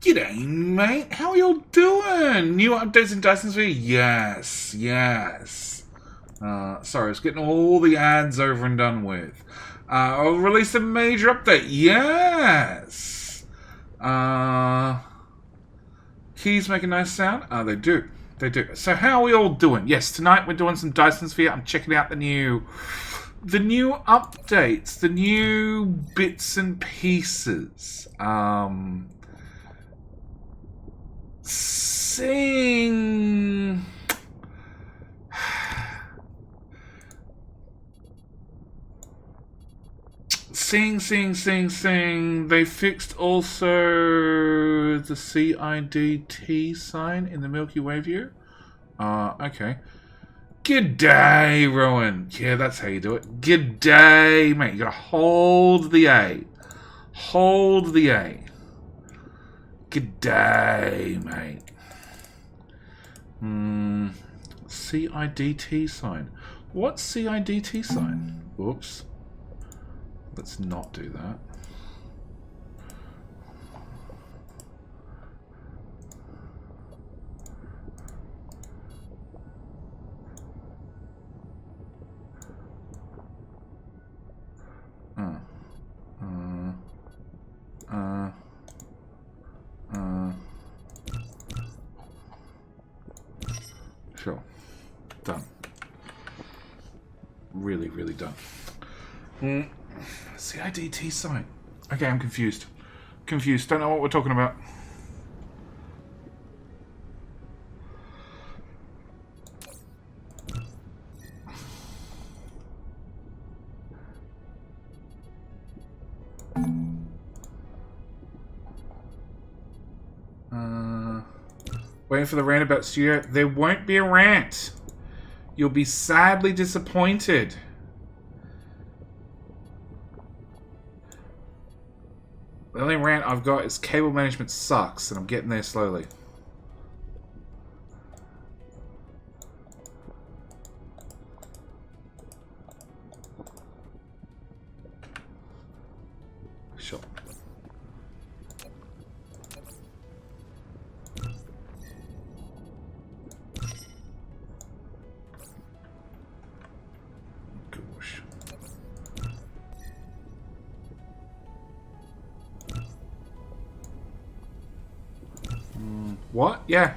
G'day, mate. How are y'all doing? New updates in Dyson Sphere? Yes, yes. Sorry, I was getting all the ads over and done with. I'll release a major update. Yes. Keys make a nice sound. They do. They do. So how are we all doing? Yes, tonight we're doing some Dyson Sphere. I'm checking out the new updates, the new bits and pieces. Seeing they fixed also the CIDT sign in the Milky Way view. Okay. G'day, Rowan. Yeah, that's how you do it. G'day, mate. You gotta hold the A. Hold the A. G'day, mate. CIDT sign. What's CIDT sign? Oops. Let's not do that. Sure. Done. Really, really done. CIDT sign. Okay, I'm confused. Confused. Don't know what we're talking about. Waiting for the rant about studio. There won't be a rant. You'll be sadly disappointed. The only rant I've got is cable management sucks, and I'm getting there slowly. Sure. Gosh. What? Yeah.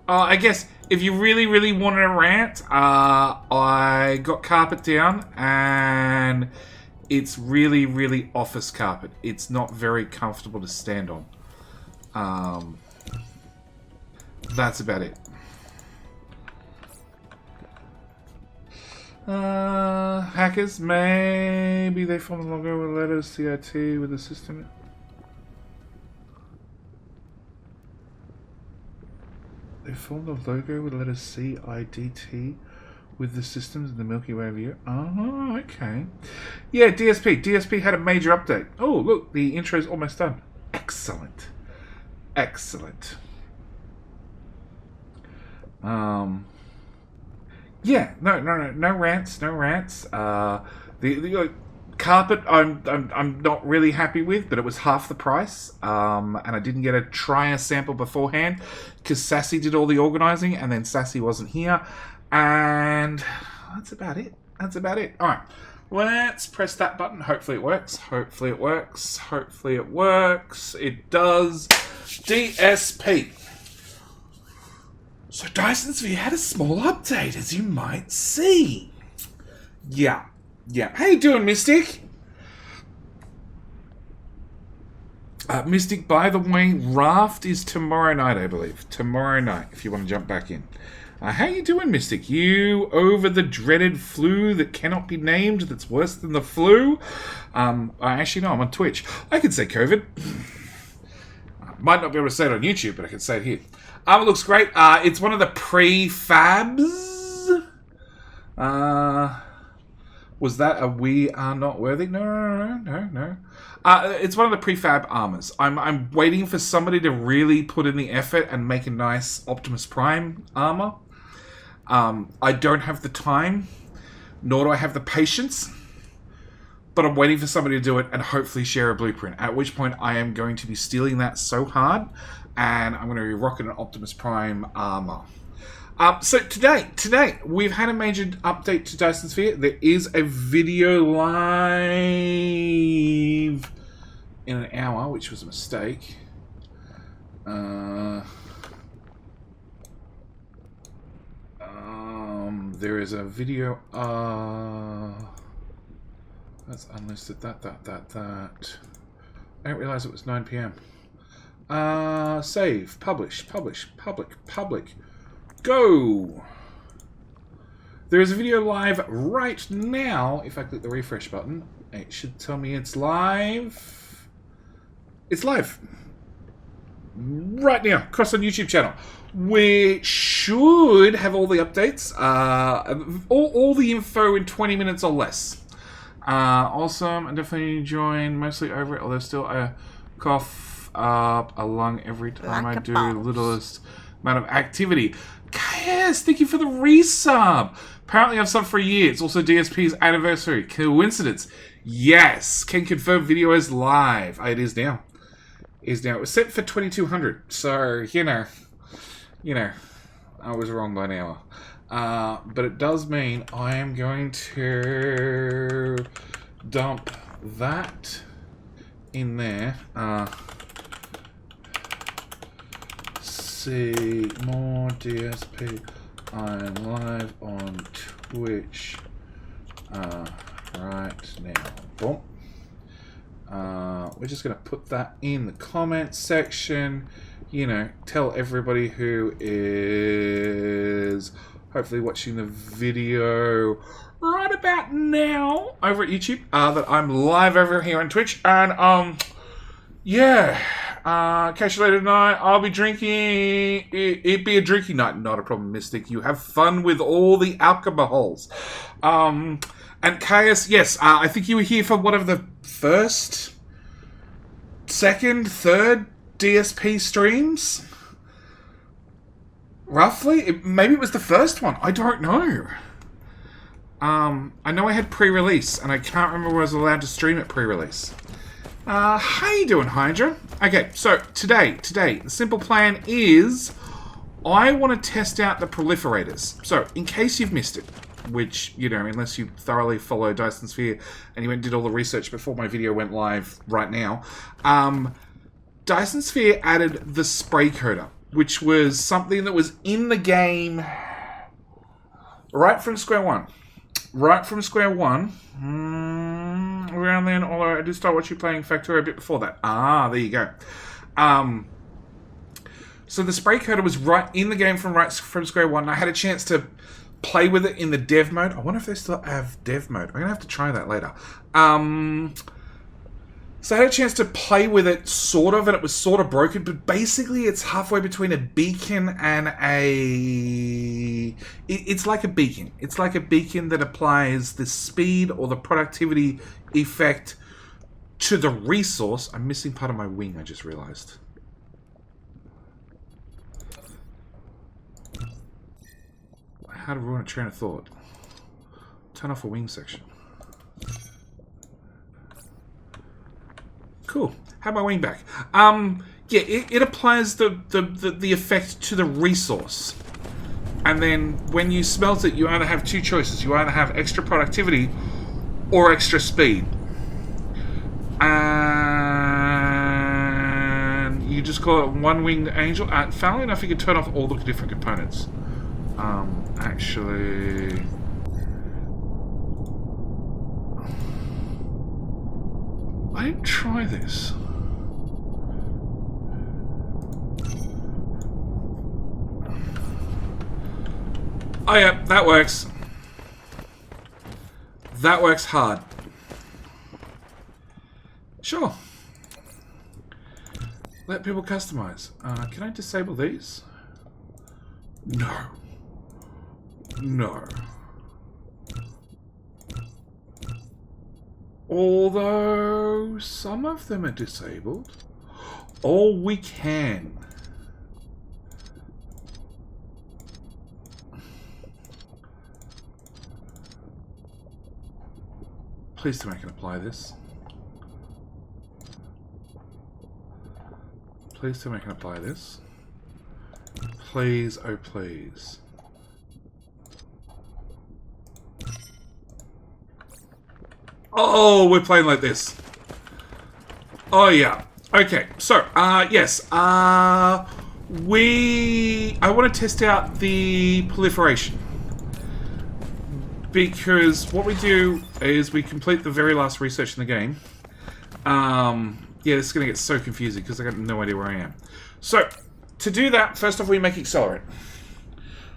I guess if you really, really wanted a rant, I got carpet down, and it's really, really office carpet. It's not very comfortable to stand on. That's about it. Hackers, maybe they formed the logo with letters CIT with the system. They formed the logo with the letters CIDT with the systems in the Milky Way view. Oh, okay. Yeah, DSP. DSP had a major update. Oh, look, the intro's almost done. Excellent. Excellent. Yeah, no rants. The carpet I'm not really happy with, but it was half the price, and I didn't get to try a sample beforehand because Sassy did all the organising, and then Sassy wasn't here, and that's about it. All right, let's press that button. Hopefully it works. Hopefully it works. It does. DSP. So Dyson Sphere had a small update, as you might see. Yeah. How you doing, Mystic? Mystic, by the way, Raft is tomorrow night, I believe. Tomorrow night, if you want to jump back in. How you doing, Mystic? You over the dreaded flu that cannot be named, that's worse than the flu? Actually, no, I'm on Twitch. I could say COVID. Might not be able to say it on YouTube, but I can say it here. It looks great. It's one of the prefabs. Was that a we are not worthy? No. It's one of the prefab armors. I'm waiting for somebody to really put in the effort and make a nice Optimus Prime armor. I don't have the time, nor do I have the patience. but I'm waiting for somebody to do it and hopefully share a blueprint, at which point I am going to be stealing that so hard, and I'm going to be rocking an Optimus Prime armor. So today, we've had a major update to Dyson Sphere. There is a video live in an hour, which was a mistake. There is a video, that's unlisted, that. I didn't realize it was 9 p.m. Save, publish, public. Go! There is a video live right now. If I click the refresh button, it should tell me it's live. It's live. Right now, across on YouTube channel. We should have all the updates. All the info in 20 minutes or less. Awesome. I definitely enjoying mostly over it, although still I cough up a lung every time I do the littlest amount of activity. Yes, thank you for the resub. Apparently I've subbed for a year. It's also DSP's anniversary. Coincidence? Yes. Can confirm video is live. It is now. It was set for 2200. So, you know, I was wrong by an hour. But it does mean I am going to dump that in there. See more DSP. I'm live on Twitch right now. Boom. We're just going to put that in the comment section. You know, tell everybody who is hopefully watching the video right about now over at YouTube that I'm live over here on Twitch. And, yeah. Catch you later tonight. I'll be drinking. It'd be a drinking night. Not a problem, Mystic. You have fun with all the alcohols. And Chaos, yes, I think you were here for whatever the first, second, third DSP streams? Roughly? Maybe it was the first one. I don't know. I know I had pre-release, and I can't remember whether I was allowed to stream it pre-release. How you doing, Hydra? Okay, so today, the simple plan is I want to test out the proliferators. So, in case you've missed it, which, you know, unless you thoroughly follow Dyson Sphere and you went and did all the research before my video went live right now, Dyson Sphere added the spray coater, which was something that was in the game right from square one. Around then, although I did start watching you playing Factorio a bit before that. There you go. So the spray coater was right in the game from square one. And I had a chance to play with it in the dev mode. I wonder if they still have dev mode. I'm going to have to try that later. So I had a chance to play with it, sort of, and it was sort of broken, but basically it's halfway between a beacon and a... It's like a beacon. It's like a beacon that applies the speed or the productivity effect to the resource. I'm missing part of my wing, I just realized. How to ruin a train of thought. Turn off a wing section. Cool. Have my wing back. Yeah, it applies the effect to the resource. And then when you smelt it, you either have two choices. You either have extra productivity or extra speed. And you just call it one-winged angel. Funnily enough, you can turn off all the different components. Actually... I didn't try this. Oh yeah, that works. That works hard. Sure. Let people customize. Can I disable these? No. No. Although some of them are disabled. Oh, we can. Please tell me I can apply this. Please tell me I can apply this. Please, oh please. Oh, we're playing like this. Oh yeah. Okay, so, yes. I want to test out the proliferation. Because what we do is we complete the very last research in the game. Yeah, this is going to get so confusing because I got no idea where I am. So, to do that, first off we make accelerant.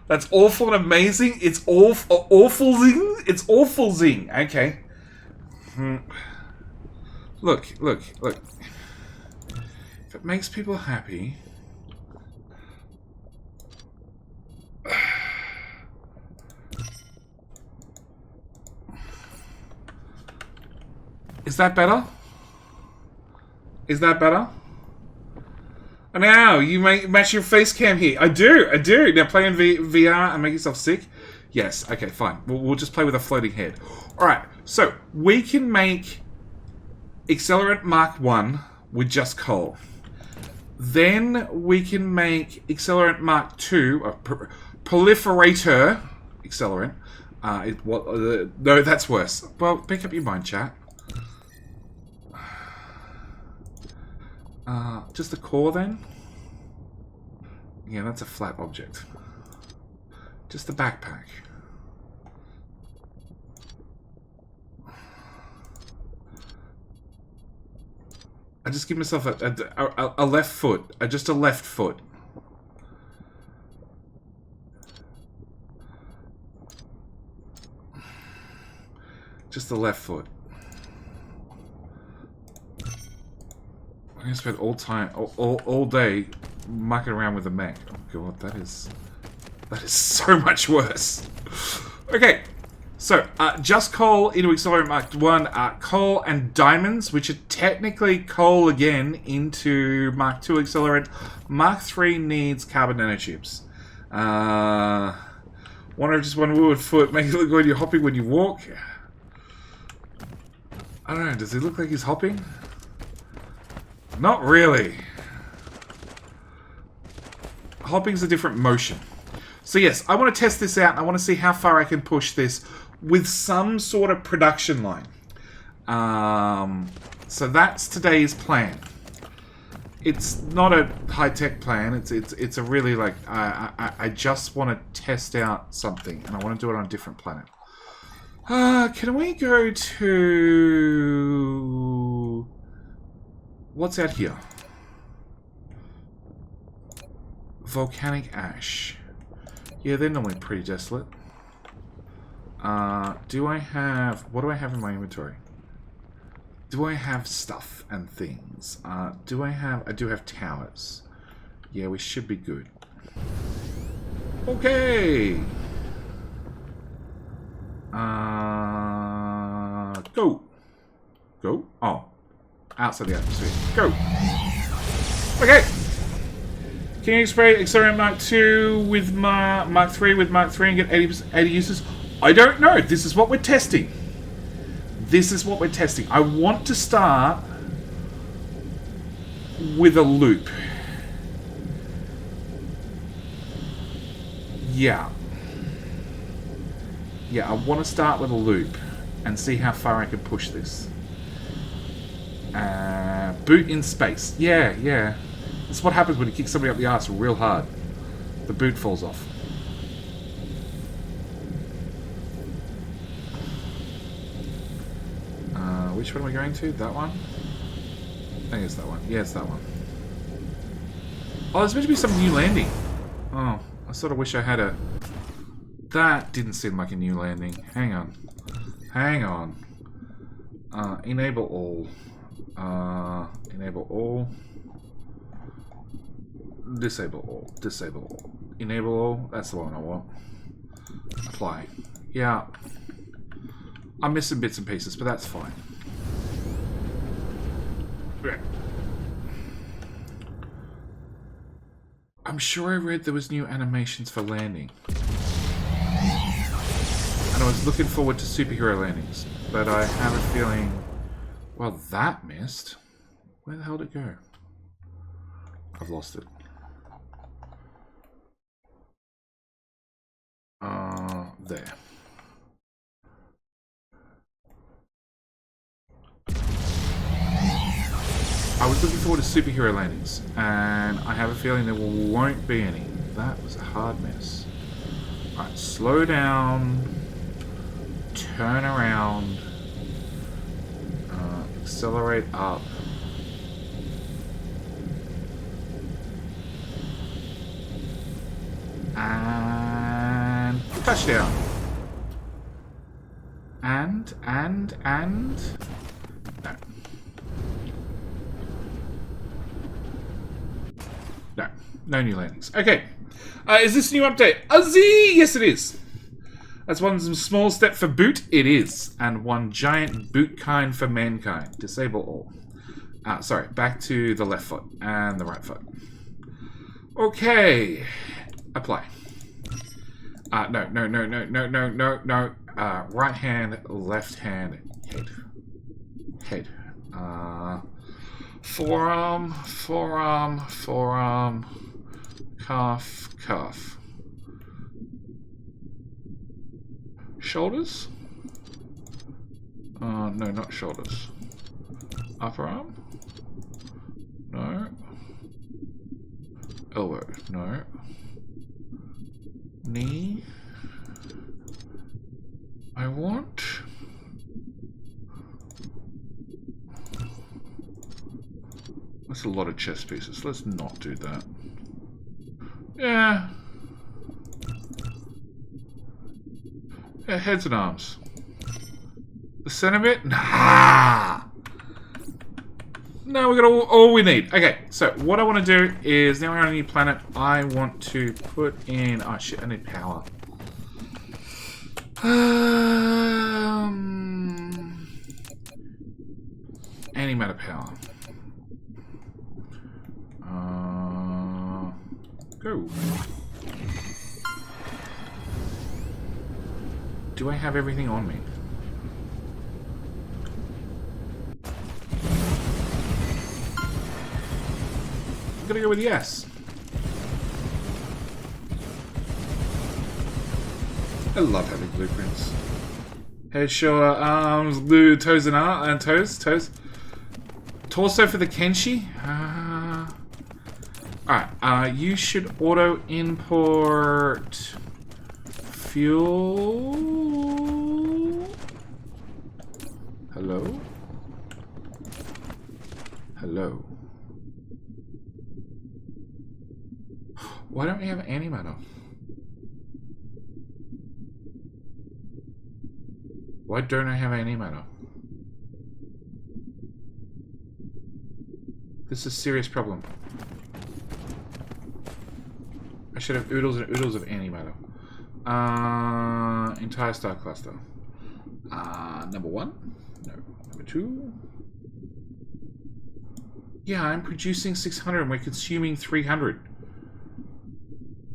That's awful and amazing. It's awful zing. It's awful zing. Okay. Look. If it makes people happy... Is that better? Is that better? Now, you match your face cam here. I do. Now play in VR and make yourself sick? Yes, okay, fine. We'll just play with a floating head. Alright, so we can make Accelerant Mark 1 with just coal. Then we can make Accelerant Mark 2, Proliferator Accelerant. No, that's worse. Well, make up your mind, chat. Just the core then? Yeah, that's a flat object. Just the backpack. I just give myself a left foot. Just a left foot. Just the left foot. I'm gonna spend all day mucking around with the mech. Oh god, that is so much worse. Okay, so just coal into Accelerant Mark 1, coal and diamonds, which are technically coal again, into Mark 2 Accelerant. Mark 3 needs carbon nanotubes. One wood foot, make it look like you're hopping when you walk. I don't know, does he look like he's hopping? Not really. Hopping's a different motion. So yes, I want to test this out. I want to see how far I can push this with some sort of production line. So that's today's plan. It's not a high-tech plan. It's a really like I just want to test out something, and I want to do it on a different planet. Can we go to... What's out here? Volcanic ash. Yeah, they're normally pretty desolate. Do I have... What do I have in my inventory? Do I have stuff and things? I do have towers. Yeah, we should be good. Okay! Go! Go? Oh. Outside the atmosphere. Go! Okay! Can you explain Accelerant Mark 2 with Mark 3 with Mark 3 and get 80 uses? I don't know. This is what we're testing. This is what we're testing. I want to start with a loop. Yeah. Yeah, I want to start with a loop and see how far I can push this. Boot in space. Yeah. That's what happens when you kick somebody up the arse real hard. The boot falls off. Which one are we going to? That one? I think it's that one. Yeah, it's that one. Oh, there's meant to be some new landing. Oh, I sort of wish I had a... That didn't seem like a new landing. Hang on. Enable all. Enable all. Disable all. Disable all. Enable all. That's the one I want. Apply. Yeah. I'm missing bits and pieces, but that's fine. Okay. I'm sure I read there was new animations for landing. And I was looking forward to superhero landings. but I have a feeling... Well, that missed. Where the hell did it go? I've lost it. There. I was looking forward to superhero landings, and I have a feeling there won't be any. That was a hard miss. Alright, slow down, turn around, accelerate up. And touchdown. And no. No new landings. Okay. Is this a new update? Yes it is. That's one small step for boot. It is. And one giant boot kind for mankind. Disable all. Sorry. Back to the left foot and the right foot. Okay. Apply. No. Right hand, left hand, head. Forearm, calf. Shoulders? No, not shoulders. Upper arm? No. Elbow? No. Knee? I want... That's a lot of chest pieces. Let's not do that. Yeah. Heads and arms. The center bit? Nah! No, we got all we need. Okay, so what I want to do is, now we're on a new planet, I want to put in... Oh shit, I need power. Antimatter power. Go. Do I have everything on me? I'm gonna go with yes. I love having blueprints. Head, shoulder, arms, glue, toes and toes. Torso for the Kenshi. Alright, you should auto import fuel. Hello? Hello. Why don't we have antimatter? Why don't I have antimatter? This is a serious problem. I should have oodles and oodles of antimatter. Entire star cluster. Number 1? No. Number 2? Yeah, I'm producing 600 and we're consuming 300.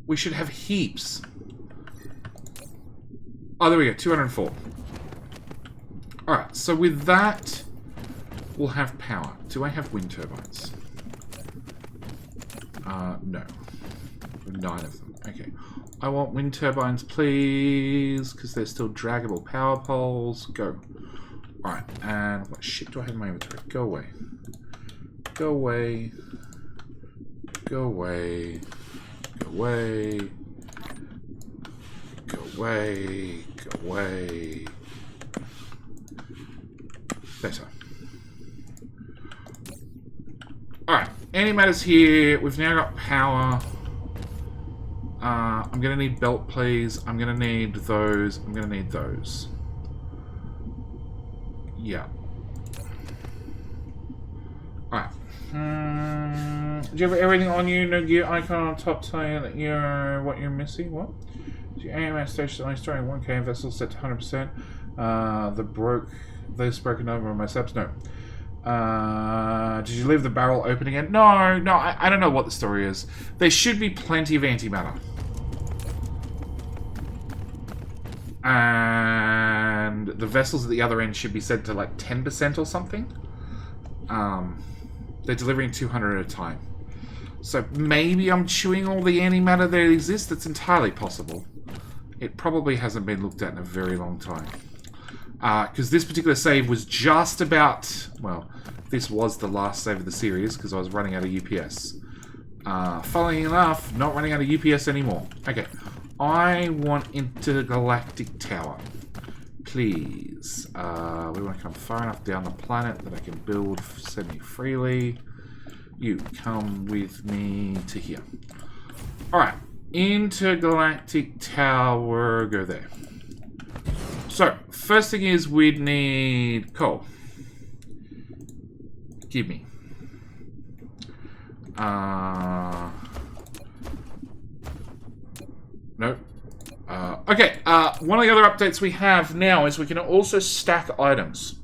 We should have heaps. Oh, there we go. 204. Alright, so with that, we'll have power. Do I have wind turbines? No. 9 of them. Okay. I want wind turbines, please, because they're still draggable power poles. Go. Alright, and what shit do I have in my inventory? Go away. Go away. Go away. Go away. Go away. Go away. Better. Alright, antimatter's here. We've now got power. I'm gonna need belt plays. I'm gonna need those. I'm gonna need those. Yeah. Alright. Do you have everything on you? No gear icon on top telling that you're what you're missing? What? Your AMS station only storing 1K vessel set to 100%. Those broken over on my subs? No. Did you leave the barrel open again? No, I don't know what the story is. There should be plenty of antimatter. And the vessels at the other end should be set to like 10% or something. They're delivering 200 at a time. So maybe I'm chewing all the antimatter that exists. That's entirely possible. It probably hasn't been looked at in a very long time. Because this particular save was just about... Well, this was the last save of the series because I was running out of UPS. Funnily enough, not running out of UPS anymore. Okay. I want intergalactic tower. Please. We want to come far enough down the planet that I can build semi-freely. You come with me to here. Alright. Intergalactic tower. Go there. So, first thing is we'd need coal. Give me. Nope. Okay, one of the other updates we have now is we can also stack items.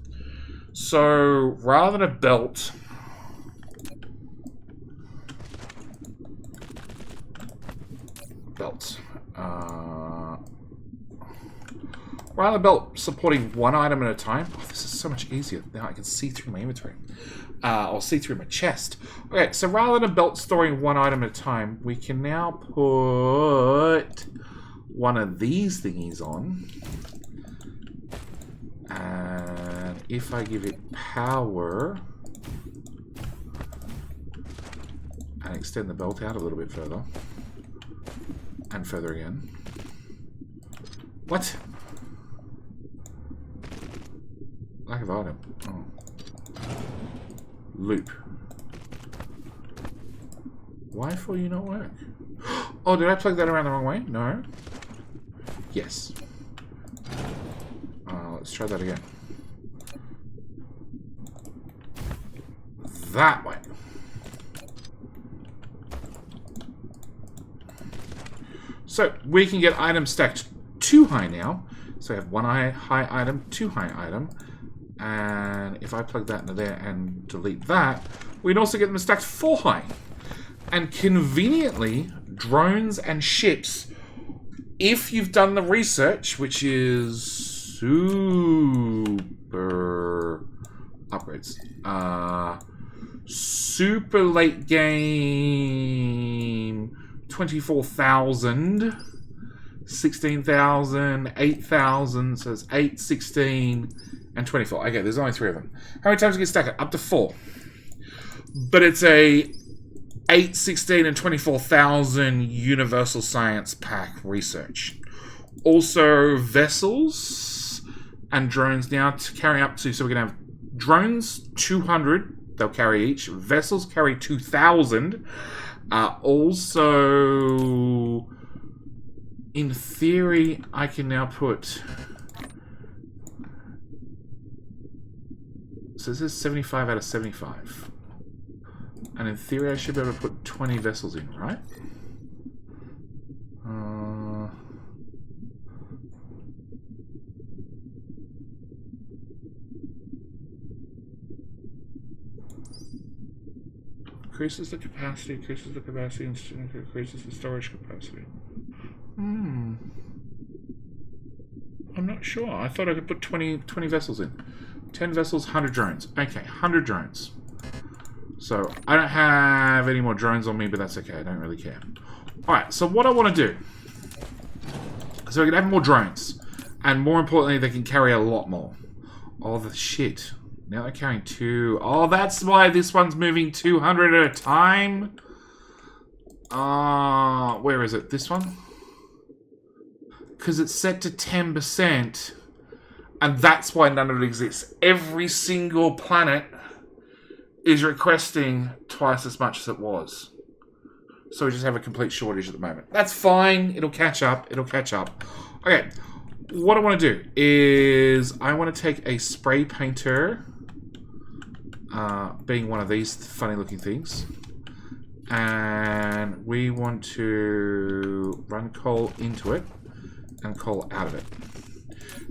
So, rather than a belt... rather than a belt supporting one item at a time... Oh, this is so much easier. Now I can see through my inventory. Or see through my chest. Okay, so rather than a belt storing one item at a time, we can now put one of these thingies on. And if I give it power and extend the belt out a little bit further and further again. What? Lack of item. Oh. Loop. Why for you not work? Oh, did I plug that around the wrong way? No. Yes. Let's try that again. That way. So we can get items stacked 2 high now. So we have 1 high item, 2 high item. And if I plug that into there and delete that, we can also get them stacked 4 high. And conveniently, drones and ships, if you've done the research, which is super upgrades, super late game, 24,000, 16,000, 8,000, so it's 8, 16, and 24. Okay, there's only 3 of them. How many times do you get stacked? Up to 4. But it's a 8, 16, and 24,000 universal science pack research. Also, vessels and drones now to carry up to, so we're going to have drones, 200, they'll carry each. Vessels carry 2,000. Also, in theory, I can now put... So this is 75 out of 75. And in theory, I should be able to put 20 vessels in, right? Increases the capacity, increases the storage capacity. I'm not sure. I thought I could put 20 vessels in. 10 vessels, 100 drones. Okay, 100 drones. So, I don't have any more drones on me, but that's okay. I don't really care. Alright, so what I want to do... So we can have more drones. And more importantly, they can carry a lot more. Oh, the shit. Now they're carrying 2. Oh, that's why this one's moving 200 at a time. Where is it? This one? Because it's set to 10%. And that's why none of it exists. Every single planet is requesting twice as much as it was. So we just have a complete shortage at the moment. That's fine. It'll catch up. It'll catch up. Okay. What I want to do is I want to take a spray painter, being one of these funny looking things. And we want to run coal into it and coal out of it.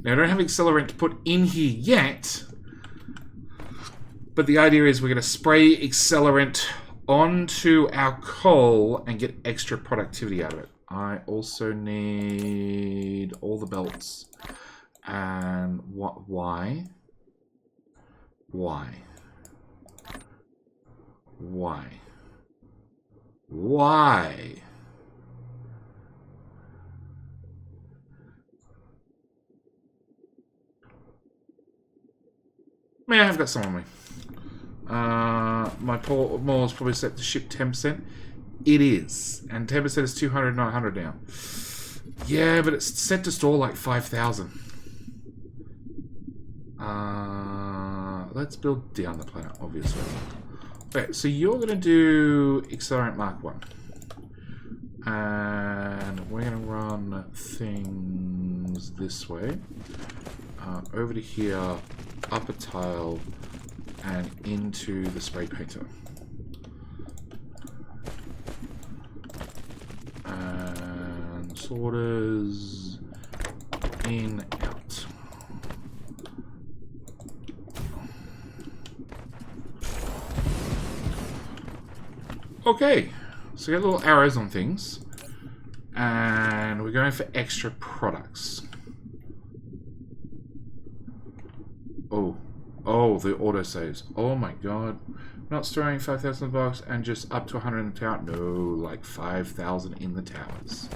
Now I don't have accelerant to put in here yet. But the idea is we're going to spray accelerant onto our coal and get extra productivity out of it. I also need all the belts. And what? Why? Why? Why? Why? I mean, I have got some on me. My mall is probably set to ship 10%. It is. And 10% is 200, not 100 now. Yeah, but it's set to store like 5,000. Let's build down the planet, obviously. Okay, so you're going to do Accelerate Mark 1. And we're going to run things this way. Over to here, up a tile, and into the spray painter. And sorters in, out. Okay, so we got little arrows on things, and we're going for extra products. Oh, the autosaves. Oh my god. Not storing 5,000 bucks and just up to 100 in the tower. No, like 5,000 in the towers.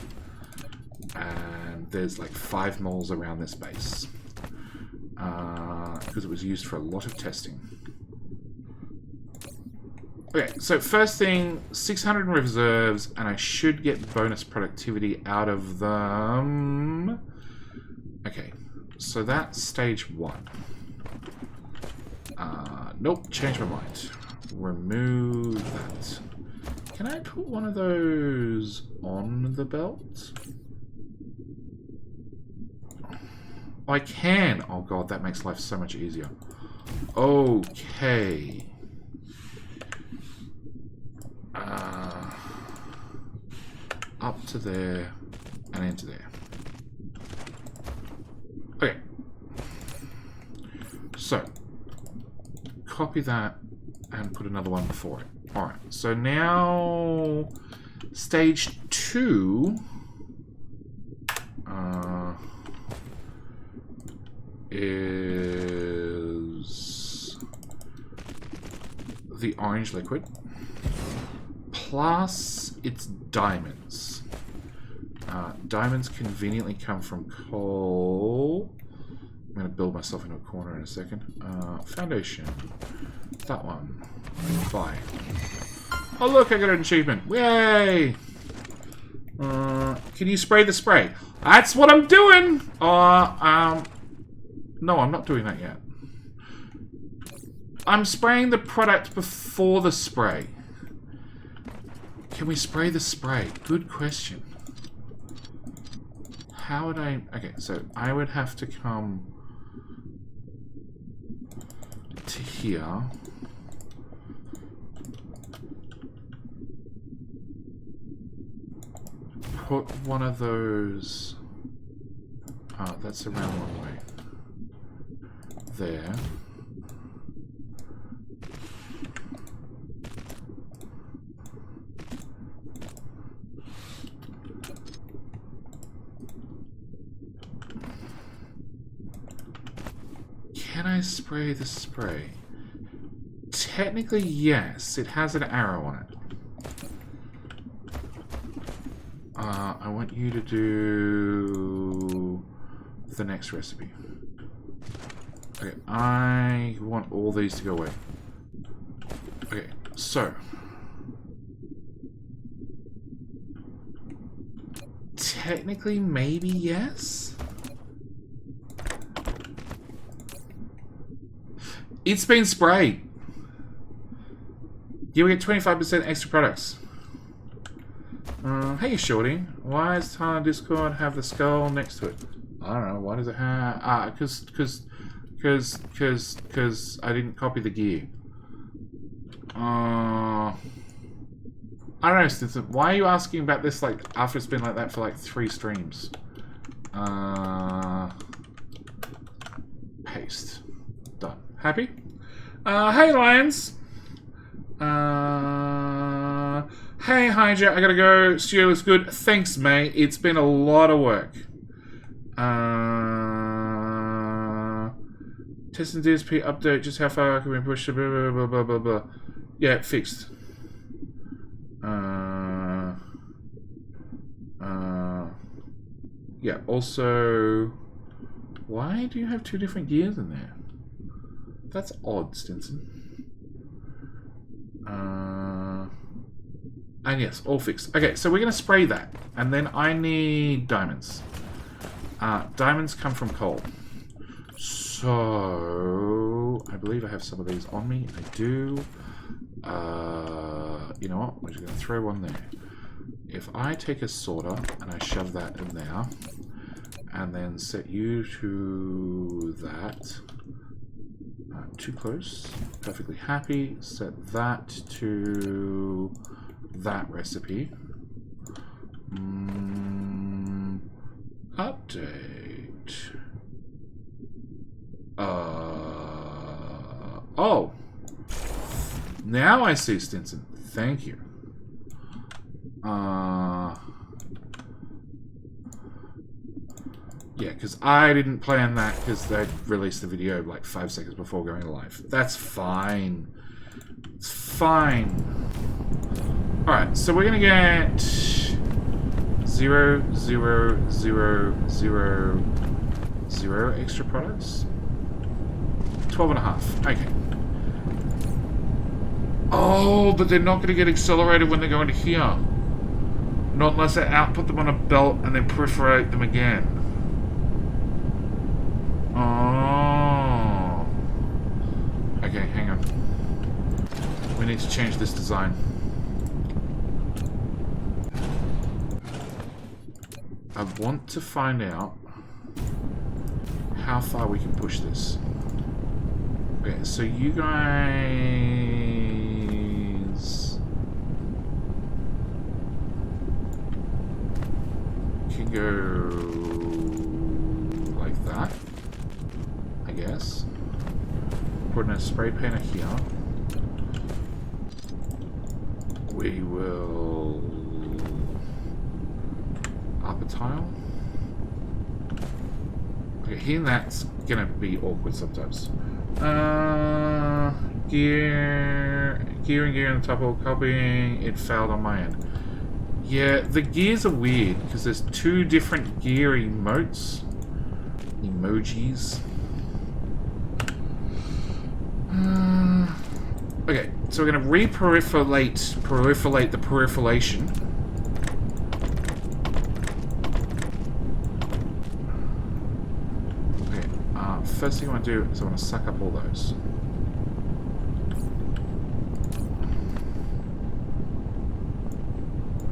And there's like 5 moles around this base. Because it was used for a lot of testing. Okay, so first thing, 600 in reserves, and I should get bonus productivity out of them. Okay, so that's stage 1. Nope, change my mind. Remove that. Can I put one of those on the belt? I can! Oh god, that makes life so much easier. Okay. Up to there, and into there. Okay. So, copy that and put another one before it. Alright, so now stage 2 is the orange liquid plus it's diamonds. Diamonds conveniently come from coal. I'm going to build myself into a corner in a second. Foundation. That one. Buy. Oh look, I got an achievement. Yay! Can you spray the spray? That's what I'm doing! No, I'm not doing that yet. I'm spraying the product before the spray. Can we spray the spray? Good question. How would I... Okay, so I would have to come to here. Put one of those... Oh, that's around one way. There. Can I spray the spray? Technically, yes. It has an arrow on it. I want you to do the next recipe. Okay, I want all these to go away. Okay, so. Technically, maybe yes? It's been sprayed. You get 25% extra products. Hey, Shorty. Why does Tana Discord have the skull next to it? I don't know. Why does it have... because I didn't copy the gear. I don't know, Stinson. Why are you asking about this, like, after it's been like that for, like, 3 streams? Paste. Done. Happy? Hey, Lions! Hey, Hydra, I gotta go. Studio looks good. Thanks, mate. It's been a lot of work. Testing DSP update. Just how far can we push? Blah, blah, blah, blah, blah, blah. Yeah, fixed. Yeah, also... Why do you have two different gears in there? That's odd, Stinson. And yes, all fixed. Okay, so we're going to spray that. And then I need diamonds. Diamonds come from coal. So... I believe I have some of these on me. I do. You know what? We're just going to throw one there. If I take a sorter and I shove that in there, and then set you to that, too close, perfectly happy, set that to that recipe, update, oh, now I see Stinson, thank you. Yeah, because I didn't plan that because they released the video like 5 seconds before going live. That's fine. It's fine. Alright, so we're going to get 0, 0, 0, 0, 0 extra products. 12.5. Okay. Oh, but they're not going to get accelerated when they go into here. Not unless I output them on a belt and then proliferate them again. Oh. Okay, hang on. We need to change this design. I want to find out how far we can push this. Okay, so you guys can go like that, I guess. Put in a spray painter here. We will up a tile. Okay, here that's gonna be awkward sometimes. Gear and gear on the top of copying. It failed on my end. Yeah, the gears are weird because there's two different gear emotes. Emojis. Okay, so we're going to proliferate the proliferation. Okay, first thing I want to do is I want to suck up all those.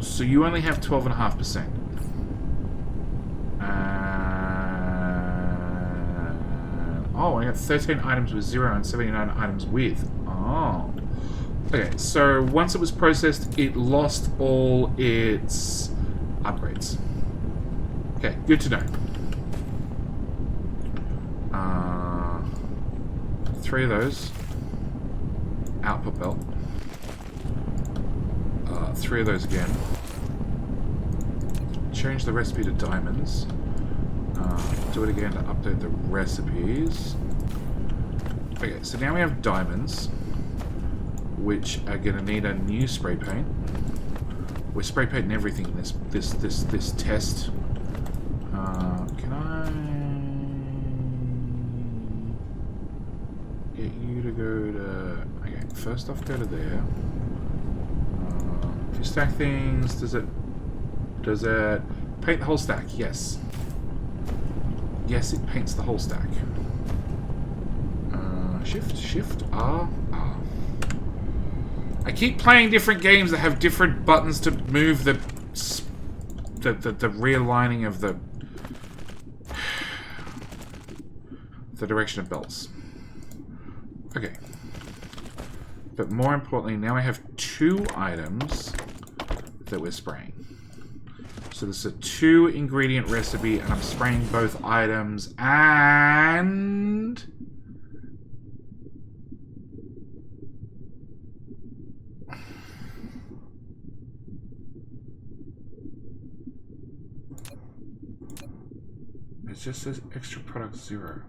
So you only have 12.5%. Oh, I got 13 items with 0 and 79 items with. Oh. Okay, so once it was processed, it lost all its upgrades. Okay, good to know. 3 of those. Output belt. 3 of those again. Change the recipe to diamonds. Do it again to update the recipes. Okay, so now we have diamonds, which are going to need a new spray paint. We're spray painting everything in this test. Can I get you to go to? Okay, first off, go to there. If you stack things, does it paint the whole stack? Yes. Yes, it paints the whole stack. Shift, R. I keep playing different games that have different buttons to move the realigning of the direction of belts. Okay. But more importantly, now I have 2 items that we're spraying. So this is a 2 ingredient recipe, and I'm spraying both items, and It just says extra product 0.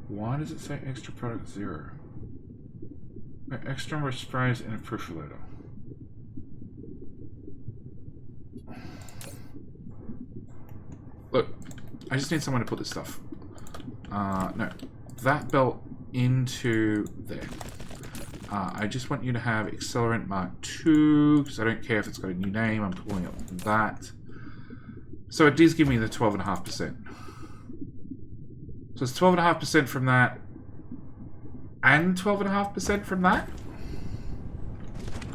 Why does it say extra product 0? Extra number of sprays in a Proliferator. Look, I just need someone to put this stuff. No. That belt into there. I just want you to have Accelerant Mark II, because I don't care if it's got a new name, I'm pulling up that. So it does give me the 12.5%. So it's 12.5% from that, and 12.5% from that,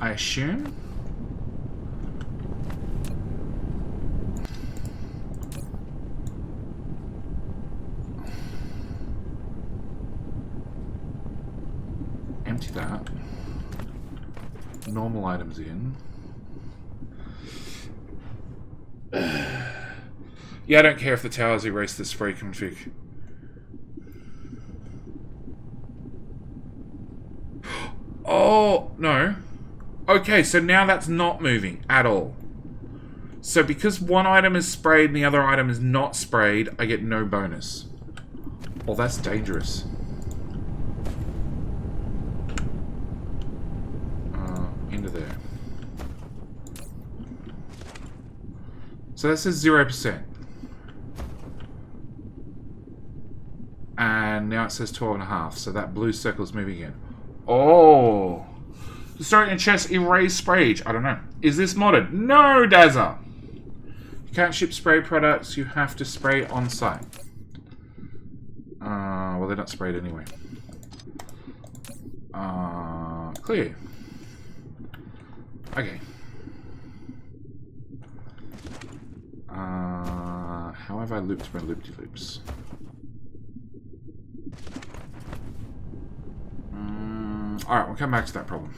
I assume. Empty that. Normal items in. Yeah, I don't care if the towers erase the spray config. Oh, no. Okay, so now that's not moving at all. So because one item is sprayed and the other item is not sprayed, I get no bonus. Well, that's dangerous. Into there. So that says 0%. And now it says 12.5. So that blue circle is moving in. Oh! Starting in chest, erase sprayage. I don't know. Is this modded? No, Dazza! You can't ship spray products. You have to spray on site. Well, they're not sprayed anyway. Clear. Okay. How have I looped my loop-de-loops? Alright, we'll come back to that problem.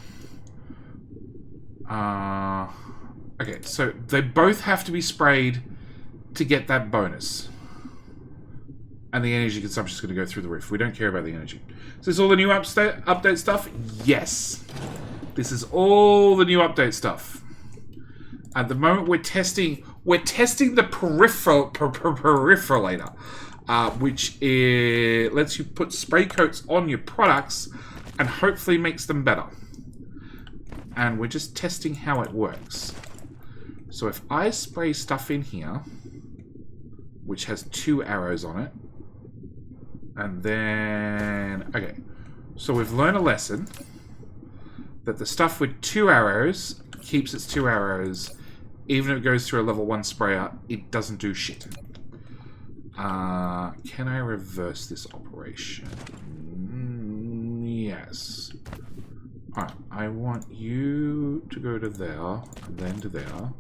Okay, so they both have to be sprayed to get that bonus. And the energy consumption is going to go through the roof. We don't care about the energy. Is this all the new update stuff? Yes. This is all the new update stuff. At the moment, we're testing the Proliferator, which lets you put spray coats on your products and hopefully makes them better. And we're just testing how it works. So if I spray stuff in here, which has 2 arrows on it, and then... Okay, so we've learned a lesson that the stuff with 2 arrows keeps its 2 arrows. Even if it goes through a level 1 sprayer, it doesn't do shit. Can I reverse this operation? Yes. Alright, I want you to go to there, and then to there,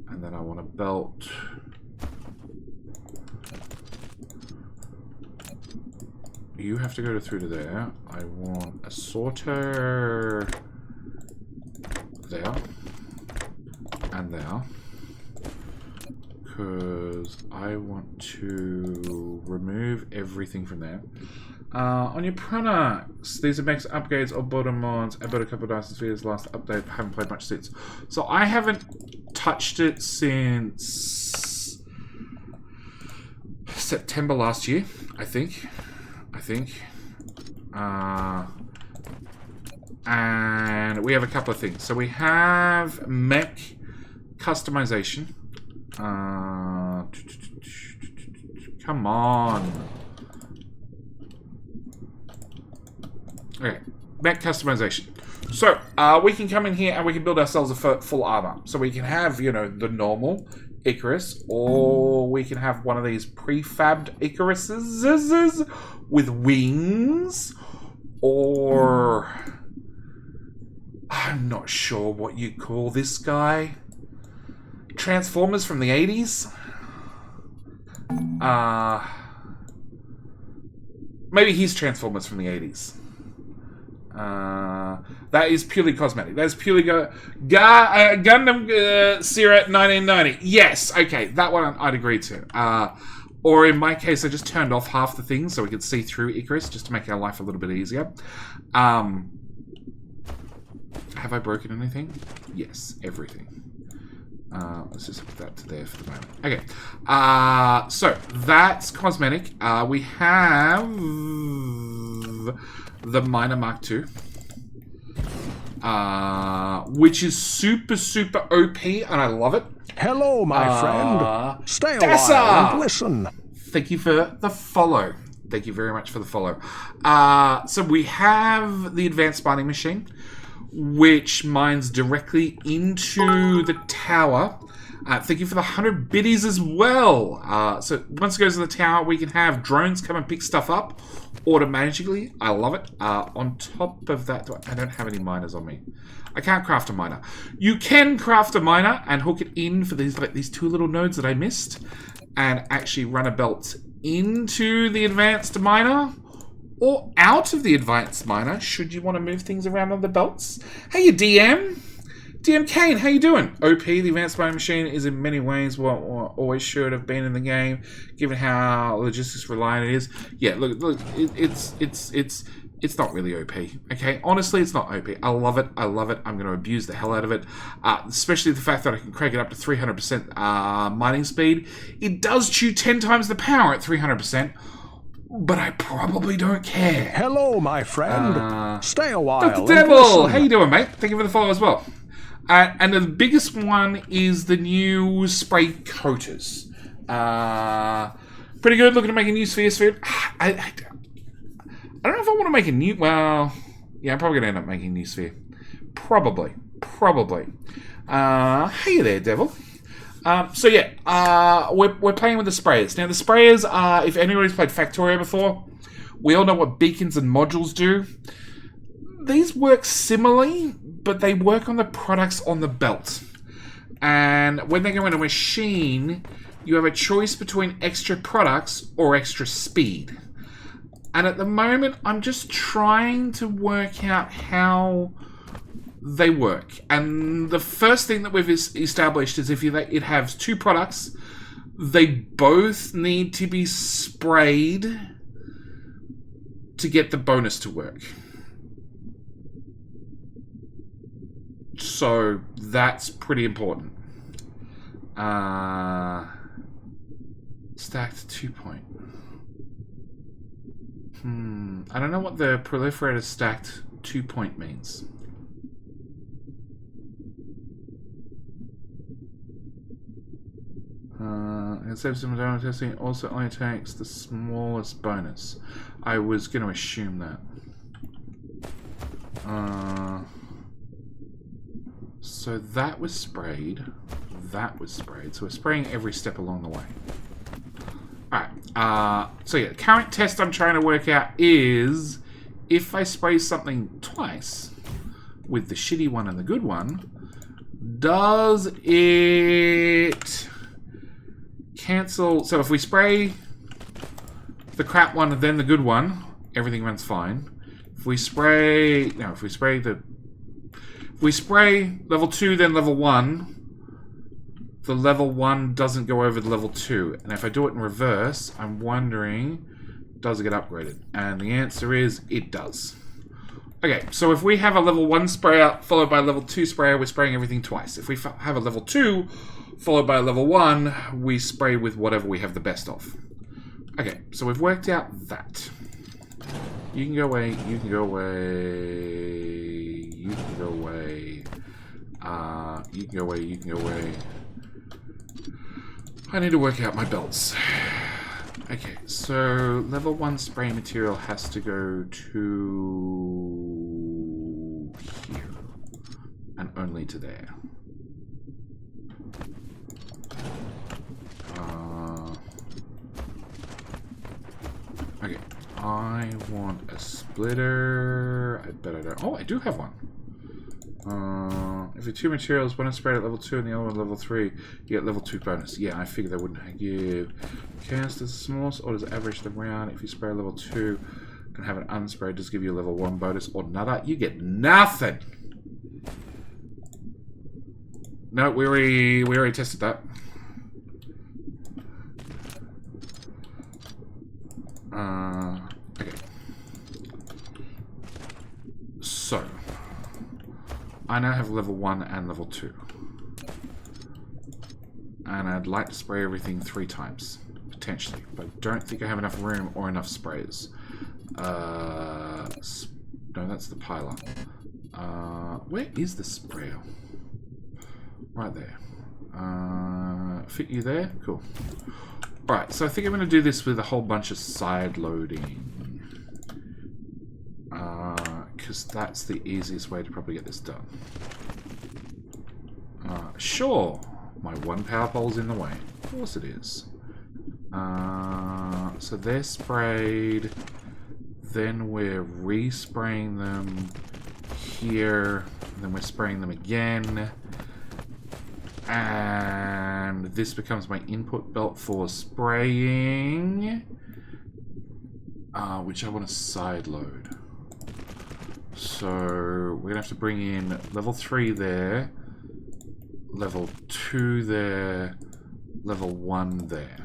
and then I want a belt. You have to go through to there. I want a sorter there and there, because I want to remove everything from there. On your products, these are max upgrades or bottom mods. I bought a couple of Dyson spheres last update, but haven't played much since. So I haven't touched it since September last year, I think. And we have a couple of things. So we have mech customization. Come on. Okay, mech customization. So we can come in here and we can build ourselves a full armor. So we can have, you know, the normal Icarus, or we can have one of these prefabbed Icaruses with wings, or I'm not sure what you call this guy. Transformers from the 80s? Maybe he's Transformers from the 80s. That is purely cosmetic. That is purely Gundam Sierra 1990. Yes, okay, that one I'd agree to. Or in my case, I just turned off half the things so we could see through Icarus, just to make our life a little bit easier. Have I broken anything? Yes, everything. Let's just put that to there for the moment. Okay. So that's cosmetic. We have the Miner Mark II. Which is super, super OP, and I love it. Hello, my friend. Stay a Dessa! while and listen. Thank you for the follow. Thank you very much for the follow. So we have the advanced mining machine, which mines directly into the tower. Thank you for the 100 biddies as well. So once it goes to the tower, we can have drones come and pick stuff up automatically. I love it. On top of that, I don't have any miners on me. I can't craft a miner. You can craft a miner and hook it in for these two little nodes that I missed, and actually run a belt into the advanced miner or out of the advanced miner should you want to move things around on the belts. Hey, you DM Kane, how you doing? OP, the advanced mining machine, is in many ways what always should have been in the game, given how logistics reliant it is. Yeah, look, it's not really OP. Okay, honestly, it's not OP. I love it. I'm going to abuse the hell out of it, especially the fact that I can crank it up to 300% mining speed. It does chew 10 times the power at 300%. But I probably don't care. Hello, my friend. Stay a while. Dr. Devil, how you doing, mate? Thank you for the follow as well. And the biggest one is the new spray coaters. Pretty good. Looking to make a new sphere. I don't know if I want to make a new... Well, yeah, I'm probably going to end up making a new sphere. Probably. Hey there, Devil. So yeah, we're playing with the sprayers. Now the sprayers are, if anybody's played Factorio before, we all know what beacons and modules do. These work similarly, but they work on the products on the belt. And when they go in a machine, you have a choice between extra products or extra speed. And at the moment, I'm just trying to work out how they work. And the first thing that we've established is if it has two products, they both need to be sprayed to get the bonus to work. So that's pretty important. Stacked 2-point. I don't know what the Proliferator stacked 2-point means. Instead of simultaneous testing, it also only takes the smallest bonus. I was going to assume that. So that was sprayed. So we're spraying every step along the way. Alright, so yeah, the current test I'm trying to work out is if I spray something twice with the shitty one and the good one, does it cancel? So if we spray the crap one and then the good one, everything runs fine. If we spray level 2 then level 1, the level 1 doesn't go over the level 2. And if I do it in reverse, I'm wondering, does it get upgraded? And the answer is, it does. Okay, so if we have a level 1 sprayer followed by a level 2 sprayer, we're spraying everything twice. If we have a level 2 followed by a level 1, we spray with whatever we have the best of. Okay, so we've worked out that. You can go away, you can go away, you can go away, you can go away, you can go away. I need to work out my belts. Okay, so level 1 spray material has to go to here. And only to there. Okay, I want a splitter. I bet I don't. Oh, I do have one. If the two materials, one is sprayed at level 2 and the other one at level 3, you get level 2 bonus. Yeah, I figured that wouldn't give. Cast as the smallest, or does it average the round? If you spray level 2 and have it unsprayed, does give you a level 1 bonus or nada? You get nothing! No, we already tested that. Okay. So I now have level 1 and level 2. And I'd like to spray everything 3 times, potentially. But I don't think I have enough room or enough sprays. No, that's the piler. Where is the sprayer? Right there. Fit you there? Cool. Alright, so I think I'm going to do this with a whole bunch of side loading. Because that's the easiest way to probably get this done. Sure. My 1 power pole's in the way. Of course it is. So they're sprayed. Then we're respraying them here. And then we're spraying them again. And this becomes my input belt for spraying. Which I want to side load. So we're going to have to bring in level 3 there. Level 2 there. Level 1 there.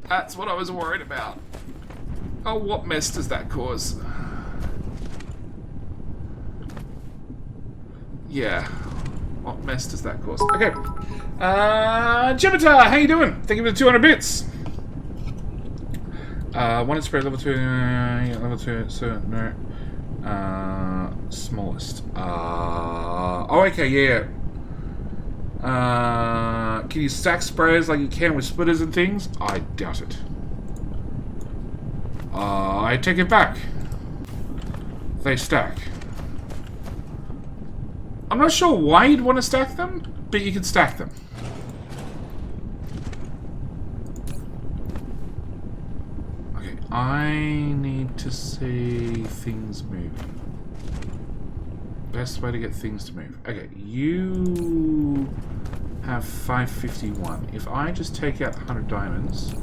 That's what I was worried about. Oh, what mess does that cause? Yeah. What mess does that cause? Okay. Jimitar, how you doing? Thank you for the 200 bits. One is spread level 2. Level 2, so no. Smallest. Oh, okay, yeah. Can you stack sprays like you can with splitters and things? I doubt it. I take it back. They stack. I'm not sure why you'd want to stack them, but you can stack them. Okay, I need to see things moving. Best way to get things to move. Okay, you have 551. If I just take out the 100 diamonds,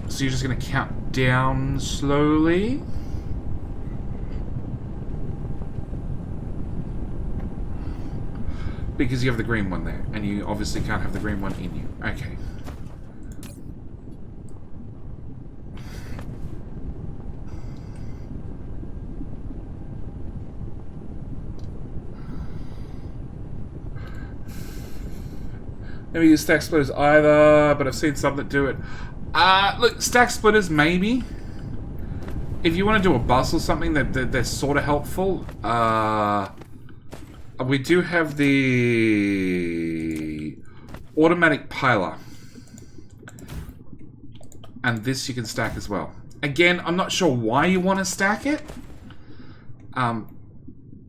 so you're just going to count down slowly. Because you have the green one there, and you obviously can't have the green one in you. Okay. Never use stack splitters either, but I've seen some that do it. Look, stack splitters maybe. If you want to do a bus or something, they're sort of helpful. We do have the automatic piler. And this you can stack as well. Again, I'm not sure why you want to stack it.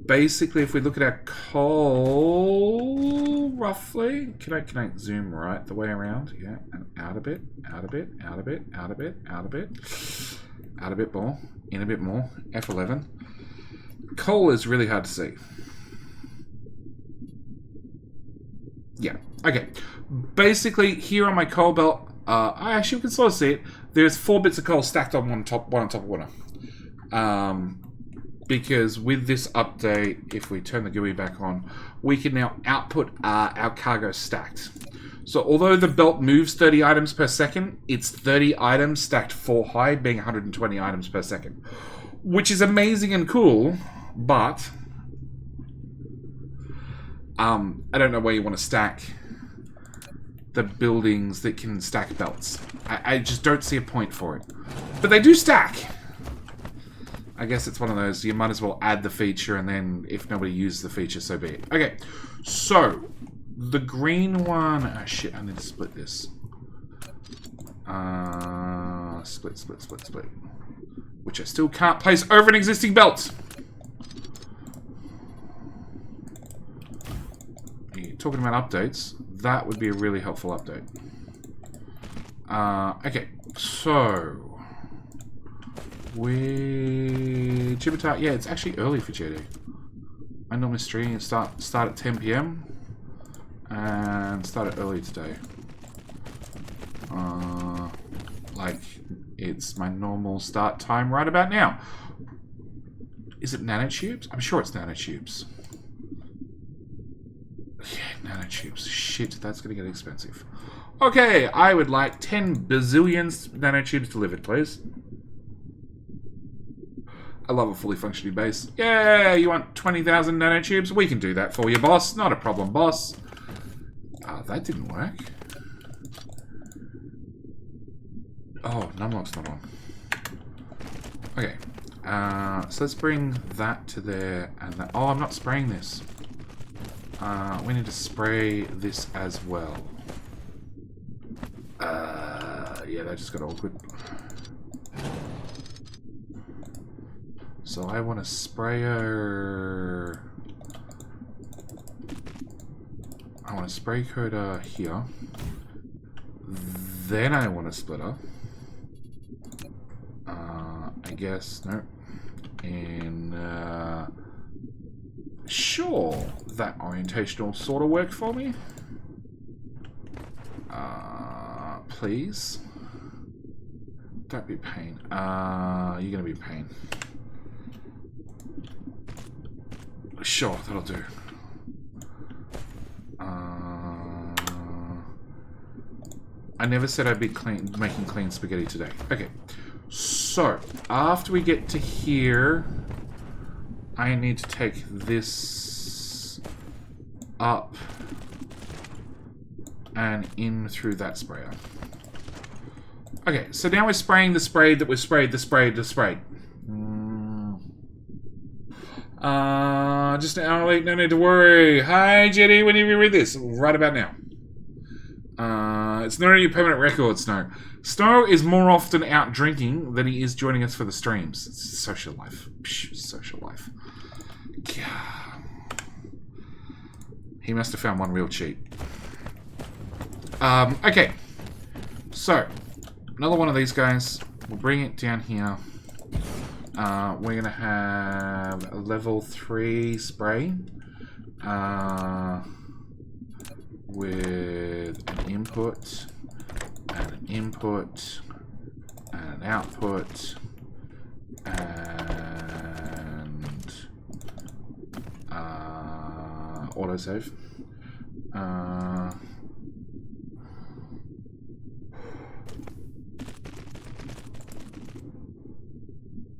Basically, if we look at our coal, roughly, can I zoom right the way around? Yeah, and out a bit, out a bit, out a bit, out a bit, out a bit, out a bit more, in a bit more. F11. Coal is really hard to see. Yeah. Okay. Basically, here on my coal belt, I actually can sort of see it. There's 4 bits of coal stacked on one on top of one. Because with this update, if we turn the GUI back on, we can now output our cargo stacked. So although the belt moves 30 items per second, it's 30 items stacked 4 high, being 120 items per second. Which is amazing and cool, but I don't know where you want to stack the buildings that can stack belts. I just don't see a point for it. But they do stack. I guess it's one of those, you might as well add the feature, and then if nobody uses the feature, so be it. Okay, so the green one... Oh shit, I need to split this. Split. Which I still can't place over an existing belt. You're talking about updates. That would be a really helpful update. Okay, so... with Jimitar, yeah, it's actually early for JD. I normally stream start at 10 PM and started early today. Like it's my normal start time right about now. Is it nanotubes? I'm sure it's nanotubes. Yeah, nanotubes. Shit, that's gonna get expensive. Okay, I would like 10 bazillion nanotubes delivered, please. I love a fully functioning base. Yeah, you want 20,000 nanotubes? We can do that for you, boss. Not a problem, boss. That didn't work. Oh, numlock's not on. Okay. So let's bring that to there and that. Oh, I'm not spraying this. We need to spray this as well. Yeah, that just got awkward. So I want a sprayer. I want a spray coater here. Then I want a splitter. I guess, no. And, sure, that orientation will sort of work for me. Please. Don't be a pain. You're gonna be a pain. Sure, that'll do. I never said I'd be making clean spaghetti today. Okay, so after we get to here, I need to take this up and in through that sprayer. Okay, so now we're spraying the sprayed that was sprayed, the sprayed. Just an hour late, no need to worry. Hi, Jetty, when you read this? Right about now. It's not only a permanent record, Snow. Snow is more often out drinking than he is joining us for the streams. It's social life. Psh, social life. God. He must have found one real cheat. Okay. So, another one of these guys. We'll bring it down here. We're going to have a level 3 spray. With an input, and an input, and an output, and autosave.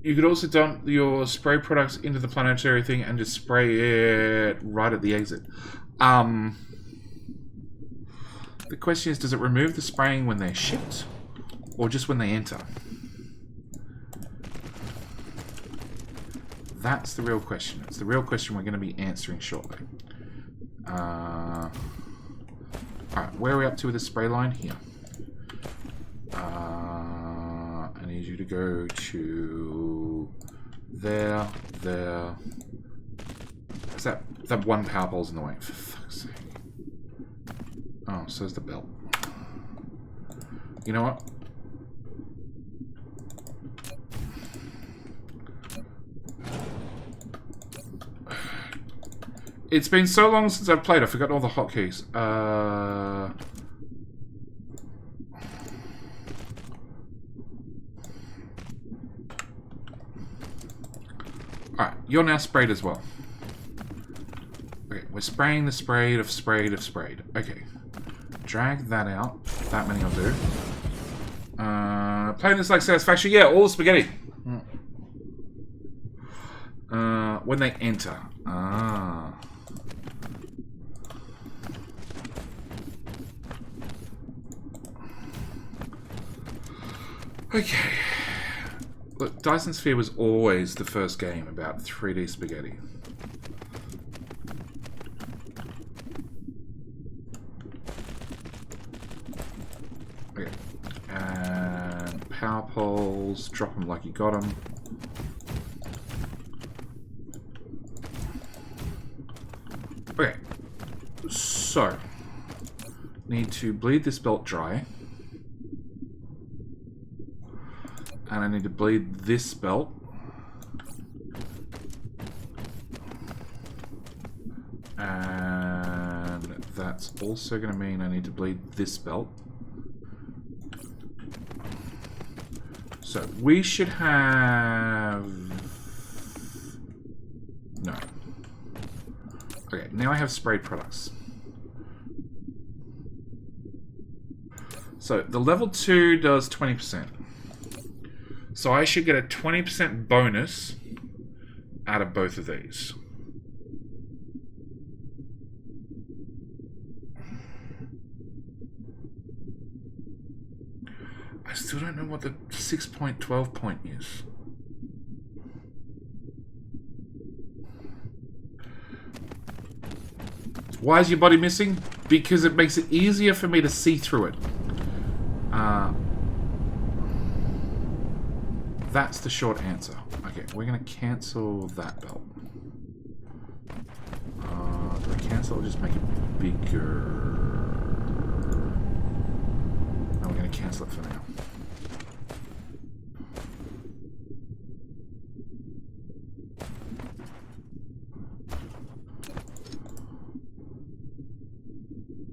You could also dump your spray products into the planetary thing and just spray it right at the exit. The question is, does it remove the spraying when they're shipped, or just when they enter? That's the real question. It's the real question we're going to be answering shortly. Alright, where are we up to with the spray line? Here. I need you to go to there, there. Is that one power pole's in the way? For fuck's sake. Oh, so's the belt. You know what? It's been so long since I've played, I've forgotten all the hotkeys. Alright, you're now sprayed as well. Okay, we're spraying the sprayed of sprayed of sprayed. Okay. Drag that out. That many will do. Playing this like satisfaction. Yeah, all the spaghetti. When they enter. Okay. Look, Dyson Sphere was always the first game about 3D spaghetti. Okay. And power poles, drop them like you got them. Okay. So, need to bleed this belt dry. And I need to bleed this belt. And that's also going to mean I need to bleed this belt. So we should have... No. Okay, now I have sprayed products. So the level 2 does 20%. So I should get a 20% bonus out of both of these. still don't know what the 6.12 point is. Why is your body missing? Because it makes it easier for me to see through it. That's the short answer. Okay, we're going to cancel that belt. Do I cancel or just make it bigger? No, we're going to cancel it for now.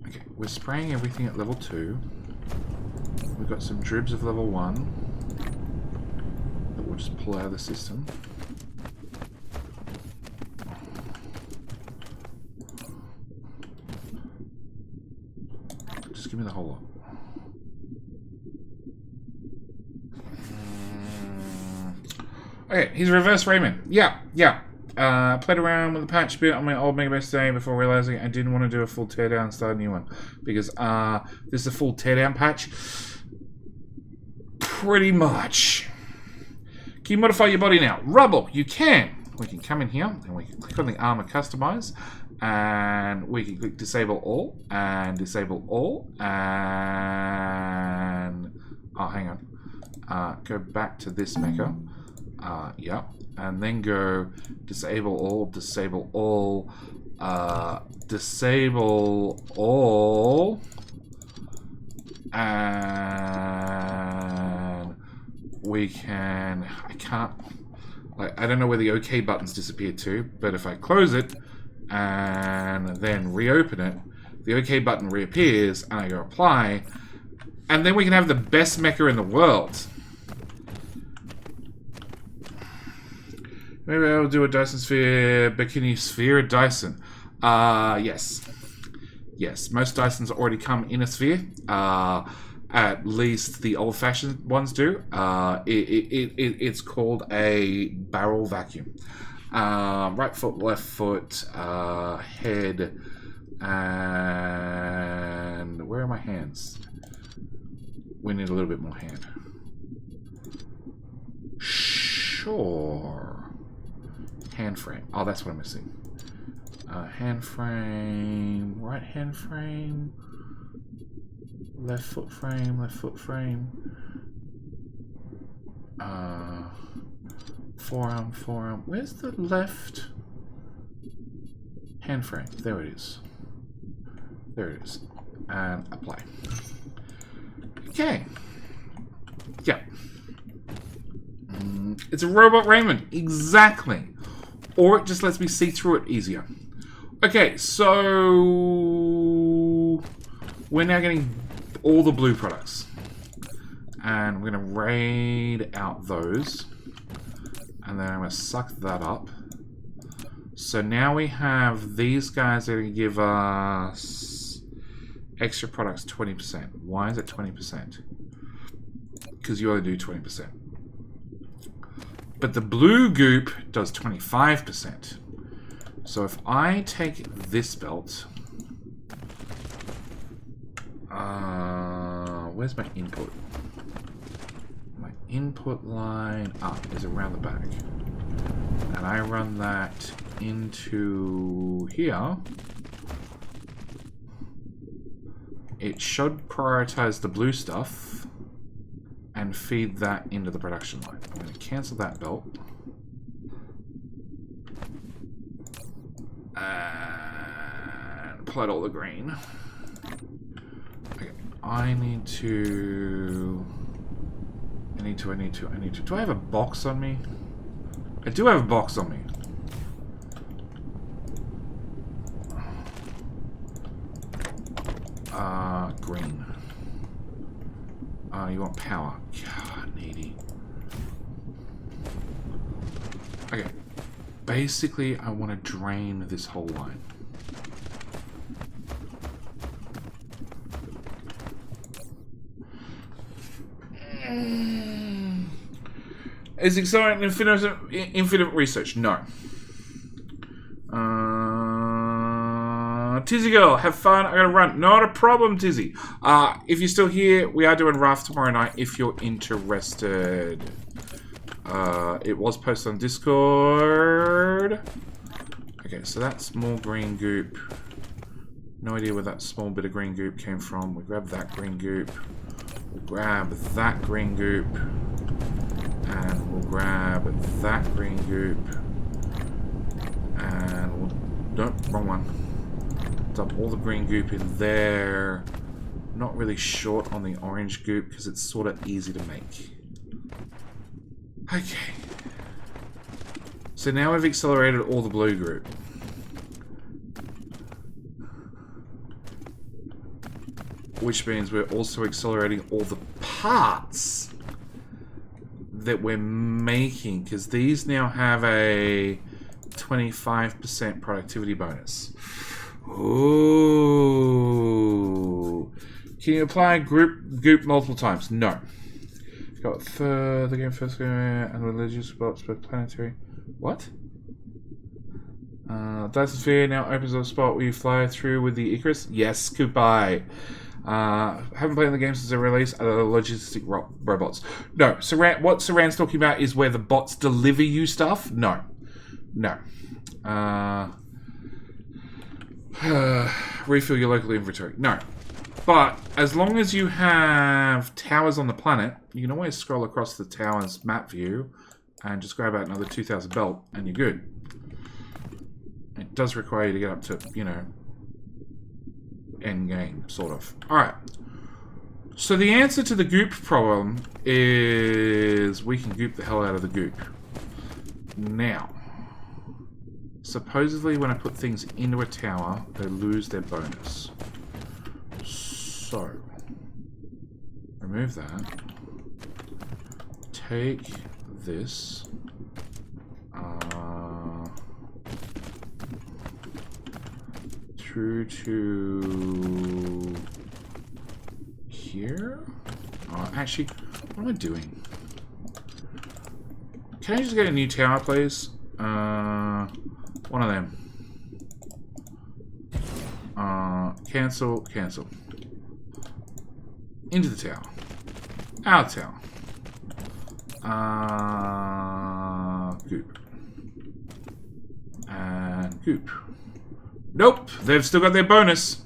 Okay, we're spraying everything at level 2. We've got some dribs of level 1 that we'll just pull out of the system. Just give me the whole lot. Okay, he's Reverse Raymond. Yeah. Played around with the patch bit on my old Mega Base today before realizing I didn't want to do a full teardown and start a new one. Because this is a full teardown patch. Pretty much. Can you modify your body now? Rubble, you can. We can come in here and we can click on the armor customize. And we can click disable all. And disable all. And... oh, hang on. Go back to this mecha. Yeah. And then go disable all, disable all, disable all, and we can, I don't know where the OK buttons disappeared to, but if I close it and then reopen it, the OK button reappears and I go apply, and then we can have the best mecha in the world. Maybe I'll do a Dyson sphere, bikini sphere, Dyson. Yes. Yes, most Dysons already come in a sphere. At least the old-fashioned ones do. It's called a barrel vacuum. Right foot, left foot, head, and... where are my hands? We need a little bit more hand. Sure. Hand frame. Oh, that's what I'm missing. Hand frame, right hand frame, left foot frame, left foot frame. Forearm, forearm. Where's the left hand frame? There it is. There it is. And apply. Okay. Yeah. It's a robot Raymond. Exactly. Or it just lets me see through it easier. Okay, so we're now getting all the blue products. And we're going to raid out those. And then I'm going to suck that up. So now we have these guys that are going to give us extra products 20%. Why is it 20%? Because you only do 20%. But the blue goop does 25%. So if I take this belt... where's my input? My input line is around the back. And I run that into here. It should prioritize the blue stuff and feed that into the production line. I'm going to cancel that belt. And pull out all the green. Okay, I need to... Do I have a box on me? I do have a box on me. Green. You want power. God, needy. Okay. Basically, I want to drain this whole line. Is exciting infinite research? No. Tizzy girl, have fun. I gotta run. Not a problem, Tizzy. If you're still here, we are doing Raft tomorrow night if you're interested. It was posted on Discord. Okay, so that small green goop. No idea where that small bit of green goop came from. We grab that green goop. We'll grab that green goop. And we'll grab that green goop. And we'll... Nope, wrong one. Dump all the green goop in there. Not really short on the orange goop because it's sort of easy to make. Okay. So now we've accelerated all the blue group. Which means we're also accelerating all the parts that we're making, because these now have a 25% productivity bonus. Ooh. Can you apply goop multiple times? No. Got the game first and religious spots for planetary. What? Dyson Sphere now opens up a spot where you fly through with the Icarus. Yes, goodbye. Haven't played the game since they released logistic robots. No, what Saran's talking about is where the bots deliver you stuff. No. No. Refill your local inventory. No. But as long as you have towers on the planet, you can always scroll across the tower's map view and just grab out another 2000 belt and you're good. It does require you to get up to, you know, end game, sort of. Alright. So the answer to the goop problem is we can goop the hell out of the goop. Now, supposedly when I put things into a tower, they lose their bonus. So, remove that. Take this. Through to here. Actually, what am I doing? Can I just get a new tower, please? One of them. Cancel, cancel. Into the tower. Out tower. Goop. And goop. Nope, they've still got their bonus.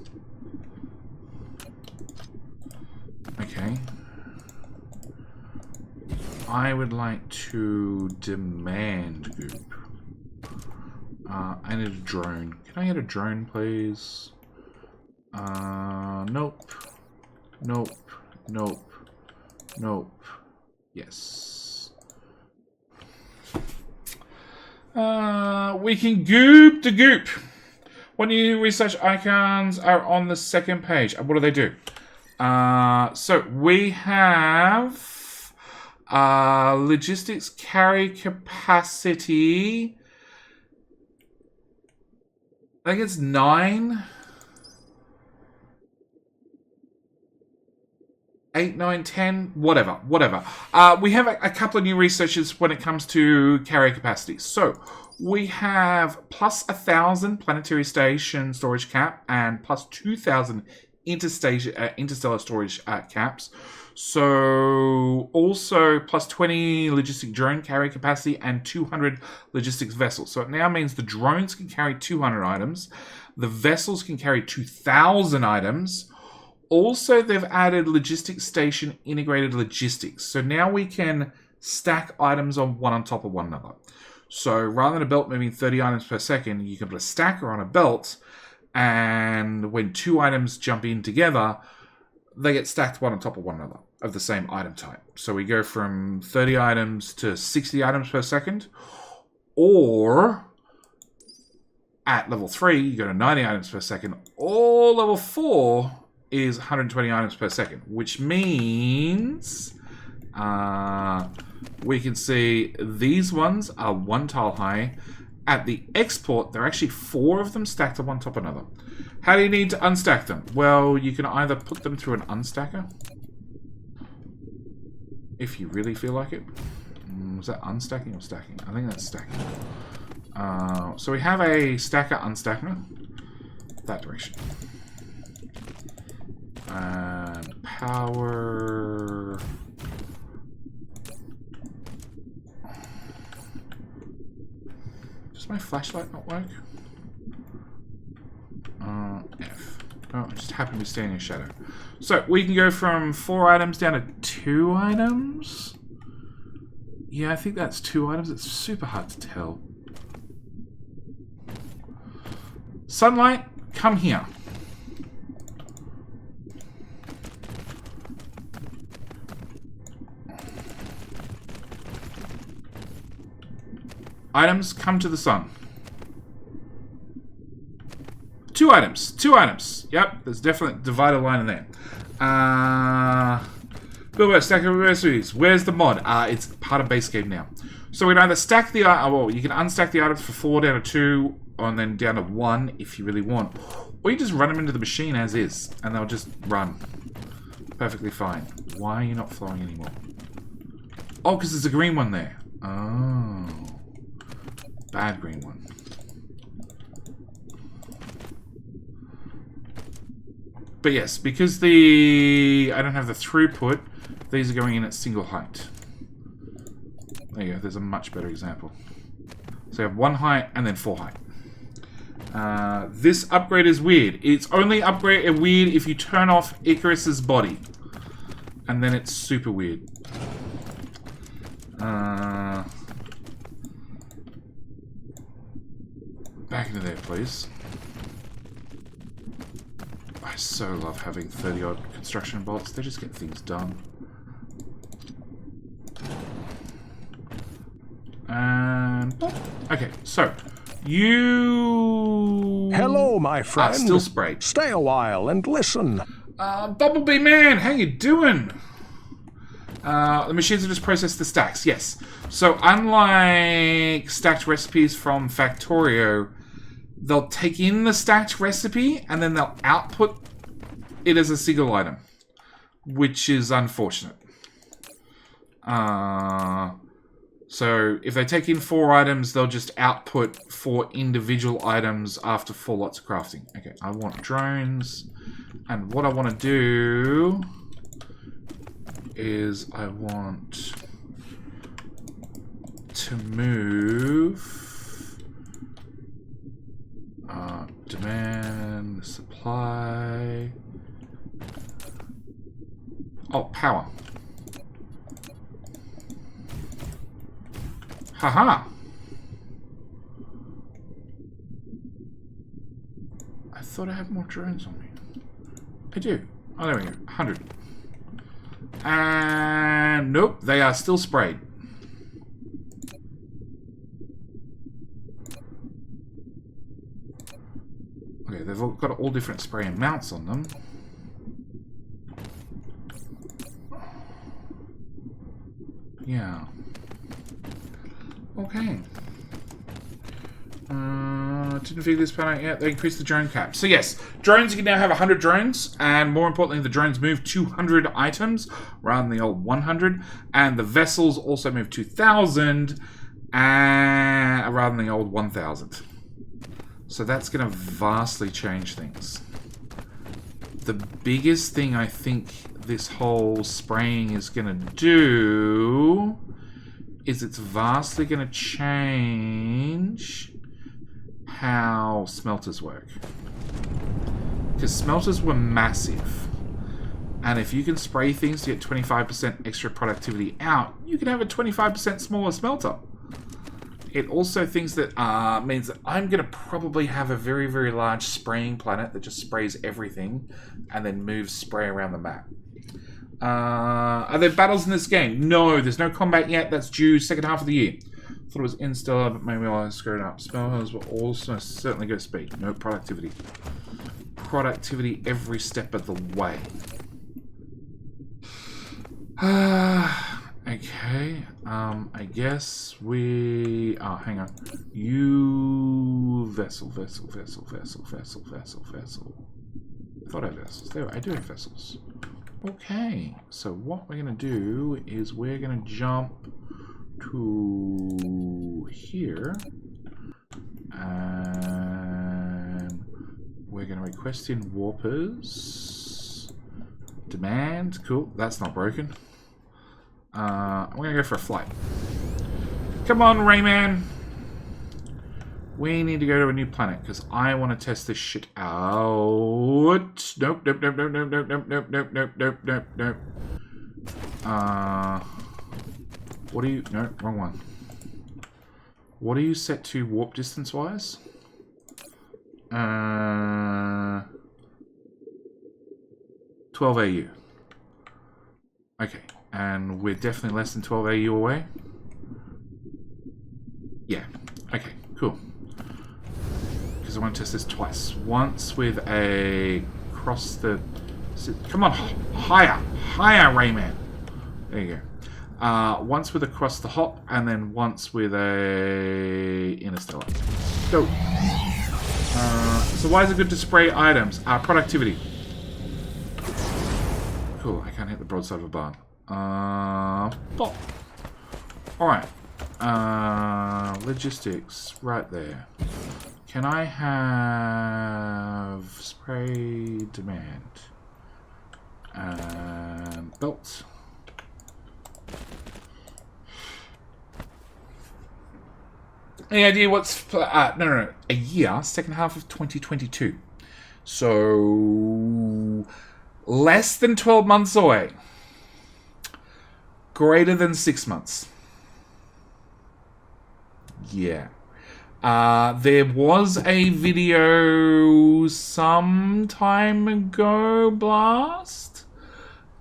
Okay. I would like to demand goop. I need a drone. Can I get a drone, please? Nope. Nope. Nope. Nope. Yes. We can goop the goop. When you research icons are on the second page. What do they do? So we have logistics carry capacity. I think it's 9. 8, 9, 10, whatever. We have a couple of new researches when it comes to carrier capacity. So, we have plus 1,000 planetary station storage cap and plus 2,000 interstellar storage caps. So, also plus 20 logistic drone carrier capacity and 200 logistics vessels. So, it now means the drones can carry 200 items. The vessels can carry 2,000 items. Also, they've added logistics station integrated logistics. So now we can stack items on one on top of one another. So rather than a belt moving 30 items per second, you can put a stacker on a belt, and when 2 items jump in together, they get stacked one on top of one another of the same item type. So we go from 30 items to 60 items per second, or at level 3, you go to 90 items per second, or level 4 is 120 items per second, which means we can see these ones are 1 tile high. At the export, there are actually 4 of them stacked on one top of another. How do you need to unstack them? Well, you can either put them through an unstacker, if you really feel like it. Was that unstacking or stacking? I think that's stacking. So we have a stacker unstacker. that direction. And power. Does my flashlight not work? F. Oh, I just happen to be standing in shadow. So we can go from 4 items down to 2 items. Yeah, I think that's 2 items. It's super hard to tell. Sunlight, come here. Items, come to the sun. 2 items. 2 items. Yep, there's definitely a divider line in there. Build stack of recipes. Where's the mod? It's part of base game now. So we can either stack the well, you can unstack the items for 4 down to 2, and then down to 1 if you really want. Or you just run them into the machine as is, and they'll just run. Perfectly fine. Why are you not flowing anymore? Oh, because there's a green one there. Oh. Bad green one. But yes, because I don't have the throughput, these are going in at single height. There you go, there's a much better example. So you have 1 height and then 4 height. This upgrade is weird. It's only weird if you turn off Icarus's body. And then it's super weird. Back into there, please. I so love having 30-odd construction bolts. They just get things done. And... okay, so... you... Hello, my friend. Still sprayed. Stay a while and listen. Bumblebee Man, how you doing? The machines have just processed the stacks, yes. So unlike stacked recipes from Factorio, they'll take in the stacked recipe and then they'll output it as a single item, which is unfortunate. So if they take in 4 items, they'll just output 4 individual items after 4 lots of crafting. Okay, I want drones, and what I want to do is I want to move demand, supply. Oh, power. Haha. I thought I had more drones on me. I do. Oh, there we go. 100. And nope, they are still sprayed. Okay, they've all got all different spray amounts on them. Yeah. Okay. Didn't figure this part out yet. They increased the drone cap. So yes, drones, you can now have 100 drones, and more importantly, the drones move 200 items rather than the old 100, and the vessels also move 2,000 rather than the old 1,000. So that's going to vastly change things. The biggest thing I think this whole spraying is going to do is it's vastly going to change how smelters work. Because smelters were massive. And if you can spray things to get 25% extra productivity out, you can have a 25% smaller smelter. It also thinks that means that I'm going to probably have a very, very large spraying planet that just sprays everything and then moves spray around the map. Are there battles in this game? No, there's no combat yet. That's due second half of the year. Thought it was in-stellar, but maybe I'll screw it up. Spellers will also certainly go speed. No productivity. Productivity every step of the way. Okay. I guess we... oh, hang on. You... vessel. I thought I had vessels. There, I do have vessels. Okay, so what we're going to do is we're going to jump to here and we're going to request in warpers. Demand. Cool. That's not broken. I'm going to go for a flight. Come on, Rayman. We need to go to a new planet because I want to test this shit out. Nope, nope, nope, nope, nope, nope, nope, nope, nope, nope, nope, nope, nope. What are you... No, wrong one. What are you set to warp distance-wise? 12 AU. Okay, and we're definitely less than 12 AU away. Yeah, okay, cool. Because I want to test this twice. Once with a cross the... Come on, higher! Higher, Rayman! There you go. Once with a cross the hop, and then once with a interstellar. Go! So why is it good to spray items? Productivity. Cool, I can't hit the broadside of a barn. Pop. Alright. Logistics, right there. Can I have spray demand? And belt. Any idea what's... no. A year, second half of 2022. So... less than 12 months away. Greater than 6 months. Yeah. There was a video some time ago, Blast,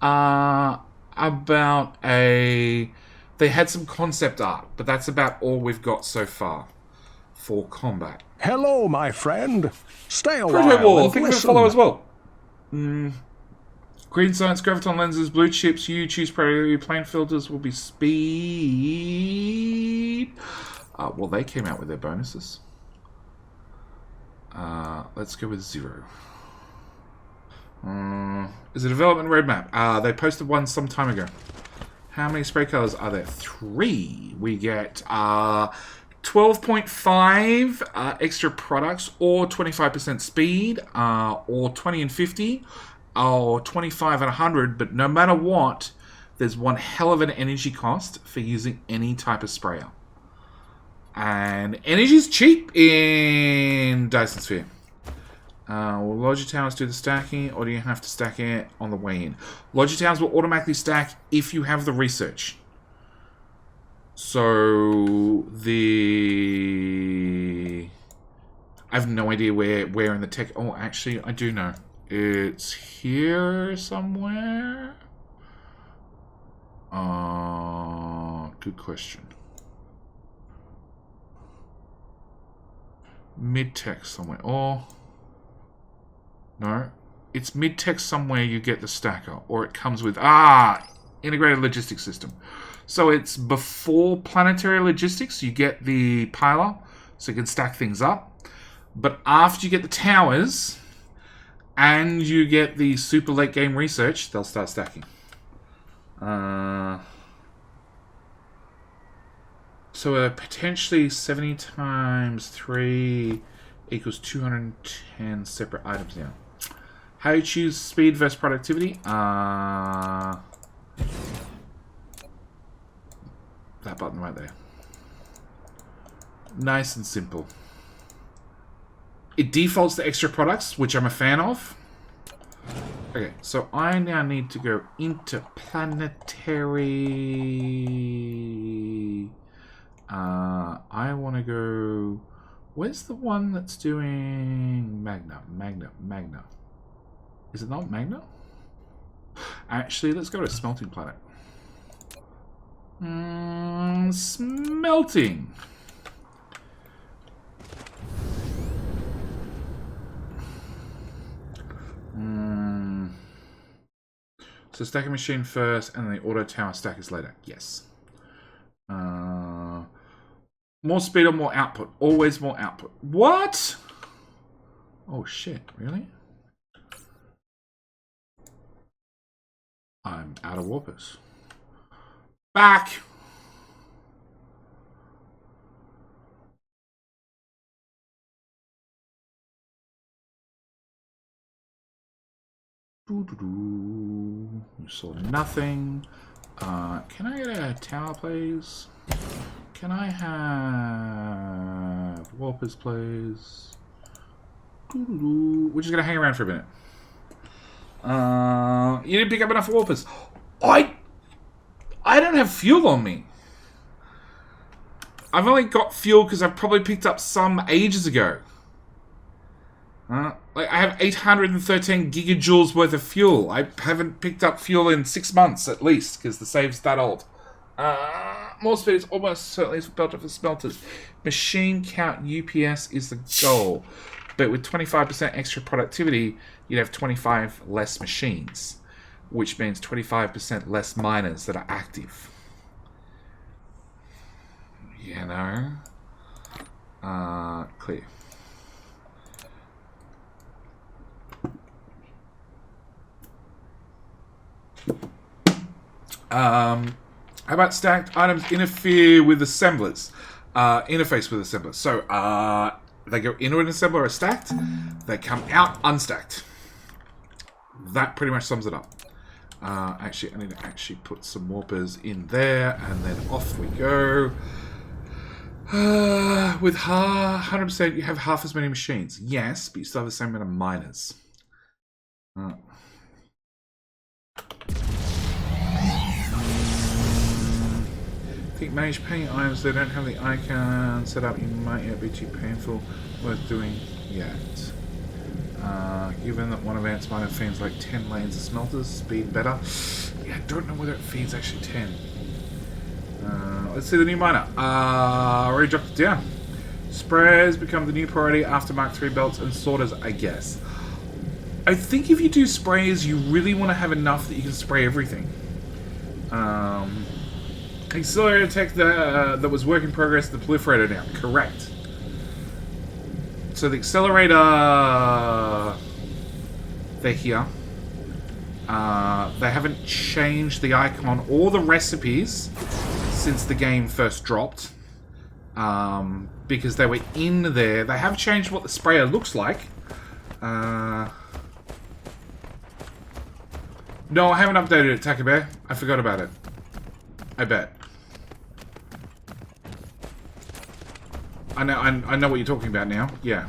about a... They had some concept art, but that's about all we've got so far for combat. Hello, my friend. Stay a Proto while Wall, and think of a listen. follow as well. Green science, graviton lenses, blue chips, you choose priority, plane filters will be speed. Well, they came out with their bonuses. Let's go with 0. Is a development roadmap. They posted one some time ago. How many spray colors are there? 3. We get 12.5 extra products, or 25% speed, or 20 and 50, or 25 and 100. But no matter what, there's one hell of an energy cost for using any type of sprayer. And energy's cheap in Dyson Sphere. Will Logi Towers do the stacking, or do you have to stack it on the way in? Logi Towers will automatically stack if you have the research. So the... I have no idea where in the tech... Oh, actually, I do know. It's here somewhere. Good question. Mid-tech somewhere. Or... No. It's mid-tech somewhere you get the stacker. Or it comes with... Integrated logistics system. So it's before planetary logistics, you get the piler, so you can stack things up. But after you get the towers, and you get the super late game research, they'll start stacking. So potentially 70 times 3 equals 210 separate items now. How do you choose speed versus productivity? That button right there. Nice and simple. It defaults to extra products, which I'm a fan of. Okay, so I now need to go into planetary. I want to go... Where's the one that's doing Magna? Is it not Magna? Actually, let's go to Smelting Planet. Smelting. So stack a machine first, and then the auto tower stack is later. Yes. More speed or more output? Always more output. What? Oh shit! Really? I'm out of warpers. Back. You saw nothing. Can I get a tower, please? Can I have warpers, please? We're just gonna hang around for a minute. You didn't pick up enough warpers. I don't have fuel on me. I've only got fuel because I've probably picked up some ages ago. Like I have 813 gigajoules worth of fuel. I haven't picked up fuel in 6 months at least because the save's that old. More speed is almost certainly built up for smelters. Machine count UPS is the goal. But with 25% extra productivity, you'd have 25 less machines. Which means 25% less miners that are active. You know? Clear. How about stacked items interfere with assemblers? Interface with assemblers. So, they go into an assembler as stacked, they come out unstacked. That pretty much sums it up. Actually, I need to actually put some warpers in there, and then off we go. With 100%, you have half as many machines. Yes, but you still have the same amount of miners. I think manage paying items they don't have the icon set up. You might yet be too painful. Worth doing yet. Given that one advanced miner feeds like 10 lanes of smelters, speed better. Yeah, I don't know whether it feeds actually 10. Let's see the new miner. Already dropped it down. Sprayers become the new priority after Mk3 belts and sorters, I guess. I think if you do sprays, you really want to have enough that you can spray everything. Accelerator tech that was work in progress, the Proliferator now. Correct. So the accelerator, they're here. They haven't changed the icon or the recipes since the game first dropped. Because they were in there. They have changed what the sprayer looks like. No, I haven't updated it, Taco Bear. I forgot about it. I bet. I know what you're talking about now. Yeah.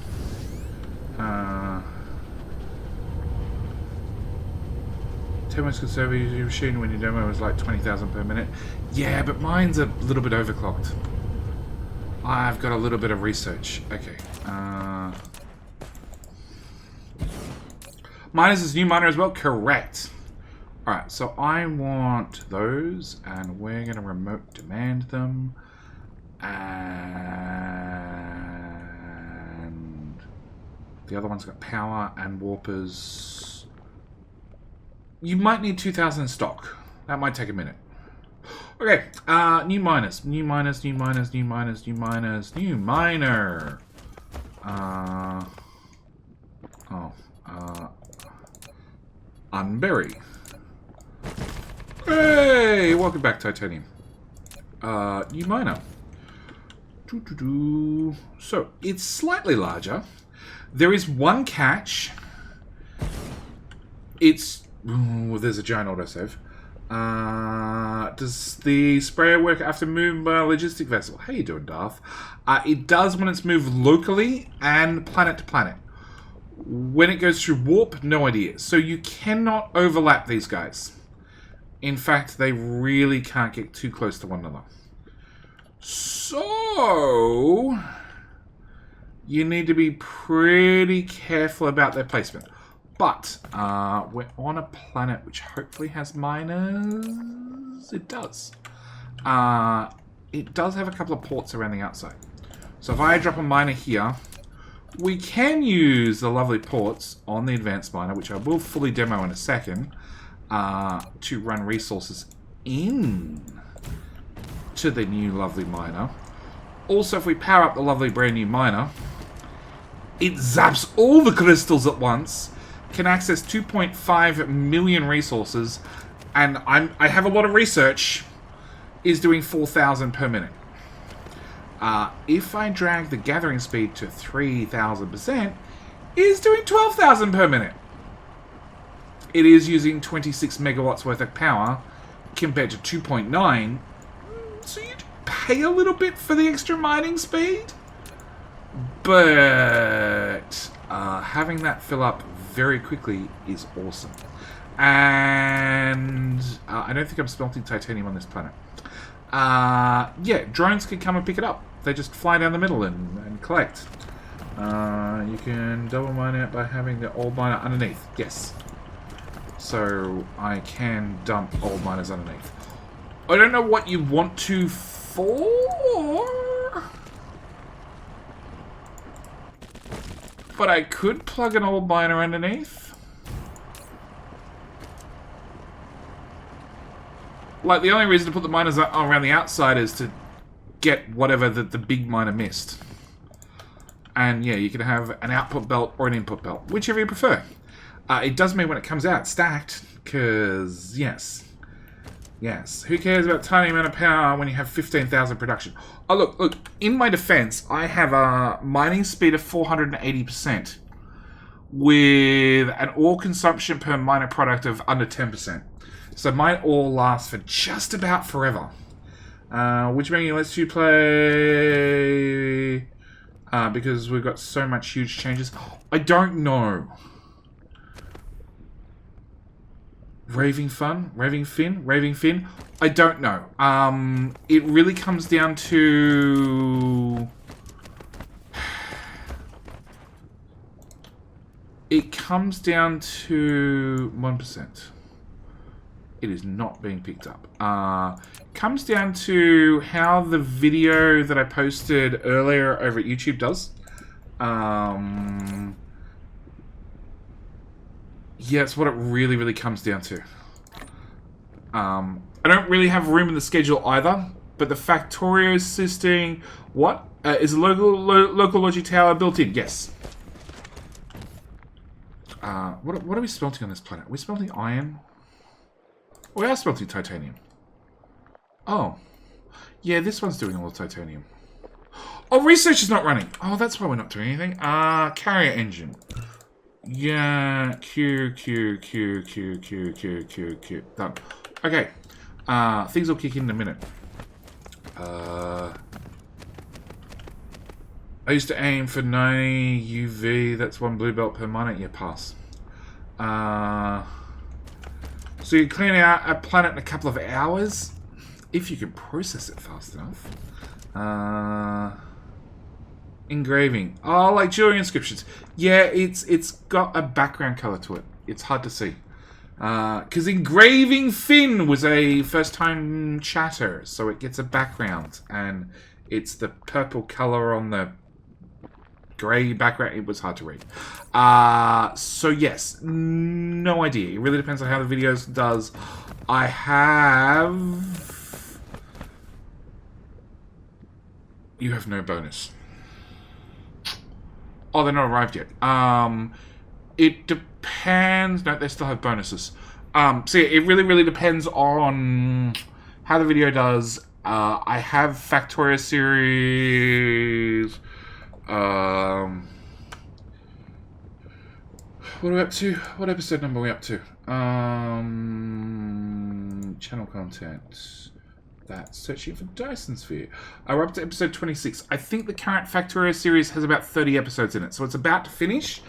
10 minutes conservative your machine when your demo was like 20,000 per minute. Yeah, but mine's a little bit overclocked. I've got a little bit of research. Okay. Miners is new miner as well? Correct. Alright, so I want those, and we're going to remote demand them. And the other one's got power and warpers. You might need 2,000 in stock. That might take a minute. Okay, new miners. New miners, new miners, new miners, new miners, new miner. Unbury. Hey, welcome back, Titanium. New miner. So, it's slightly larger. There is one catch. It's... Ooh, there's a giant autosave. Does the sprayer work after moving by a logistic vessel? How you doing, Darth? It does when it's moved locally and planet to planet. When it goes through warp, no idea. So you cannot overlap these guys. In fact, they really can't get too close to one another. So, you need to be pretty careful about their placement. But, we're on a planet which hopefully has miners. It does. It does have a couple of ports around the outside. So if I drop a miner here, we can use the lovely ports on the advanced miner, which I will fully demo in a second, to run resources in to the new lovely miner. Also, if we power up the lovely brand new miner, it zaps all the crystals at once, can access 2.5 million resources, and I have a lot of research, is doing 4,000 per minute. If I drag the gathering speed to 3,000%, is doing 12,000 per minute. it is using 26 megawatts worth of power compared to 2.9. So you do pay a little bit for the extra mining speed. But having that fill up very quickly is awesome. And I don't think I'm smelting titanium on this planet. Yeah, drones can come and pick it up. They just fly down the middle and collect. You can double mine it by having the old miner underneath. Yes. So I can dump old miners underneath. I don't know what you want to for, but I could plug an old miner underneath. Like, the only reason to put the miners around the outside is to get whatever the big miner missed. And yeah, you can have an output belt or an input belt, whichever you prefer. It does mean when it comes out stacked, because yes. Yes. Who cares about tiny amount of power when you have 15,000 production? Oh, look. In my defense, I have a mining speed of 480% with an ore consumption per miner product of under 10%. So my ore lasts for just about forever. Which menu lets you play? Because we've got so much huge changes. I don't know. Raving Fin? I don't know. It really comes down to... It comes down to 1%. It is not being picked up. Comes down to how the video that I posted earlier over at YouTube does. Yeah, it's what it really comes down to. I don't really have room in the schedule either, but the Factorio system... What? Is a local logic tower built in? Yes. What are we smelting on this planet? Are we smelting iron? We are smelting titanium. Oh. Yeah, this one's doing all the titanium. Oh, research is not running. Oh, that's why we're not doing anything. Carrier engine. Yeah, Q. Done. Okay. Things will kick in a minute. I used to aim for 90 UV. That's one blue belt per miner. Yeah, pass. So you clean out a planet in a couple of hours, if you can process it fast enough. Engraving. Oh, like jewelry inscriptions. Yeah, it's got a background color to it. It's hard to see. Because Engraving Fin was a first-time chatter, so it gets a background, and it's the purple color on the grey background. It was hard to read. So yes, no idea. It really depends on how the video does. I have... You have no bonus. Oh, they're not arrived yet. It depends. No, they still have bonuses. So yeah, it really depends on how the video does. I have Factorio series. What are we up to? What episode number are we up to? Channel content. That's searching for Dyson Sphere. We're up to episode 26. I think the current Factorio series has about 30 episodes in it, so it's about to finish.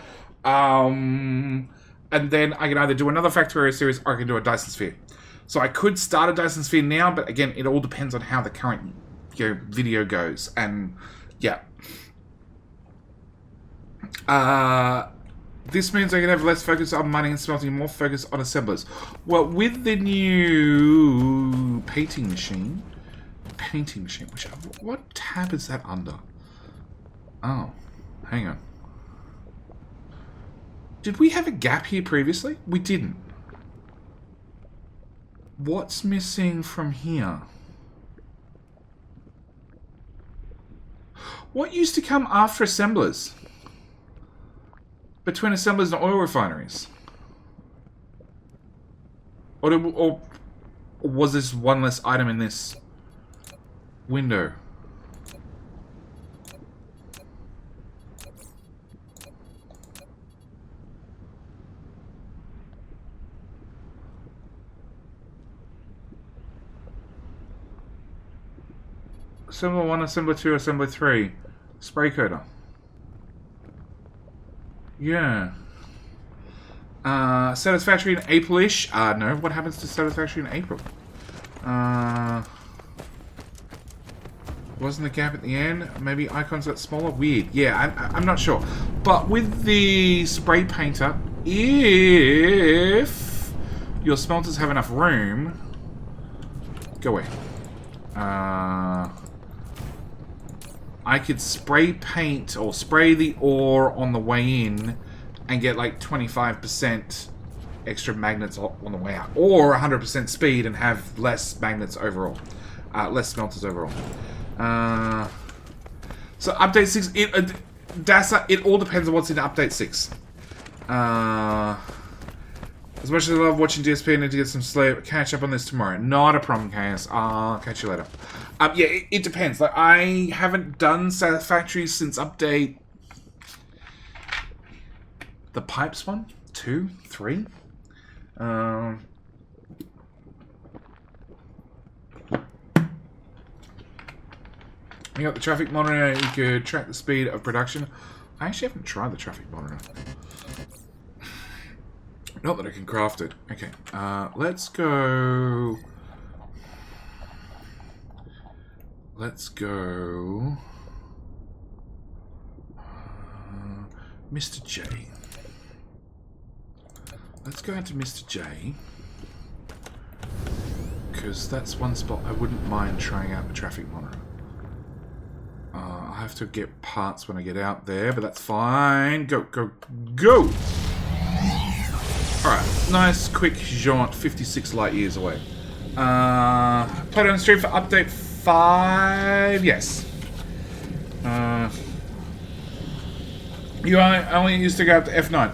And then I can either do another Factorio series or I can do a Dyson Sphere. So I could start a Dyson Sphere now, but again, it all depends on how the current video goes. And yeah. This means I can have less focus on mining and smelting and more focus on assemblers. Well, with the new painting machine, which, what tab is that under? Oh, hang on. Did we have a gap here previously? We didn't. What's missing from here? What used to come after assemblers? Between assemblers and oil refineries? Or was this one less item in this window? Assembler 1, Assembler 2, Assembler 3. Spray coater. Yeah. Satisfactory in April-ish. No. What happens to Satisfactory in April? Wasn't the gap at the end? Maybe icons got smaller? Weird. Yeah, I'm not sure. But with the spray painter, if your smelters have enough room... Go away. I could spray paint or spray the ore on the way in and get like 25% extra magnets on the way out. Or 100% speed and have less magnets overall. Less smelters overall. So update 6, DASA, it all depends on what's in update 6. As much as I love watching DSP, I need to get some sleep. Catch up on this tomorrow. Not a problem, KS. I'll catch you later. Yeah, it depends. Like, I haven't done Satisfactory since update... The pipes one? 2? 3? You got the traffic monitor. You could track the speed of production. I actually haven't tried the traffic monitor. Not that I can craft it. Okay, let's go... Let's go... Mr. J. Let's go out to Mr. J. Because that's one spot I wouldn't mind trying out the traffic monitor. I have to get parts when I get out there, but that's fine. Go, go, go! Alright, nice, quick jaunt, 56 light years away. Played on the stream for update 5, yes. You only used to go up to F9,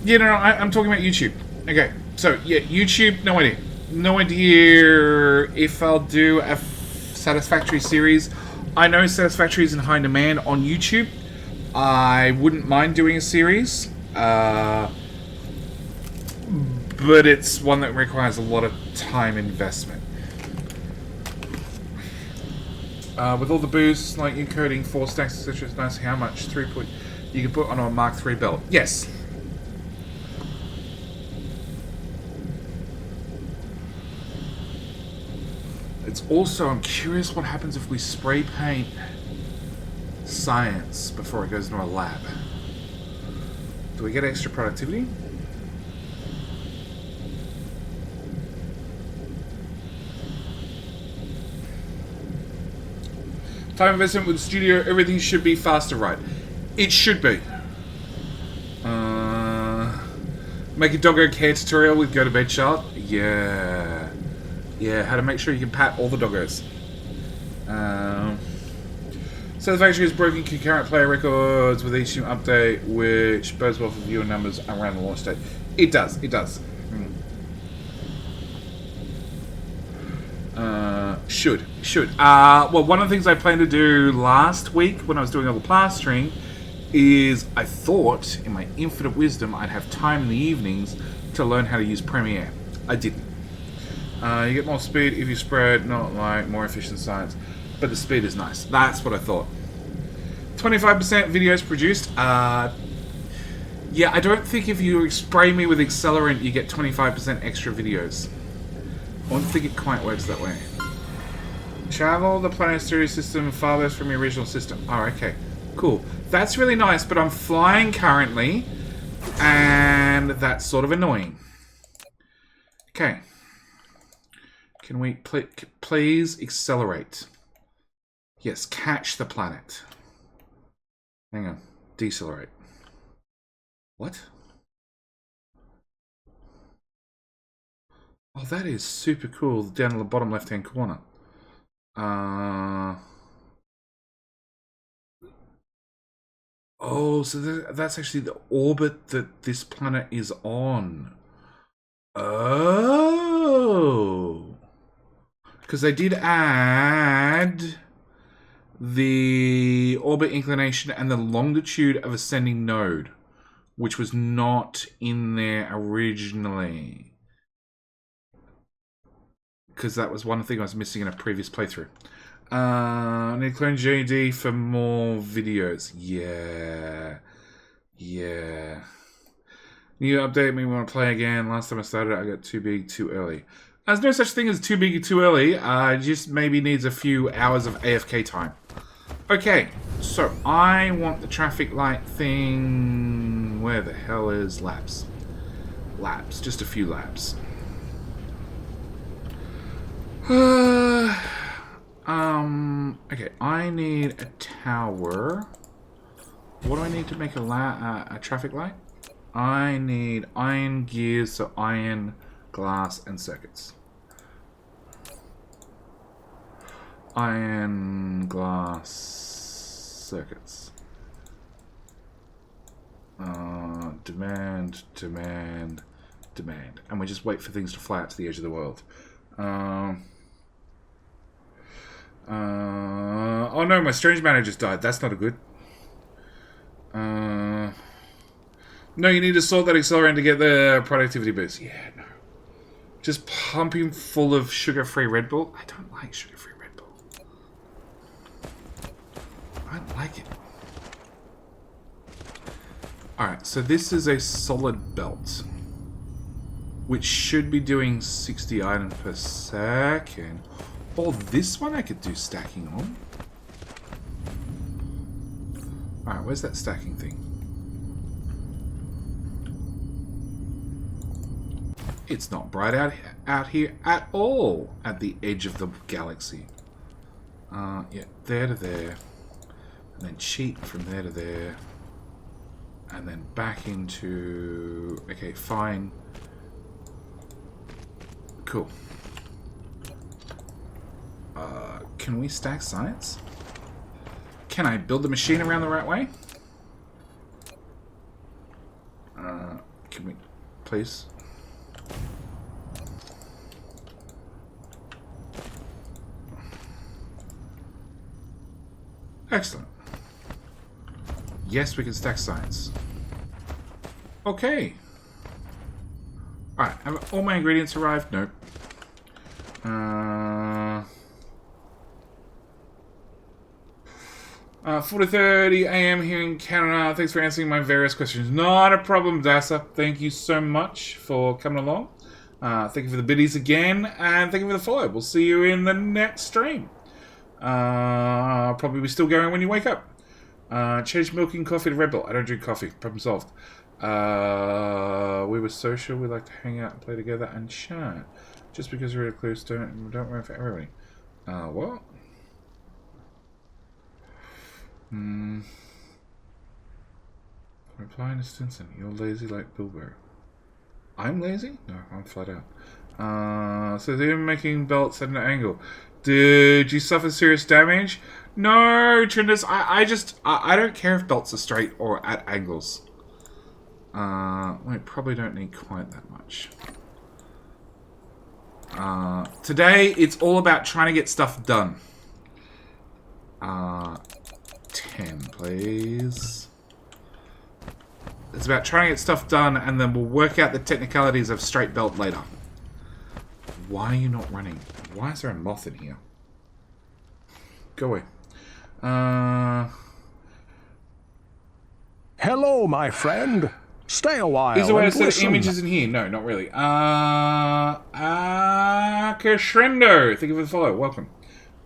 Yeah, no, I'm talking about YouTube. Okay, so, yeah, YouTube, no idea. No idea if I'll do a Satisfactory series. I know Satisfactory is in high demand on YouTube. I wouldn't mind doing a series. But it's one that requires a lot of time investment. With all the boosts, like encoding, 4 stacks, etc., it's nice how much throughput you can put on a Mk3 belt. Yes. It's also, I'm curious what happens if we spray paint science before it goes into a lab. Do we get extra productivity? Time investment with the studio, everything should be faster, right? It should be. Make a doggo care tutorial with Go to Bed Child. Yeah. Yeah, how to make sure you can pat all the doggos. Satisfactory has broken concurrent player records with each new update, which bodes well for viewer numbers around the launch date. It does, it does. Should. Well, one of the things I planned to do last week when I was doing all the plastering is I thought, in my infinite wisdom, I'd have time in the evenings to learn how to use Premiere. I didn't. You get more speed if you spread, not like more efficient science. But the speed is nice. That's what I thought. 25% videos produced. Yeah, I don't think if you spray me with accelerant, you get 25% extra videos. I don't think it quite works that way. Travel the planetary system farthest from your original system. Oh, okay. Cool. That's really nice, but I'm flying currently, and that's sort of annoying. Okay. Can we please accelerate? Yes, catch the planet. Hang on. Decelerate. What? Oh, that is super cool. Down in the bottom left-hand corner. Oh, so that's actually the orbit that this planet is on. Oh. Because they did add the orbit inclination and the longitude of ascending node, which was not in there originally. because that was one thing I was missing in a previous playthrough. I need to clone JD for more videos. Yeah. Yeah. You update me when I play again. Last time I started, I got too big too early. There's no such thing as too big too early. Just maybe needs a few hours of AFK time. Okay, so I want the traffic light thing. Where the hell is labs? Labs, just a few labs. Okay, I need a tower. What do I need to make a traffic light? I need iron gears, so iron, glass, and circuits. Iron, glass, circuits. Demand, demand, demand. And we just wait for things to fly out to the edge of the world. Oh no, my strange mana just died. That's not a good. No, you need to sort that accelerant to get the productivity boost. Yeah, no. Just pump him full of sugar-free Red Bull. I don't like sugar-free Red Bull. I don't like it. Alright, so this is a solid belt, which should be doing 60 items per second. Oh, this one I could do stacking on. Alright, where's that stacking thing? It's not bright out here at all at the edge of the galaxy. Yeah, there to there. And then cheat from there to there. And then back into... Okay, fine. Cool. Can we stack science? Can I build the machine around the right way? Can we... Please? Excellent. Yes, we can stack science. Okay. Alright, have all my ingredients arrived? Nope. 4:30 AM here in Canada. Thanks for answering my various questions. Not a problem, Dasa. Thank you so much for coming along. Thank you for the biddies again, and thank you for the follow. We'll see you in the next stream. Probably be still going when you wake up. Change milking coffee to Red Bull. I don't drink coffee. Problem solved. We were social. We like to hang out and play together and chat. Just because we're close, don't worry for everybody. What? Replying to Stinson. You're lazy like Bilbo. I'm lazy? No, I'm flat out. So they're making belts at an angle. Did you suffer serious damage? No, Trindus. I don't care if belts are straight or at angles. We probably don't need quite that much. Today, it's all about trying to get stuff done. 10, please. It's about trying to get stuff done, and then we'll work out the technicalities of straight belt later. Why are you not running? Why is there a moth in here? Go away. Hello, my friend. Stay a while. Is there a way to and set listen. images in here? No, not really. Kashrendo, thank you for the follow. Welcome.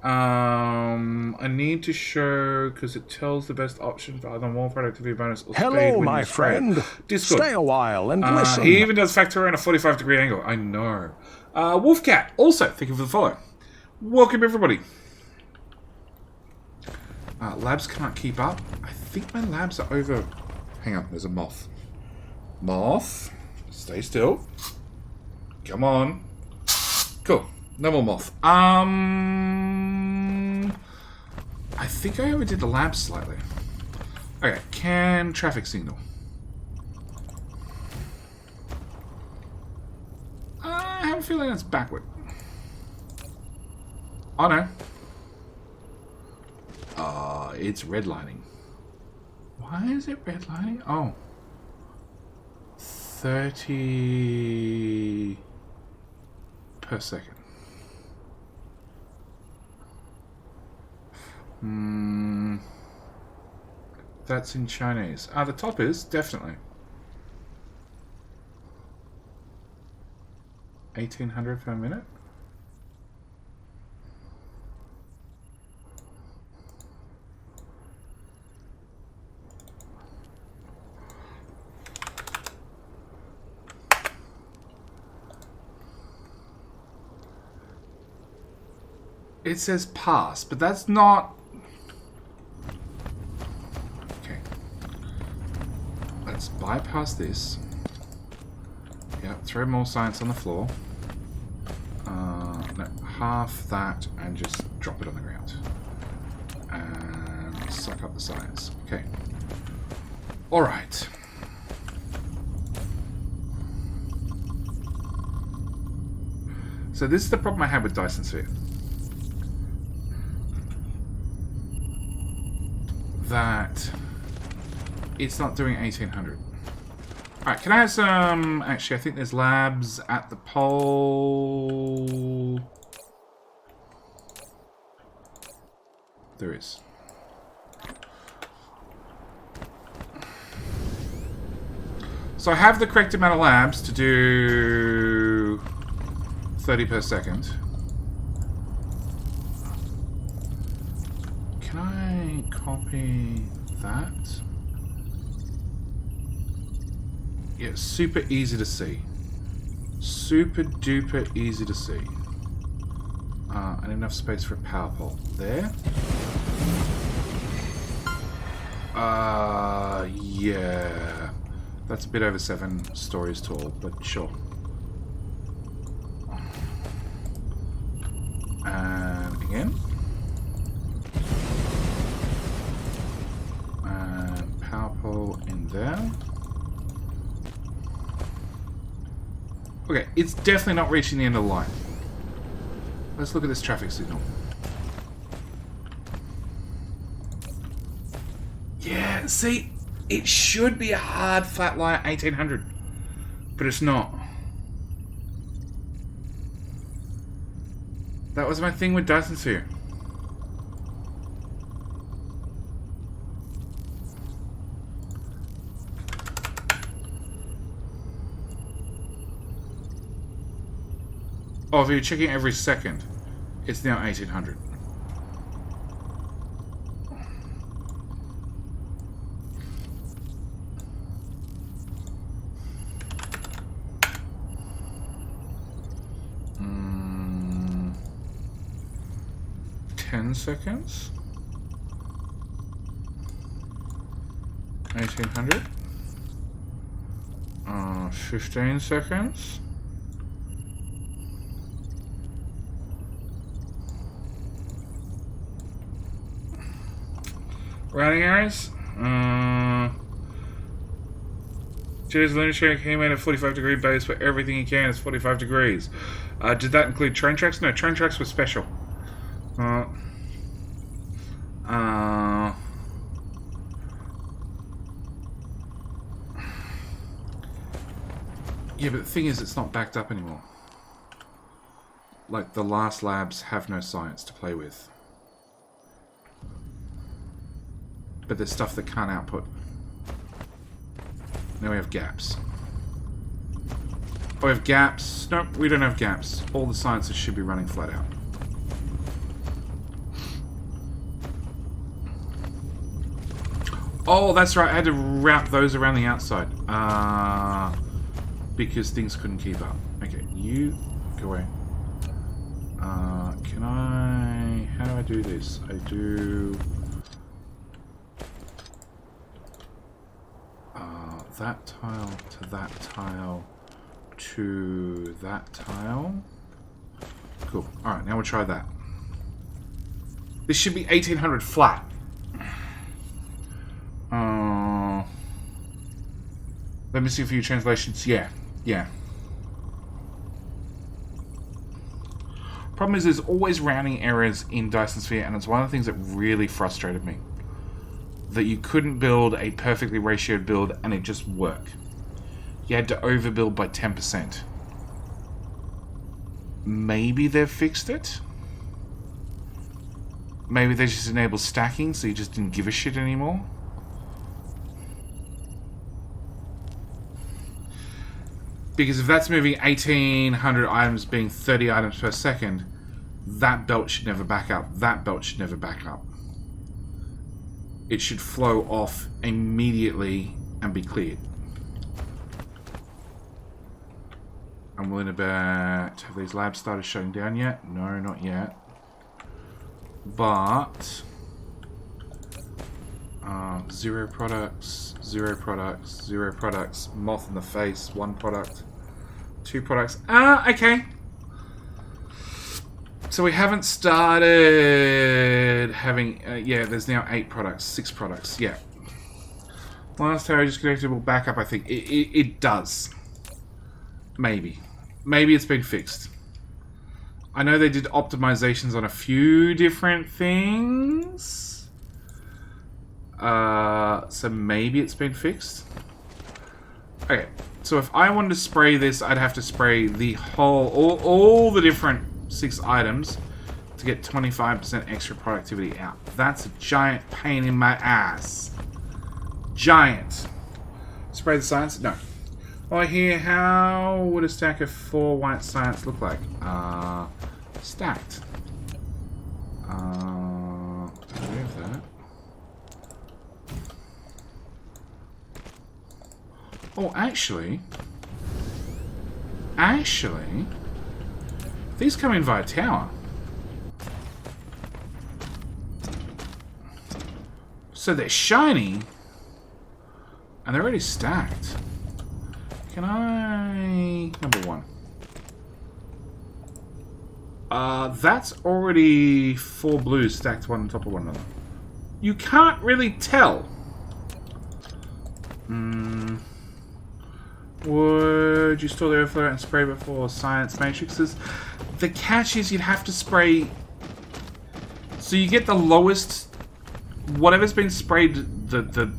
I need to show, because it tells the best option for either more productivity bonus or speed Hello, when my you spray. friend. Discord. Stay a while and listen. He even does factor in a 45-degree angle. I know. Wolfcat, also, thank you for the follow. Welcome, everybody. Labs can't keep up. I think my labs are over... Hang on, there's a moth. Moth, stay still. Come on. Cool. No more moth. I think I overdid the labs slightly. Okay, can traffic signal. I have a feeling that's backward. Oh no. It's redlining. Why is it redlining? Oh. 30 per second. That's in Chinese. Ah, the top is, definitely. 1800 per minute? It says pass, but that's not... Okay. Let's bypass this. Yeah, throw more science on the floor. No, half that and just drop it on the ground. And suck up the science. Okay. Alright. So this is the problem I have with Dyson Sphere. That it's not doing 1800. Alright, can I have some... Actually, I think there's labs at the pole. There is. So I have the correct amount of labs to do 30 per second. Can I copy that? Yeah, super easy to see. Super duper easy to see. And enough space for a power pole. There. Yeah. That's a bit over 7 stories tall, but sure. And again. And power pole in there. Okay, it's definitely not reaching the end of the line. Let's look at this traffic signal. Yeah, see, it should be a hard flat line at 1800, but it's not. That was my thing with Dyson Sphere. Oh, if you're checking every second, it's now 1800. Mm, 10 seconds? 1800? 15 seconds? Rounding errors? Today's lunar sharing came in at 45-degree base, but everything you can is 45 degrees. Did that include train tracks? No, train tracks were special. Yeah, but the thing is, it's not backed up anymore. Like, the last labs have no science to play with. But there's stuff that can't output. Now we have gaps. Oh, we have gaps. Nope, we don't have gaps. All the sciences should be running flat out. Oh, that's right. I had to route those around the outside. Because things couldn't keep up. Okay, you go away. Can I... How do I do this? I do... that tile to that tile to that tile. Cool. Alright, now we'll try that. This should be 1800 flat. Let me see a few translations. Yeah. Yeah. Problem is, there's always rounding errors in Dyson Sphere, and it's one of the things that really frustrated me. That you couldn't build a perfectly ratioed build and it just work. You had to overbuild by 10%. Maybe they've fixed it? Maybe they just enabled stacking, so you just didn't give a shit anymore. Because if that's moving 1,800 items being 30 items per second, that belt should never back up. That belt should never back up. It should flow off immediately and be cleared. I'm willing to bet... Have these labs started shutting down yet? No, not yet. But... 0 products, 0 products, 0 products. Moth in the face, 1 product. 2 products. Okay. So we haven't started having... yeah, there's now 8 products, 6 products. Yeah. Last tower disconnected will back up, I think. It does. Maybe. Maybe it's been fixed. I know they did optimizations on a few different things. So maybe it's been fixed. Okay. So if I wanted to spray this, I'd have to spray the whole... all the different 6 items to get 25% extra productivity out. That's a giant pain in my ass. Giant. Spray the science? No. Oh, here, how would a stack of 4 white science look like? Stacked. Do we have that? Oh, actually, these come in via tower. So they're shiny, and they're already stacked. Can I... Number 1. That's already 4 blues stacked one on top of one another. You can't really tell. Would you store the overflow and spray before science matrices? The catch is you'd have to spray... So you get the lowest... Whatever's been sprayed, the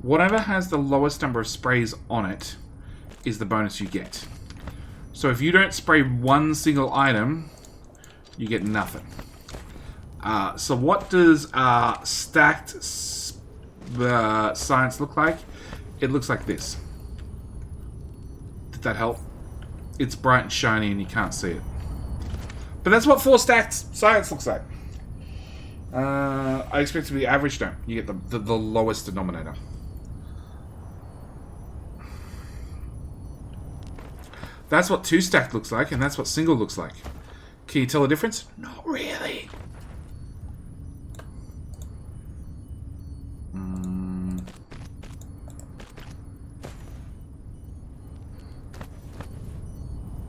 whatever has the lowest number of sprays on it is the bonus you get. So if you don't spray one single item, you get nothing. So what does stacked science look like? It looks like this. Did that help? It's bright and shiny and you can't see it. But that's what 4 stacked science looks like. I expect it to be average. No, you get the lowest denominator. That's what 2 stacked looks like, and that's what single looks like. Can you tell the difference? Not really.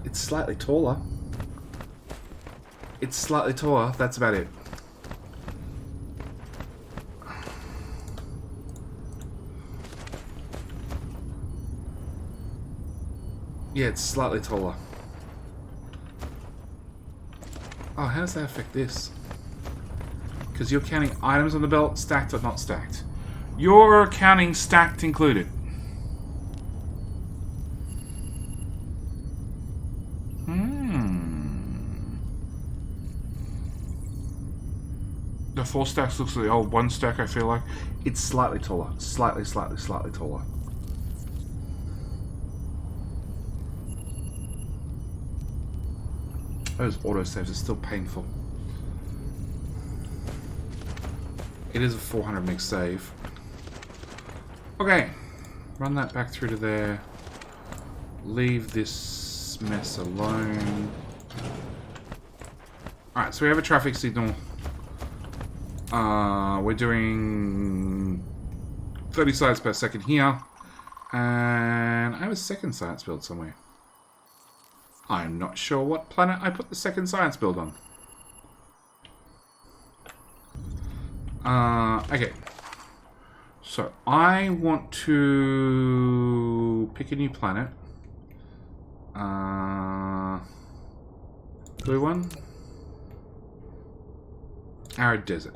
It's slightly taller. It's slightly taller. That's about it. Yeah, it's slightly taller. Oh, how does that affect this? Because you're counting items on the belt, stacked or not stacked. You're counting stacked included. The 4 stacks looks like the old 1 stack, I feel like. It's slightly taller. Slightly taller. Those autosaves are still painful. It is a 400 meg save. Okay. Run that back through to there. Leave this mess alone. Alright, so we have a traffic signal. We're doing 30 science per second here. And I have a second science build somewhere. I'm not sure what planet I put the second science build on. Okay. So, I want to pick a new planet. Blue one. Arid Desert.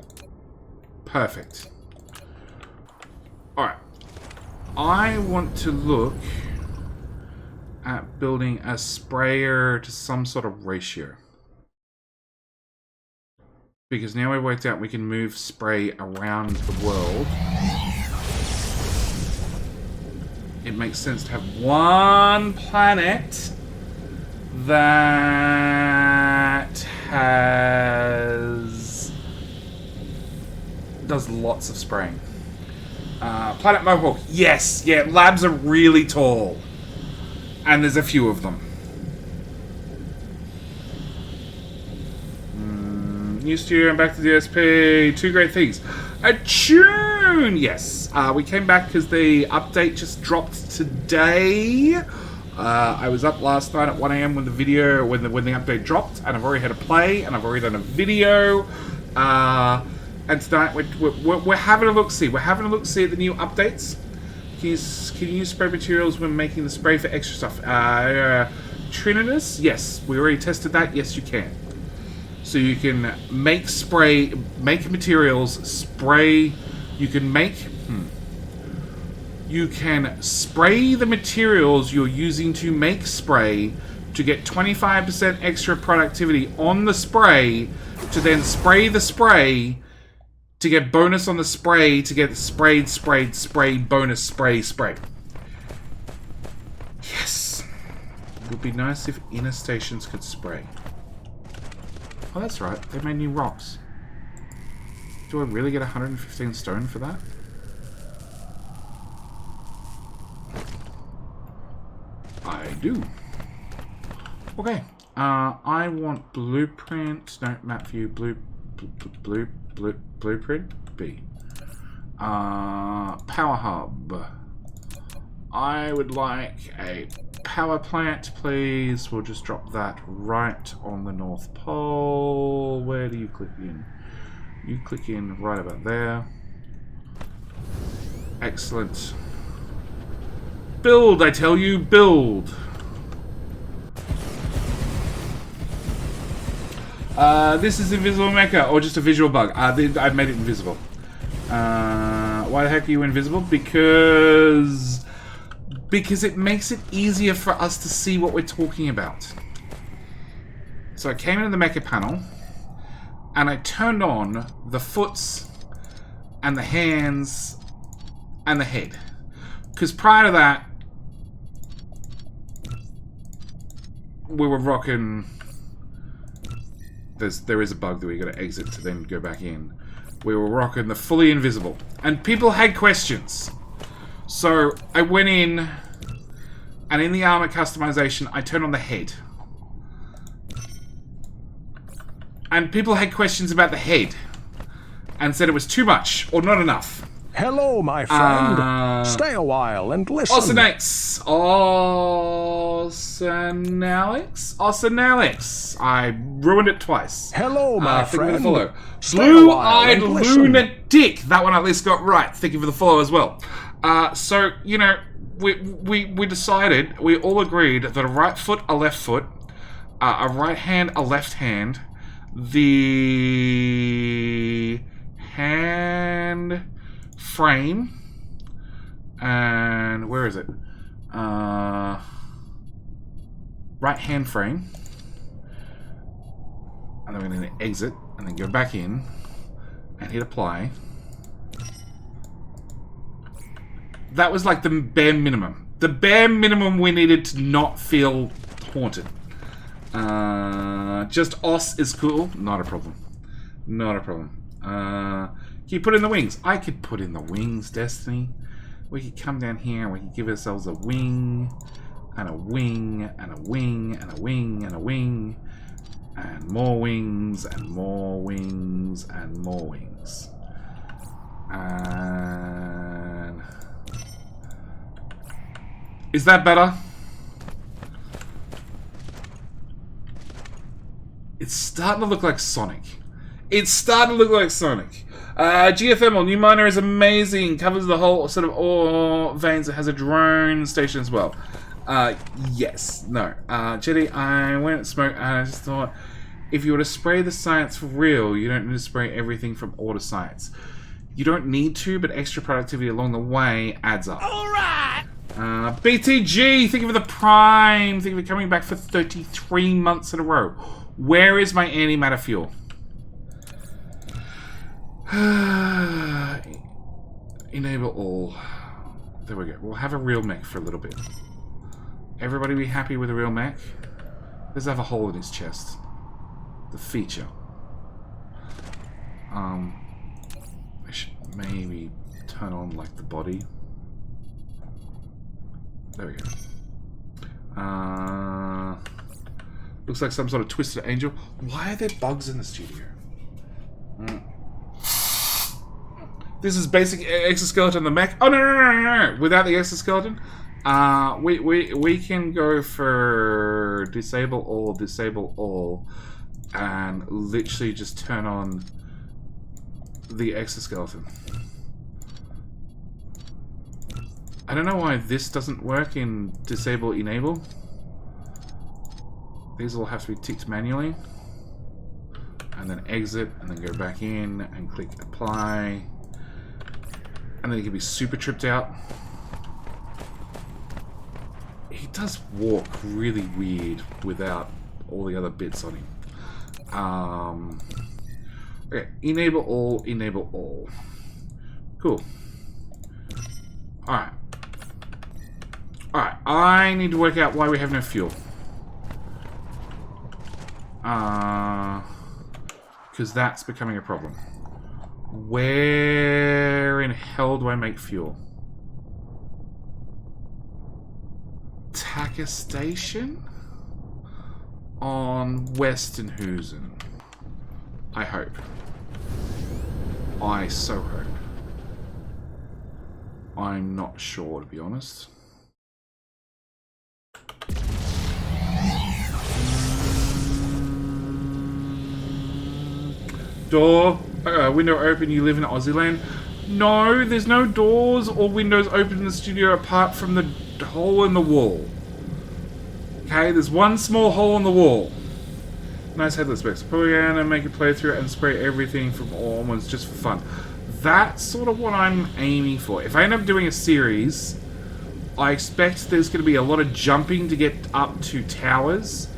Perfect. Alright. I want to look at building a sprayer to some sort of ratio. Because now we've worked out we can move spray around the world. It makes sense to have one planet that does lots of spraying. Planet Mohawk, yes, yeah, labs are really tall. And there's a few of them. New studio and back to DSP. Two great things. A tune! Yes. We came back because the update just dropped today. I was up last night at 1 AM when the update dropped, and I've already had a play, and I've already done a video. And tonight we're having a look-see. We're having a look-see at the new updates. Can you use spray materials when making the spray for extra stuff? Trinitas? Yes. We already tested that. Yes, you can. So you can make materials, spray. You can spray the materials you're using to make spray to get 25% extra productivity on the spray, to then spray the spray to get bonus on the spray, to get sprayed, bonus, spray. Yes. It would be nice if inner stations could spray. Oh, that's right. They made new rocks. Do I really get 115 stone for that? I do. Okay. I want blueprint. No, map view. Blueprint. B. Power hub. I would like a power plant, please. We'll just drop that right on the North Pole. Where do you click in? You click in right about there. Excellent. Build, I tell you, build. This is invisible mecha, or just a visual bug. I've made it invisible. Why the heck are you invisible? Because it makes it easier for us to see what we're talking about. So I came into the mecha panel, and I turned on the foots, and the hands, and the head. Because prior to that, we were rocking... There is a bug that we got to exit to then go back in. We were rocking the fully invisible. And people had questions. So I went in, and in the armor customization, I turned on the head. And people had questions about the head, and said it was too much, or not enough. Hello, my friend. Stay a while and listen. Osanalix. I ruined it twice. Hello, my friend. Follow. Blue-eyed lunatic. That one at least got right. Thank you for the follow as well. So, you know, we decided, we all agreed that a right foot, a left foot, a right hand, a left hand, the hand frame, and where is it? Right hand frame, and then we're going to exit and then go back in and hit apply. That was like the bare minimum. The bare minimum we needed to not feel haunted. Just os is cool. Not a problem. Not a problem. Can you put in the wings? I could put in the wings, Destiny. We could come down here and we could give ourselves a wing, and a wing, and a wing, and a wing, and a wing, and more wings, and more wings, and more wings. And... is that better? It's starting to look like Sonic. It's starting to look like Sonic. Geothermal, new miner is amazing. Covers the whole sort of ore veins. It has a drone station as well. Yes. No. Jetty, I went and smoked and I just thought, if you were to spray the science for real, you don't need to spray everything from ore to science. You don't need to, but extra productivity along the way adds up. Alright! BTG, thank you for the Prime. Thank you for coming back for 33 months in a row. Where is my antimatter fuel? Enable all. There we go. We'll have a real mech for a little bit. Everybody be happy with a real mech? Does have a hole in his chest. The feature. I should maybe turn on like the body. There we go. Looks like some sort of twisted angel. Why are there bugs in the studio? This is basic exoskeleton, the mech. Oh no! Without the exoskeleton, we can go for disable all, and literally just turn on the exoskeleton. I don't know why this doesn't work in disable enable. These all have to be ticked manually. And then exit, and then go back in and click apply. And then he can be super tripped out. He does walk really weird without all the other bits on him. Okay, enable all. Cool. Alright. Alright, I need to work out why we have no fuel. Because that's becoming a problem. Where in hell do I make fuel? Tacker Station? On Westernhusen. I hope. I so hope. I'm not sure, to be honest. Door, window open, you live in Aussie land. No, there's no doors or windows open in the studio apart from the hole in the wall. Okay, there's one small hole in the wall. Nice headless specs. Probably gonna make a playthrough and spray everything from all onwards just for fun. That's sort of what I'm aiming for. If I end up doing a series, I expect there's going to be a lot of jumping to get up to towers.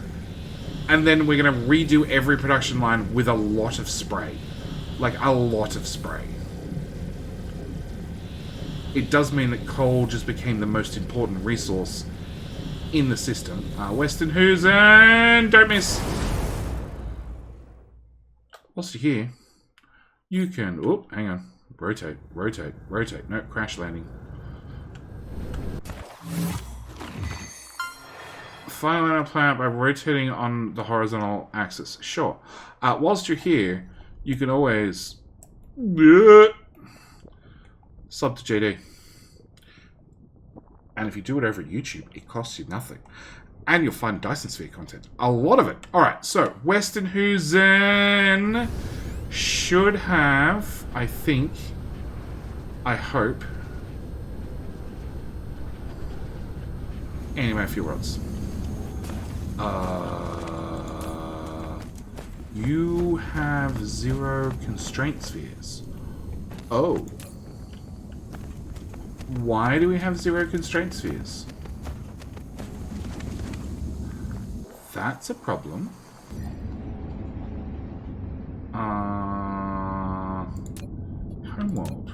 And then we're going to redo every production line with a lot of spray. Like, a lot of spray. It does mean that coal just became the most important resource in the system. Westernhusen, don't miss. Whilst you're here, you can... Oh, hang on. Rotate. No, crash landing. Fly line our planet by rotating on the horizontal axis. Sure. Whilst you're here, you can always sub to JD. And if you do it over YouTube, it costs you nothing. And you'll find Dyson Sphere content. A lot of it. Alright, so Westernhusen should have, I think, I hope, anyway, a few rods. You have 0 constraint spheres. Oh. Why do we have 0 constraint spheres? That's a problem. Homeworld.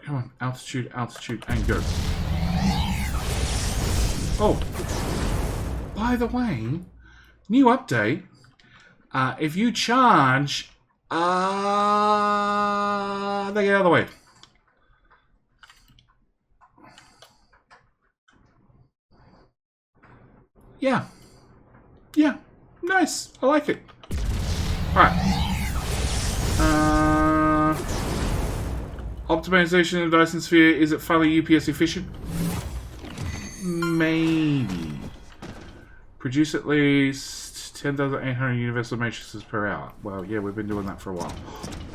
Come on, altitude, and go. Oh, by the way, new update. If you charge, they get out of the way. Yeah, nice. I like it. All right. Optimization of the Dyson Sphere, is it finally UPS efficient? Maybe. Produce at least 10,800 universal matrices per hour. Well, yeah, we've been doing that for a while.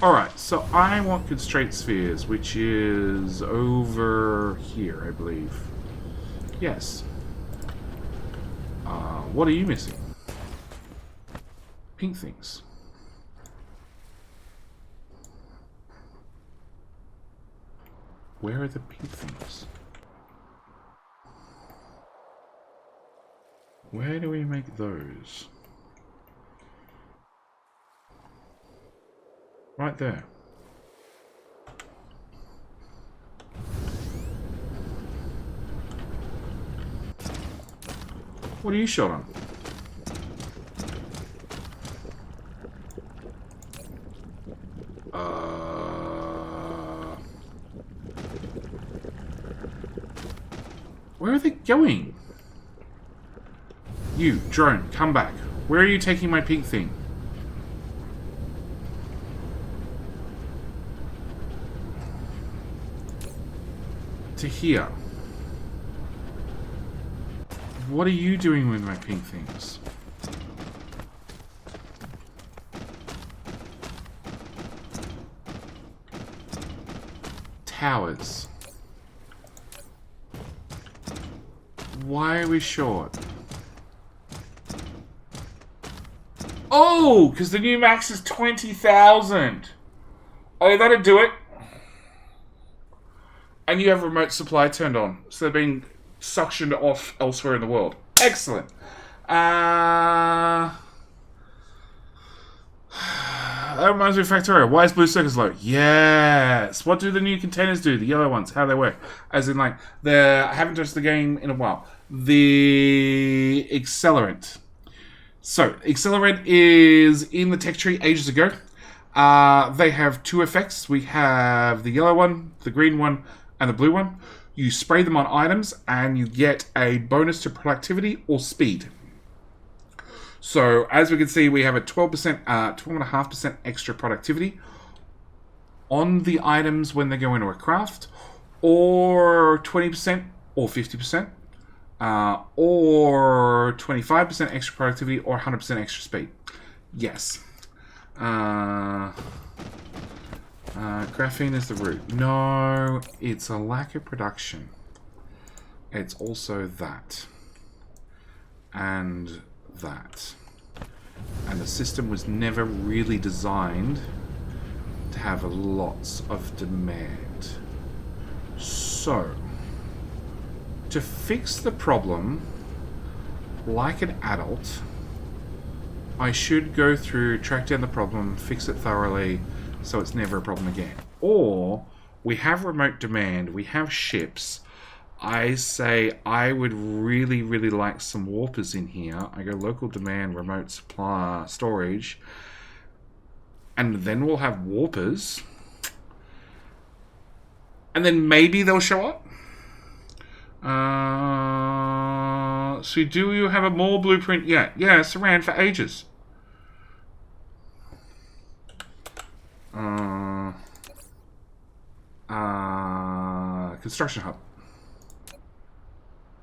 Alright, so I want constraint spheres, which is over here, I believe. Yes. What are you missing? pink things. Where are the pink things? Where do we make those? Right there. What are you shot on? Where are they going? You, drone, come back. Where are you taking my pink thing? To here. What are you doing with my pink things? Towers. Why are we short? Oh, because the new max is 20,000. Oh, that'd do it. And you have remote supply turned on, so they're being suctioned off elsewhere in the world. Excellent. That reminds me of Factorio. Why is Blue Circus low? Yes. What do the new containers do? The yellow ones. How do they work? As in, like, I haven't touched the game in a while. The accelerant. So, accelerant is in the tech tree ages ago. They have two effects. We have the yellow one, the green one, and the blue one. You spray them on items, and you get a bonus to productivity or speed. So, as we can see, we have a 12.5% extra productivity on the items when they go into a craft, or 20% or 50%, or 25% extra productivity or 100% extra speed. Yes. Graphene is the root. No, it's a lack of production. It's also that. And that. And the system was never really designed to have lots of demand. So, to fix the problem, like an adult, I should go through, track down the problem, fix it thoroughly, so it's never a problem again. Or, we have remote demand, we have ships. I say I would really, really like some warpers in here. I go local demand, remote supply, storage. And then we'll have warpers. And then maybe they'll show up. So do you have a more blueprint yet? Yeah, it's around for ages. Construction hub.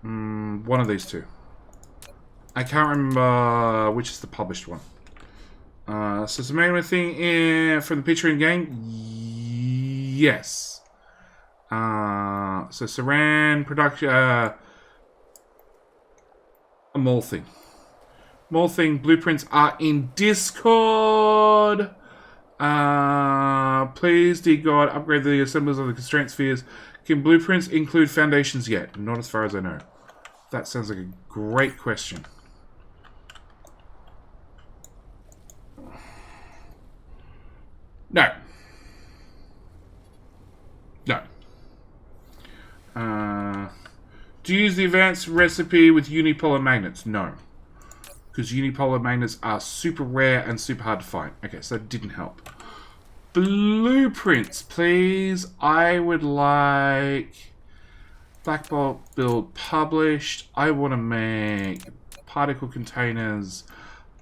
One of these two. I can't remember which is the published one. So it's the main thing from the picture in game. Yes. So Saran production. A mole thing. Mole thing blueprints are in Discord. Please, dear God, upgrade the assemblies of the constraint spheres. Can blueprints include foundations yet? Not as far as I know. That sounds like a great question. No. No. Do you use the advanced recipe with unipolar magnets? No. Because unipolar magnets are super rare and super hard to find. Okay, so that didn't help. Blueprints, please. I would like Black Bolt build published. I want to make particle containers.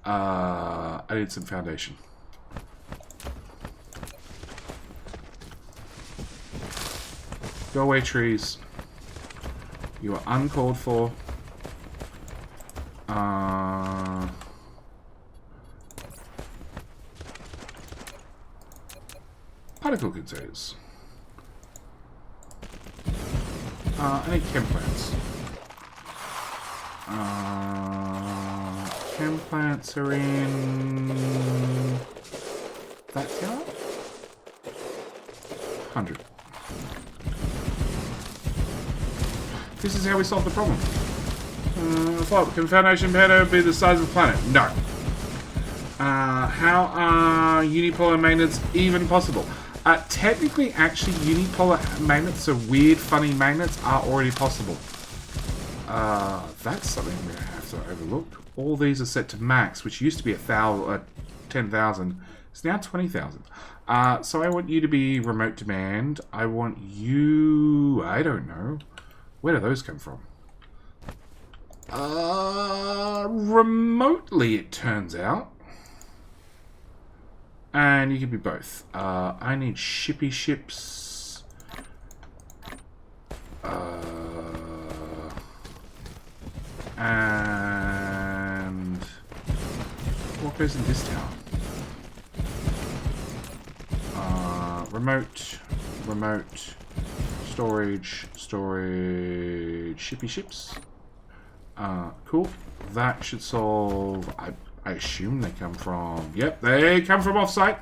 I need some foundation. Go away, trees. You are uncalled for. Particle containers. I need chem plants. chem plants are in that tower. 100. This is how we solve the problem. Can Foundation Pedo be the size of the planet? No. How are unipolar magnets even possible? Technically, actually, unipolar magnets, so weird, funny magnets, are already possible. That's something I'm going to have to overlook. All these are set to max, which used to be 10,000. It's now 20,000. So I want you to be remote demand. I want you... I don't know. Where do those come from? Remotely, it turns out. And you can be both. I need shippy ships. And what goes in this tower? Remote, storage, shippy ships. Cool. That should solve. I assume they come from... Yep, they come from off-site.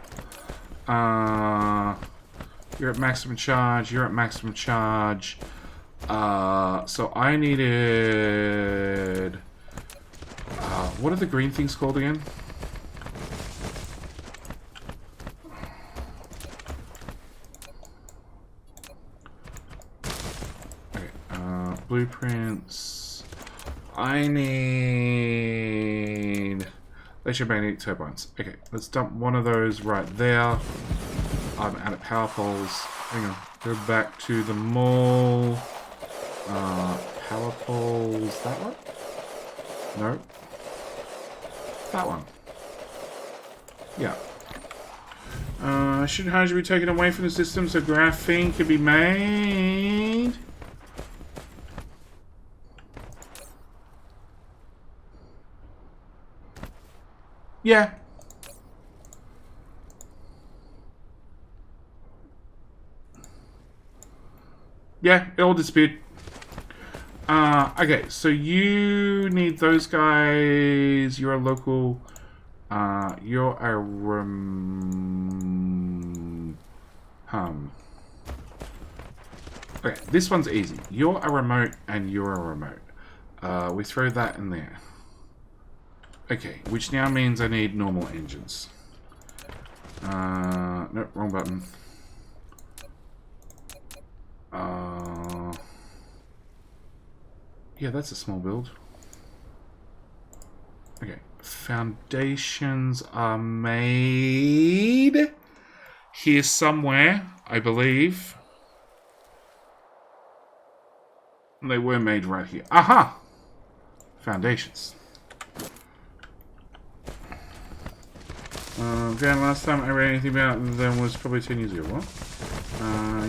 You're at maximum charge. You're at maximum charge. So I needed... what are the green things called again? Okay, blueprints. I need... electromagnetic turbines. Okay, let's dump one of those right there. I'm out of power poles. Hang on. Go back to the mall. Power poles. That one? No. That one. Yeah. Should hydrogen be taken away from the system so graphene can be made? Yeah. Yeah, it all disappeared. Okay, so you need those guys. You're a local... you're a... Okay, this one's easy. You're a remote and you're a remote. We throw that in there. Okay, which now means I need normal engines. Nope, wrong button. Yeah, that's a small build. Okay, foundations are made here somewhere, I believe. They were made right here. Aha! Foundations. Last time I read anything about them was probably 10 years ago. What?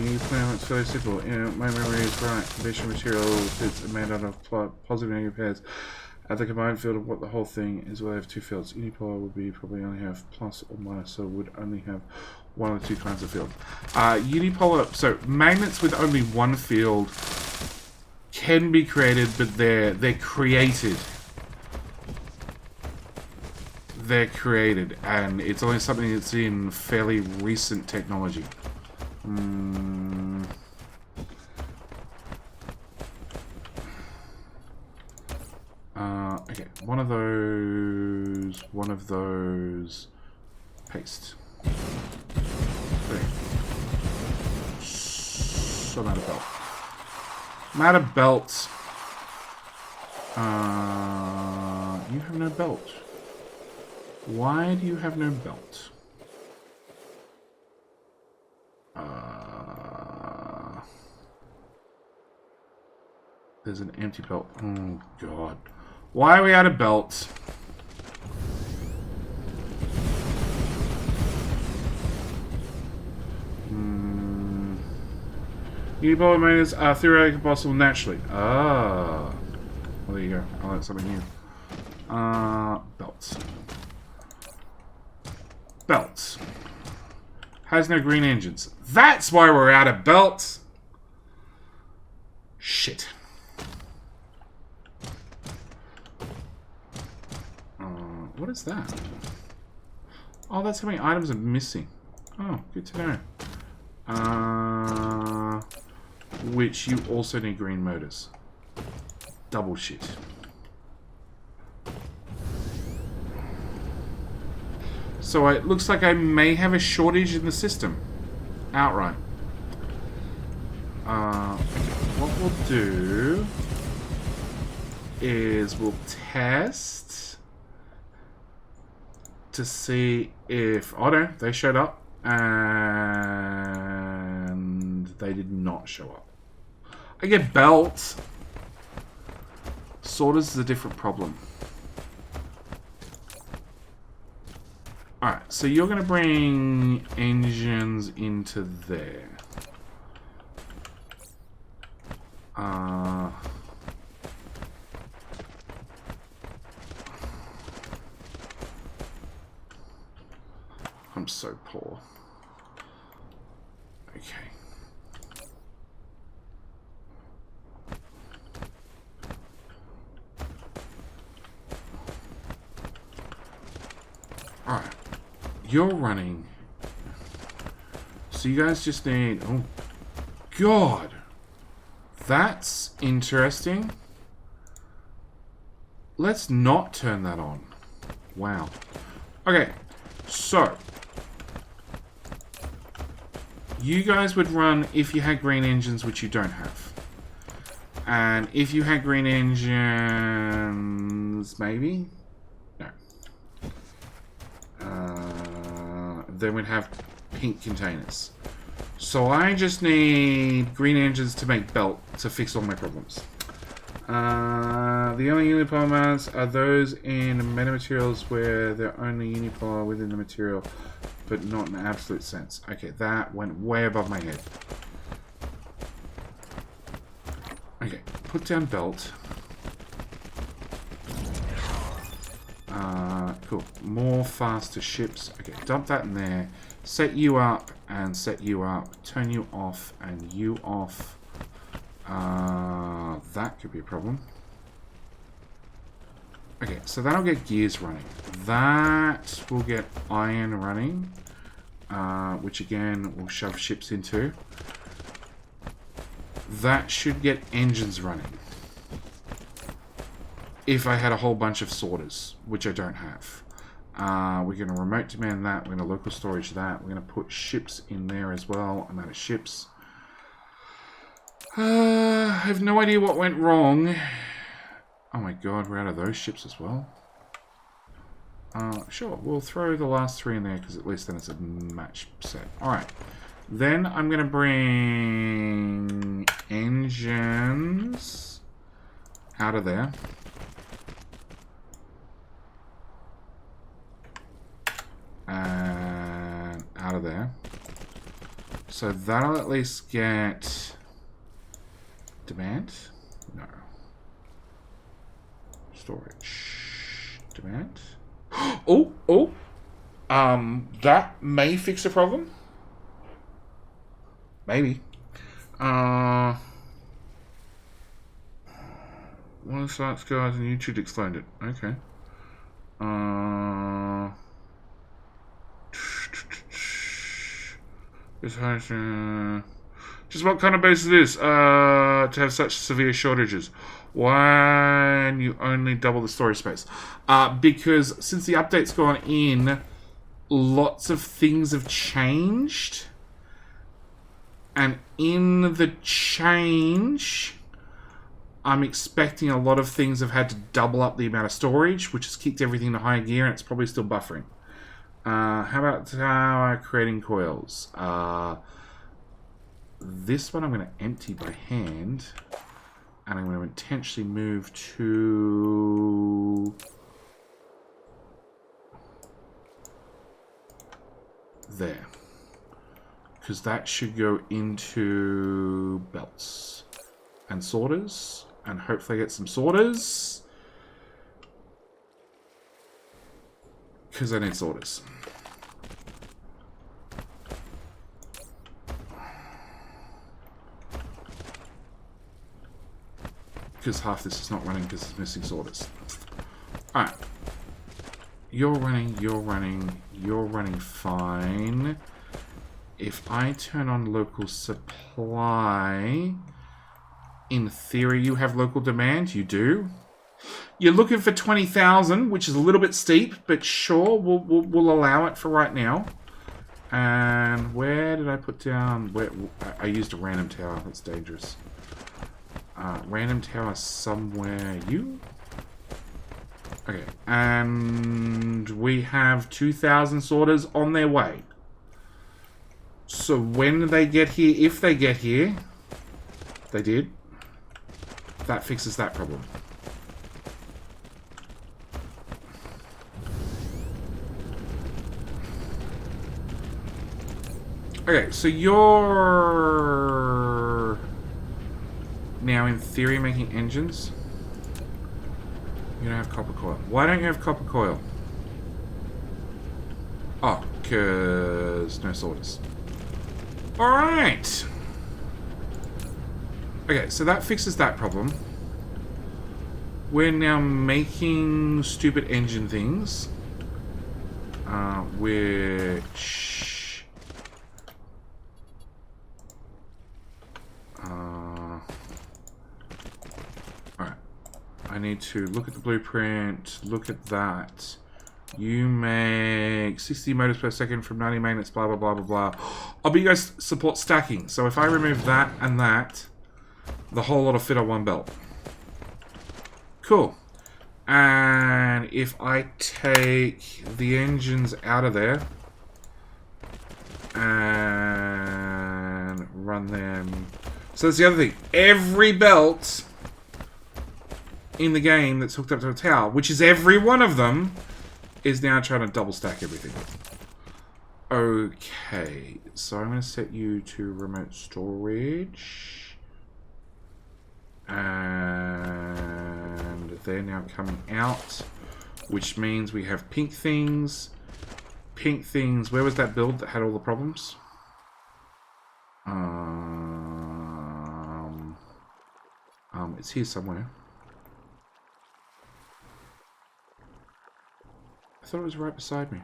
You plan it's fairly simple. My memory is right. Foundation materials is made out of positive and negative pairs. At the combined field of what the whole thing is, will have two fields. Unipolar would be probably only have plus or minus, so would only have one or two kinds of field. Unipolar, so magnets with only one field can be created, but they're created. They're created, and it's only something that's in fairly recent technology. Okay, one of those, paste. Okay. So I'm out of belt. I'm out of belt. You have no belt. Why do you have no belt? There's an empty belt. Oh, God. Why are we out of belts? Unipolar magnets are theoretically possible naturally. Ah. Well, there you go. I learned something new. Belts. Belts. Has no green engines. That's why we're out of belts. Shit. what is that? Oh, that's how many items are missing. Oh, good to know. Which you also need green motors. Double shit. So it looks like I may have a shortage in the system. Outright. What we'll do is we'll test to see if... Oh no, they showed up. And they did not show up. I get belts. Sorters is a different problem. Alright, so you're going to bring engines into there. I'm so poor. Okay. Alright. You're running. So you guys just need... Oh, God. That's interesting. Let's not turn that on. Wow. Okay. So. You guys would run if you had green engines, which you don't have. And if you had green engines... Maybe? No. Then we'd have pink containers. So I just need green engines to make belt to fix all my problems. The only unipolymers are those in metamaterials where they're only unipolar within the material, but not in an absolute sense. Okay, that went way above my head. Okay, put down belt. Cool. More faster ships. Okay, dump that in there. Set you up and set you up. Turn you off and you off. That could be a problem. Okay, so that'll get gears running. That will get iron running. Which again, will shove ships into. That should get engines running. If I had a whole bunch of sorters, which I don't have. We're going to remote demand that. We're going to local storage that. We're going to put ships in there as well. I'm out of ships. I have no idea what went wrong. Oh my god, we're out of those ships as well. Sure, we'll throw the last 3 in there because at least then it's a match set. Alright. Then I'm going to bring engines out of there. And out of there. So that'll at least get demand. No. Storage. Demand. Oh. That may fix a problem. Maybe. One of the sites guys on YouTube explained it. Okay. Just what kind of base is this to have such severe shortages? Why you only double the storage space? Because since the update's gone in, lots of things have changed. And in the change, I'm expecting a lot of things have had to double up the amount of storage, which has kicked everything to higher gear, and it's probably still buffering. How about tower creating coils? This one I'm going to empty by hand. And I'm going to intentionally move to... there. Because that should go into belts. And sorters. And hopefully I get some sorters. Because I need sorters. Because half this is not running because it's missing sorters. Alright. You're running fine. If I turn on local supply, in theory you have local demand. You do. You're looking for 20,000, which is a little bit steep, but sure, we'll allow it for right now. And where did I put down? Where I used a random tower. That's dangerous. Random tower somewhere. You? Okay. And we have 2,000 sorters on their way. So when they get here, if they get here, they did. That fixes that problem. Okay, so you're now in theory making engines. You don't have copper coil. Why don't you have copper coil? Oh, because no sorters. Alright. Okay, so that fixes that problem. We're now making stupid engine things. Which... Alright. I need to look at the blueprint, look at that. You make 60 motors per second from 90 magnets, blah, blah, blah, blah, blah. Oh, but you guys support stacking. So if I remove that and that, the whole lot will fit on one belt. Cool. And if I take the engines out of there and run them... So that's the other thing. Every belt in the game that's hooked up to a tower, which is every one of them, is now trying to double stack everything. Okay, so I'm going to set you to remote storage. And they're now coming out, which means we have pink things. Pink things. Where was that build that had all the problems? It's here somewhere. I thought it was right beside me.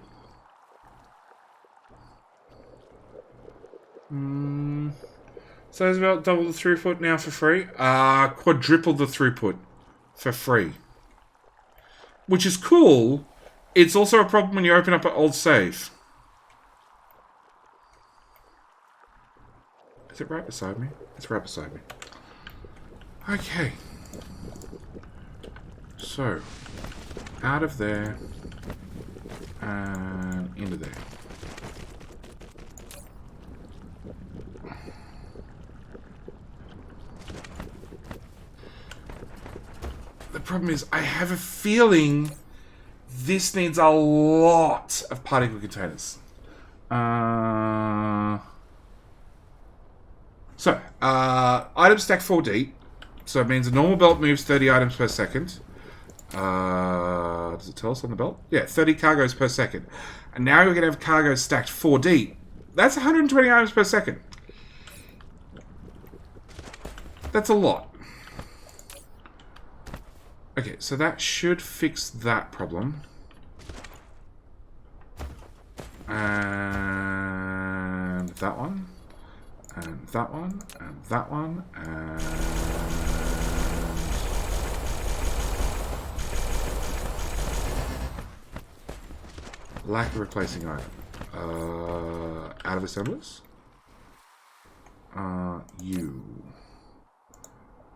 So it's about double the throughput now for free. Quadruple the throughput for free. Which is cool. It's also a problem when you open up an old save. Is it right beside me? It's right beside me. Okay. So, out of there and into there. The problem is, I have a feeling this needs a lot of particle containers. Item stack 4 deep. So it means a normal belt moves 30 items per second. Does it tell us on the belt? Yeah, 30 cargoes per second. And now we're going to have cargoes stacked 4 deep. That's 120 items per second. That's a lot. Okay, so that should fix that problem. And that one. And that one. And that one. And... lack of replacing item. Out of assemblers. You.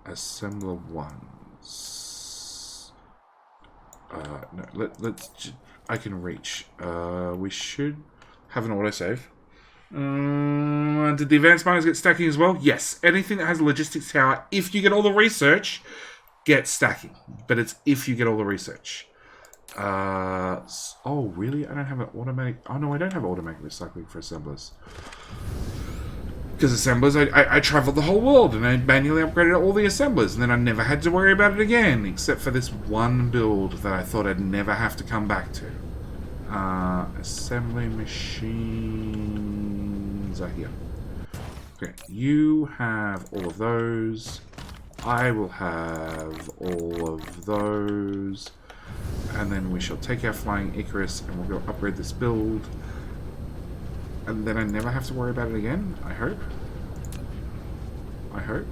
Assembler 1s. No, let's... I can reach. We should have an autosave. Did the advanced miners get stacking as well? Yes. Anything that has a logistics tower, if you get all the research, gets stacking. But it's if you get all the research. Oh, really? I don't have an automatic... Oh, no, I don't have automatic recycling for assemblers. Because assemblers, I traveled the whole world and I manually upgraded all the assemblers and then I never had to worry about it again, except for this one build that I thought I'd never have to come back to. Assembly machines are here. Okay, you have all of those. I will have all of those. And then we shall take our Flying Icarus and we'll go upgrade this build. And then I never have to worry about it again, I hope. I hope.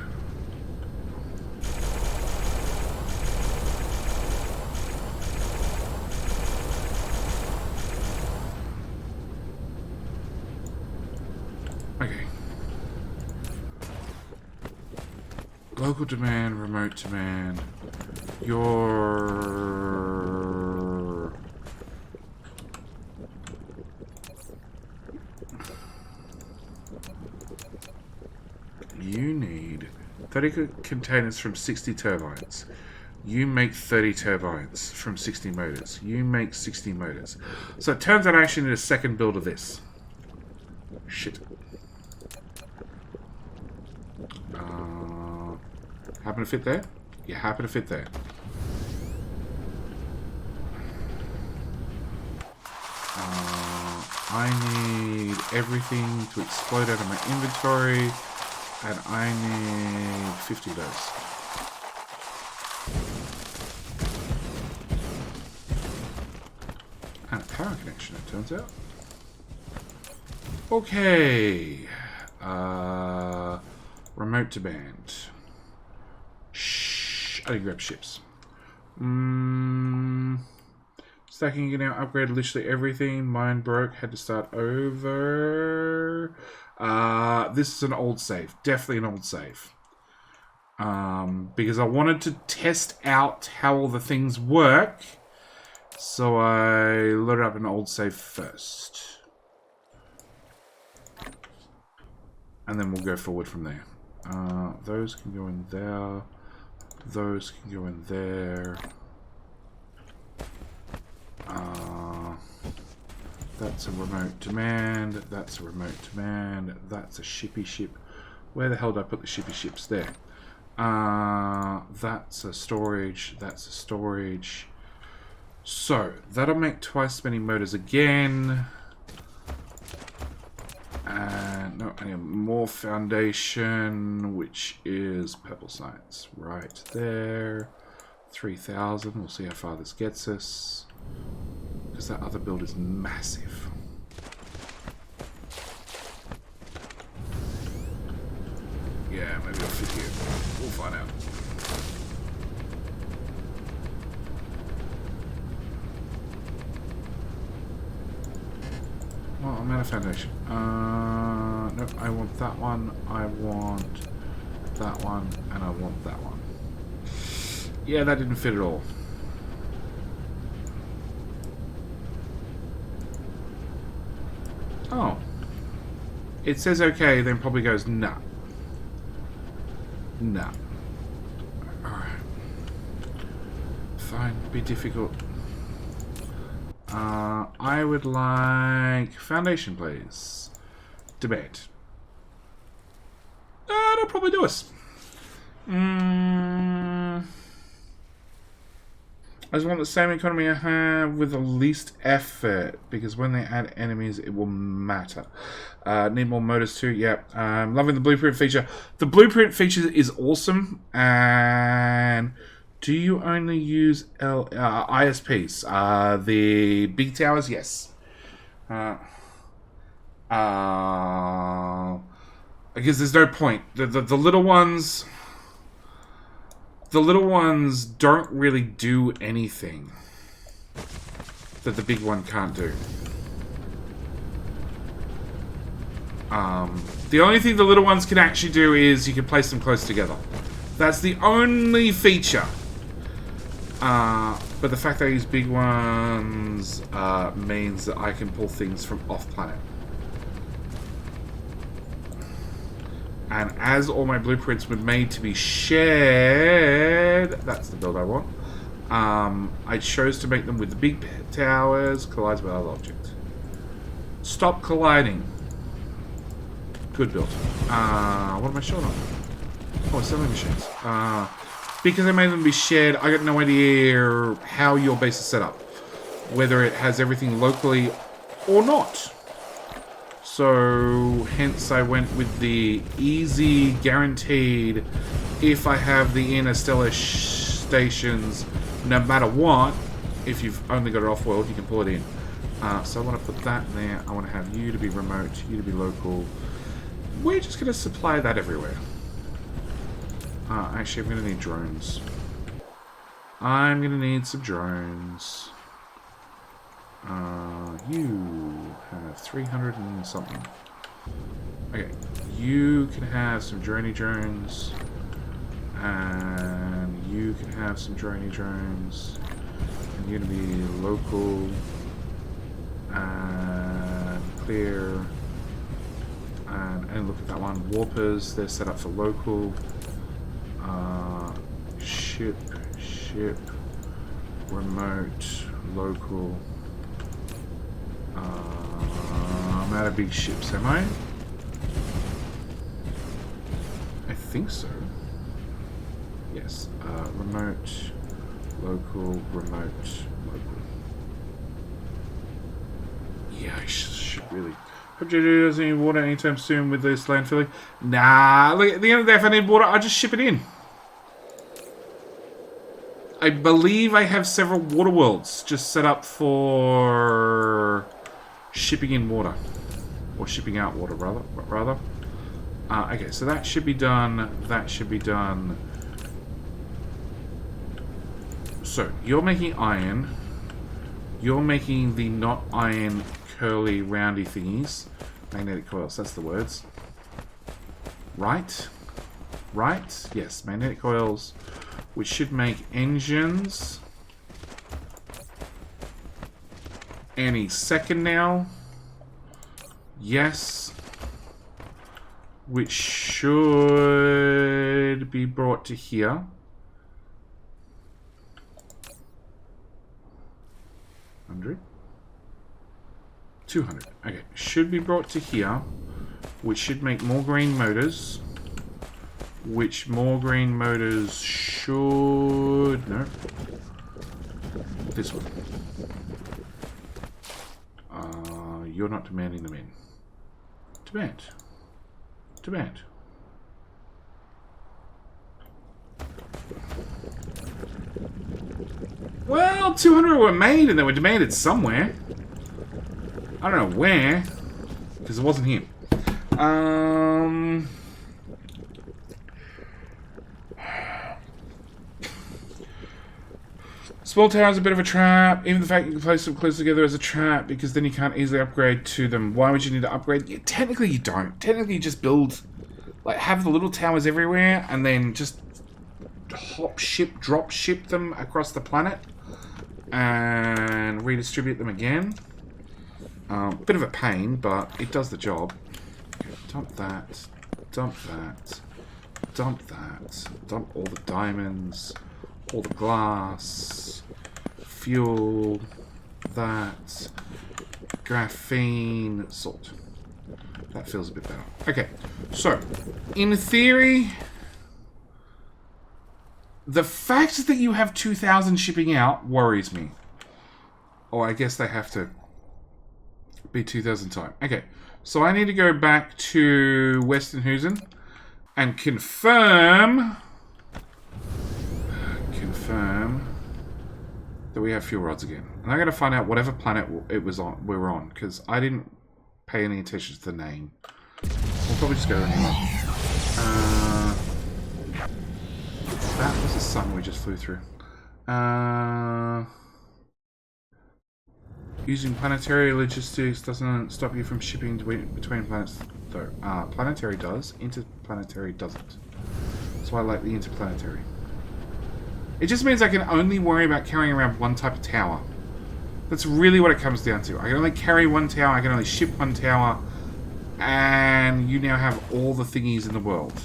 Okay. Local demand, remote demand. You need 30 containers from 60 turbines. You make 30 turbines from 60 motors. You make 60 motors. So it turns out I actually need a second build of this. Shit. Happen to fit there? You happen to fit there. I need everything to explode out of my inventory, and I need 50 of those. And a power connection, it turns out. Okay. Remote demand. Shh. I didn't grab ships. Stacking, you now upgrade literally everything. Mine broke, had to start over. This is an old save. Definitely an old save. Because I wanted to test out how all the things work. So I loaded up an old save first. And then we'll go forward from there. Those can go in there. Those can go in there. That's a remote demand. That's a remote demand. That's a shippy ship. Where the hell did I put the shippy ships? There. That's a storage. That's a storage. So, that'll make twice as many motors again. And no, I need more foundation, which is purple science. Right there. 3,000. We'll see how far this gets us. Because that other build is massive. Yeah, maybe it'll fit here. We'll find out. Well, I'm out of foundation. No, I want that one. I want that one. And I want that one. Yeah, that didn't fit at all. Oh. It says okay, then probably goes nah. Nah. Alright. Fine, be difficult. I would like foundation, please. Debate. That'll probably do us. I just want the same economy I have with the least effort, because when they add enemies, it will matter. Need more motors too. Yep. Loving the blueprint feature. The blueprint feature is awesome. And do you only use ISPs? The big towers, yes. Because there's no point. The little ones. The little ones don't really do anything that the big one can't do. The only thing the little ones can actually do is you can place them close together. That's the only feature. But the fact that I use big ones means that I can pull things from off-planet. And as all my blueprints were made to be shared, that's the build I want. I chose to make them with the big towers, collides with other objects. Stop colliding. Good build. What am I short on? Oh, assembly machines. Because I made them be shared, I got no idea how your base is set up. Whether it has everything locally or not. So, hence I went with the easy, guaranteed, if I have the interstellar stations, no matter what, If you've only got it off-world, you can pull it in. So I want to put that in there. I want to have you to be remote, you to be local. We're just going to supply that everywhere. Actually, I'm going to need drones. I'm going to need some drones. You have 300 and something. Okay, you can have some droney drones. And you can have some droney drones. And you're going to be local. And clear. And look at that one. Warpers, they're set up for local. Ship, remote, local. I'm out of big ships, am I? I think so. Yes. Remote, local, remote, local. Yeah, I should really. Hope JJ doesn't need water anytime soon with this landfilling. Nah, look, at the end of the day, if I need water, I just ship it in. I believe I have several water worlds just set up for shipping in water. Or shipping out water, rather. Okay, so that should be done. That should be done. So, you're making iron. You're making the not iron curly roundy thingies. Magnetic coils, that's the words. Right? Right? Yes, magnetic coils. Which should make engines any second now. Yes. Which should be brought to here. 100. 200. Okay. Should be brought to here. Which should make more green motors. Which more green motors should... No. This one. You're not demanding them in. Demand. Demand. Well, 200 were made and they were demanded somewhere. I don't know where. Because it wasn't here. Small tower's a bit of a trap. Even the fact you can place them close together is a trap because then you can't easily upgrade to them. Why would you need to upgrade? Yeah, technically you don't. Technically you just build, like, have the little towers everywhere and then just hop ship, drop ship them across the planet and redistribute them again. Bit of a pain, but it does the job. Okay, dump that. Dump that. Dump that. Dump all the diamonds. All the glass, fuel, that, graphene, salt. That feels a bit better. Okay, so, in theory, the fact that you have 2,000 shipping out worries me. Oh, I guess they have to be 2,000 time. Okay, so I need to go back to Westernhusen and confirm that we have fuel rods again. And I'm going to find out whatever planet it was on, we were on, because I didn't pay any attention to the name. We'll probably just go anyway. That was the sun we just flew through. Using planetary logistics doesn't stop you from shipping between planets, though. Planetary does, interplanetary doesn't. So I like the interplanetary. It just means I can only worry about carrying around one type of tower. That's really what it comes down to. I can only carry one tower, I can only ship one tower, and you now have all the thingies in the world.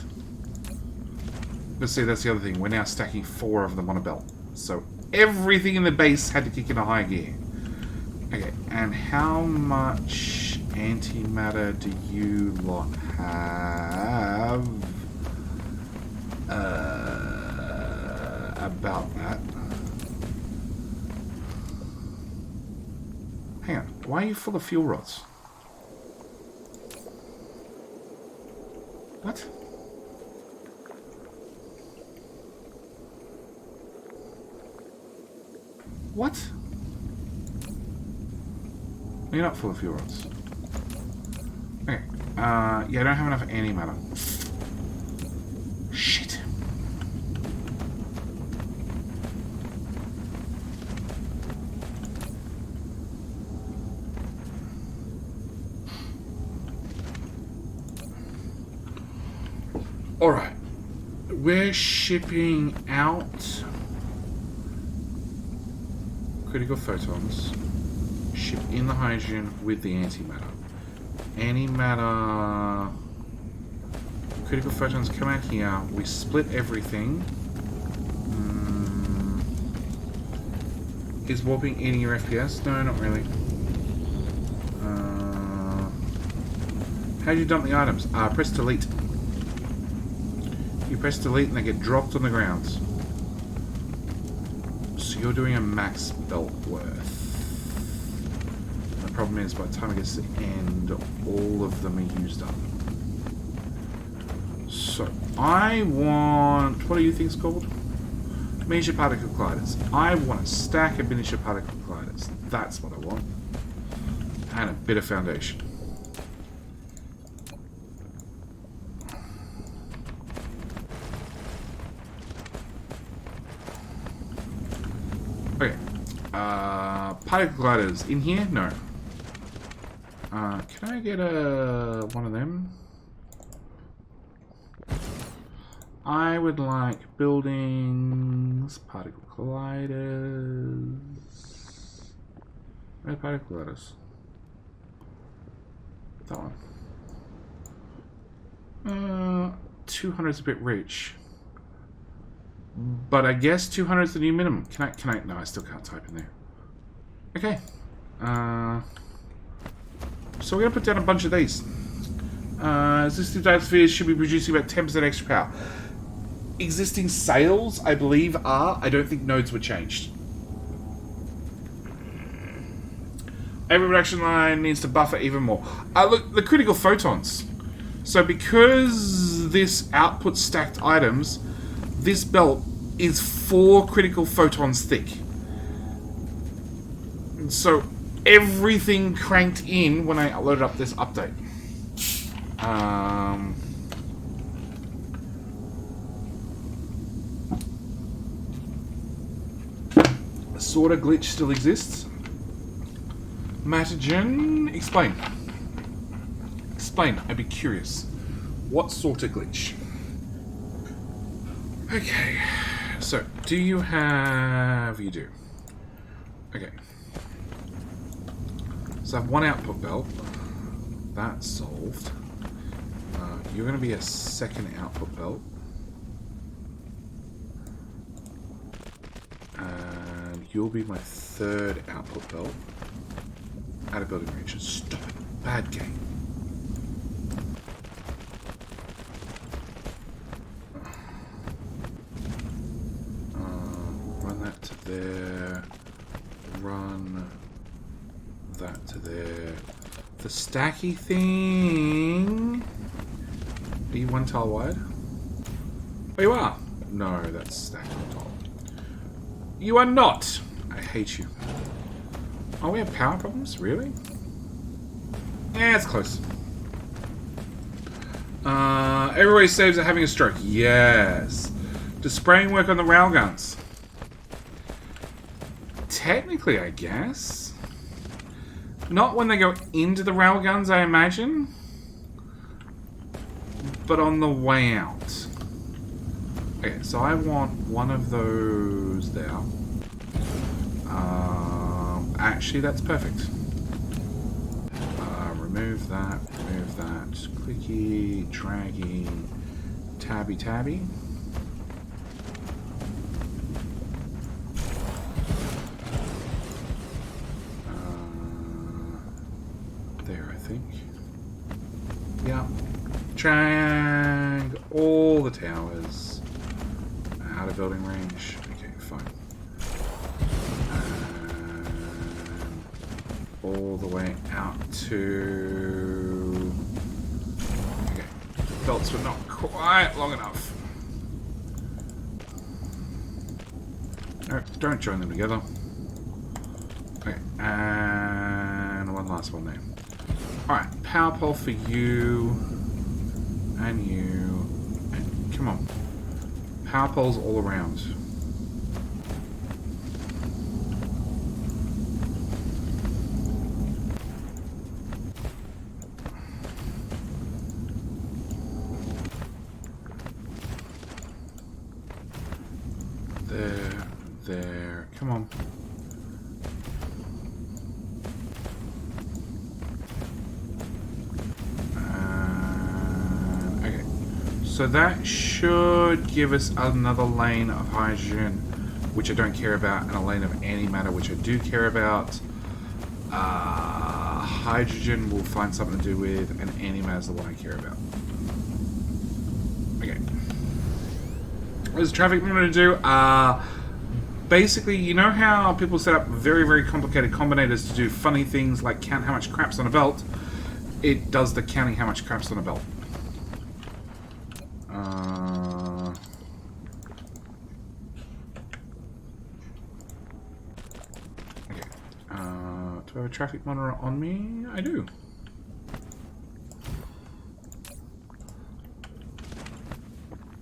But see, that's the other thing. We're now stacking 4 of them on a belt. So everything in the base had to kick in a high gear. Okay, and how much antimatter do you lot have? About that. Hang on, why are you full of fuel rods? What? What? You're not full of fuel rods. Okay. Yeah, I don't have enough antimatter. Shit. Alright. We're shipping out critical photons. Ship in the hydrogen with the antimatter. Antimatter. Critical photons come out here. We split everything. Is warping eating your FPS? No, not really. How do you dump the items? Press delete. You press delete and they get dropped on the ground. So you're doing a max belt worth. The problem is, by the time it gets to the end, all of them are used up. So, I want... What are you things called? Miniature particle colliders. I want a stack of miniature particle colliders. That's what I want. And a bit of foundation. Okay. Particle gliders in here? No. Can I get one of them? I would like buildings, particle colliders. Where are particle colliders? That one. 200 is a bit rich. But I guess 200 is the new minimum. Can I? No, I still can't type in there. Okay. So we're going to put down a bunch of these. Existing data spheres should be producing about 10% extra power. Existing sales, I believe, are. I don't think nodes were changed. Every production line needs to buffer even more. Look, the critical photons. So because this outputs stacked items, this belt is 4 critical photons thick. So everything cranked in when I loaded up this update. Sort of glitch still exists. Matagen, explain. Explain, I'd be curious. What sort of glitch? Okay, so do you have... You do. Okay. So I have one output belt. That's solved. You're going to be a second output belt. And you'll be my third output belt. Out of building range. Stop it. Bad game. Run that to there. Run that to there. The stacky thing. Are you one tile wide? Oh, you are. No, that's stacked on top. You are not. I hate you. Oh, we have power problems? Really? Yeah, it's close. Everybody saves are having a stroke. Yes. Does spraying work on the railguns? Technically, I guess. Not when they go into the railguns, I imagine. But on the way out. Okay, so I want one of those there. Actually, that's perfect. Remove that, clicky, draggy, tabby. There, I think. Yeah. Drag all the towers out of building range. Okay, fine. All the way out to... Okay, belts were not quite long enough. No, don't join them together. Okay, and one one last one there. Alright, power pole for you. And you. And come on. Power poles all around. There. Come on. Okay. So that should give us another lane of hydrogen, which I don't care about, and a lane of antimatter, which I do care about. Hydrogen we'll find something to do with, and antimatter is the one I care about. Okay. What does traffic monitor do? Basically, you know how people set up very, very complicated combinators to do funny things like count how much crap's on a belt? It does the counting how much crap's on a belt. Okay. Do I have a traffic monitor on me? I do.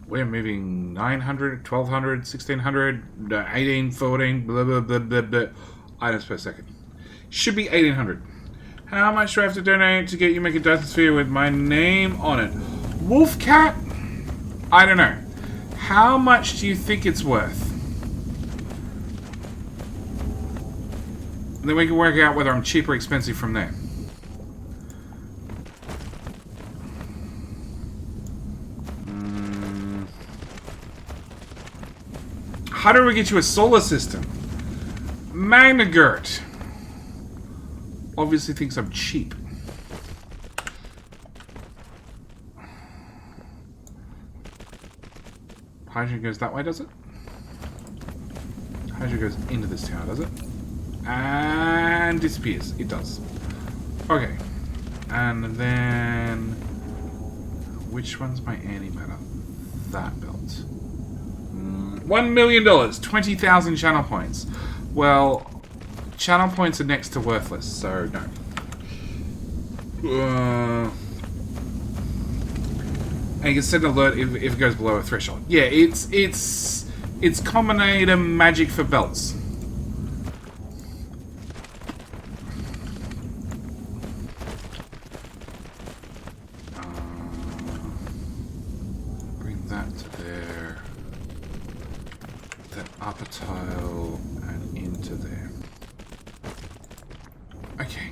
We're moving 900, 1200, 1600, 18, 14, blah, blah, blah, blah, blah, items per second. Should be 1800. How much do I have to donate to get you make a Dyson sphere with my name on it? Wolfcat? I don't know. How much do you think it's worth? And then we can work out whether I'm cheap or expensive from there. How do we get you a solar system? Magnagurt obviously thinks I'm cheap. Hydrogen goes that way, does it? Hydrogen goes into this tower, does it? And disappears. It does. Okay. And then... which one's my antimatter? That belt. $1 million, 20,000 channel points. Well, channel points are next to worthless, so no. And you can set an alert if it goes below a threshold. Yeah, it's Combinator magic for belts. Bring that to there. That upper tile and into there. Okay.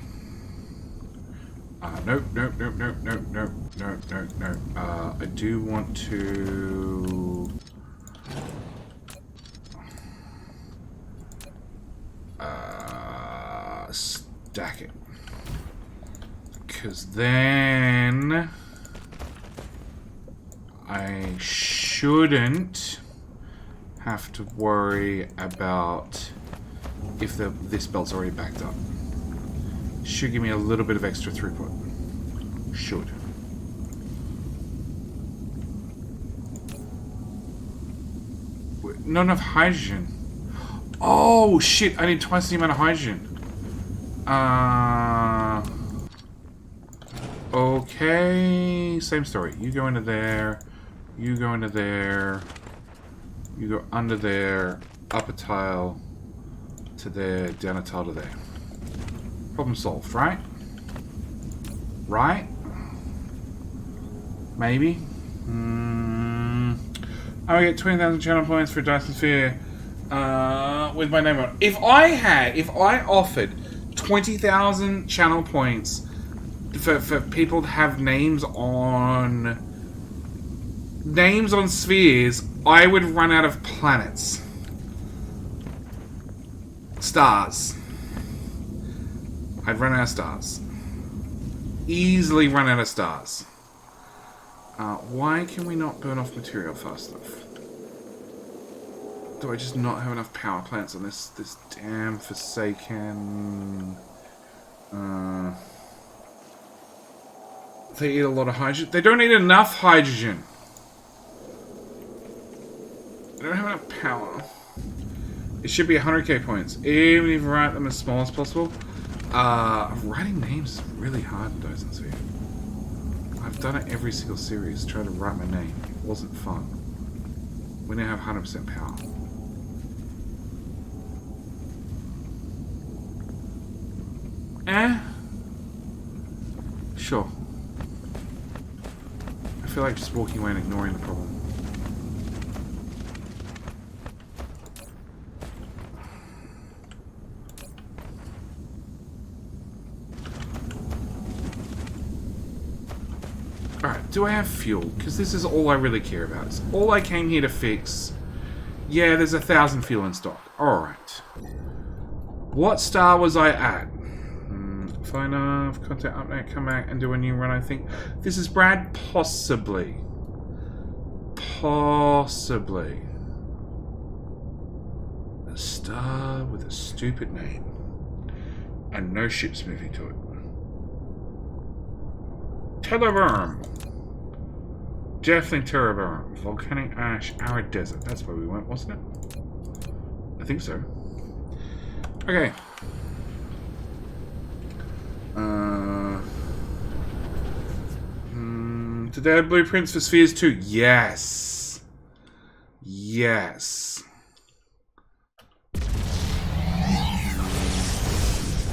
Nope. I do want to... stack it. Because then... I shouldn't have to worry about if this belt's already backed up. Should give me a little bit of extra throughput. Should. Not enough hydrogen. Oh shit, I need twice the amount of hydrogen. Okay, same story. You go into there, you go into there, you go under there, up a tile to there, down a tile to there. Problem solved, right? Right? Maybe? I get 20,000 channel points for Dyson Sphere with my name on it. If I offered 20,000 channel points for people to have names on spheres, I would run out of planets. Stars. I'd run out of stars. Easily run out of stars. Why can we not burn off material fast enough? Do I just not have enough power plants on this damn forsaken... They eat a lot of hydrogen. They don't eat enough hydrogen. They don't have enough power. It should be 100k points. Even if you write them as small as possible. Writing names is really hard in Dyson Sphere. I've done it every single series, trying to write my name. It wasn't fun. We now have 100% power. Sure. I feel like just walking away and ignoring the problem. Alright, do I have fuel? Because this is all I really care about. It's all I came here to fix. Yeah, there's 1,000 fuel in stock. Alright. What star was I at? Fine enough. Contact update, come back and do a new run, I think. This is Brad? Possibly. Possibly. A star with a stupid name. And no ships moving to it. Televerm. Definitely Televerm. Volcanic ash, arid desert. That's where we went, wasn't it? I think so. Okay. Did they have blueprints for spheres too? Yes. Yes.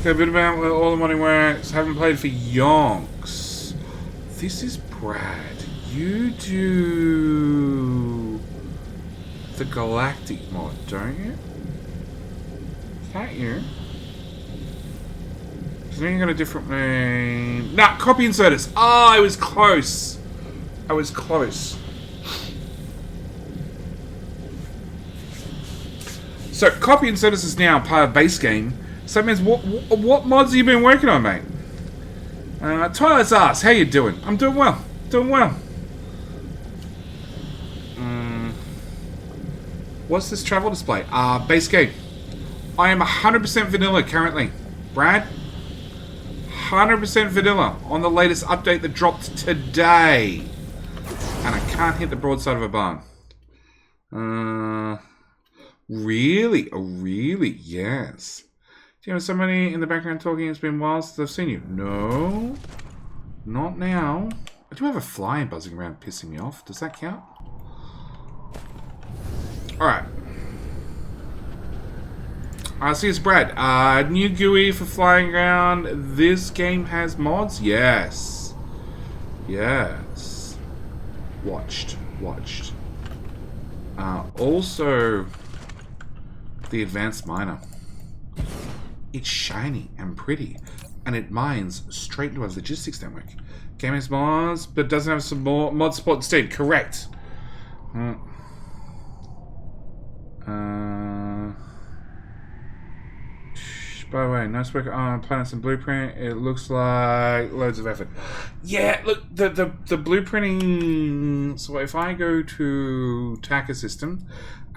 Okay, a bit about where all the money works. Haven't played for yonks. This is Brad. You do the Galactic mod, don't you? Is that you? So then you got a different name. Nah, copy inserters. Ah, I was close. I was close. So copy inserters is now part of base game. So that means what mods have you been working on, mate? Twilight's ass, how you doing? I'm doing well. Doing well. What's this travel display? Base game. I am 100% vanilla currently. Brad? 100% vanilla on the latest update that dropped today. And I can't hit the broadside of a barn. Really? Oh, really? Yes. Do you have somebody in the background talking? It's been a while since I've seen you. No. Not now. I do have a fly buzzing around pissing me off. Does that count? Alright. See, it's Brad. New GUI for flying around. This game has mods? Yes. Yes. Watched. Also, the advanced miner. It's shiny and pretty, and it mines straight into a logistics network. Game has mods, but doesn't have some more mod support instead. Correct. By the way, nice work on Planets and Blueprint. It looks like loads of effort. Yeah, look, the blueprinting. So if I go to Tacker System,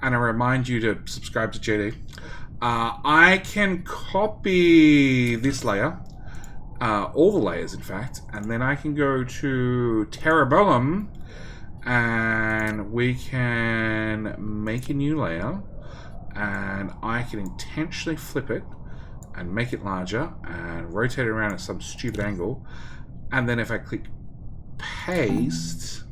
and I remind you to subscribe to JD, I can copy this layer, all the layers, in fact, and then I can go to Terrabolum, and we can make a new layer, and I can intentionally flip it and make it larger and rotate it around at some stupid angle, and then if I click paste,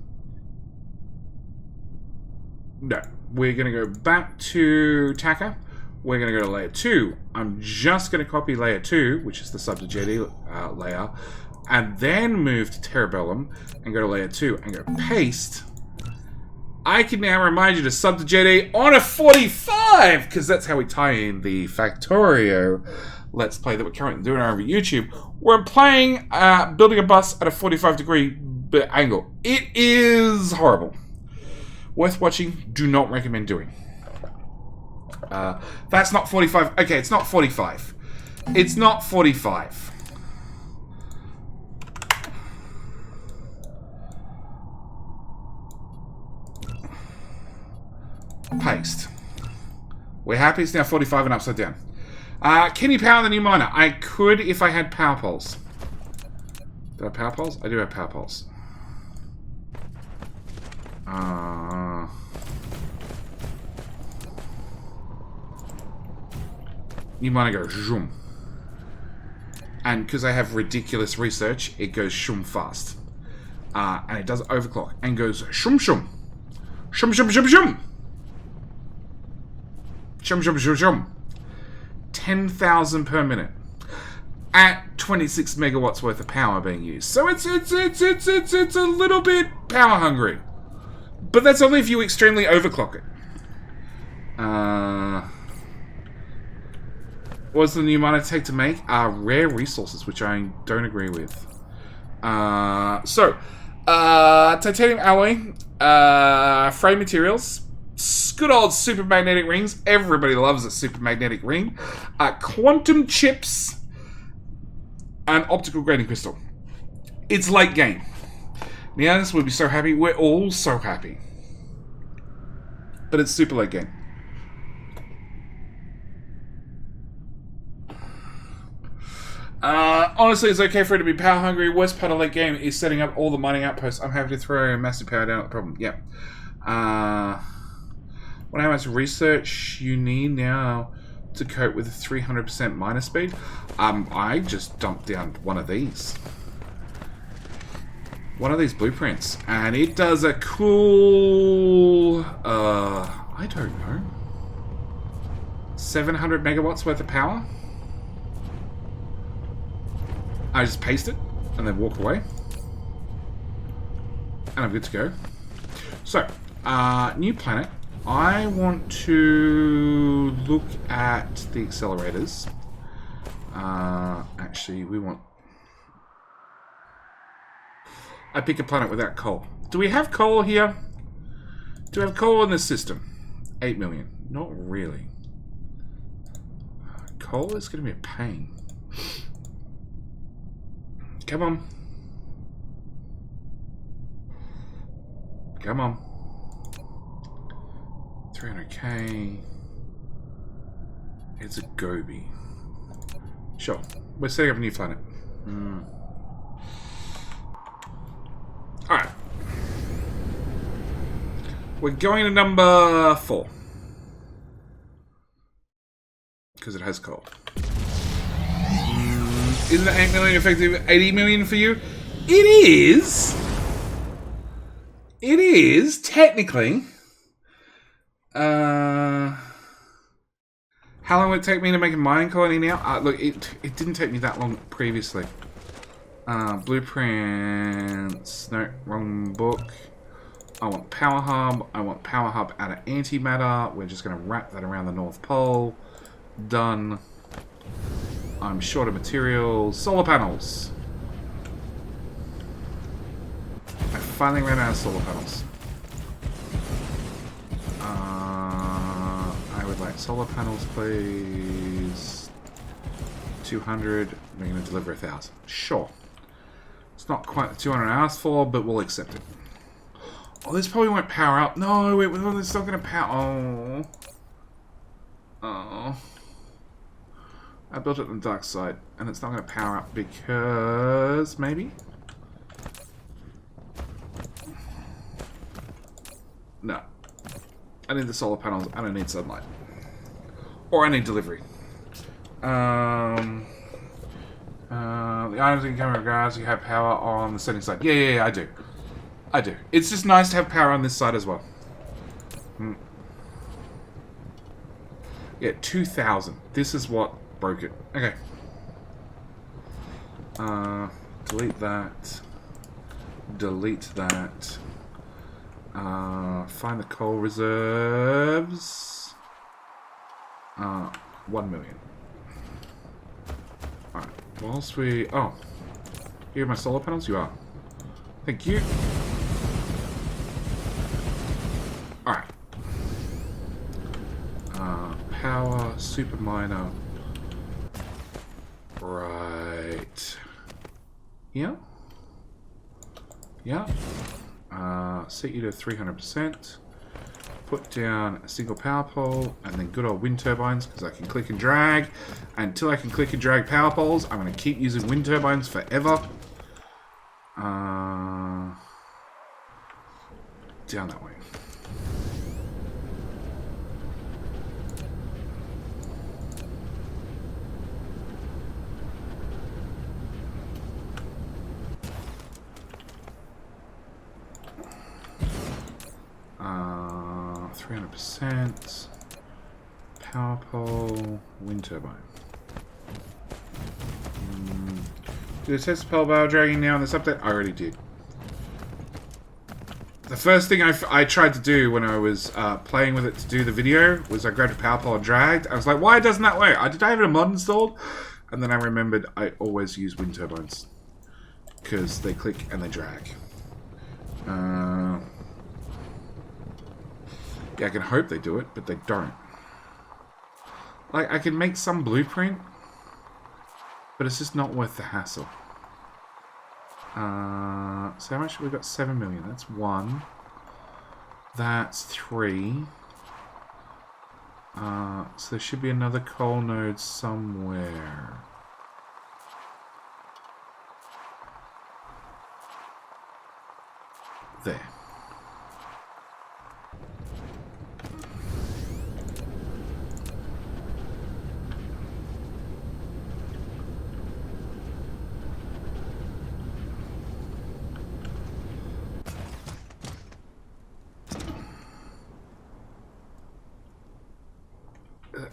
no, we're going to go back to Tacker. We're going to go to layer 2. I'm just going to copy layer 2, which is the sub to JD layer, and then move to Terrabolum and go to layer 2 and go paste. I can now remind you to sub to JD on a 45, because that's how we tie in the Factorio Let's Play that we're currently doing over YouTube. We're playing building a bus at a 45-degree angle. It is horrible. Worth watching. Do not recommend doing. That's not 45. Okay, it's not 45. It's not 45. Paste. We're happy it's now 45 and upside down. Can you power the new miner? I could if I had power poles. Do I have power poles? I do have power poles. New miner goes zoom. And because I have ridiculous research, it goes shum fast. And it does overclock and goes shum shum. Shum shum shum shum. Shum shum shum shum. 10,000 per minute. At 26 megawatts worth of power being used. So it's a little bit power hungry. But that's only if you extremely overclock it. What's the new miner take to make? Rare resources, which I don't agree with. Titanium alloy, frame materials, good old super magnetic rings. Everybody loves a super magnetic ring. Quantum chips, and optical grading crystal. It's late game. Neanderthals would be so happy. We're all so happy. But it's super late game. Honestly, it's okay for it to be power hungry. Worst part of late game is setting up all the mining outposts. I'm happy to throw massive power down at the problem. Yeah. What how much research you need now to cope with a 300% miner speed? I just dumped down one of these. One of these blueprints. And it does a cool... I don't know. 700 megawatts worth of power? I just paste it and then walk away. And I'm good to go. So, new planet. I want to look at the accelerators. Actually, we want... I pick a planet without coal. Do we have coal here? Do we have coal in this system? 8 million. Not really. Coal is going to be a pain. Come on. Come on. 300k. It's a Gobi. Sure. We're setting up a new planet. Alright. We're going to number 4. Because it has coal. Isn't it 8 million effective 80 million for you? It is. It is, technically. How long would it take me to make a mining colony now? Look, it didn't take me that long previously. Blueprints. No, wrong book. I want power hub. I want power hub out of antimatter. We're just going to wrap that around the North Pole. Done. I'm short of materials. Solar panels. I finally ran out of solar panels. I would like solar panels, please. 200. We're going to deliver 1,000. Sure. It's not quite the 200 I asked for, but we'll accept it. Oh, this probably won't power up. No, it's not going to power. Oh. I built it on the dark side, and it's not going to power up because... maybe? No. I need the solar panels, and I need sunlight. Or I need delivery. The items in camera regards, you have power on the setting side. Yeah, I do. I do. It's just nice to have power on this side as well. Yeah, 2,000. This is what broke it. Okay. Delete that. Delete that. Find the coal reserves. 1 million. Alright. Whilst we... oh. Here are my solar panels? You are. Thank you. Alright. Power, super miner. Right. Yeah. Yeah. Set you to 300%. Put down a single power pole, and then good old wind turbines, because I can click and drag. Until I can click and drag power poles, I'm going to keep using wind turbines forever. Down that way. 300%. Power pole, wind turbine. Did I test the power bar dragging now in this update? I already did. The first thing I tried to do when I was playing with it to do the video was I grabbed a power pole and dragged. I was like, why doesn't that work? Did I have a mod installed? And then I remembered I always use wind turbines. Because they click and they drag. Yeah, I can hope they do it, but they don't. Like, I can make some blueprint, but it's just not worth the hassle. So how much have we got? 7 million. That's 1. That's 3. So there should be another coal node somewhere. There.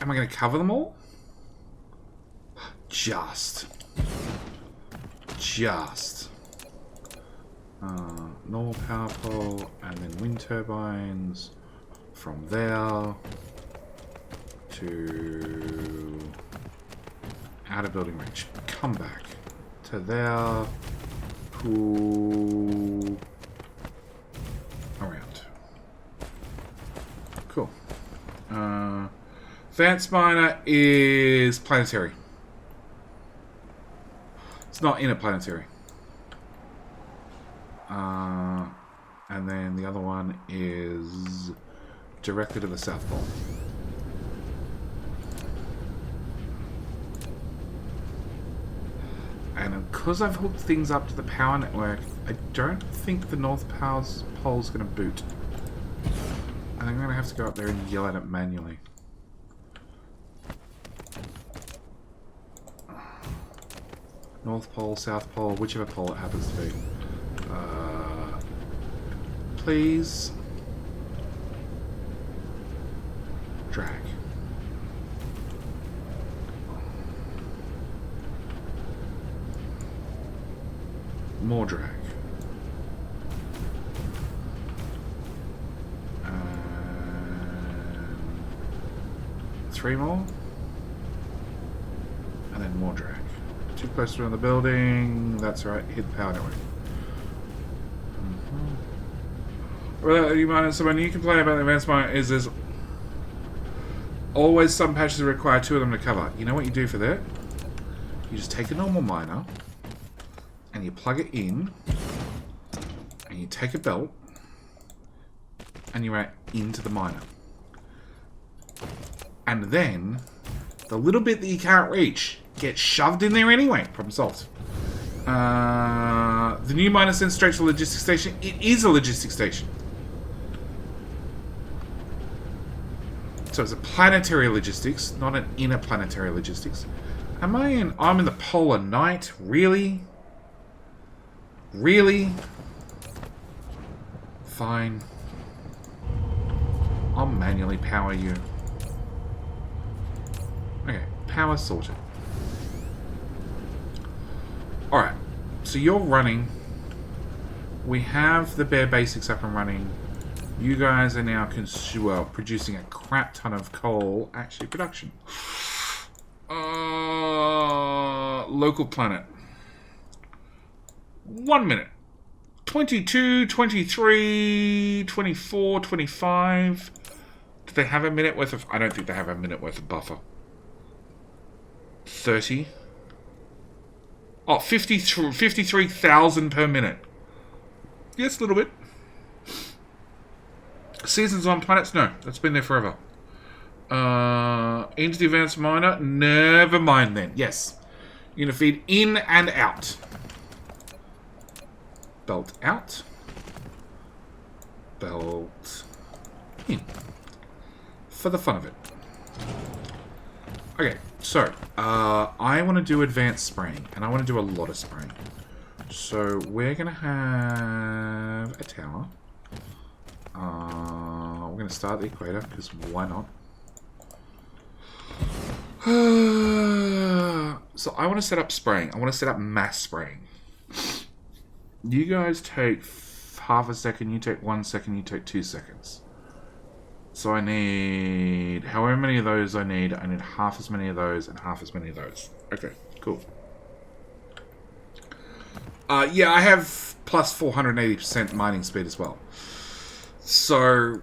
Am I going to cover them all? Just. Normal power pole, and then wind turbines from there to out of building range. Come back to there. Cool. Around. Cool. Advanced miner is planetary. It's not interplanetary. And then the other one is directly to the South Pole. And because I've hooked things up to the power network, I don't think the North Pole's going to boot. I think I'm going to have to go up there and yell at it manually. North Pole, South Pole, whichever pole it happens to be. Please. Drag. More drag. 3 more. And then more drag. Too close around the building. That's right. Hit the power network. Well, you might have someone you complain about the advanced miner is there's always some patches that require 2 of them to cover. You know what you do for that? You just take a normal miner and you plug it in and you take a belt and you run into the miner. And then the little bit that you can't reach gets shoved in there anyway. Problem solved. The new miner sends straight to the logistics station. It is a logistics station. So it's a planetary logistics, not an interplanetary logistics. Am I in... I'm in the polar night? Really? Really? Fine. I'll manually power you. Okay, power sorted. Alright, so you're running. We have the bare basics up and running. You guys are now producing a crap ton of coal. Actually, production. Local planet. 1 minute. 22, 23, 24, 25. Do they have a minute worth of... I don't think they have a minute worth of buffer. 30. Oh, 53,000 per minute. Yes, a little bit. Seasons on planets? No, that's been there forever. Into the advanced miner? Never mind then. Yes. You're going to feed in and out. Belt out. Belt in. For the fun of it. Okay, so I want to do advanced spraying, and I want to do a lot of spraying. So we're going to have a tower. we're going to start the equator, because why not? So I want to set up spraying. I want to set up mass spraying. You guys take half a second, you take 1 second, you take 2 seconds. So I need however many of those I need half as many of those and half as many of those. Okay, cool. Yeah, I have plus 480% mining speed as well. So,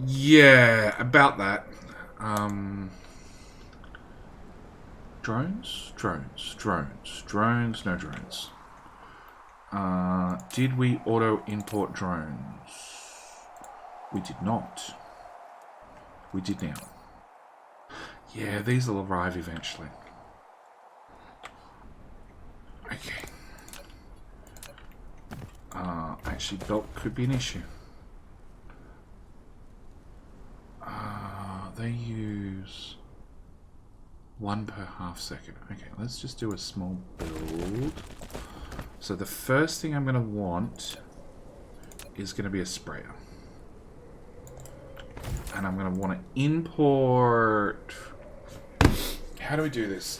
yeah, about that. Drones? Drones, no drones. Did we auto-import drones? We did not. We did now. Yeah, these will arrive eventually. Okay. Actually, belt could be an issue. They use 1 per half second. Okay, let's just do a small build. So the first thing I'm going to want is going to be a sprayer. And I'm going to want to import... How do we do this?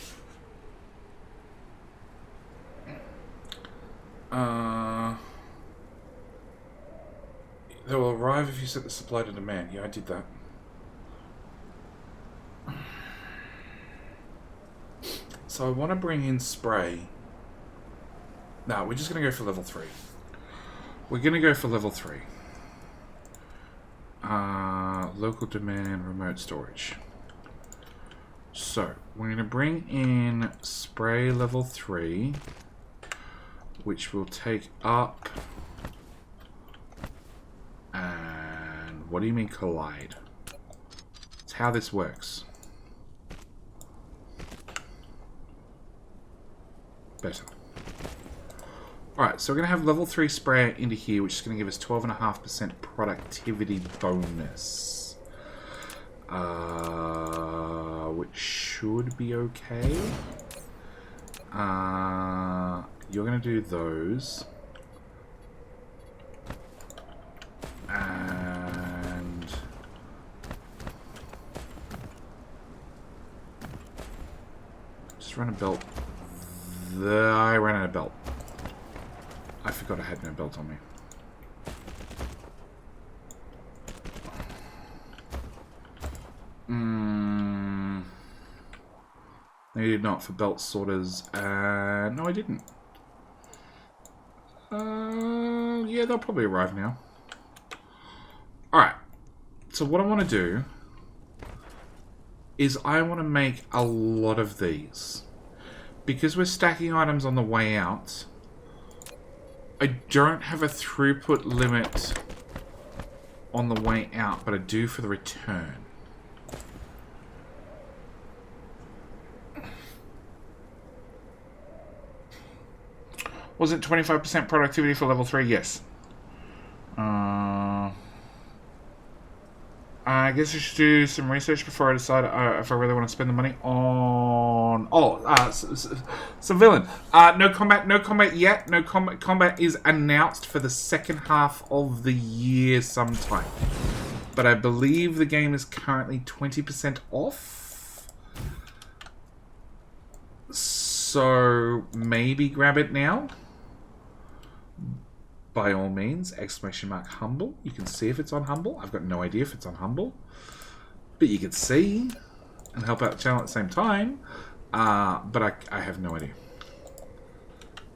They will arrive if you set the supply to demand. Yeah, I did that. So I want to bring in spray. No, we're just going to go for level 3. We're going to go for level 3. Local demand, remote storage. So, we're going to bring in spray level 3, which will take up... And what do you mean collide? It's how this works. Better. Alright, so we're going to have level 3 sprayer into here, which is going to give us 12.5% productivity bonus. Which should be okay. You're going to do those. And... just run a belt. I ran out of belt. I forgot I had no belt on me. No, you did not for belt sorters. No, I didn't. Yeah, they'll probably arrive now. Alright. So what I want to do is I want to make a lot of these. Because we're stacking items on the way out, I don't have a throughput limit on the way out, but I do for the return. Was it 25% productivity for level 3? Yes. I guess I should do some research before I decide if I really want to spend the money on... civilian. No combat yet. No combat. Combat is announced for the second half of the year sometime. But I believe the game is currently 20% off. So maybe grab it now. By all means, ! Humble. You can see if it's on Humble. I've got no idea if it's on Humble. But you can see and help out the channel at the same time. But I have no idea.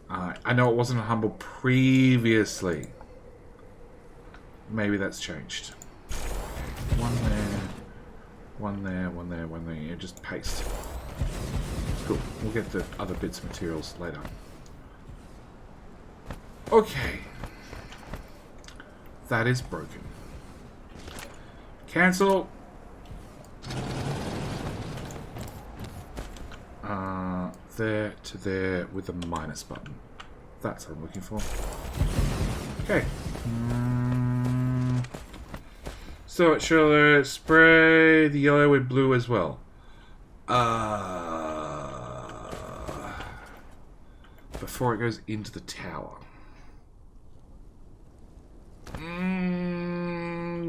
I know it wasn't on Humble previously. Maybe that's changed. One there. One there, one there, one there. Yeah, just paste. Cool. We'll get the other bits of materials later. Okay. That is broken. Cancel. There to there with a minus button. That's what I'm looking for. Okay. So it should spray the yellow with blue as well. Before it goes into the tower.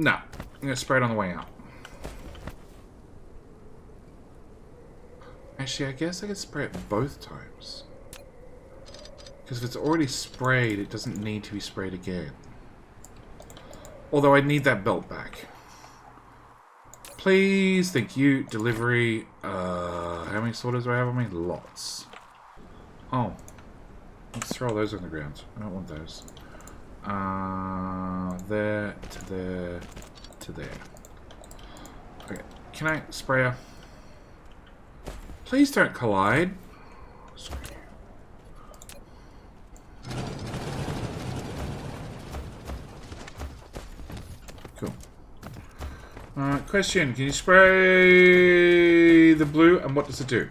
No. I'm going to spray it on the way out. Actually, I guess I could spray it both times. Because if it's already sprayed, it doesn't need to be sprayed again. Although I need that belt back. Please, thank you. Delivery. How many sorters do I have on me? Lots. Oh. Let's throw all those on the ground. I don't want those. There, to there, to there. Okay. Can I spray her? Please don't collide. Cool. Question. Can you spray the blue and what does it do?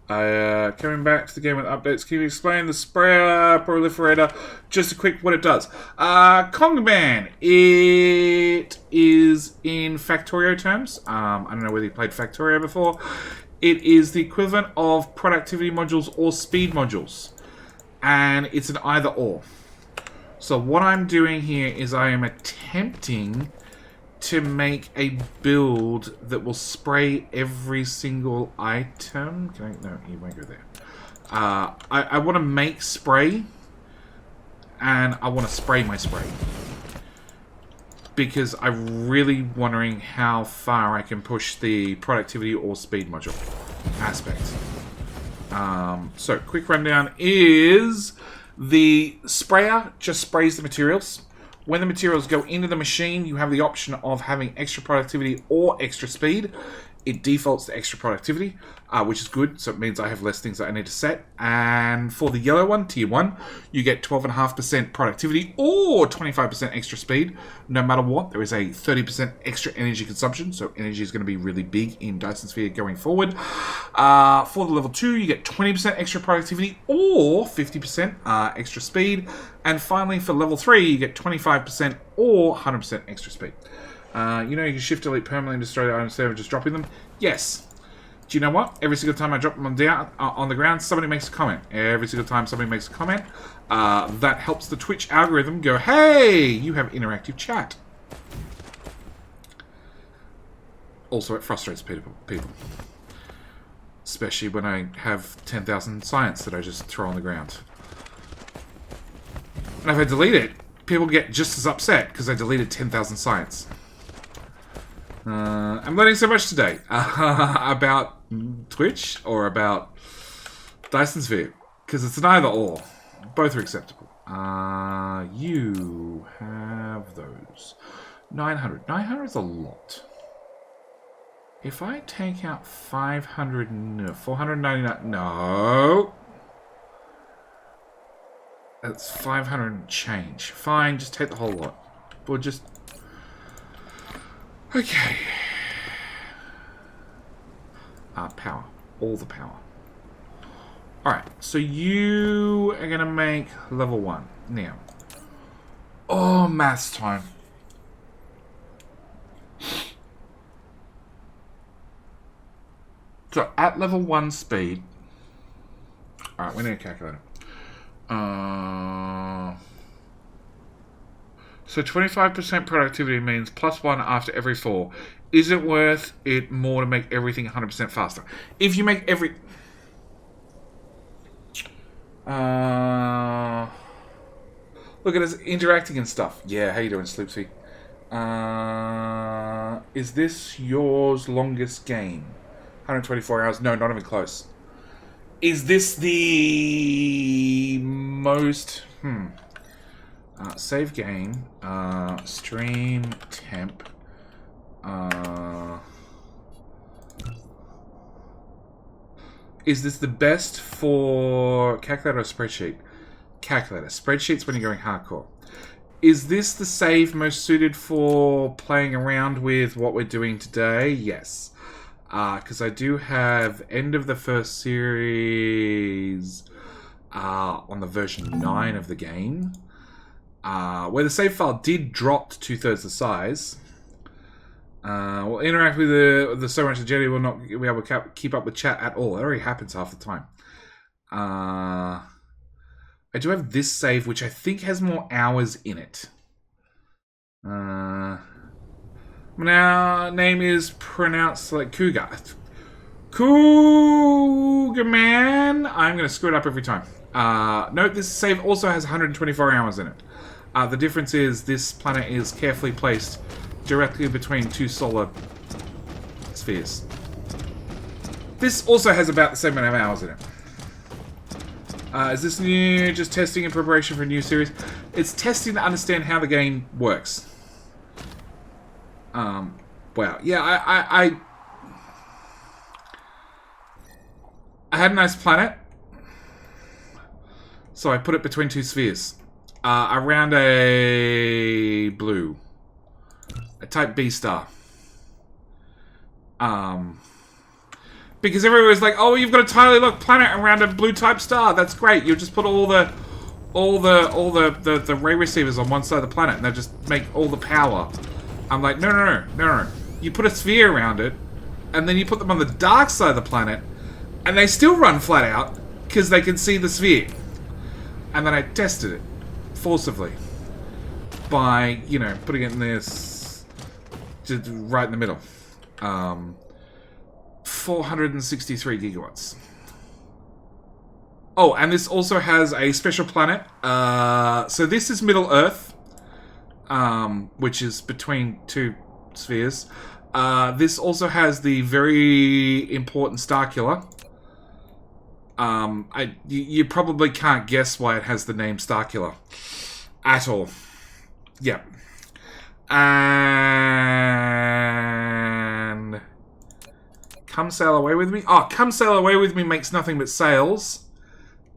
Coming back to the game with updates, can you explain the sprayer proliferator? Just a quick what it does. Kongman, it is in Factorio terms. I don't know whether you played Factorio before. It is the equivalent of productivity modules or speed modules. And it's an either or. So what I'm doing here is I am attempting to make a build that will spray every single item. Can I? No, you won't go there. I want to make spray, and I want to spray my spray. Because I'm really wondering how far I can push the productivity or speed module aspect. So, quick rundown is the sprayer just sprays the materials. When the materials go into the machine, you have the option of having extra productivity or extra speed. It defaults to extra productivity, which is good, so it means I have less things that I need to set. And for the yellow one, tier 1, you get 12.5% productivity or 25% extra speed. No matter what, there is a 30% extra energy consumption, so energy is going to be really big in Dyson Sphere going forward. For the level 2, you get 20% extra productivity or 50% extra speed. And finally, for level 3, you get 25% or 100% extra speed. You know you can shift delete permanently and destroy the items instead of just dropping them? Yes. Do you know what? Every single time I drop them down on the ground, somebody makes a comment. Every single time somebody makes a comment, that helps the Twitch algorithm go, hey, you have interactive chat. Also, it frustrates people. Especially when I have 10,000 science that I just throw on the ground. And if I delete it, people get just as upset because I deleted 10,000 science. I'm learning so much today about Twitch or about Dyson Sphere because it's an either or. Both are acceptable. You have those. 900. 900 is a lot. If I take out 500, no, 499, no. That's 500 and change. Fine, just take the whole lot. We'll just... Okay. Power. All the power. Alright, so you are going to make level 1. Now. Oh, maths time. So, at level 1 speed... Alright, we need a calculator. So 25% productivity means +1 after every 4. Is it worth it more to make everything 100% faster? If you make every... Look at us interacting and stuff. Yeah, how you doing, Sloopsy? Is this yours longest game? 124 hours? No, not even close. Is this the most... save game. Stream temp. Is this the best for calculator or spreadsheet? Calculator. Spreadsheet's when you're going hardcore. Is this the save most suited for playing around with what we're doing today? Yes. Because I do have end of the first series on the version 9 of the game. Where the save file did drop to 2/3 the size. We'll interact with the so much the Jetty will not be able to keep up with chat at all. It already happens half the time. I do have this save, which I think has more hours in it. Now, name is pronounced like Cougar. Cougar Man. I'm going to screw it up every time. Note this save also has 124 hours in it. The difference is this planet is carefully placed directly between two solar spheres. This also has about the same amount of hours in it. Is this new? Just testing in preparation for a new series? It's testing to understand how the game works. Wow. Yeah, I had a nice planet. So I put it between two spheres. Around a blue. A type B star. Because everyone was like, "Oh, you've got a tightly locked planet around a blue type star. That's great. You'll just put all the ray receivers on one side of the planet, and they'll just make all the power." I'm like, no. You put a sphere around it, and then you put them on the dark side of the planet, and they still run flat out because they can see the sphere. And then I tested it forcibly by, you know, putting it in this right in the middle. 463 gigawatts. Oh, and this also has a special planet. So this is Middle Earth, which is between two spheres. This also has the very important Star Killer. You probably can't guess why it has the name Star Killer at all. Yep. And Come Sail Away With Me. Oh, Come Sail Away With Me makes nothing but sails.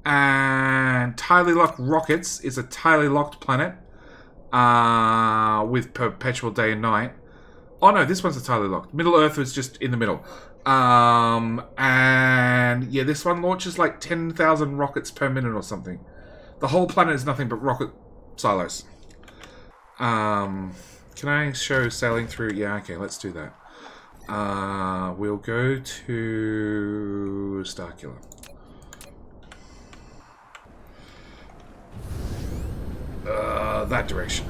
And Tightly Locked Rockets is a tightly locked planet with perpetual day and night. Oh no, this one's a tightly locked. Middle Earth was just in the middle. And yeah, this one launches like 10,000 rockets per minute or something. The whole planet is nothing but rocket silos. Can I show sailing through? Yeah, okay, let's do that. We'll go to Starkiller. That direction.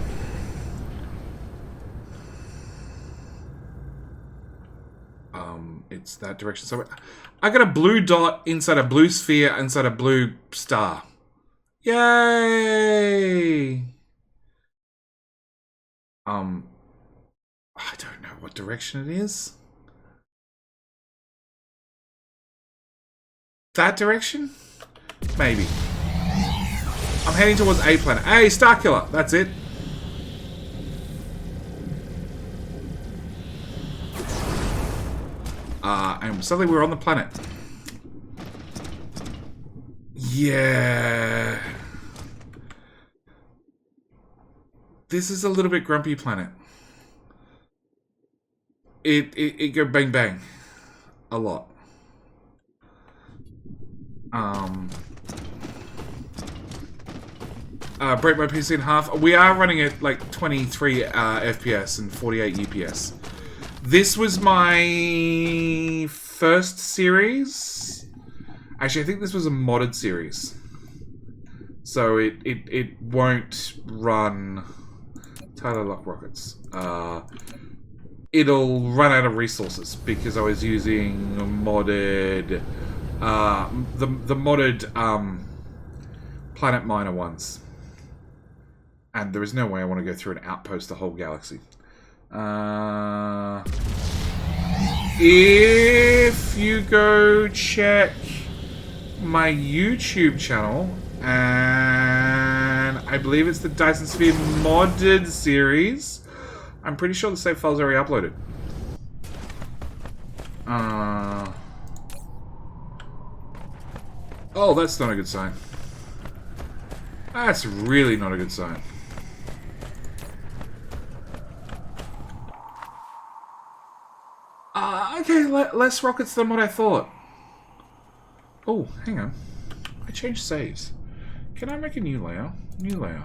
It's that direction. So I got a blue dot inside a blue sphere inside a blue star. Yay! I don't know what direction it is. That direction? Maybe. I'm heading towards a planet. Hey, Starkiller! That's it. And suddenly we're on the planet. Yeah. This is a little bit grumpy planet. It go bang bang. A lot. Break my PC in half. We are running at like 23 FPS and 48 UPS. This was my first series. Actually, I think this was a modded series. So it won't run Tyler Lock Rockets. It'll run out of resources because I was using modded the modded Planet Miner ones. And there is no way I want to go through and outpost the whole galaxy. If you go check my YouTube channel, and I believe it's the Dyson Sphere modded series, I'm pretty sure the save file's already uploaded. Oh, that's not a good sign. That's really not a good sign. Okay, less rockets than what I thought. Oh, hang on. I changed saves. Can I make a new layer? New layer.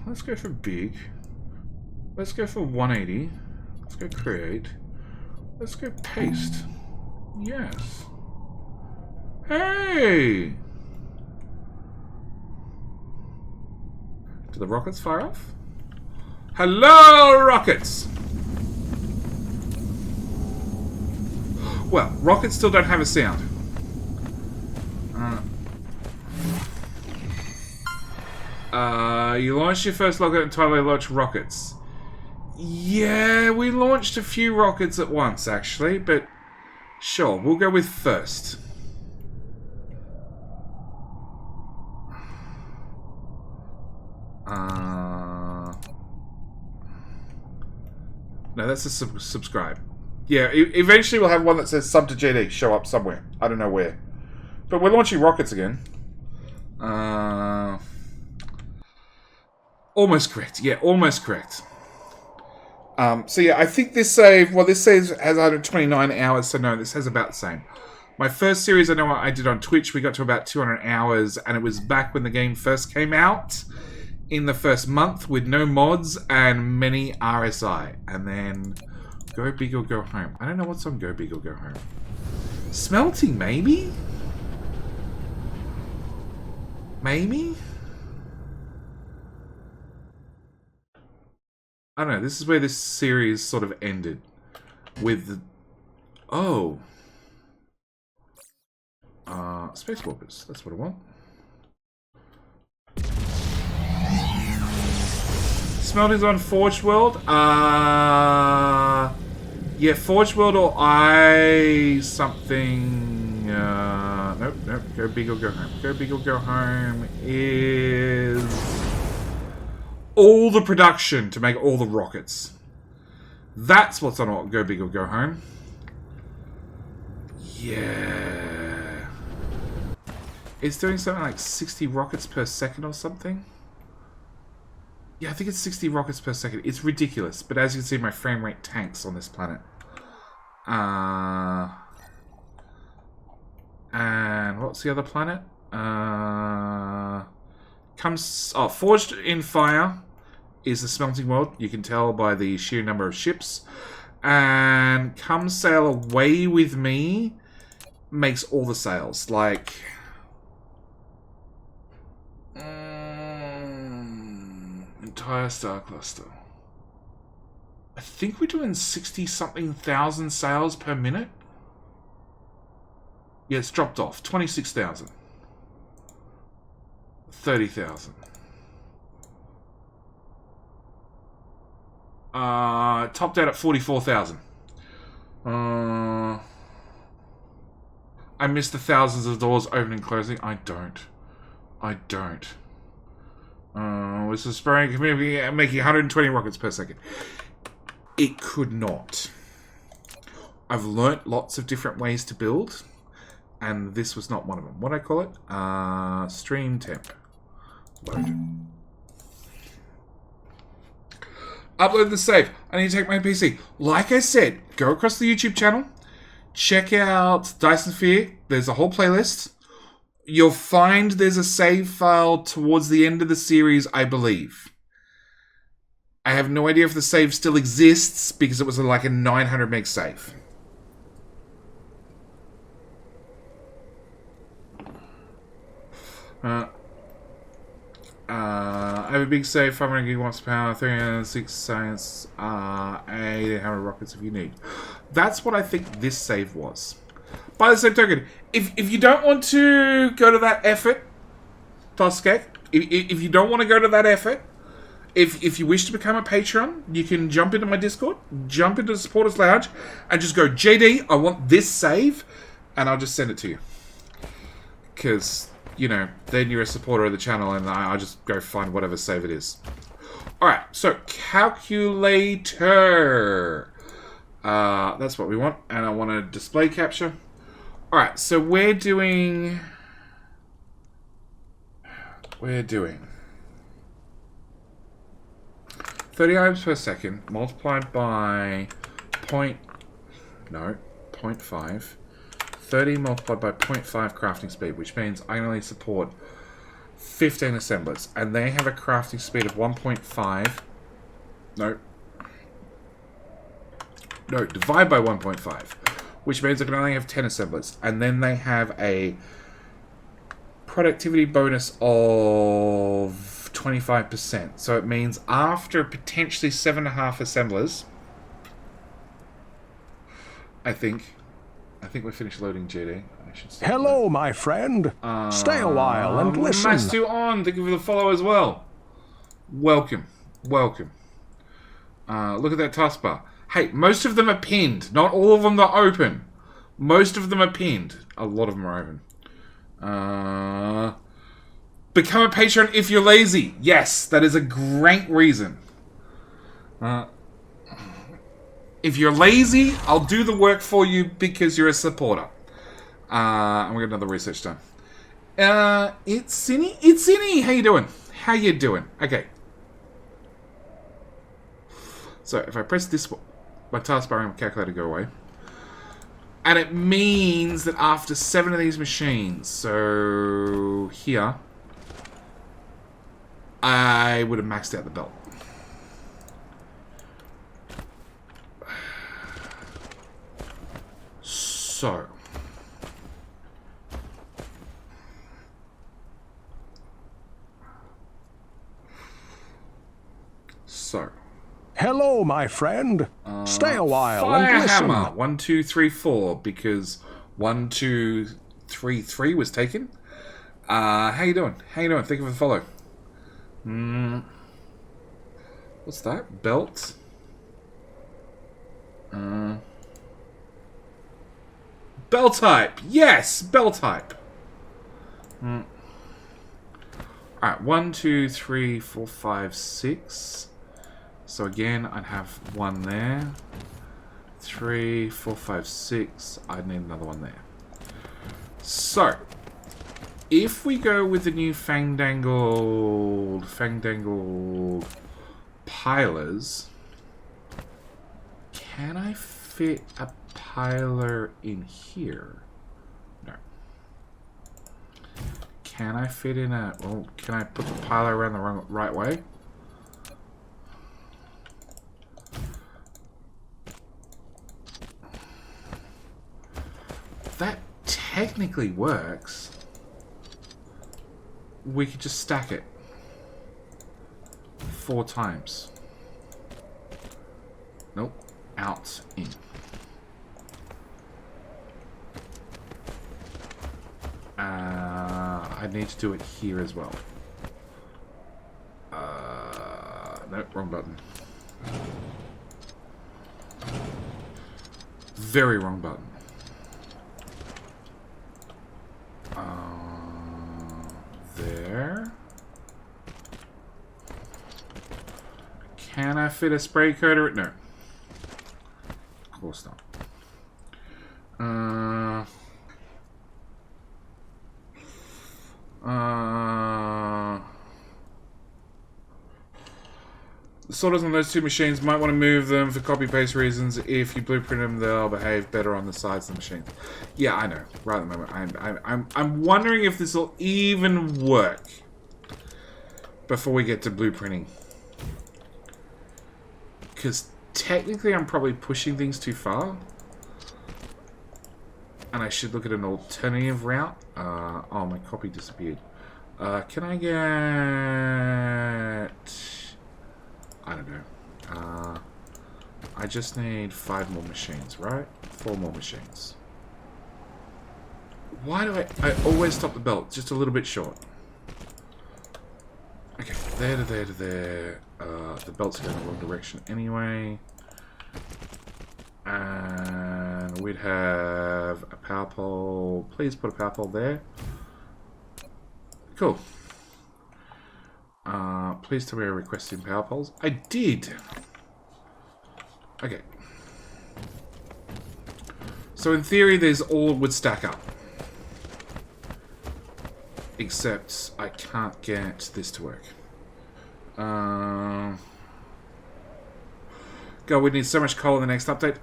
Let's go for big. Let's go for 180. Let's go create. Let's go paste. Yes. Hey! Do the rockets fire off? Hello, rockets! Well, rockets still don't have a sound. You launched your first rocket and totally launched rockets. Yeah, we launched a few rockets at once, actually, but sure, we'll go with first. No, that's a subscribe. Yeah, eventually we'll have one that says sub to GD show up somewhere. I don't know where. But we're launching rockets again. Almost correct. Yeah, almost correct. So yeah, I think this save, well, this save has 129 hours, so no, this has about the same. My first series, I know what I did on Twitch, we got to about 200 hours, and it was back when the game first came out, in the first month, with no mods and many RSI. And then, Go Big or Go Home. I don't know what's on Go Big or Go Home. Smelting, maybe? Maybe? I don't know, this is where this series sort of ended. With the... Oh. Space Walkers, that's what I want. Smelting's on Forge World. Yeah, Forge World or something. Nope. Go Big or Go Home. Go Big or Go Home is all the production to make all the rockets. That's what's on Go Big or Go Home. Yeah. It's doing something like 60 rockets per second or something. Yeah, I think it's 60 rockets per second. It's ridiculous, but as you can see, my frame rate tanks on this planet. And what's the other planet? Forged in Fire is the smelting world. You can tell by the sheer number of ships. And Come Sail Away With Me makes all the sails. Like... entire star cluster. I think we're doing 60-something thousand sails per minute. Yeah, it's dropped off. 26,000. 30,000. Topped out at 44,000. I miss the thousands of doors opening and closing. I don't. This is spraying community making 120 rockets per second. It could not. I've learnt lots of different ways to build, and this was not one of them. What do I call it? Stream temp. Load. Upload the save. I need to take my PC. Like I said, go across the YouTube channel. Check out Dyson Sphere. There's a whole playlist. You'll find there's a save file towards the end of the series, I believe. I have no idea if the save still exists, because it was like a 900 meg save. I have a big save, 500 gigawatts of power, 306 science, 800 rockets if you need. That's what I think this save was. By the same token, if you don't want to go to that effort, Toskek, if you don't want to go to that effort, if you wish to become a patron, you can jump into my Discord, jump into the Supporters Lounge, and just go, JD, I want this save, and I'll just send it to you. Because, you know, then you're a supporter of the channel, and I'll just go find whatever save it is. Alright, so, calculator. That's what we want, and I want a display capture. Alright, so we're doing 30 items per second multiplied by 0.5. 30 multiplied by 0.5 crafting speed, which means I can only support 15 assemblers, and they have a crafting speed of 1.5. No, divide by 1.5, which means I can only have 10 assemblers. And then they have a productivity bonus of 25%. So it means after potentially 7.5 assemblers, I think we're finished loading, GD. I should say Hello, my friend. Stay a while and listen. Mastu on, thank you for the follow as well. Welcome. Look at that taskbar. Hey, most of them are pinned. Not all of them are open. Most of them are pinned. A lot of them are open. Become a patron if you're lazy. Yes, that is a great reason. If you're lazy, I'll do the work for you because you're a supporter. And we got another research done. It's Cinny. How you doing? Okay. So if I press this, my taskbar and calculator go away. And it means that after 7 of these machines, so here, I would have maxed out the belt. So. Hello, my friend. Stay a while and listen. Firehammer 1, 2, 3, 4 because 1, 2, 3, 3 was taken. How you doing? Thank you for the follow. What's that? Belt. Bell type. Yes, bell type. Alright, 1, 2, 3, 4, 5, 6. So again, I'd have 1 there. 3, 4, 5, 6. I'd need another one there. So, if we go with the new fangdangled pilers, can I fit a piler in here? No. Can I fit in a... Well, can I put the piler around the right way? That technically works. We could just stack it 4 times. Nope. Out, in. I need to do it here as well. Nope, wrong button. Very wrong button. There. Can I fit a spray coater? No. Of course not. The sorters on those 2 machines might want to move them for copy-paste reasons. If you blueprint them, they'll behave better on the sides of the machines. Yeah, I know. Right at the moment, I'm wondering if this will even work before we get to blueprinting. Because technically, I'm probably pushing things too far, and I should look at an alternative route. Oh, my copy disappeared. Can I get... I don't know. I just need 5 more machines, right? 4 more machines. Why do I always stop the belt just a little bit short? Okay, there to there to there. The belt's going in the wrong direction anyway. And we'd have a power pole. Please put a power pole there. Cool. Please tell me I requested power poles. I did. Okay. So in theory, these all would stack up. Except I can't get this to work. God, we need so much coal in the next update.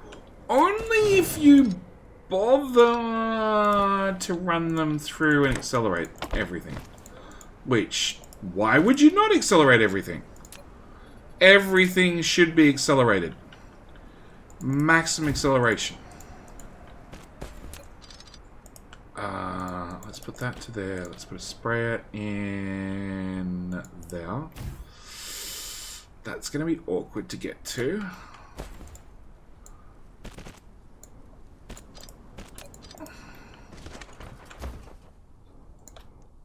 Only if you bother to run them through and accelerate everything. Which... Why would you not accelerate everything? Everything should be accelerated. Maximum acceleration. Let's put that to there. Let's put a sprayer in there. That's going to be awkward to get to.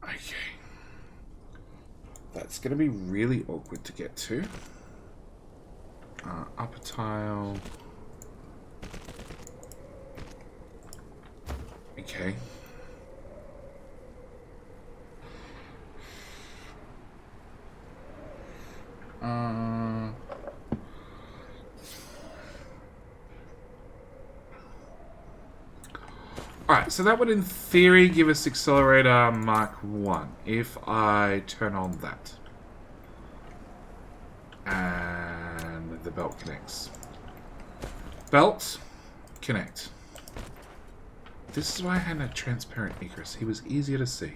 Okay. That's going to be really awkward to get to. Upper tile. Okay. Alright, so that would in theory give us Accelerator Mark 1 if I turn on that. And the belt connects. Belt, connect. This is why I had a transparent Icarus. He was easier to see.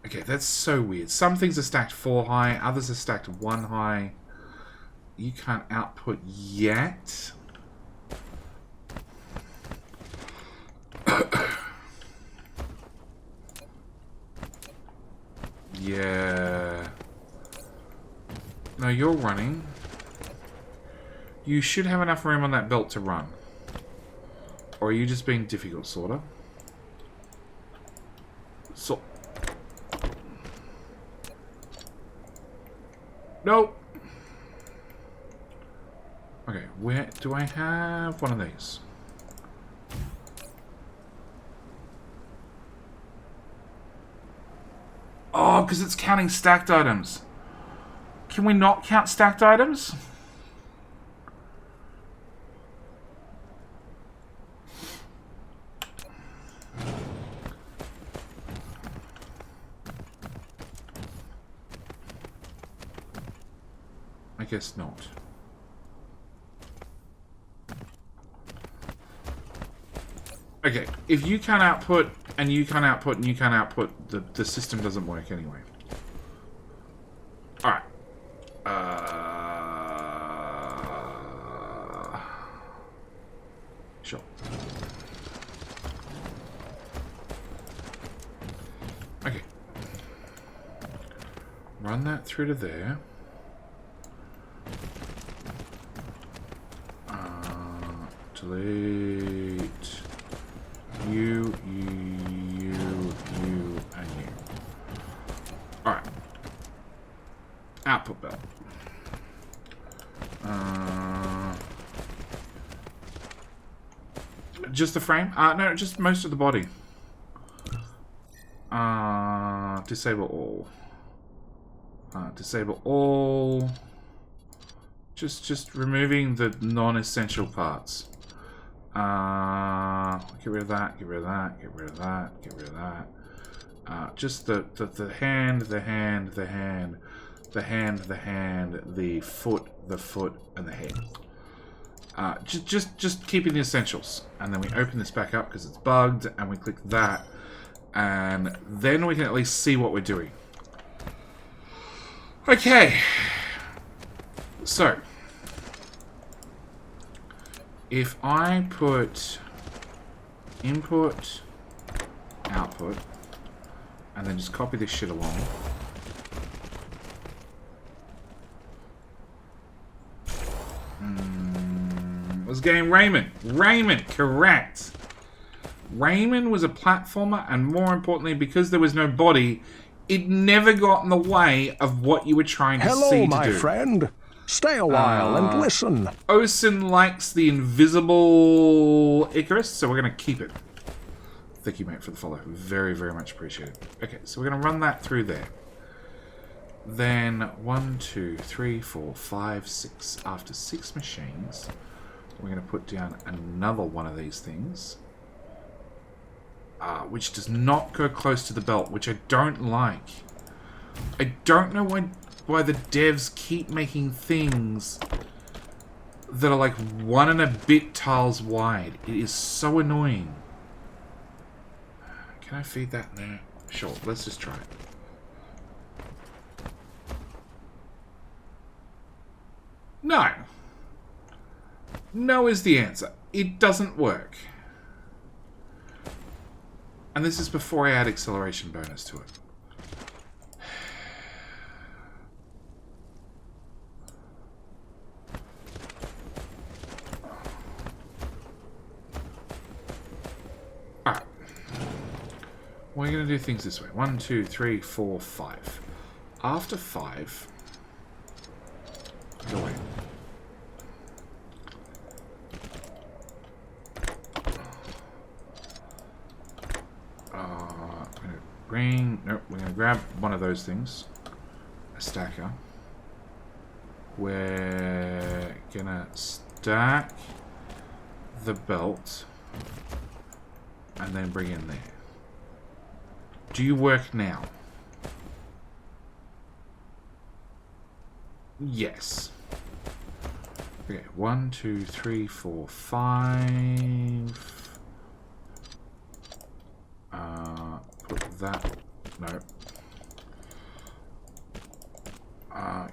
Okay, that's so weird. Some things are stacked 4 high, others are stacked 1 high. You can't output yet. Yeah. No, you're running. You should have enough room on that belt to run. Or are you just being difficult, sorta? So... Nope. Okay, where do I have one of these? Oh, because it's counting stacked items. Can we not count stacked items? I guess not. Okay, if you can't output, and you can't output, and you can't output, the system doesn't work anyway. Alright. Sure. Okay. Run that through to there. Delete you, and you. Alright. Output belt. Just the frame? No, just most of the body. Disable all. Disable all. Just removing the non-essential parts. Get rid of that, get rid of that, get rid of that, get rid of that. Just the hand, the hand, the hand, the hand, the hand, the foot, and the head. Just keeping the essentials. And then we open this back up because it's bugged, and we click that. And then we can at least see what we're doing. Okay. So, if I put input, output, and then just copy this shit along. Was game Rayman. Rayman, correct. Rayman was a platformer, and more importantly, because there was no body, it never got in the way of what you were trying to see to do. Hello, my friend. Stay a while and listen. Osin likes the invisible Icarus, so we're going to keep it. Thank you, mate, for the follow. Very, very much appreciated. Okay, so we're going to run that through there. Then 1, 2, 3, 4, 5, 6. After 6 machines, we're going to put down another one of these things. Which does not go close to the belt, which I don't like. I don't know why the devs keep making things that are like 1 and a bit tiles wide. It is so annoying. Can I feed that there? Sure, let's just try it. No. No is the answer. It doesn't work. And this is before I add acceleration bonus to it. Alright. We're going to do things this way. 1, 2, 3, 4, 5. After 5... Go away. Nope, we're going to grab one of those things. A stacker. We're going to stack the belt. And then bring in there. Do you work now? Yes. Okay, 1, 2, 3, 4, 5. Put that. No.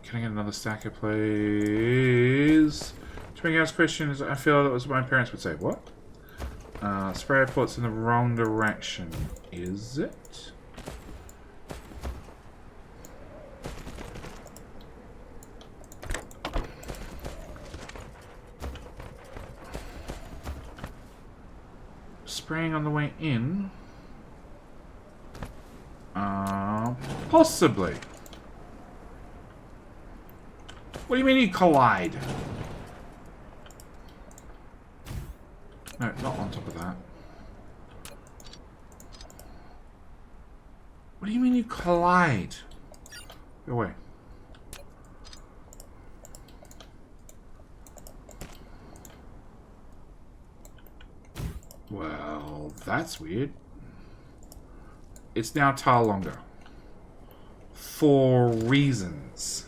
Can I get another stacker, please? To make ask questions, I feel that was what my parents would say. What? Sprayer ports in the wrong direction. Is it? Spraying on the way in? Possibly. What do you mean you collide? No, not on top of that. What do you mean you collide? Go away. Well, that's weird. It's now tile longer. For reasons.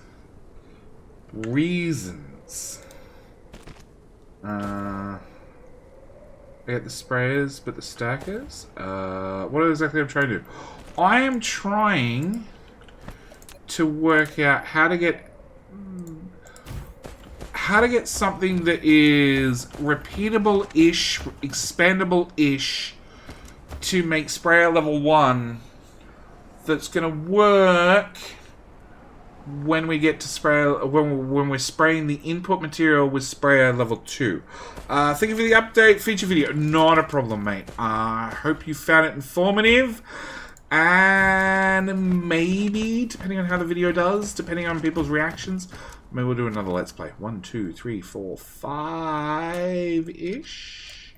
I get the sprayers, but the stackers? What exactly am I trying to do? I am trying to work out how to get something that is repeatable-ish, expandable-ish to make sprayer level 1 that's going to work when we get to sprayer, when we're spraying the input material with sprayer level 2. Thank you for the update feature video. Not a problem, mate. I hope you found it informative. And maybe, depending on how the video does, depending on people's reactions, maybe we'll do another Let's Play. 1, 2, 3, 4, 5-ish.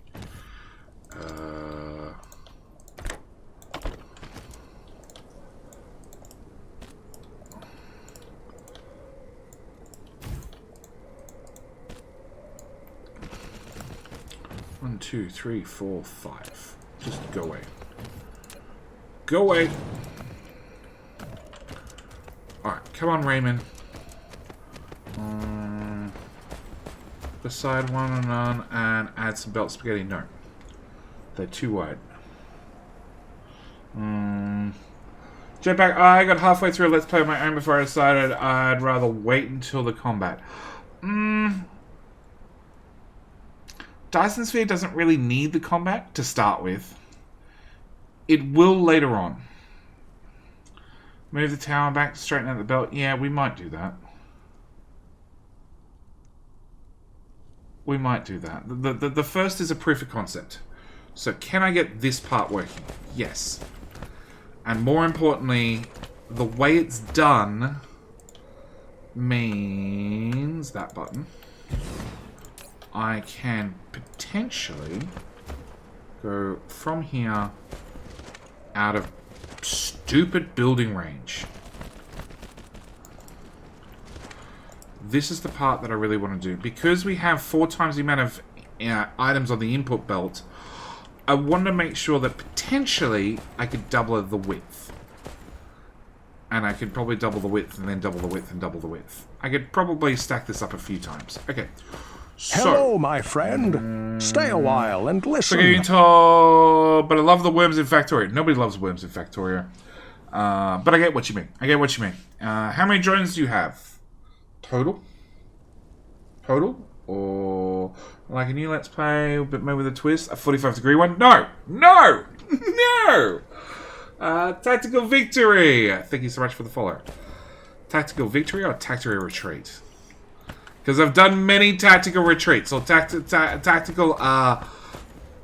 1, 2, 3, 4, 5. Just go away. Go away. Alright, come on, Raymond. Beside one and on, and add some belt spaghetti. No. They're too wide. Jetpack, I got halfway through Let's Play of my own before I decided I'd rather wait until the combat. Dyson Sphere doesn't really need the combat to start with. It will later on. Move the tower back to straighten out the belt. Yeah, we might do that. We might do that. The first is a proof of concept. So can I get this part working? Yes. And more importantly, the way it's done means that button. I can potentially go from here out of stupid building range. This is the part that I really want to do. Because we have 4 times the amount of items on the input belt, I want to make sure that potentially I could double the width. And I could probably double the width and then double the width and double the width. I could probably stack this up a few times. Okay. So, hello, my friend. Stay a while and listen. But I love the worms in Factoria. Nobody loves worms in Factoria. But I get what you mean. How many drones do you have? Total? Or like a new Let's Play, but maybe with a twist? A 45-degree one? No! No! No! Tactical victory! Thank you so much for the follow. Tactical victory or tactical retreat? Because I've done many tactical retreats or tactical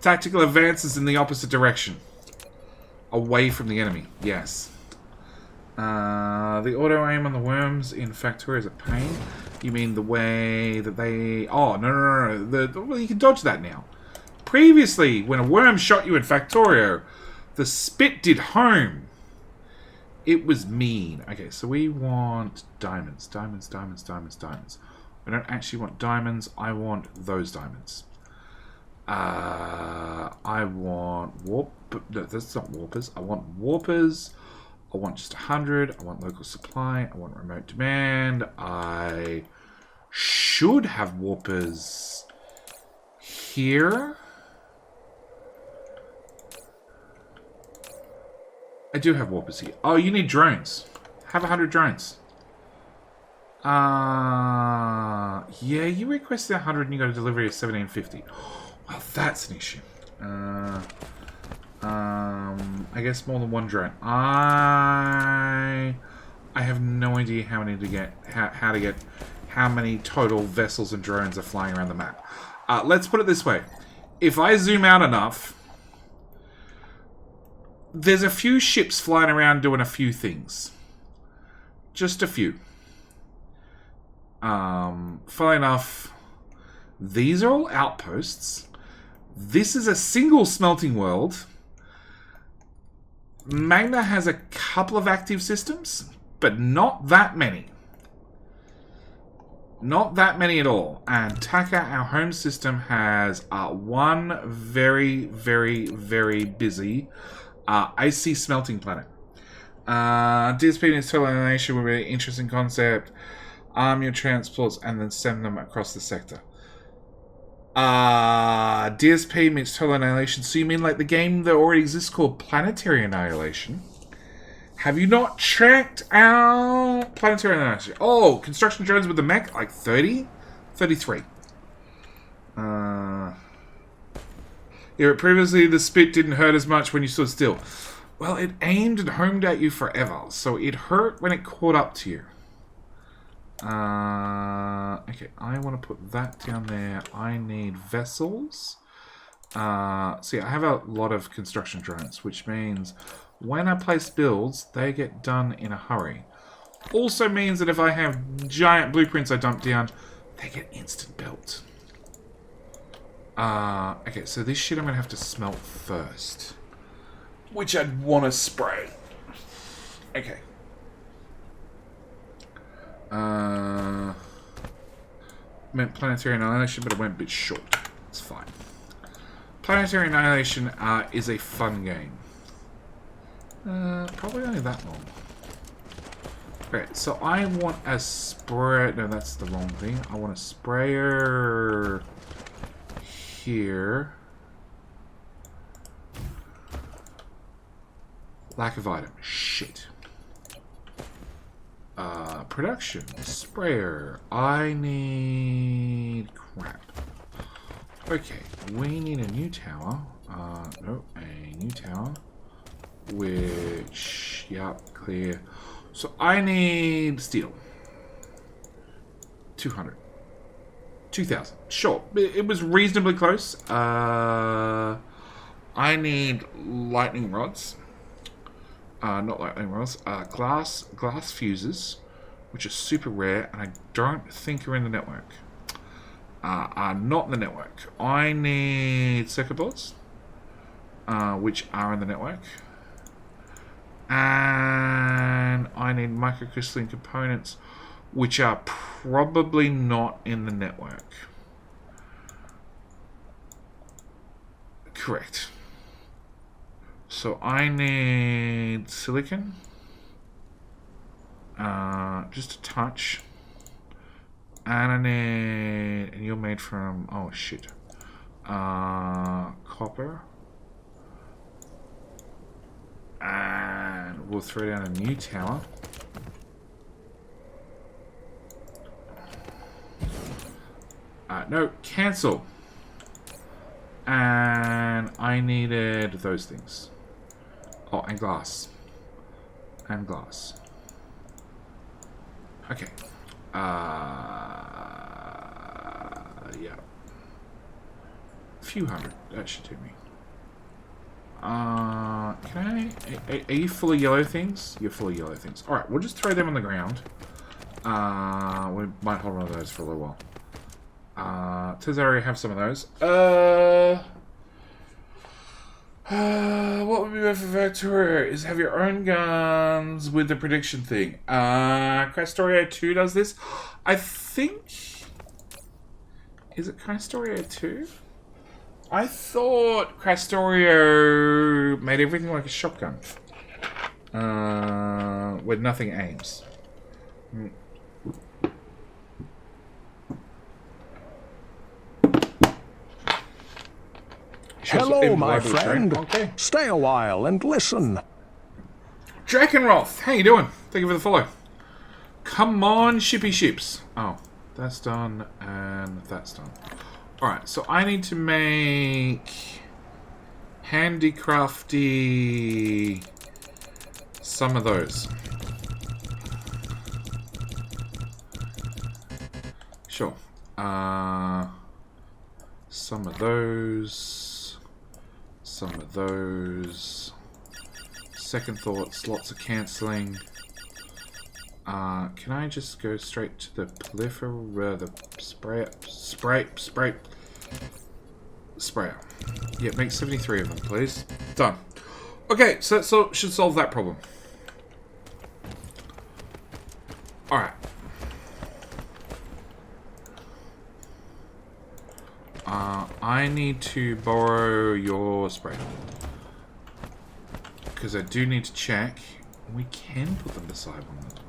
advances in the opposite direction. Away from the enemy, yes. The auto-aim on the worms in Factorio is a pain. You mean the way that they... Oh, no. Well, you can dodge that now. Previously, when a worm shot you in Factorio, the spit did home. It was mean. Okay, so we want diamonds. Diamonds. I don't actually want diamonds. I want those diamonds. I want warp... No, that's not warpers. I want warpers. I want just 100. I want local supply. I want remote demand. I should have warpers here. I do have warpers here. Oh, you need drones. Have 100 drones. Yeah, you requested 100 and you got a delivery of 1750. Well, that's an issue. I guess more than one drone. I have no idea how many to get. How many total vessels and drones are flying around the map. Let's put it this way: if I zoom out enough, there's a few ships flying around doing a few things. Just a few. Funnily enough, these are all outposts. This is a single smelting world. Magna has a couple of active systems, but not that many. Not that many at all. And Taka, our home system, has one very, very, very busy icy smelting planet. DSP and total annihilation would be an interesting concept. Arm your transports and then send them across the sector. DSP means total annihilation. So you mean like the game that already exists called Planetary Annihilation? Have you not checked out Planetary Annihilation? Oh, construction drones with the mech, like 30? 33. Yeah, previously the spit didn't hurt as much when you stood still. Well, it aimed and homed at you forever, so it hurt when it caught up to you. Okay, I want to put that down there. I need vessels. See, I have a lot of construction drones, which means when I place builds, they get done in a hurry. Also means that if I have giant blueprints I dump down, they get instant built. Okay, so this shit I'm going to have to smelt first. Which I'd want to spray. Okay. Meant Planetary Annihilation, but it went a bit short. It's fine. Planetary Annihilation is a fun game. Probably only that long. Okay, so I want a spray... No, that's the wrong thing. I want a sprayer here. Lack of item. Shit. Production. Sprayer. I need... crap. Okay, we need a new tower. No, a new tower. Which... Yep, clear. So I need steel. 200. 2,000. Sure. It was reasonably close. I need lightning rods. Not lightning rods. Glass fuses, which are super rare, and I don't think are in the network. Are not in the network. I need circuit boards, which are in the network. And I need microcrystalline components, which are probably not in the network. Correct. So I need silicon. Just a touch. And I need... And you're made from... Oh, shit. Copper. And we'll throw down a new tower. No, cancel. And I needed those things. Oh, and glass. And glass. Okay. Yeah. A few hundred. That should do me. Can I... Are you full of yellow things? You're full of yellow things. Alright, we'll just throw them on the ground. We might hold on to those for a little while. Turns out I already have some of those. What would be better for Victoria is have your own guns with the prediction thing. Crastorio 2 does this. I think... Is it Crastorio 2? I thought Crastorio made everything like a shotgun. Where nothing aims. Hello, my friend. Okay. Stay a while and listen. Drakenroth, how you doing? Thank you for the follow. Come on, shippy ships. Oh, that's done, and that's done. Alright, so I need to make handicrafty some of those. Sure. Some of those. Some of those. Second thoughts, lots of cancelling. Can I just go straight to the Proliferator, the sprayer? Yeah, make 73 of them, please. Done. Okay, so that should solve that problem. Alright. I need to borrow your sprayer. Because I do need to check. We can put them beside one another.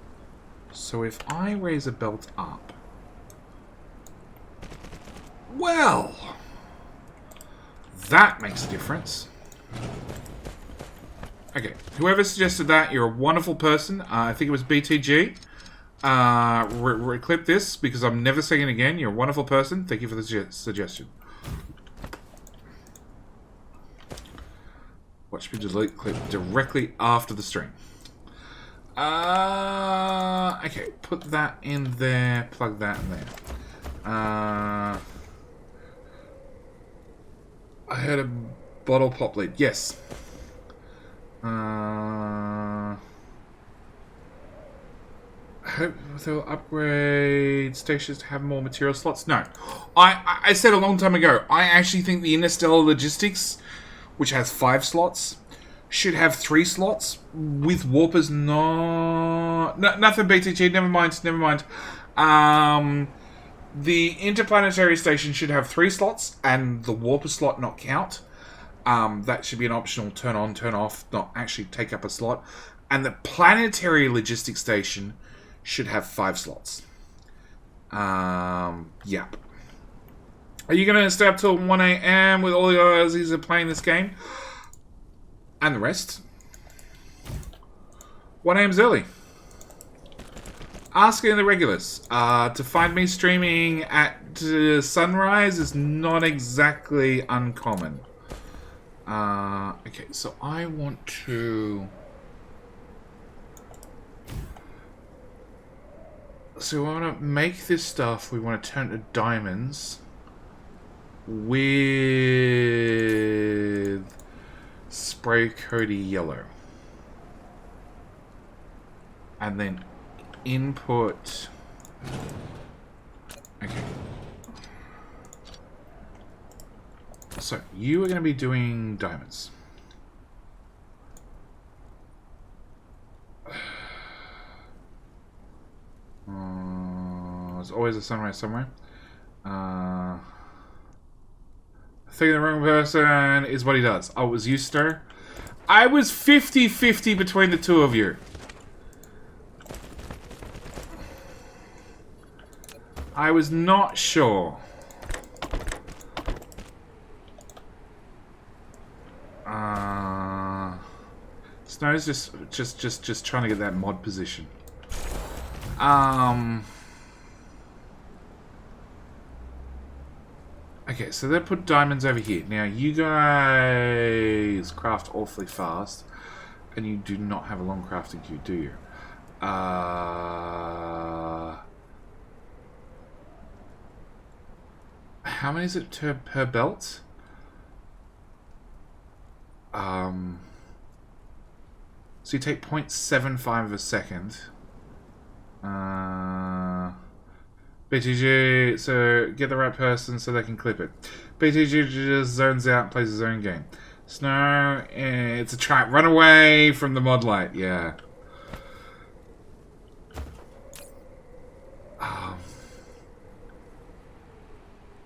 So if I raise a belt up... Well! That makes a difference. Okay, whoever suggested that, you're a wonderful person. I think it was BTG. Clip this, because I'm never saying it again. You're a wonderful person. Thank you for the suggestion. Watch me delete clip directly after the stream. Okay, put that in there, plug that in there. I heard a bottle pop lead. Yes. I hope they'll upgrade stations to have more material slots. No. I said a long time ago, I actually think the Interstellar Logistics, which has 5 slots, should have 3 slots with warpers. Nothing BTG, never mind. The interplanetary station should have 3 slots and the warper slot not count. That should be an optional turn on, turn off, not actually take up a slot. And the planetary logistics station should have 5 slots. Yep. Are you going to stay up till 1 AM with all the Aussies that are playing this game? And the rest? 1 AM's early. Asking the regulars. To find me streaming at sunrise is not exactly uncommon. Okay, so I want to... So we want to make this stuff, we want to turn to diamonds with spray Cody yellow. And then input... Okay. So, you are going to be doing diamonds. There's always a sunrise somewhere. I think the wrong person is what he does. Oh, it was you, Stir? I was 50-50 between the two of you. I was not sure. Snow's just trying to get that mod position. Okay, so they put diamonds over here. Now, you guys craft awfully fast. And you do not have a long crafting queue, do you? How many is it per belt? So you take 0.75 of a second. BTG, so get the right person so they can clip it. BTG just zones out and plays his own game. Snow, it's a trap. Run away from the mod light. Yeah. Alright,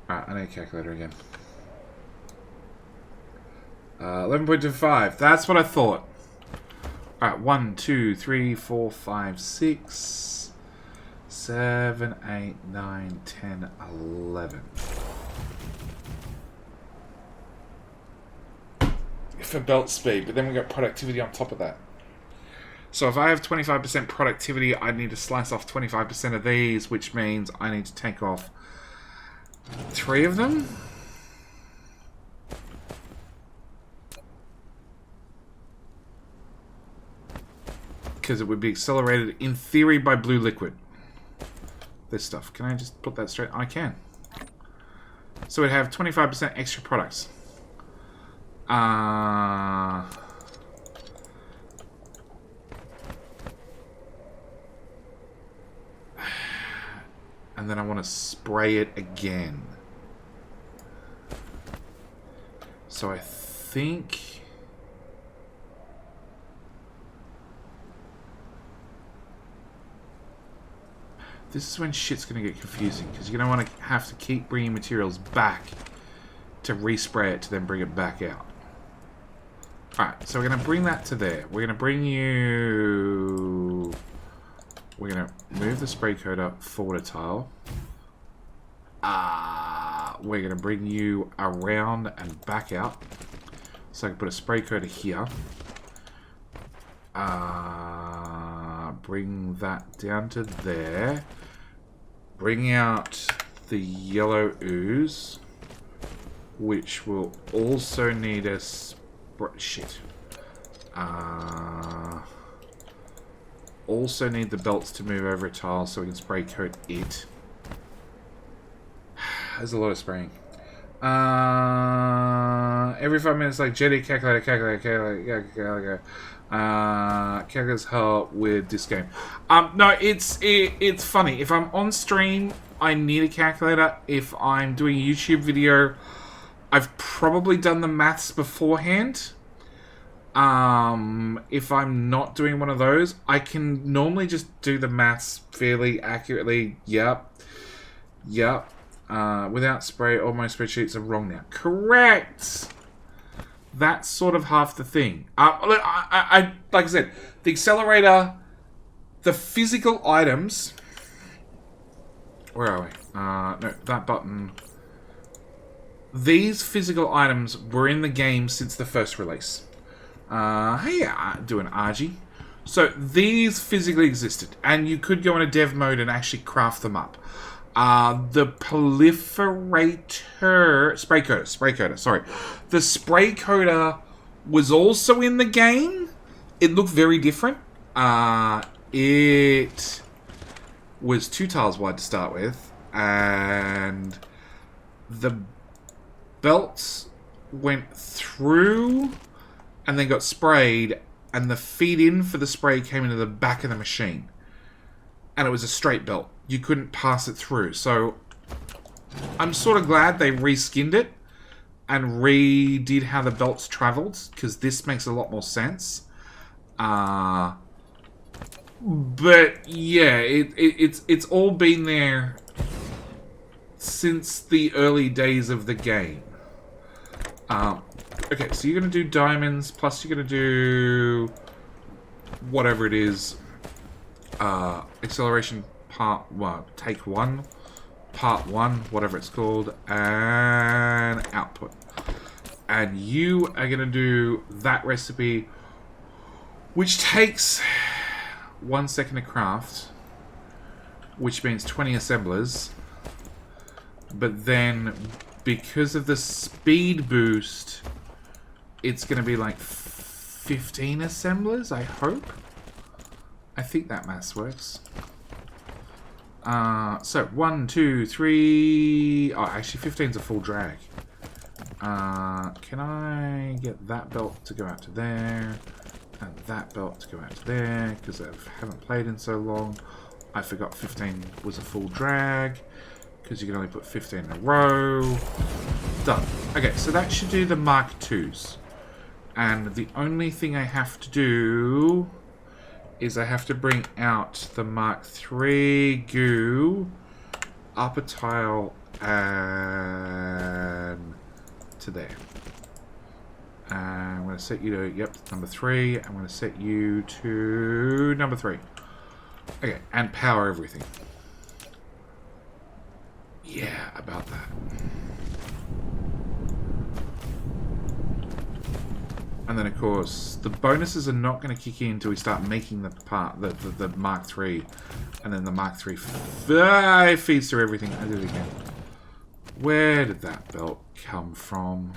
I need a calculator again. 11.25. That's what I thought. Alright, 1, 2, 3, 4, 5, 6, 7, 8, 9, 10, 11. For belt speed, but then we got productivity on top of that. So if I have 25% productivity, I need to slice off 25% of these, which means I need to take off 3 of them. Because it would be accelerated, in theory, by blue liquid. This stuff. Can I just put that straight? I can. So it'd have 25% extra products. And then I want to spray it again. So I think... this is when shit's going to get confusing, because you're going to want to have to keep bringing materials back to respray it to then bring it back out. Alright, so we're going to bring that to there. We're going to bring you... we're going to move the spray coater forward a tile. We're going to bring you around and back out. So I can put a spray coater here. Bring that down to there. Bring out the yellow ooze, which will also need a shit. Also need the belts to move over a tile so we can spray coat it. There's a lot of spraying. Every 5 minutes, like Jetty, calculator. Calculators help with this game. No, it's funny. If I'm on stream, I need a calculator. If I'm doing a YouTube video, I've probably done the maths beforehand. If I'm not doing one of those, I can normally just do the maths fairly accurately. Yep. Without spray, all my spreadsheets are wrong now. Correct! That's sort of half the thing. Like I said, the accelerator, the physical items... where are we? No, that button. These physical items were in the game since the first release. Hey, doing RG. So these physically existed, and you could go in a dev mode and actually craft them up. The Proliferator... spray coater, sorry. The spray coater was also in the game. It looked very different. It was 2 tiles wide to start with, and the belts went through and then got sprayed, and the feed-in for the spray came into the back of the machine. And it was a straight belt. You couldn't pass it through. So I'm sort of glad they reskinned it and redid how the belts traveled, because this makes a lot more sense. But yeah, it's all been there since the early days of the game. Okay, so you're going to do diamonds, plus you're going to do whatever it is. Acceleration take 1, part 1, whatever it's called, and output. And you are going to do that recipe, which takes 1 second to craft, which means 20 assemblers. But then, because of the speed boost, it's going to be like 15 assemblers, I hope. I think that maths works. So 1, 2, 3. Oh, actually 15's a full drag. Can I get that belt to go out to there? And that belt to go out to there, because I haven't played in so long. I forgot 15 was a full drag, because you can only put 15 in a row. Done. Okay, so that should do the Mark IIs. And the only thing I have to do is I have to bring out the Mark III goo up a tile and to there. I'm going to set you to, yep, number 3. I'm going to set you to number 3. Okay, and power everything. Yeah, about that. And then, of course, the bonuses are not going to kick in until we start making the Mark III. And then the Mark III feeds through everything. I did it again. Where did that belt come from?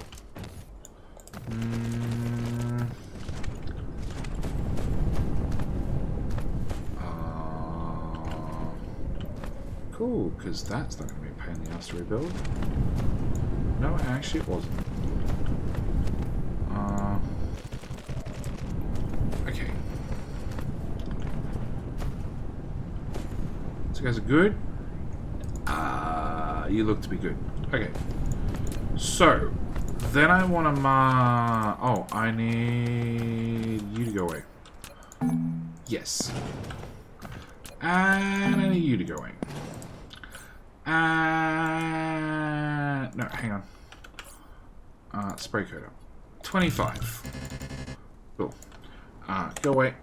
Cool, because that's not going to be a pain in the ass to rebuild. No, actually it wasn't. Okay. So you guys are good? You look to be good. Okay. So, then I want to oh, I need you to go away. Yes. And I need you to go away. No, hang on. Spray coater. 25. Cool. Go away.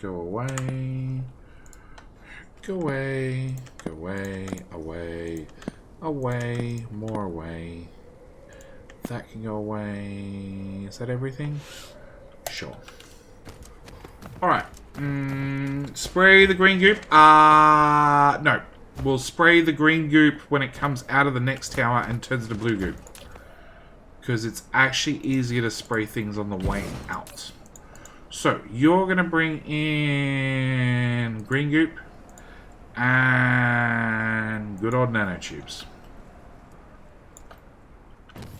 Go away. Go away. Go away. Away. Away. More away. That can go away. Is that everything? Sure. Alright. Spray the green goop. No. We'll spray the green goop when it comes out of the next tower and turns into blue goop. Because it's actually easier to spray things on the way out. So, you're going to bring in green goop and good old nanotubes.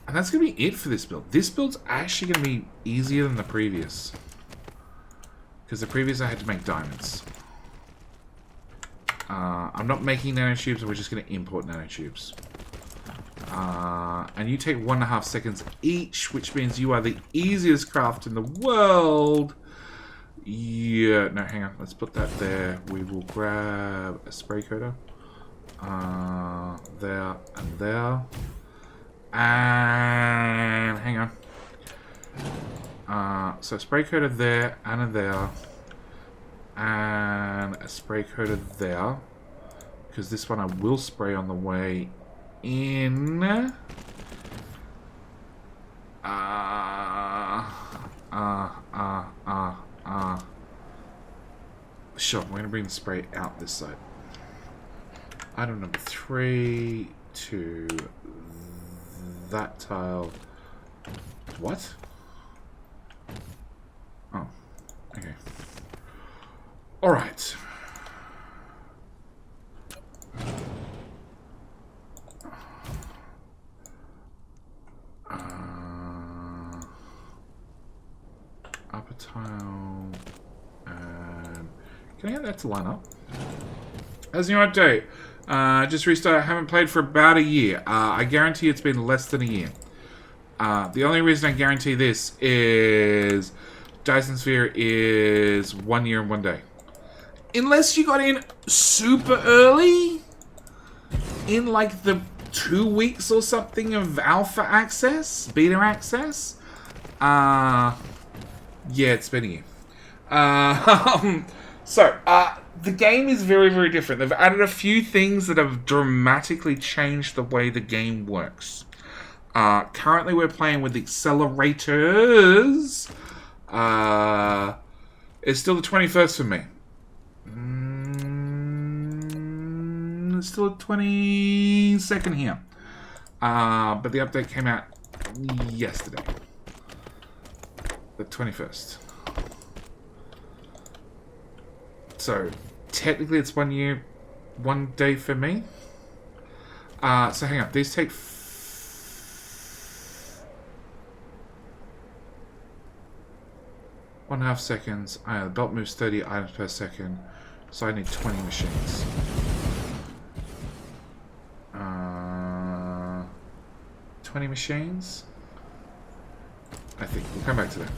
And that's going to be it for this build. This build's actually going to be easier than the previous. Because the previous I had to make diamonds. I'm not making nanotubes, we're just going to import nanotubes. And you take 1.5 seconds each, which means you are the easiest craft in the world. Yeah, no, hang on. Let's put that there. We will grab a spray coater. There and there. And hang on. So spray coater there and a there. And a spray coater there. Because this one I will spray on the way in. Sure, we're going to bring the spray out this side. Item number 3 to that tile. What? Oh, okay. Alright. Upper tile. And can I get that to line up? As a new update, just restart. I haven't played for about a year. I guarantee it's been less than a year. The only reason I guarantee this is Dyson Sphere is 1 year and 1 day. Unless you got in super early, in like the 2 weeks or something of alpha access, beta access. Yeah, it's been a year. The game is very, very different. They've added a few things that have dramatically changed the way the game works. Currently, we're playing with accelerators. It's still the 21st for me. It's still the 22nd here. But the update came out yesterday. The 21st. So, technically it's 1 year, 1 day for me. So hang on, these take 1.5 seconds. The belt moves 30 items per second, so I need 20 machines. 20 machines? I think. We'll come back to that.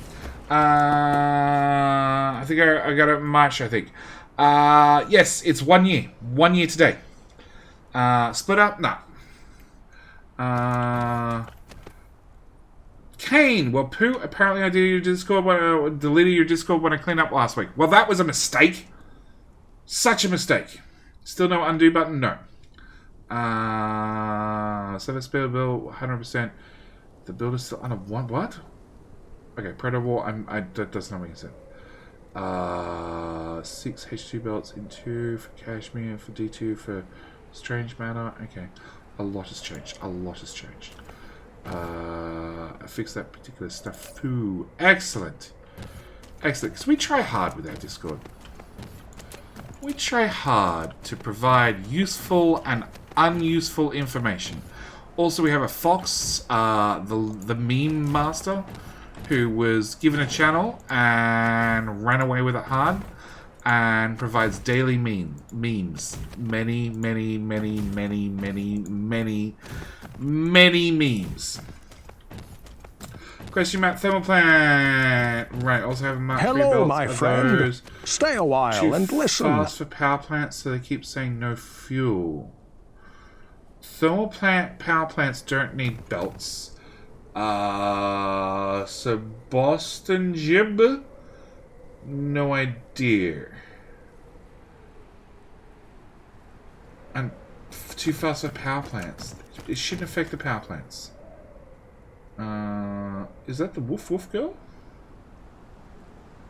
I think I got it in March, I think. Yes, it's 1 year. 1 year today. Split up? No. Kane, well, Pooh, apparently I deleted your Discord when I cleaned up last week. Well, that was a mistake. Such a mistake. Still no undo button? No. So let's build 100%. The build is still on a one. What? Okay, Predator War. That doesn't know what you said. 6 H2 belts in 2 for Cashmere, for D2 for Strange Matter. Okay, a lot has changed. A lot has changed. I fixed that particular stuff. Ooh, excellent, excellent. Because we try hard with our Discord. We try hard to provide useful and unuseful information. Also, we have a Fox, the meme master, who was given a channel and ran away with it hard, and provides daily memes. Many memes. Question mark thermoplant. Right, also have a Mark 3 belts. Hello, my friend. Stay a while and listen. Fast for power plants, so they keep saying no fuel. Thermal power plants don't need belts. So Boston Jib? No idea. And too fast for power plants. It shouldn't affect the power plants. Is that the Woof Woof girl?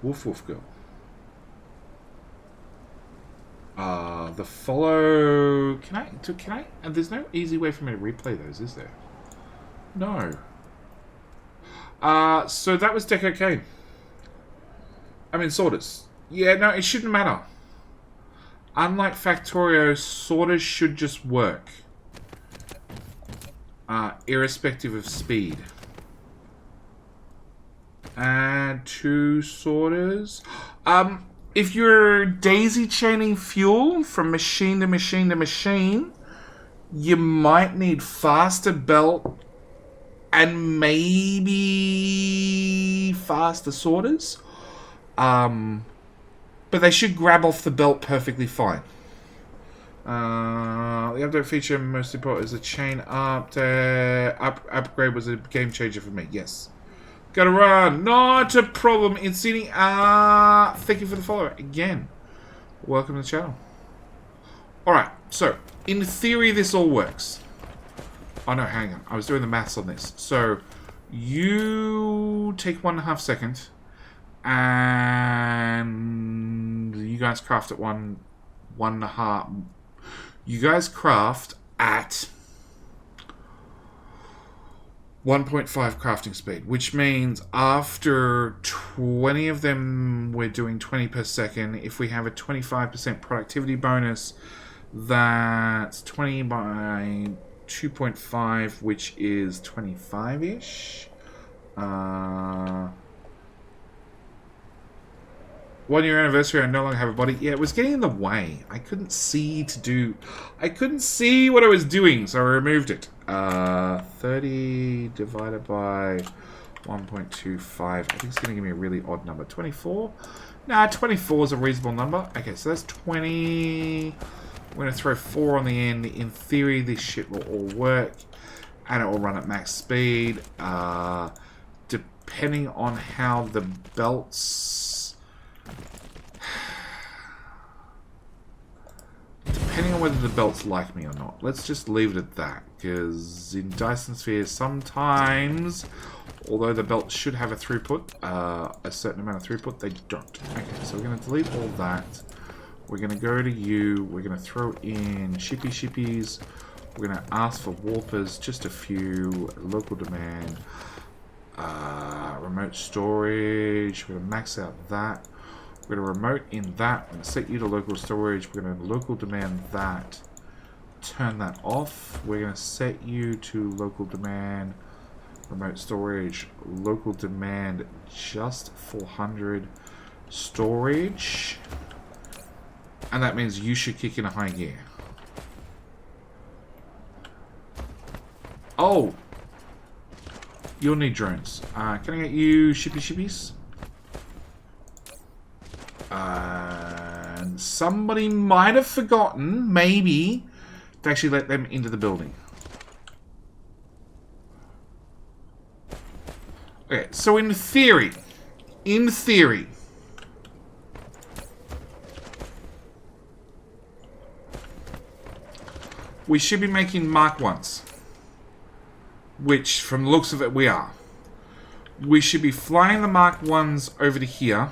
Woof Woof girl. The follow. Can I? And there's no easy way for me to replay those, is there? No. So that was Deco Kane. I mean, sorters. Yeah, no, it shouldn't matter. Unlike Factorio, sorters should just work. Irrespective of speed. Add 2 sorters. If you're daisy chaining fuel from machine to machine to machine, you might need faster belt and maybe faster sorters. But they should grab off the belt perfectly fine. The update feature most important is the chain update. Upgrade was a game changer for me. Yes. Gotta run. Not a problem. Incini. Thank you for the follow again. Welcome to the channel. Alright, so in theory this all works. Oh no, hang on. I was doing the maths on this. So you take 1.5 seconds and you guys craft at 1.5. You guys craft at 1.5 crafting speed, which means after 20 of them, we're doing 20 per second. If we have a 25% productivity bonus, that's 20 by 2.5, which is 25-ish. 1 year anniversary, I no longer have a body. Yeah, it was getting in the way. I couldn't see what I was doing, so I removed it. 30 divided by 1.25. I think it's going to give me a really odd number. 24? Nah, 24 is a reasonable number. Okay, so that's 20. I'm going to throw 4 on the end. In theory, this shit will all work. And it will run at max speed. Depending on how the belts... Depending on whether the belts like me or not. Let's just leave it at that. Because in Dyson Sphere, sometimes, although the belt should have a throughput, a certain amount of throughput, they don't. Okay, so we're going to delete all that. We're going to go to you. We're going to throw in shippies. We're going to ask for warpers, just a few. Local demand. Remote storage. We're going to max out that. We're going to remote in that. I'm going to set you to local storage. We're going to local demand that. Turn that off. We're going to set you to local demand. Remote storage. Local demand just 400. Storage. And that means you should kick in a high gear. Oh! You'll need drones. Can I get you shippies? And somebody might have forgotten, maybe, to actually let them into the building. Okay, so in theory, we should be making Mark 1s. Which, from the looks of it, we are. We should be flying the Mark 1s over to here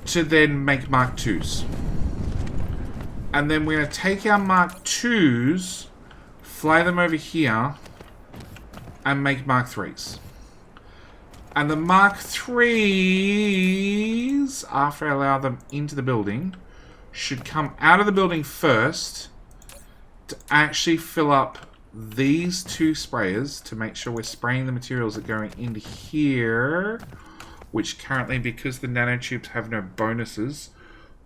to then make Mark 2s. And then we're going to take our Mark 2s, fly them over here, and make Mark 3s. And the Mark 3s, after I allow them into the building, should come out of the building first to actually fill up these two sprayers to make sure we're spraying the materials that are going into here, which currently, because the nanotubes have no bonuses,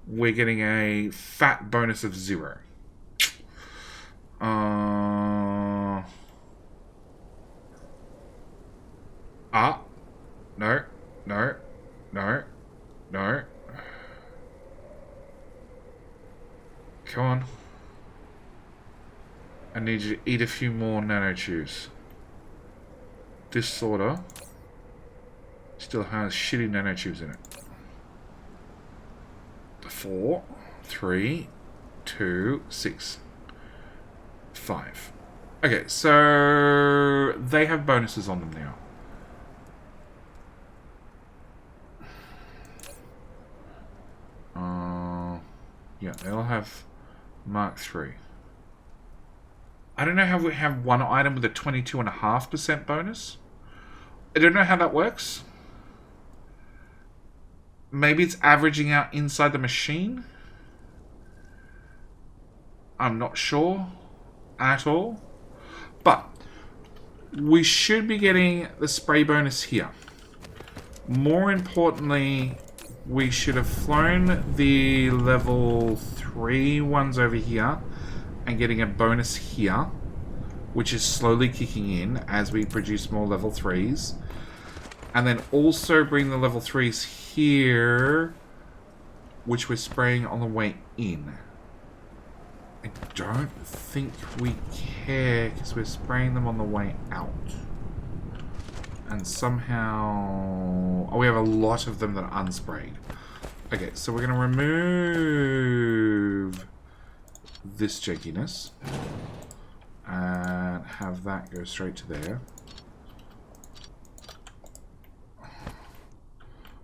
we're getting a fat bonus of 0. No. Come on. I need you to eat a few more nanotubes. This sorter still has shitty nanotubes in it. 4, 3, 2, 6, 5. Okay, so they have bonuses on them now. Yeah, they'll have Mark 3. I don't know how we have one item with a 22.5% bonus. I don't know how that works. Maybe it's averaging out inside the machine. I'm not sure at all. But we should be getting the spray bonus here. More importantly, we should have flown the level 3 ones over here and getting a bonus here, which is slowly kicking in as we produce more level 3s. And then also bring the level 3s here, which we're spraying on the way in. I don't think we care because we're spraying them on the way out. And somehow... oh, we have a lot of them that are unsprayed. Okay, so we're going to remove this jankiness and have that go straight to there.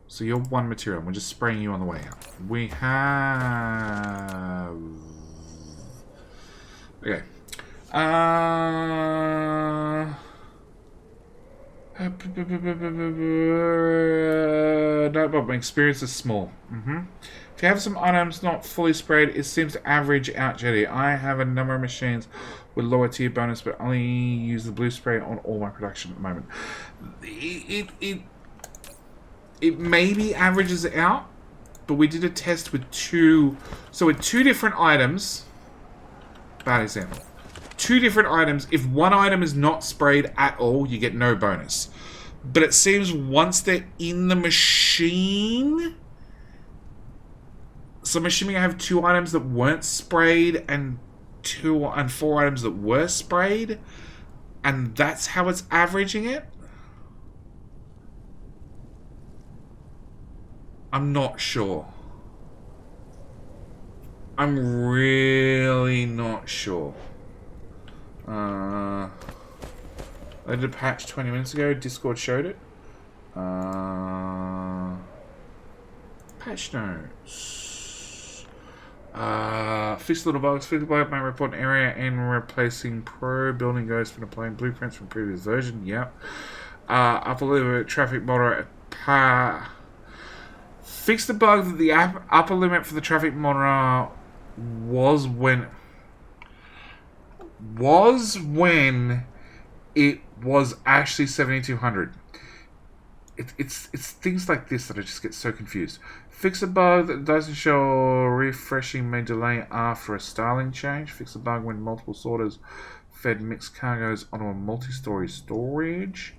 So you're one material. We're just spraying you on the way out. We have... okay. No, but my experience is small. If you have some items not fully sprayed, it seems to average out Jetty. I have a number of machines with lower tier bonus, but only use the blue spray on all my production at the moment. It maybe averages it out, but we did a test with two. So with two different items, bad example. Two different items, if one item is not sprayed at all, you get no bonus. But it seems once they're in the machine... so I'm assuming I have 2 items that weren't sprayed and 4 items that were sprayed. And that's how it's averaging it? I'm not sure. I'm really not sure. I did a patch 20 minutes ago. Discord showed it. Patch notes. Fix little bugs. Fix the bug may report an area and replacing pro building goes from applying blueprints from previous version. Yep. Upper limit traffic monitor. Fix the bug that the upper limit for the traffic monitor was when it was actually 7200. It's things like this that I just get so confused. Fix a bug that Dyson show refreshing may delay after a styling change. Fix a bug when multiple sorters fed mixed cargoes onto a multi-story storage.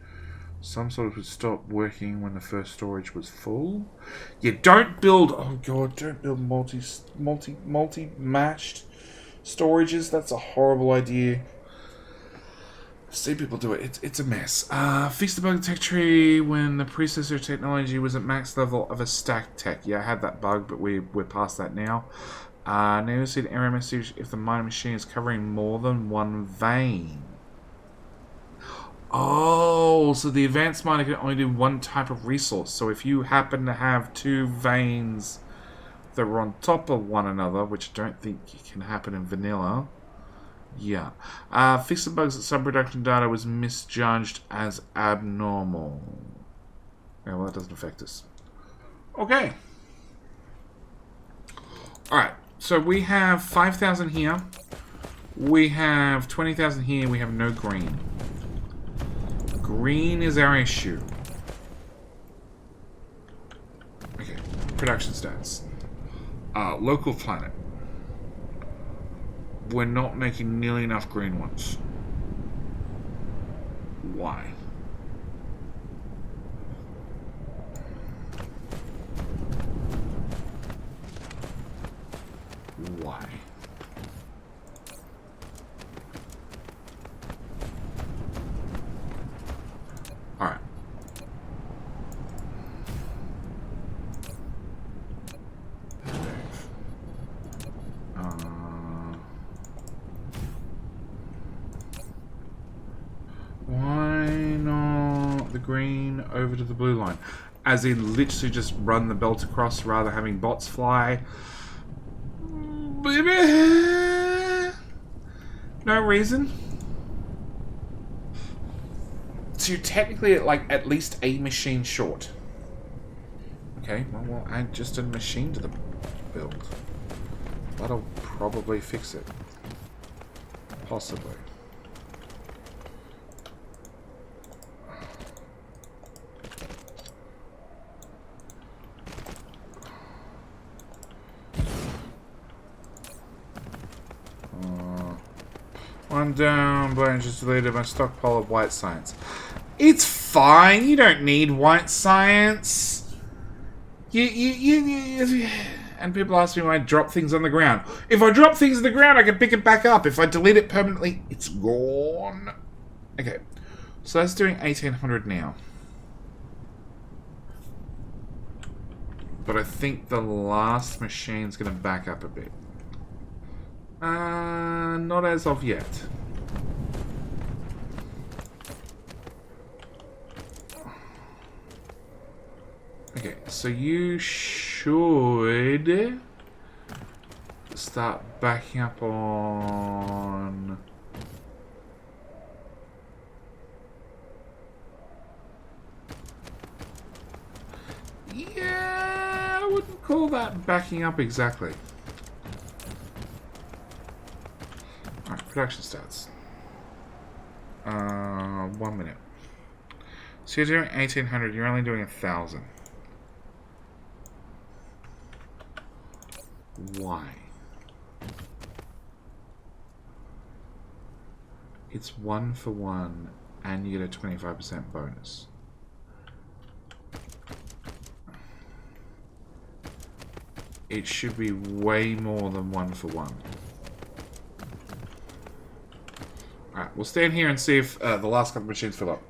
Some sorters would stop working when the first storage was full. Yeah, don't build. Oh god, don't build multi-matched storages. That's a horrible idea. I've seen people do it. It's a mess. Fix the bug in tech tree when the processor technology was at max level of a stack tech. Yeah, I had that bug, but we're past that now. Now see the error message if the mining machine is covering more than one vein. Oh, so the advanced miner can only do one type of resource. So if you happen to have two veins that are on top of one another, which I don't think can happen in vanilla. Yeah. Fix the bugs that some production data was misjudged as abnormal. Yeah, well, that doesn't affect us. Okay. Alright, so we have 5,000 here. We have 20,000 here. We have no green. Green is our issue. Okay, production stats. Local planet. We're not making nearly enough green ones. Why? Why? Alright. Why not the green over to the blue line? As in literally just run the belt across rather than having bots fly. No reason. So you're technically at least a machine short. Okay, well we'll add just a machine to the build. That'll probably fix it. Possibly. One down, Blaine just deleted my stockpile of white science. It's fine, you don't need white science. And people ask me why I drop things on the ground. If I drop things on the ground, I can pick it back up. If I delete it permanently, it's gone. Okay, so that's doing 1800 now. But I think the last machine's going to back up a bit. Not as of yet. Okay, so you should start backing up on... Yeah, I wouldn't call that backing up exactly. Alright, production stats. 1 minute. So you're doing 1800, you're only doing 1000. Why? It's 1 for 1 and you get a 25% bonus. It should be way more than 1 for 1. Alright, we'll stand here and see if the last couple of machines fill up.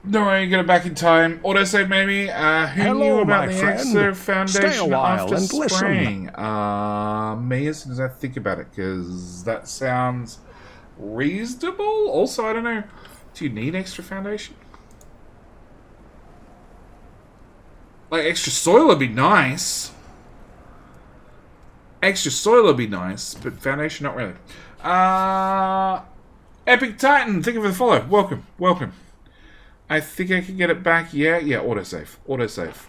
No way, get it back in time. Autosave maybe. Who knew about the Exo Foundation after spraying? Me as soon as I think about it, because that sounds reasonable. Also, I don't know. Do you need extra foundation? Like, extra soil would be nice. Extra soil would be nice, but foundation, not really. Epic Titan, thank you for the follow. Welcome, welcome. I think I can get it back. Yeah, autosave. Autosave.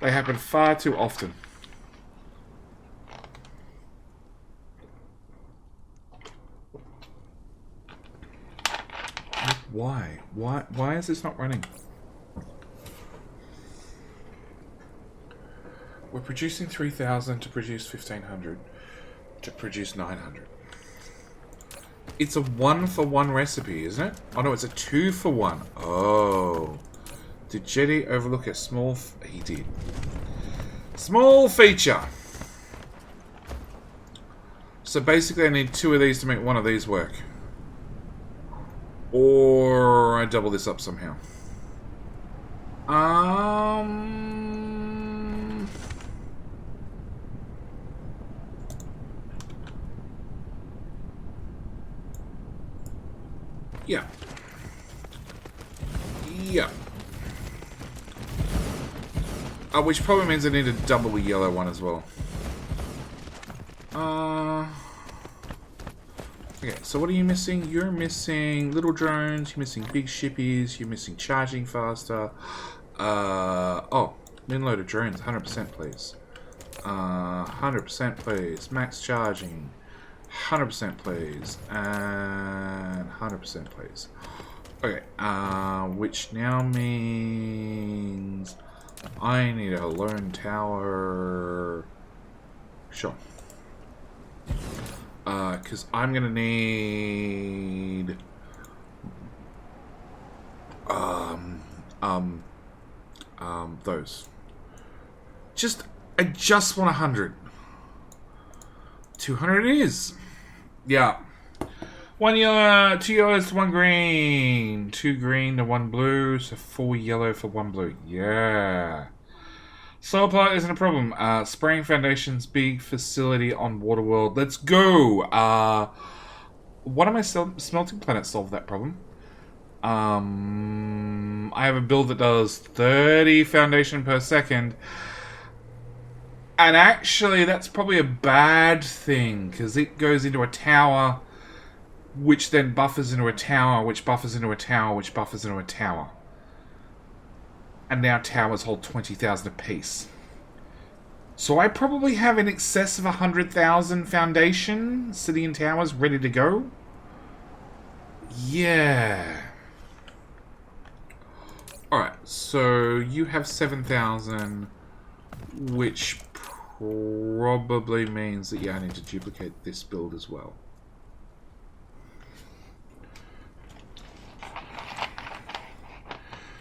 They happen far too often. Why? Why is this not running? We're producing 3,000 to produce 1,500 to produce 900. It's a 1-for-1 recipe, isn't it? Oh no, it's a 2-for-1. Oh. Did Jetty overlook a small... He did. Small feature. So basically I need 2 of these to make 1 of these work. Or I double this up somehow. Yeah. Yeah. Which probably means I need a double yellow one as well. Okay, so what are you missing? You're missing little drones, you're missing big shippies, you're missing charging faster. Oh, min-loader drones, 100% please. 100% please. Max charging, 100% please. And 100% please. Okay, which now means I need a lone tower. Sure. Because I'm gonna need those. I just want 100. 200 it is. Yeah. 1 yellow, 2 yellows to 1 green, 2 green to 1 blue, so 4 yellow for 1 blue. Yeah. Soil plant isn't a problem. Spraying foundations, big facility on Waterworld. Let's go. One of my smelting planets solved that problem. I have a build that does 30 foundation per second. And actually, that's probably a bad thing, because it goes into a tower, which then buffers into a tower, which buffers into a tower, which buffers into a tower. And now towers hold 20,000 apiece. So I probably have in excess of 100,000 foundation sitting in towers ready to go. Yeah. Alright, so you have 7,000, which probably means that, yeah, I need to duplicate this build as well.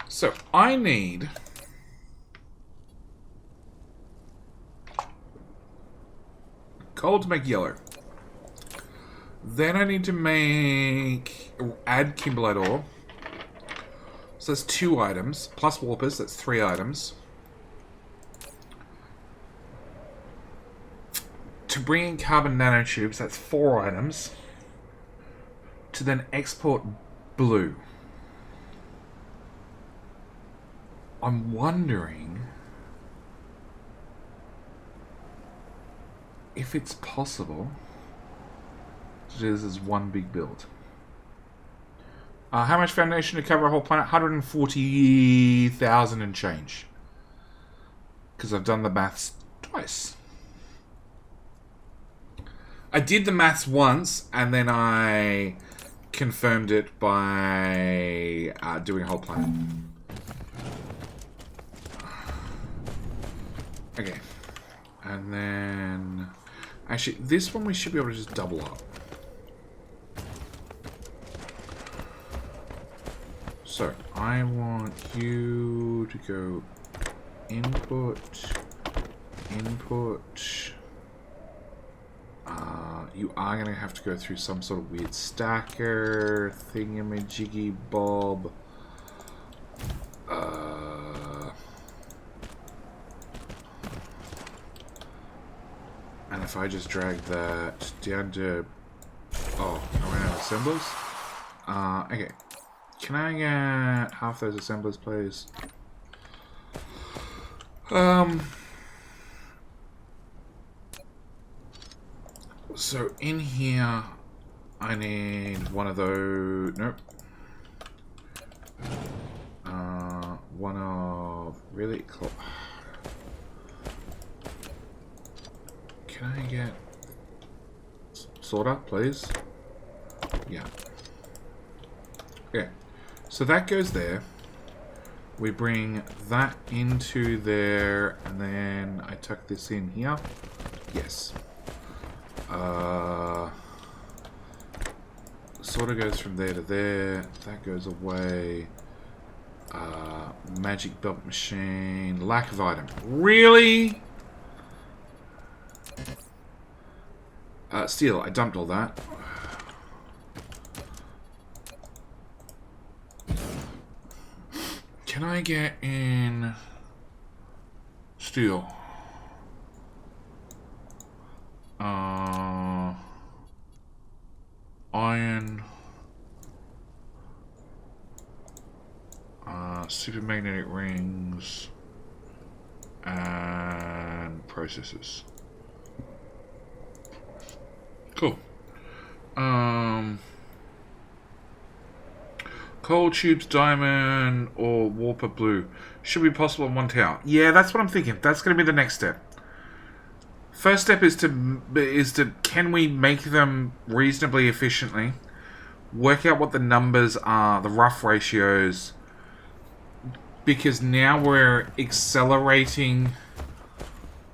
So, I need gold to make yellow. Then I need to add kimberlite ore. So that's 2 items. Plus warpers, that's 3 items. To bring in carbon nanotubes, that's 4 items. To then export blue. I'm wondering if it's possible to do this as one big build. How much foundation to cover a whole planet? 140,000 and change. Because I've done the maths twice. I did the maths once, and then I confirmed it by doing a whole planet. Okay. And then... Actually, this one we should be able to just double up. So, I want you to go input, input. You are going to have to go through some sort of weird stacker thingamajiggy bob. And if I just drag that down to... Oh, I ran out of assemblers? Okay. Can I get half those assemblers, please? So in here, I need one of those. Nope. One of really cool. Can I get sorta, please? Yeah. Okay. So that goes there. We bring that into there, and then I tuck this in here. Yes. Sort of goes from there to there. That goes away. Magic belt machine. Lack of item. Really? Steel. I dumped all that. Can I get in steel? Iron. Supermagnetic rings. And processors. Cool. Coal tubes, diamond, or warper blue. Should be possible in one tower. Yeah, that's what I'm thinking. That's going to be the next step. First step is to can we make them reasonably efficiently? Work out what the numbers are, the rough ratios. Because now we're accelerating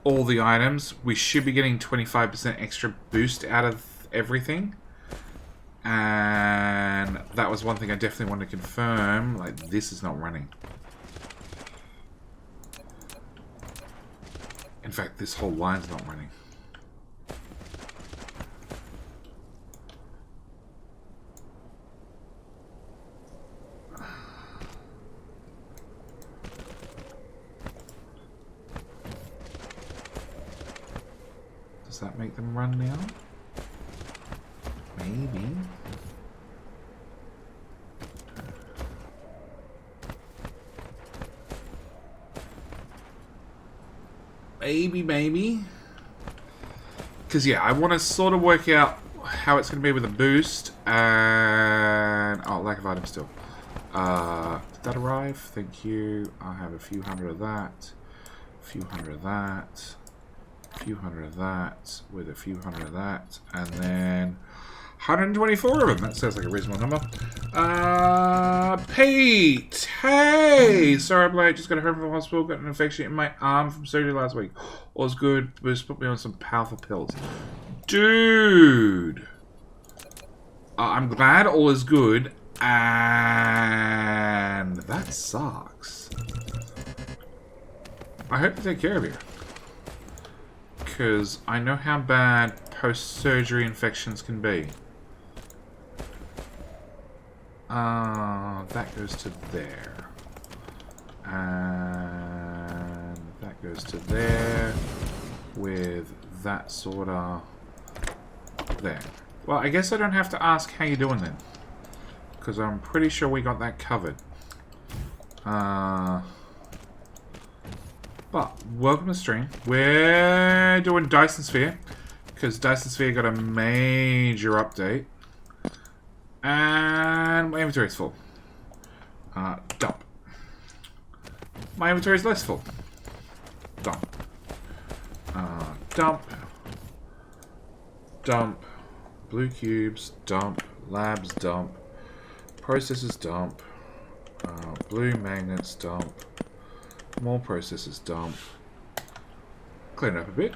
all the items. We should be getting 25% extra boost out of everything. And that was one thing I definitely want to confirm. Like, this is not running. In fact, this whole line's not running. Does that make them run now? Maybe. Maybe. Because, yeah, I want to sort of work out how it's going to be with a boost. And... oh, lack of items still. Did that arrive? Thank you. I'll have a few hundred of that. A few hundred of that. A few hundred of that. With a few hundred of that. And then... 124 of them. That sounds like a reasonable number. Pete! Hey! Sorry I'm late. Just got home from the hospital. Got an infection in my arm from surgery last week. All's good. Just put me on some powerful pills. Dude! I'm glad all is good. And... that sucks. I hope to take care of you. Because I know how bad post-surgery infections can be. That goes to there. And that goes to there. With that sort of there. Well, I guess I don't have to ask how you're doing then. Because I'm pretty sure we got that covered. But, welcome to the stream. We're doing Dyson Sphere. Because Dyson Sphere got a major update. And my inventory's full. Dump. My inventory's less full. Dump. Dump. Dump. Blue cubes. Dump. Labs. Dump. Processors. Dump. Blue magnets. Dump. More processors. Dump. Clean it up a bit.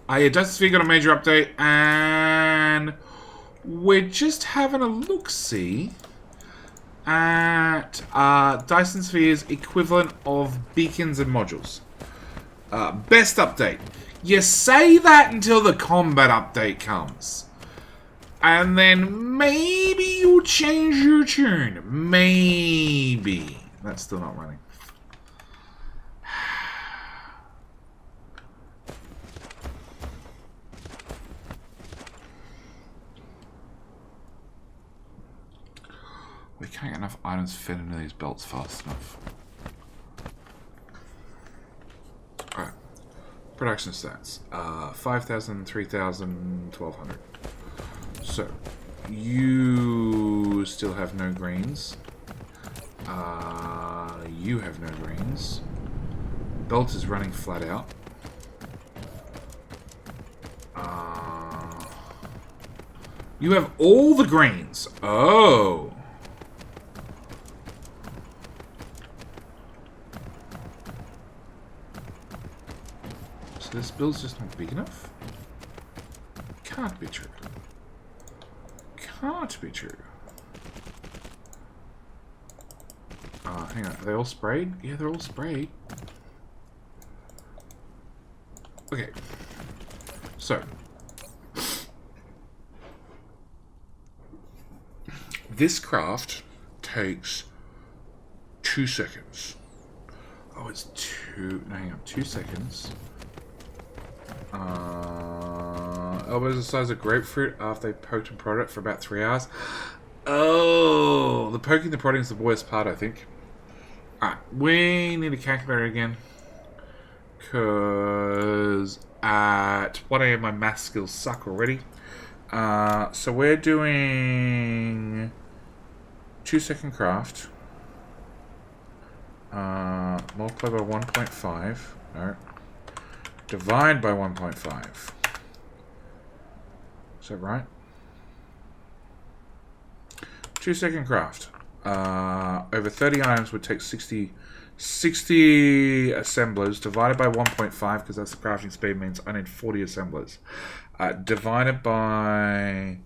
Yeah, Dyson Sphere got a major update, and we're just having a look-see at Dyson Sphere's equivalent of beacons and modules. Best update. You say that until the combat update comes. And then maybe you'll change your tune. Maybe. That's still not running. We can't get enough items fit into these belts fast enough. Production stats. 5,000, 3,000, 1,200. So, you still have no greens. You have no greens. Belt is running flat out. You have all the greens. Oh. So this build's just not big enough? Can't be true. Can't be true. Hang on. Are they all sprayed? Yeah, they're all sprayed. Okay. So. This craft takes 2 seconds. Oh, it's 2... No, hang on. 2 seconds. Elbows the size of grapefruit after they poked and prodded it for about 3 hours. Oh, the poking and prodding is the worst part, I think. Alright, we need a calculator again. Because at 1 AM my math skills suck already. So we're doing 2-second craft. Multiply by 1.5. No. Divide by 1.5. Is that right? 2-second craft. Over 30 items would take 60 assemblers. Divided by 1.5, because that's the crafting speed, means I need 40 assemblers. Divided by...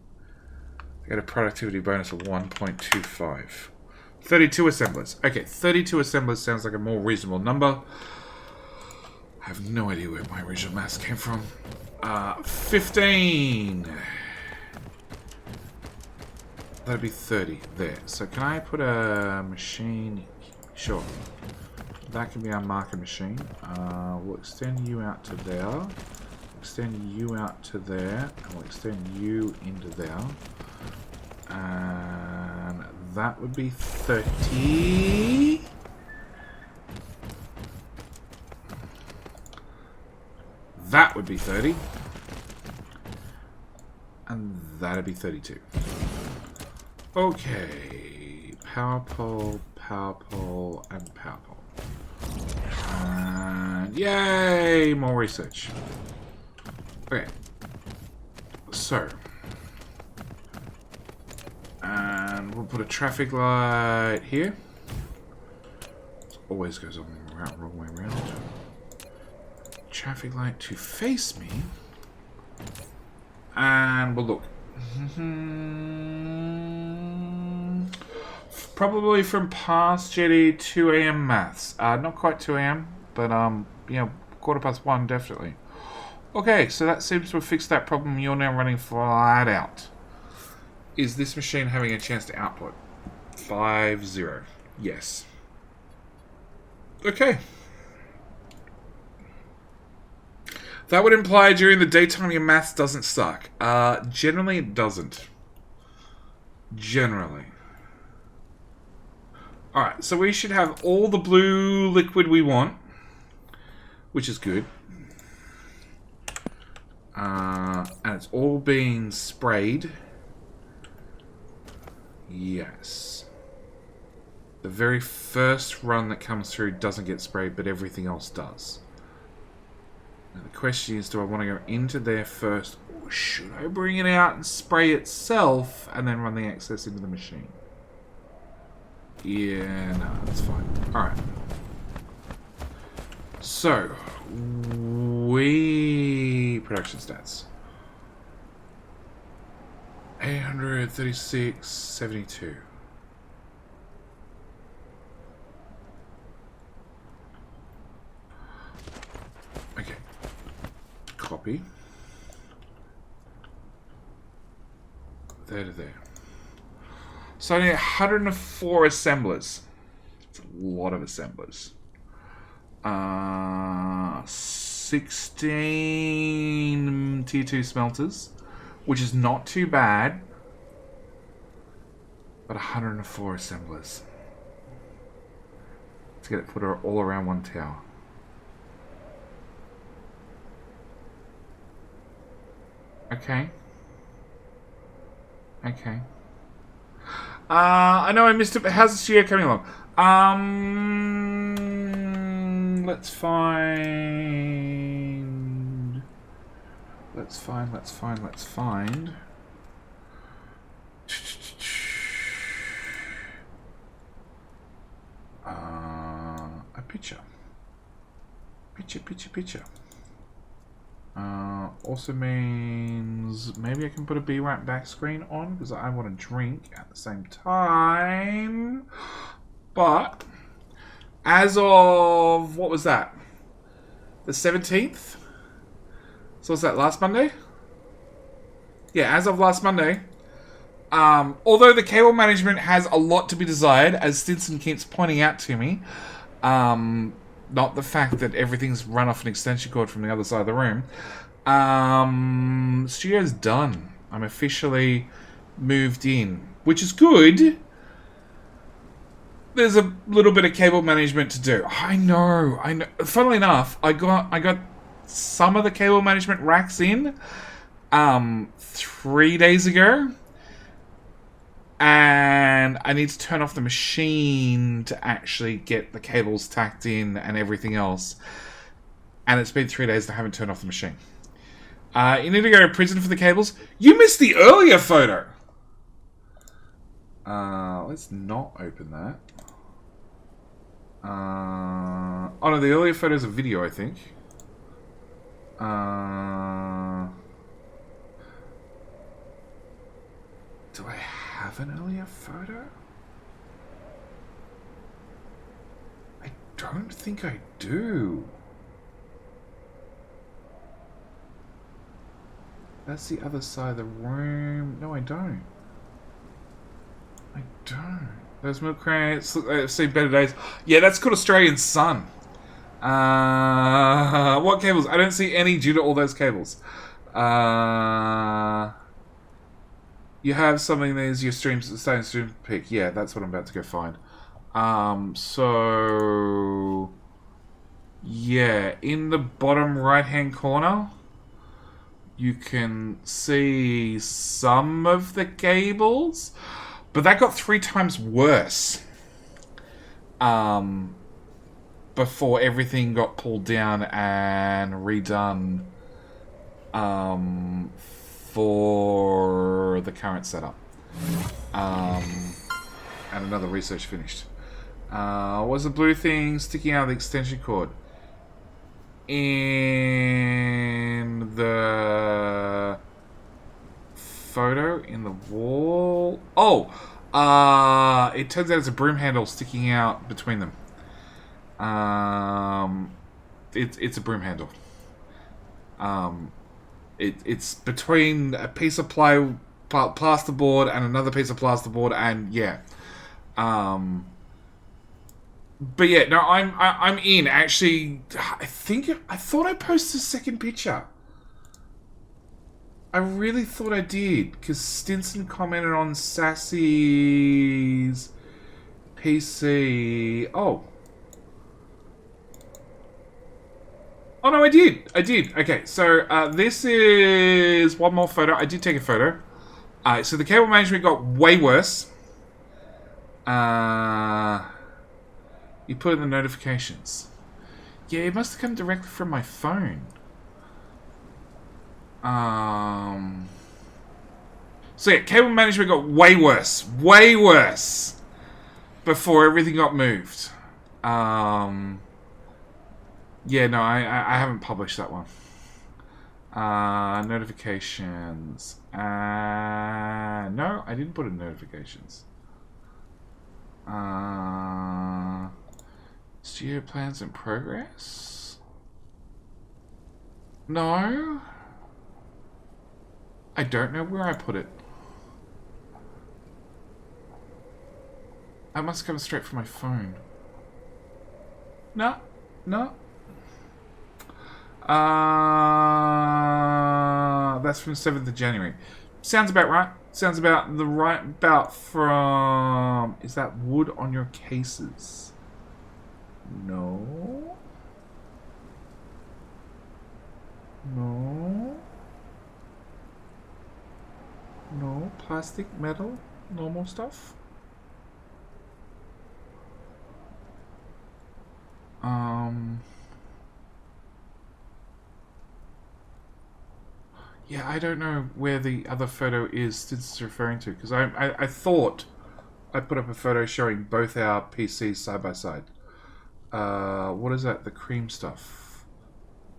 I get a productivity bonus of 1.25. 32 assemblers. Okay, 32 assemblers sounds like a more reasonable number. I have no idea where my original maths came from. 15. That'd be 30 there. So can I put a machine? Sure. That can be our marker machine. We'll extend you out to there. Extend you out to there. And we'll extend you into there. And that would be 30. That would be 30. And that'd be 32. Okay. Power pole, and power pole. And yay! More research. Okay. So. And we'll put a traffic light here. It always goes on the wrong way around. Traffic light to face me. And we'll look. Probably from past Jetty 2 AM maths. Not quite 2 AM, but you know, 1:15 definitely. Okay, so that seems to have fixed that problem. You're now running flat out. Is this machine having a chance to output? 5-0. Yes. Okay. That would imply during the daytime your maths doesn't suck. Generally it doesn't. Generally. Alright, so we should have all the blue liquid we want. Which is good. And it's all being sprayed. Yes. The very first run that comes through doesn't get sprayed, but everything else does. Now the question is, do I want to go into there first, or should I bring it out and spray itself, and then run the excess into the machine? Yeah, no, that's fine. Alright. So, production stats. 836, 72. Okay. Copy. There to there. So I need 104 assemblers. It's a lot of assemblers. 16 tier 2 smelters, which is not too bad, but 104 assemblers to get it put all around one tower. Okay. Okay. I know I missed it, but how's the studio coming along? Let's find... Let's find... A picture. Picture. Also means maybe I can put a B-Right back screen on because I want to drink at the same time. But as of, what was that? The 17th? So what's that, last Monday? Yeah, as of last Monday. Although the cable management has a lot to be desired, as Stinson keeps pointing out to me. Not the fact that everything's run off an extension cord from the other side of the room. Studio's done. I'm officially moved in, which is good. There's a little bit of cable management to do. I know. Funnily enough, I got some of the cable management racks in 3 days ago. And I need to turn off the machine to actually get the cables tacked in and everything else. And it's been 3 days and I haven't turned off the machine. You need to go to prison for the cables. You missed the earlier photo. Let's not open that. Oh no, the earlier photo is a video, I think. Do I have an earlier photo? I don't think I do. That's the other side of the room. No, I don't. Those milk crates look like they've seen better days. Yeah, that's called Australian Sun. What cables? I don't see any due to all those cables. You have something that is your starting stream pick. Yeah, that's what I'm about to go find. So yeah, in the bottom right hand corner you can see some of the cables, but that got 3 times worse before everything got pulled down and redone for the current setup. And another research finished. Was the blue thing sticking out of the extension cord? In the photo in the wall. Oh! It turns out it's a broom handle sticking out between them. It's a broom handle. It's between a piece of plasterboard and another piece of plasterboard, and yeah. But yeah, no, I'm in. Actually, I thought I posted a second picture. I really thought I did, because Stinson commented on Sassy's PC. Oh no, I did. Okay, so this is one more photo. I did take a photo. So the cable management got way worse. You put in the notifications. Yeah, it must have come directly from my phone. So yeah, cable management got way worse. Way worse. Before everything got moved. Yeah, no, I haven't published that one. Notifications. No, I didn't put in notifications. Studio plans in progress? No. I don't know where I put it. That must come straight from my phone. No. That's from 7th of January. Sounds about right. Sounds about the right about from... Is that wood on your cases? No. No. Plastic, metal, normal stuff. Yeah, I don't know where the other photo is that it's referring to, because I thought I put up a photo showing both our PCs side by side. What is that? The cream stuff.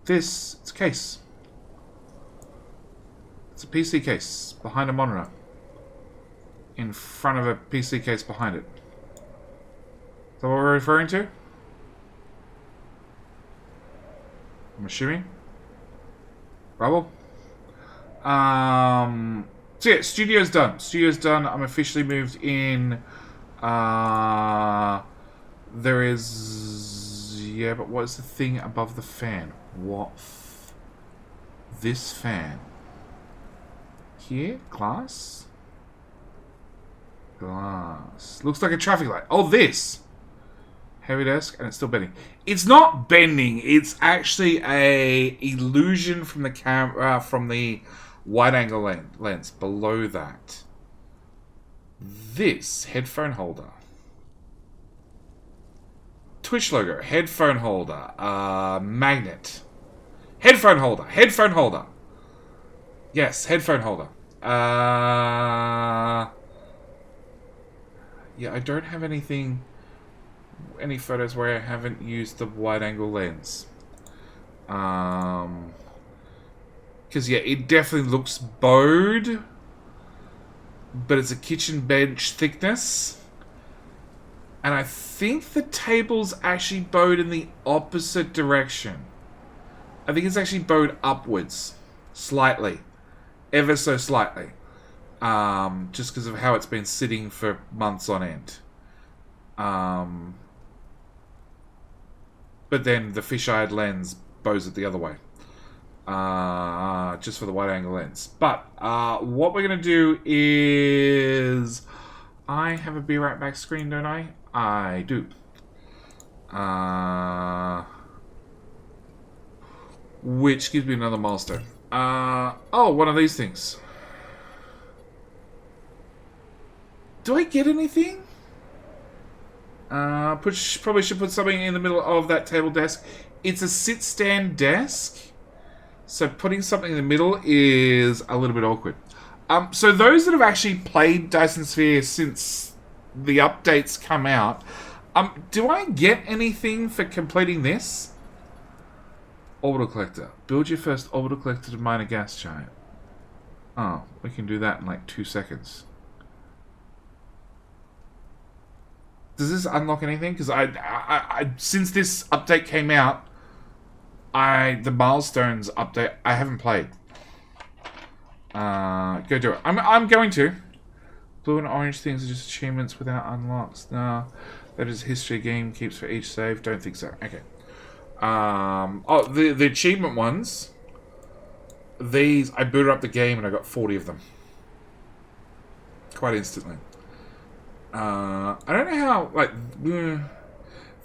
It's a case. It's a PC case behind a monitor. In front of a PC case behind it. Is that what we're referring to? I'm assuming. Rubble? So yeah, studio's done. Studio's done. I'm officially moved in. There is... Yeah, but what's the thing above the fan? What? This fan. Here? Glass? Glass. Looks like a traffic light. Oh, this! Heavy desk, and it's still bending. It's not bending. It's actually a illusion from the camera, from the wide-angle lens. Below that, this headphone holder, Twitch logo, headphone holder, magnet, headphone holder. Yes, headphone holder. Yeah, I don't have any photos where I haven't used the wide-angle lens. Because, yeah, it definitely looks bowed, but it's a kitchen bench thickness. And I think the table's actually bowed in the opposite direction. I think it's actually bowed upwards. Slightly. Ever so slightly. Just because of how it's been sitting for months on end. But then the fisheye lens bows it the other way. Just for the wide-angle lens. But what we're going to do is... I have a Be Right Back screen, don't I? I do. Which gives me another milestone. Oh, one of these things. Do I get anything? Probably should put something in the middle of that table desk. It's a sit-stand desk. So putting something in the middle is a little bit awkward. So those that have actually played Dyson Sphere since the updates come out, do I get anything for completing this? Orbital collector. Build your first orbital collector to mine a gas giant. Oh, we can do that in like 2 seconds. Does this unlock anything? Because I since this update came out, the milestones update I haven't played. Go do it. I'm going to. Blue and orange things are just achievements without unlocks. No, that is history game keeps for each save. Don't think so. Okay. Oh, the achievement ones. These I booted up the game and I got 40 of them. Quite instantly. I don't know how, like,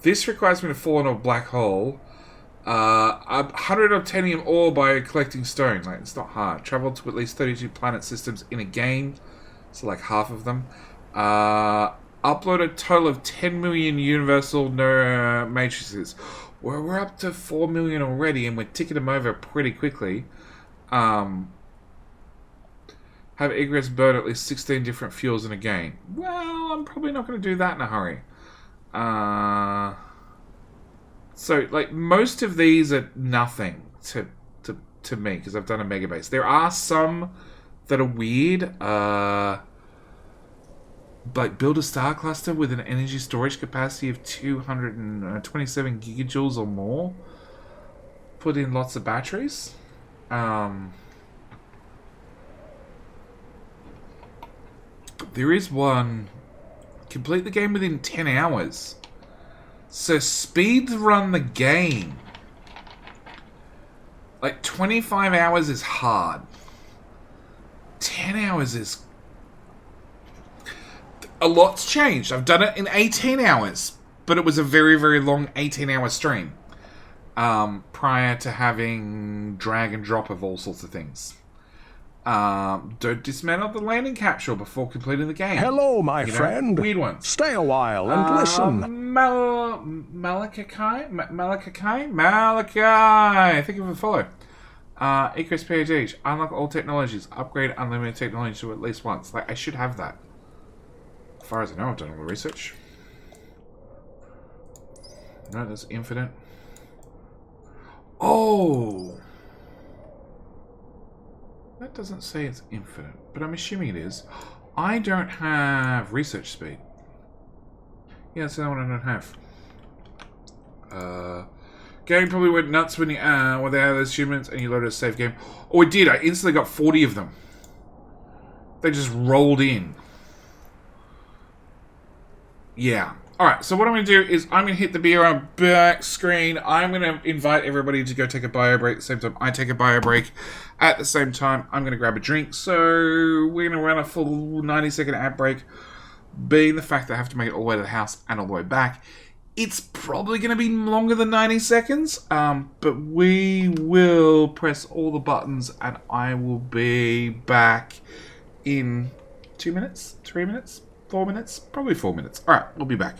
this requires me to fall into a black hole. 100 obtanium ore by collecting stone. Like, it's not hard. Travel to at least 32 planet systems in a game. So, like, half of them. Upload a total of 10 million universal matrices. We're up to 4 million already, and we're ticking them over pretty quickly. Have egress burn at least 16 different fuels in a game. Well, I'm probably not going to do that in a hurry. So, like, most of these are nothing to me, because I've done a mega base. There are some that are weird. Like, build a star cluster with an energy storage capacity of 227 gigajoules or more. Put in lots of batteries. There is one. Complete the game within 10 hours. So speed run the game. Like 25 hours is hard. 10 hours is... A lot's changed. I've done it in 18 hours. But it was a very, very long 18-hour stream. Prior to having drag and drop of all sorts of things. Don't dismantle the landing capsule before completing the game. Hello, my friend. Weird ones. Stay a while and listen. Malachi? Thank you for the follow. Icarus PhD. Unlock all technologies. Upgrade unlimited technology to at least once. Like, I should have that. As far as I know, I've done all the research. No, that's infinite. Oh! That doesn't say it's infinite, but I'm assuming it is. I don't have research speed. Yeah, that's the one I don't have. Game probably went nuts when you were there those humans and you loaded a save game. Oh, it did. I instantly got 40 of them. They just rolled in. Yeah. Alright, so what I'm going to do is I'm going to hit the beer on back screen. I'm going to invite everybody to go take a bio break at the same time I take a bio break. At the same time, I'm going to grab a drink. So we're going to run a full 90-second ad break. Being the fact that I have to make it all the way to the house and all the way back, it's probably going to be longer than 90 seconds. But we will press all the buttons and I will be back in 2 minutes, 3 minutes. 4 minutes? Probably 4 minutes. Alright, we'll be back.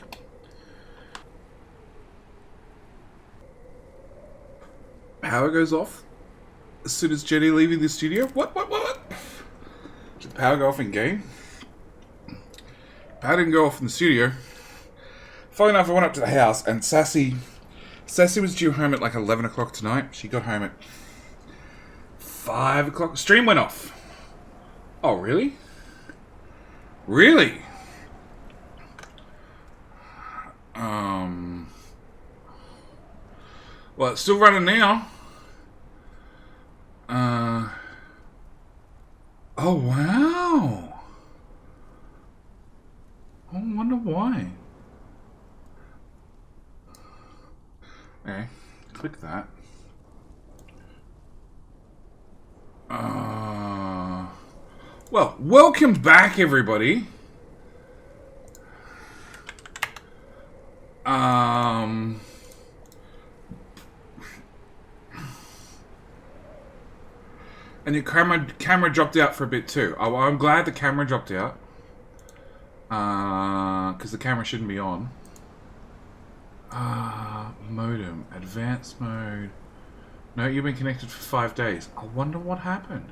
Power goes off as soon as Jenny leaving the studio. What? Did power go off in game? Power didn't go off in the studio. Funny enough, I went up to the house and Sassy was due home at like 11 o'clock tonight. She got home at 5 o'clock. Stream went off. Oh, really? Really? Well, it's still running now. Oh, wow. I wonder why. Okay, click that. Well, welcome back, everybody. And your camera dropped out for a bit too. Oh, well, I'm glad the camera dropped out. Because the camera shouldn't be on. Modem. Advanced mode. No, you've been connected for 5 days. I wonder what happened.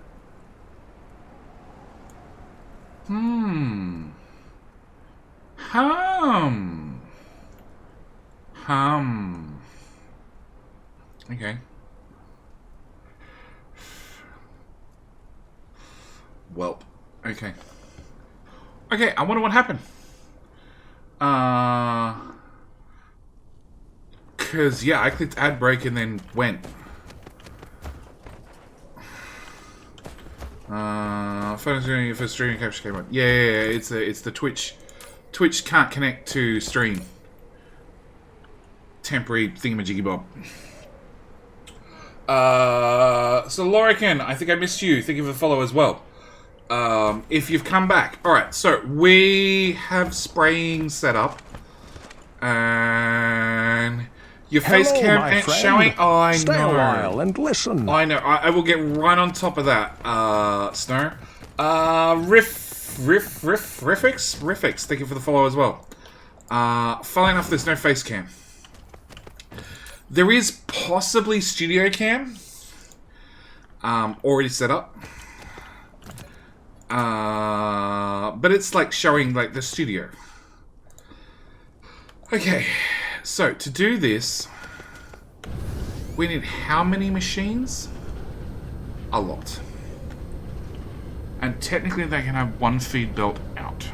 Okay. Welp. Okay. Okay, I wonder what happened. Cause yeah, I clicked ad break and then went. Phone streaming for streaming capture came on. Yeah, it's the Twitch. Twitch can't connect to stream. Temporary thingamajiggy bob. So Lorican, I think I missed you. Thank you for the follow as well. If you've come back. Alright, so we have spraying set up. And your face cam ain't showing. Oh, I Stay know. a while and listen. I know. I will get right on top of that, Snow. Riffix, thank you for the follow as well. Funnily enough, there's no face cam. There is possibly studio cam. Already set up. But it's like showing like the studio. Okay, so to do this, we need how many machines? A lot. And technically they can have one feed belt out.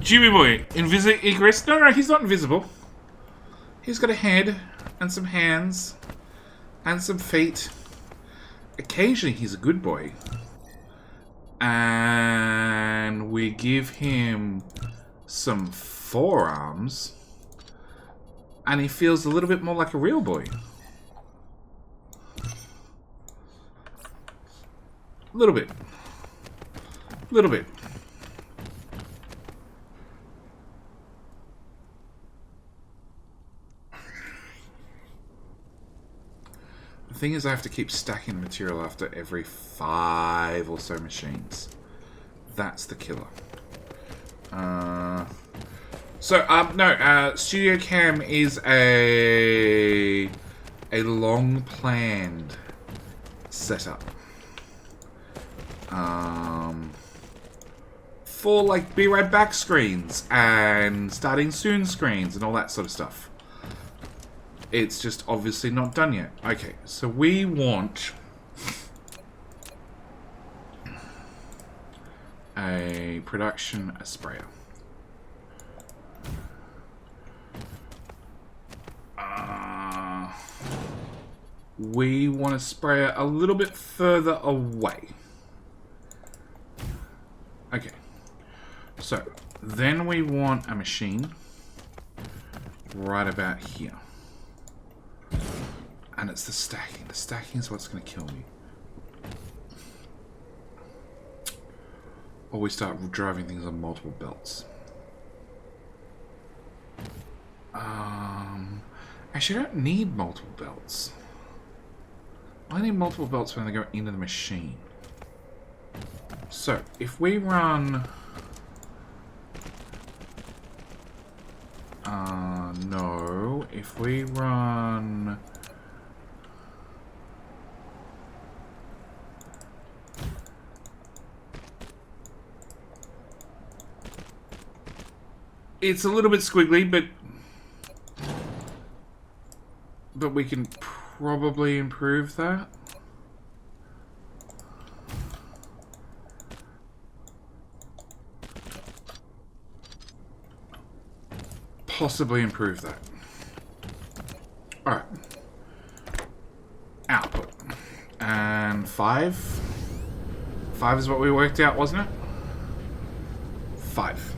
Jimmy boy, invisible Icarus? No, he's not invisible. He's got a head, and some hands, and some feet. Occasionally he's a good boy. And we give him some forearms. And he feels a little bit more like a real boy. A little bit. A little bit. The thing is, I have to keep stacking the material after every 5 or so machines. That's the killer. Studio Cam is a long planned setup. For like be right back screens and starting soon screens and all that sort of stuff. It's just obviously not done yet. Okay, so we want a production sprayer. We want to spray it a little bit further away. Okay. So, then we want a machine right about here. And it's the stacking. The stacking is what's going to kill me. Or we start driving things on multiple belts. Actually, I don't need multiple belts. I need multiple belts when they go into the machine. So, if we run... no. If we run... It's a little bit squiggly, but we can probably improve that. Possibly improve that. Alright. Output. And 5. 5 is what we worked out, wasn't it? 5.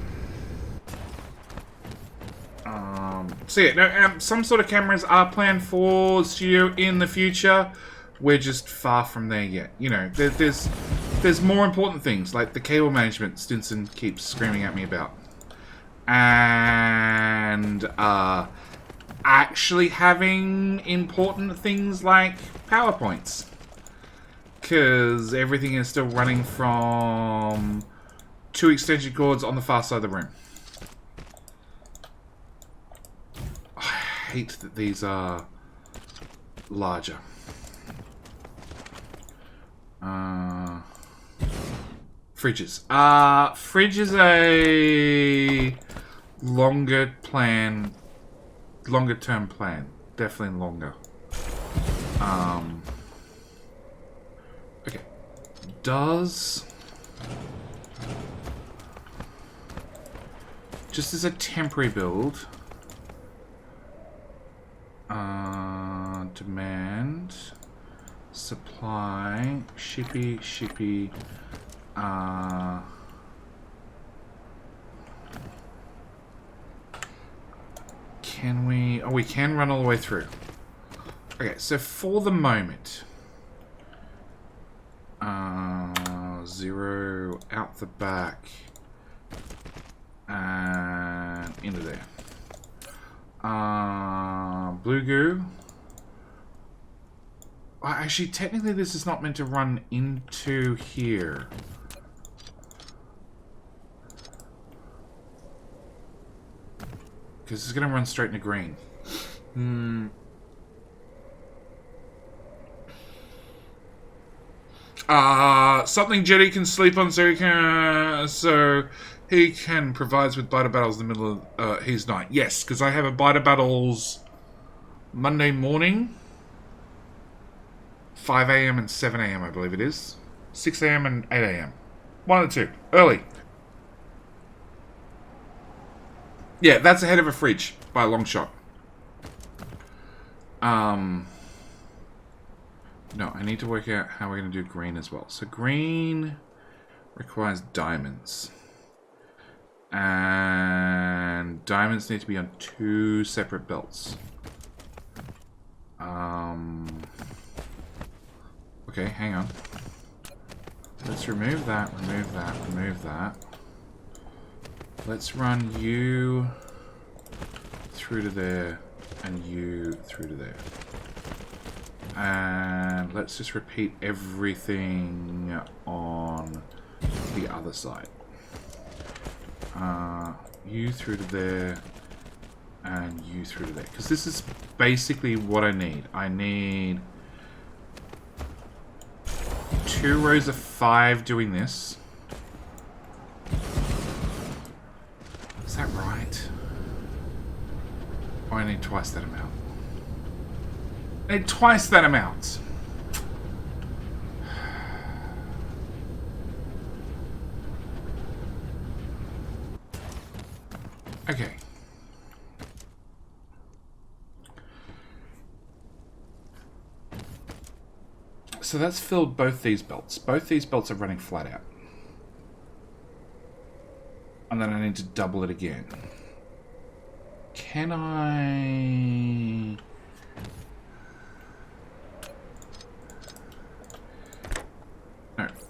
So yeah, no, some sort of cameras are planned for Studio in the future. We're just far from there yet. You know, there's more important things, like the cable management Stinson keeps screaming at me about. And actually having important things like PowerPoints. Because everything is still running from 2 extension cords on the far side of the room. I hate that these are larger. Fridges. Fridge is a longer term plan. Definitely longer. Okay. Just as a temporary build, demand, supply, shippy, can we... Oh, we can run all the way through. Okay, so for the moment, 0 out the back and into there. Blue goo. Well, actually, technically this is not meant to run into here. Because it's going to run straight into green. Something Jetty can sleep on so he can provides with biter battles in the middle of his night. Yes, because I have a biter battles Monday morning, 5 AM and 7 AM, I believe it is. 6 AM and 8 AM. One of the two. Early. Yeah, that's ahead of a fridge by a long shot. No, I need to work out how we're going to do green as well. So green requires diamonds. And diamonds need to be on 2 separate belts. Okay, hang on. Let's remove that, remove that, remove that. Let's run you through to there and you through to there. And let's just repeat everything on the other side. You through to there, and you through to there. Because this is basically what I need. I need 2 rows of 5 doing this. Is that right? Or I need twice that amount. I need twice that amount. Okay. So that's filled both these belts. Both these belts are running flat out. And then I need to double it again. Can I...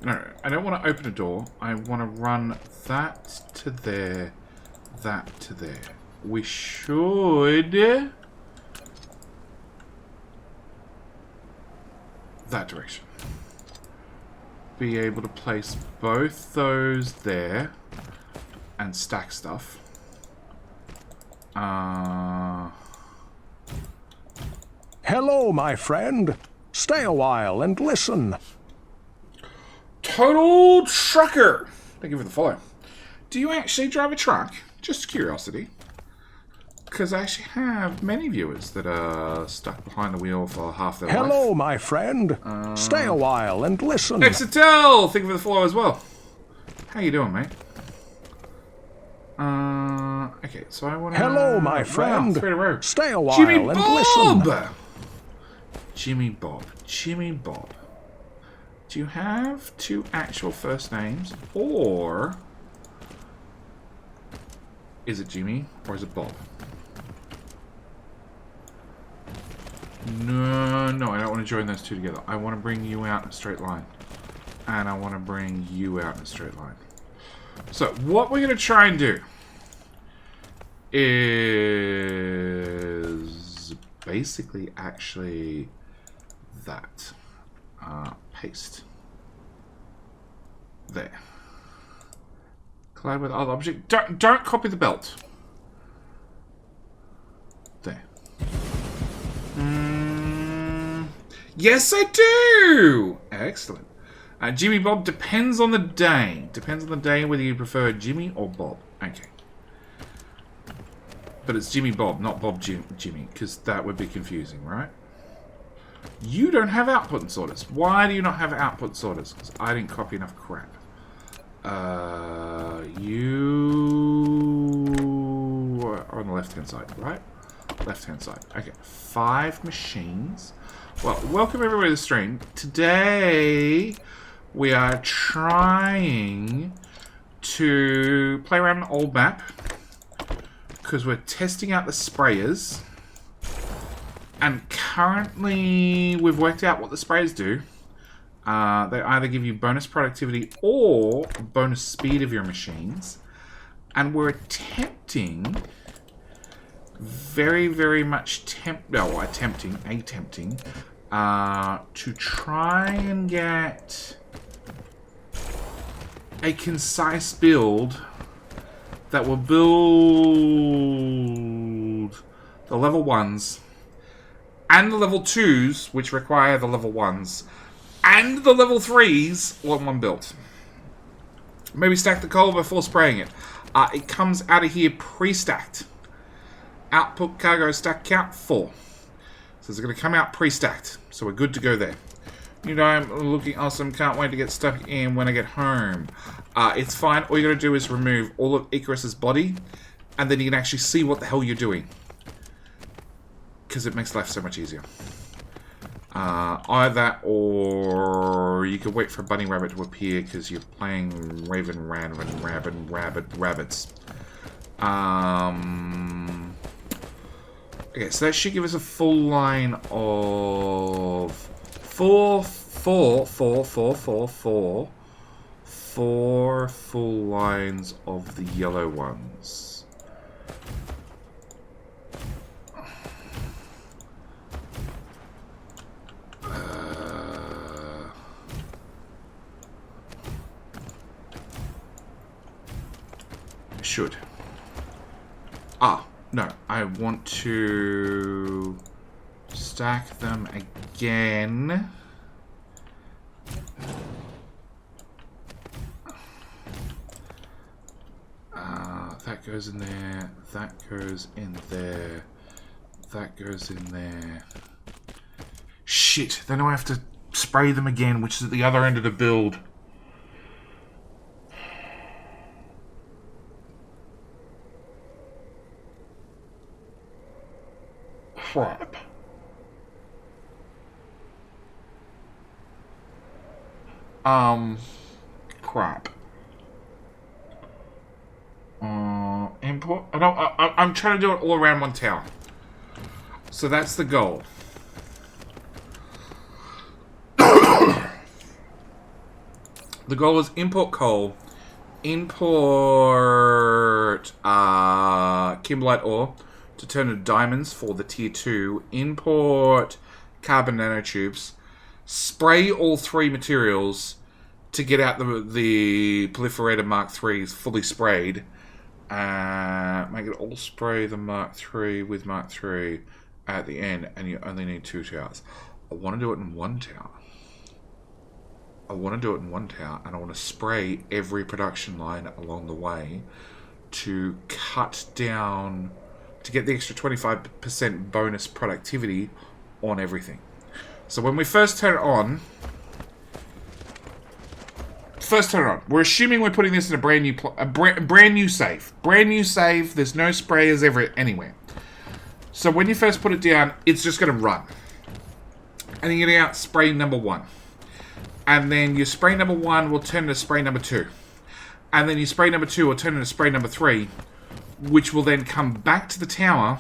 No, I don't want to open a door. I want to run that to there, that to there. We should... that direction. Be able to place both those there and stack stuff. Hello, my friend. Stay a while and listen. Total Trucker! Thank you for the follow. Do you actually drive a truck? Just curiosity. Because I actually have many viewers that are stuck behind the wheel for half their life. Hello, my friend. Stay a while and listen. Exitel! Thank you for the follow as well. How you doing, mate? Okay, so I want to... Hello, my friend. Wow, 3 in a row. Stay a while Jimmy and Bob! listen. Jimmy Bob. Jimmy Bob. Do you have 2 actual first names? Or... is it Jimmy? Or is it Bob? No, no, I don't want to join those 2 together. I want to bring you out in a straight line. And I want to bring you out in a straight line. So, what we're going to try and do is basically actually that. Paste. There. Collide with other object. Don't copy the belt. There. Yes, I do! Excellent. Jimmy Bob depends on the day. Depends on the day whether you prefer Jimmy or Bob. Okay. But it's Jimmy Bob, not Bob Jimmy, because that would be confusing, right? You don't have output sorters. Why do you not have output sorters? Because I didn't copy enough crap. You are on the left-hand side, right? Left-hand side. Okay. 5 machines. Well, welcome everybody to the stream. Today, we are trying to play around an old map because we're testing out the sprayers. And currently, we've worked out what the sprayers do. They either give you bonus productivity or bonus speed of your machines. And we're attempting, very, very much attempting to try and get a concise build that will build the level 1s and the level 2s, which require the level 1s, and the level 3s all in one build. Maybe stack the coal before spraying it. It comes out of here pre-stacked. Output cargo stack count 4. So it's going to come out pre-stacked. So we're good to go there. You know, I'm looking awesome. Can't wait to get stuck in when I get home. It's fine. All you got to do is remove all of Icarus's body, and then you can actually see what the hell you're doing. Because it makes life so much easier. Either that, or you can wait for a bunny rabbit to appear because you're playing rabbits. Okay, so that should give us a full line of four full lines of the yellow ones. should. Ah, no. I want to stack them again. That goes in there. That goes in there. That goes in there. Shit. Then I have to spray them again, which is at the other end of the build. Crap. Crap. Import. I'm trying to do it all around one tower. So that's the goal. The goal is import coal, import kimberlite ore to turn into diamonds for the tier 2, import carbon nanotubes, spray all 3 materials to get out the Proliferator Mk3s fully sprayed. Make it all spray the Mk3 with Mk3 at the end, and you only need 2 towers. I want to do it in 1 tower. And I want to spray every production line along the way to cut down, to get the extra 25% bonus productivity on everything. So when we first turn it on, we're assuming we're putting this in a brand new save. Brand new save. There's no sprayers anywhere. So when you first put it down, it's just going to run. And you're getting out spray number 1. And then your spray number 1 will turn into spray number 2. And then your spray number 2 will turn into spray number 3, which will then come back to the tower,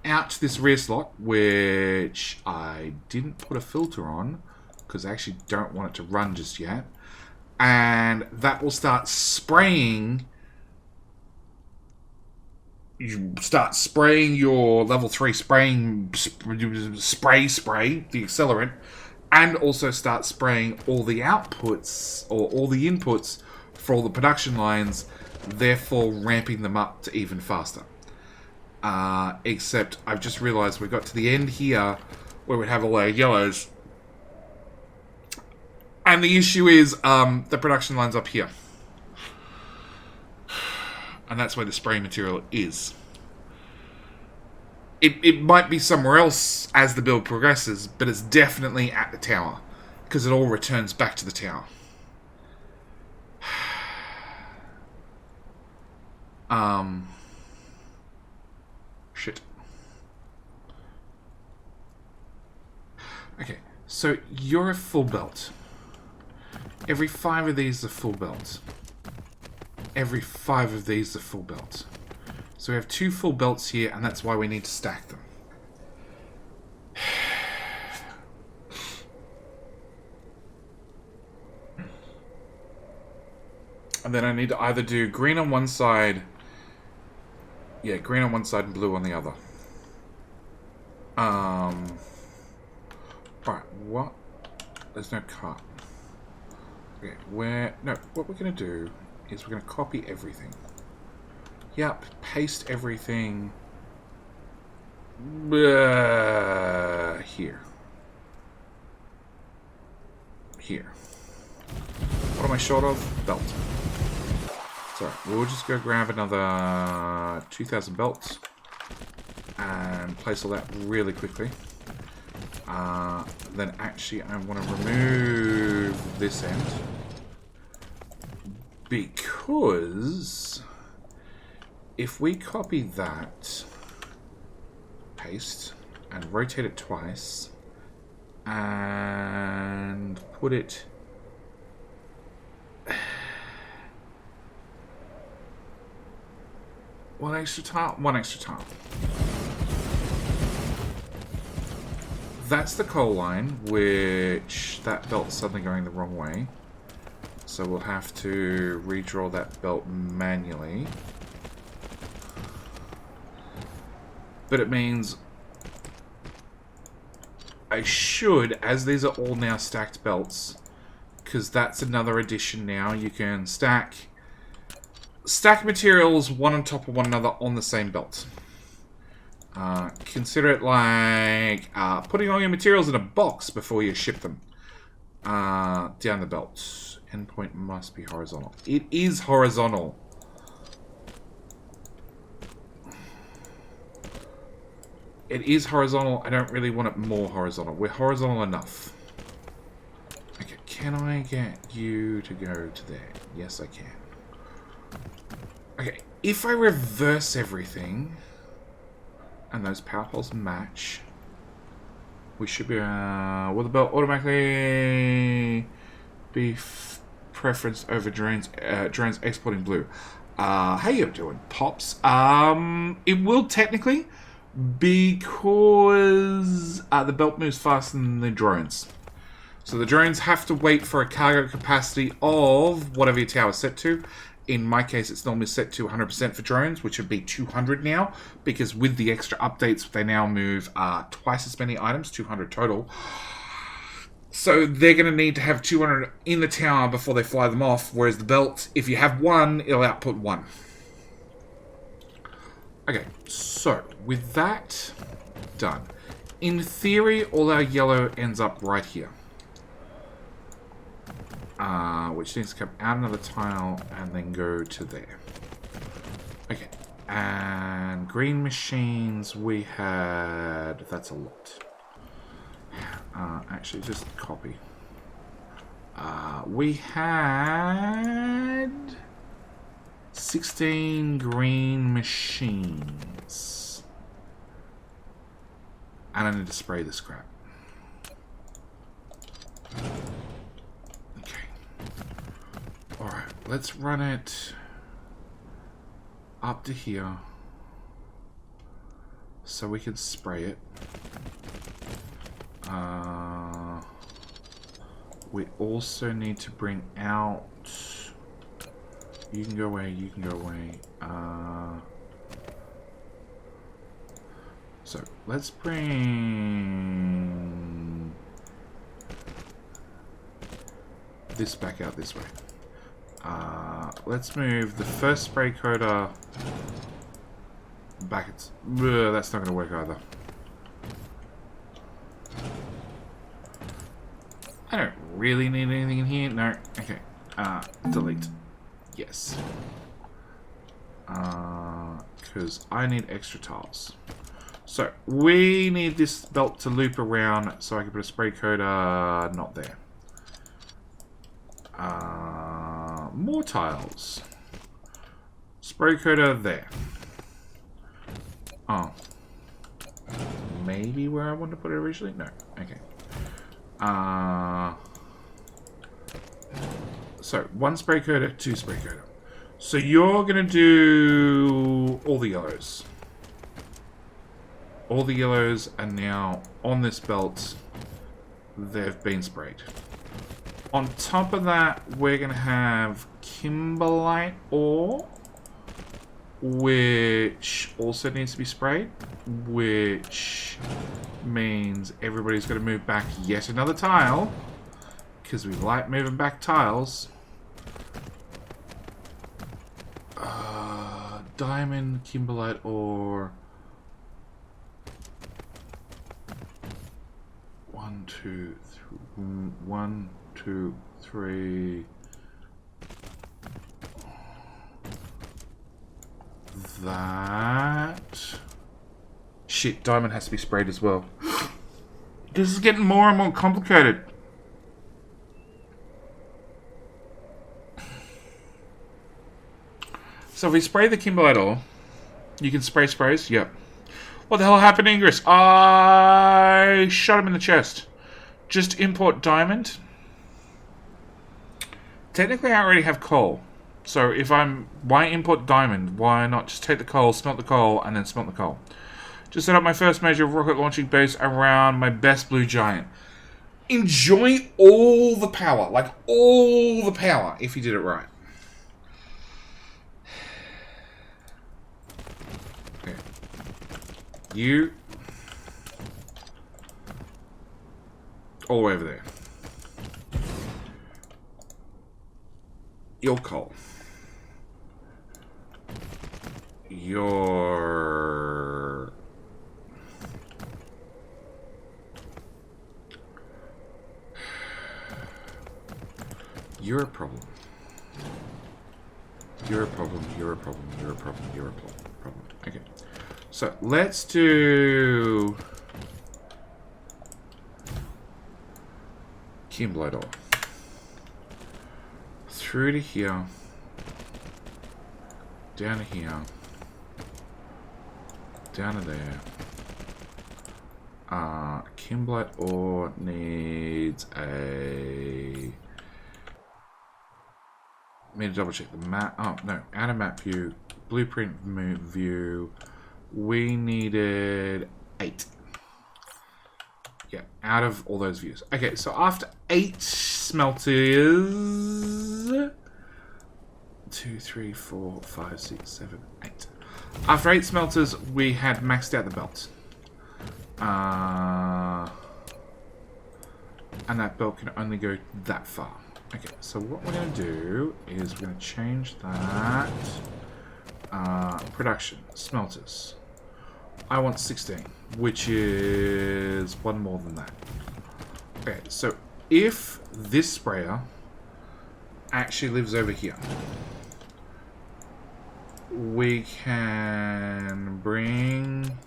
out to this rear slot, which I didn't put a filter on, because I actually don't want it to run just yet. And that will start spraying. You start spraying your level 3 spray, the accelerant, and also start spraying all the outputs, or all the inputs for all the production lines, therefore ramping them up to even faster. Except I've just realized we got to the end here where we have all our yellows. And the issue is the production line's up here. And that's where the spraying material is. It might be somewhere else as the build progresses, but it's definitely at the tower, because it all returns back to the tower. Shit. Okay, so you're a full belt. Every 5 of these are full belt. Every 5 of these are full belt. So we have 2 full belts here, and that's why we need to stack them. And then I need to either do green on one side. Yeah, green on one side and blue on the other. Right, what? There's no cut. Okay, no, what we're going to do is we're going to copy everything. Yep, paste everything here. Here. What am I short of? Belt. So, we'll just go grab another 2,000 belts and place all that really quickly. Then actually I want to remove this end because if we copy that, paste, and rotate it twice, and put it one extra tile. That's the coal line, which that belt's suddenly going the wrong way. So we'll have to redraw that belt manually. But it means I should, as these are all now stacked belts, because that's another addition now, you can stack stack materials one on top of one another on the same belt. Consider it like putting all your materials in a box before you ship them down the belt. Endpoint must be horizontal. It is horizontal. It is horizontal. I don't really want it more horizontal. We're horizontal enough. Okay, can I get you to go to there? Yes, I can. Okay, if I reverse everything and those power poles match, we should be... will the belt automatically be preference over drones exporting blue? How you doing, Pops? It will technically, because the belt moves faster than the drones. So the drones have to wait for a cargo capacity of whatever your tower is set to. In my case, it's normally set to 100% for drones, which would be 200 now, because with the extra updates, they now move twice as many items, 200 total. So they're going to need to have 200 in the tower before they fly them off, whereas the belt, if you have one, it'll output one. Okay, so with that done, in theory, all our yellow ends up right here. Which needs to come out another tile and then go to there. Okay, and green machines we had... That's a lot. Actually, just copy. We had 16 green machines. And I need to spray this crap. Okay. Alright, let's run it up to here so we can spray it. We also need to bring out... You can go away, you can go away. So, let's bring this back out this way. Let's move the first spray coater back. That's not going to work either. I don't really need anything in here. No. Okay. Delete. Yes. Because I need extra tiles. So, we need this belt to loop around so I can put a spray coater not there. More tiles. Spray coater there. Oh. Maybe where I wanted to put it originally? No. Okay. So, one spray coater, two spray coater. So you're going to do all the yellows. All the yellows are now on this belt. They've been sprayed. On top of that, we're going to have kimberlite ore, which also needs to be sprayed, which means everybody's going to move back yet another tile, because we like moving back tiles. Diamond, kimberlite ore. 1, 2, 3. 1, 2, 3. That. Shit, diamond has to be sprayed as well. This is getting more and more complicated. So if we spray the kimberlite ore, you can spray sprays? Yep. What the hell happened, Ingress? I shot him in the chest. Just import diamond. Technically, I already have coal. So if why import diamond? Why not just take the coal, smelt the coal, and then smelt the coal? Just set up my first major rocket launching base around my best blue giant. Enjoy all the power. Like, all the power, if you did it right. Okay. You... all the way over there. Your coal. You're a problem. You're a problem. You're a problem. You're a problem. You're a problem. Okay. So let's do Kimblade ore. Through to here. Down to here. Down to there. Kimblade ore needs a... Need to double check the map. Oh, no. Out of map view. Blueprint view. We needed 8. Yeah, out of all those views. Okay, so after 8 smelters... 2, 3, 4, 5, 6, 7, 8. After 8 smelters, we had maxed out the belt. And that belt can only go that far. Okay, so what we're going to do is we're going to change that. Production, smelters. I want 16, which is 1 more than that. Okay, so if this sprayer actually lives over here, we can bring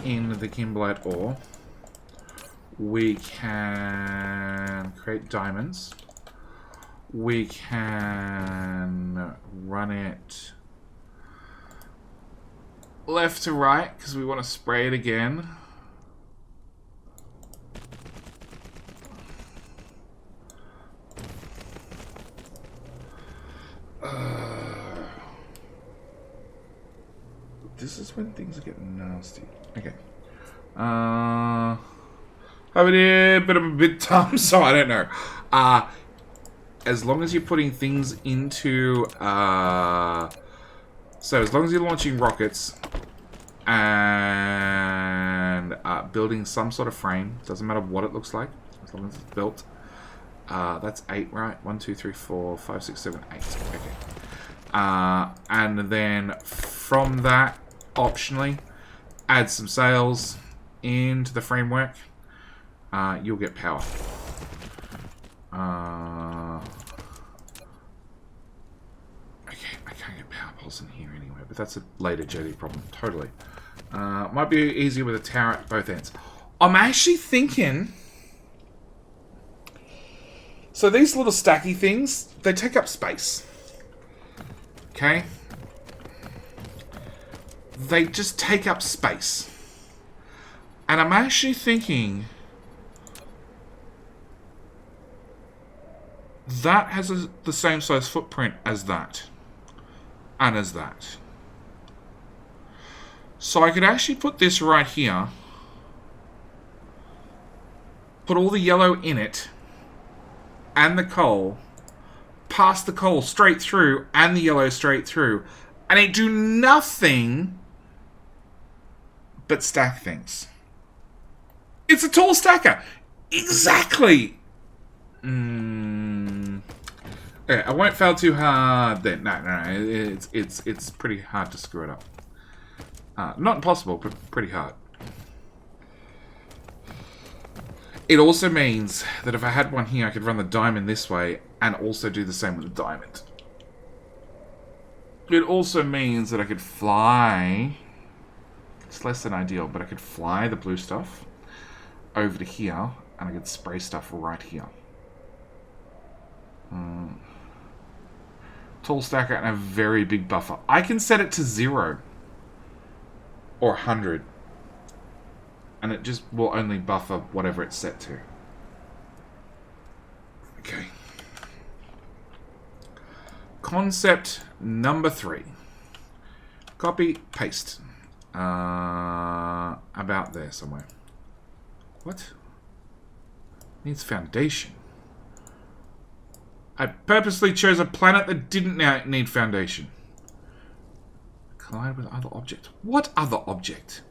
in the Kimblade ore. We can create diamonds. We can run it left to right because we want to spray it again. This is when things are getting nasty. Okay. Over there, but I'm a bit dumb, so I don't know. As long as you're putting things into... So as long as you're launching rockets and building some sort of frame, doesn't matter what it looks like, as long as it's built. That's 8, right? 1, 2, 3, 4, 5, 6, 7, 8. Okay. And then from that, optionally, add some sails into the framework. You'll get power. Okay, I can't get power poles in here anyway, but that's a later jetty problem, totally. Might be easier with a tower at both ends. I'm actually thinking... So these little stacky things, they take up space. Okay? They just take up space. And I'm actually thinking... That has the same size footprint as that. And as that. So I could actually put this right here. Put all the yellow in it. And the coal. Pass the coal straight through. And the yellow straight through. And it do nothing but stack things. It's a tall stacker. Exactly. Okay, I won't fail too hard then. No. It's pretty hard to screw it up. Not impossible, but pretty hard. It also means that if I had one here, I could run the diamond this way and also do the same with the diamond. It also means that I could fly... It's less than ideal, but I could fly the blue stuff over to here, and I could spray stuff right here. Tall stacker and a very big buffer. I can set it to 0 or 100, and it just will only buffer whatever it's set to. Okay. Concept number 3. Copy, paste. About there somewhere. What? Needs foundation. I purposely chose a planet that didn't need foundation. Collide with other object. What other object?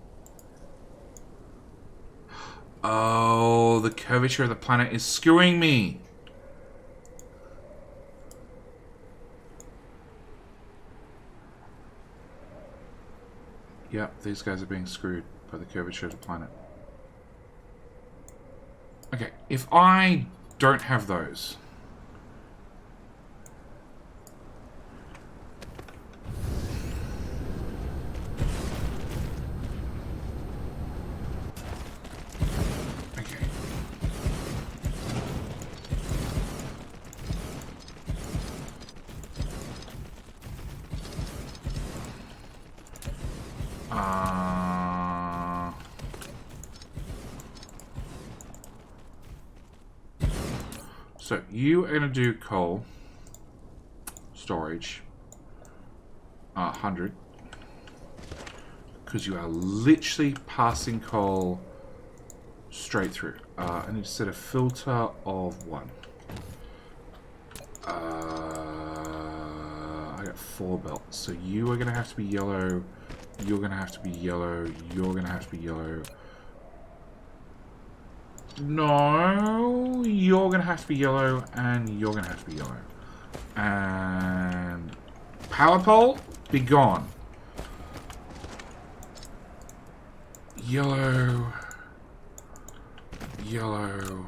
Oh, the curvature of the planet is screwing me. Yep, these guys are being screwed by the curvature of the planet. Okay, if I don't have those... Okay. So you are going to do coal storage 100 because you are literally passing coal straight through. I need to set a filter of 1. I got 4 belts, so you are going to have to be yellow. You're going to have to be yellow. You're going to have to be yellow. No, you're going to have to be yellow, and you're going to have to be yellow. And power pole, be gone. Yellow, yellow,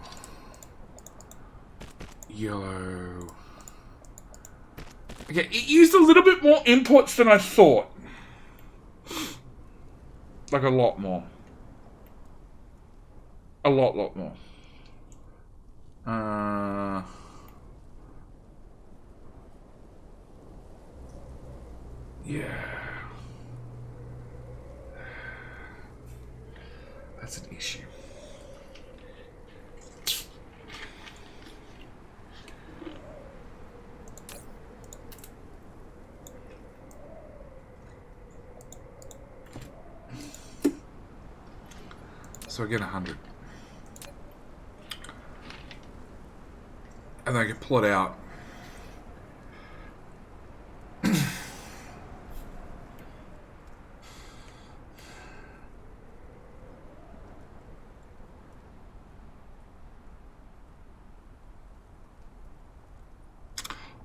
yellow. Okay, it used a little bit more inputs than I thought. Like a lot more. A lot more. Yeah. That's an issue. So I get 100. And then I can pull it out.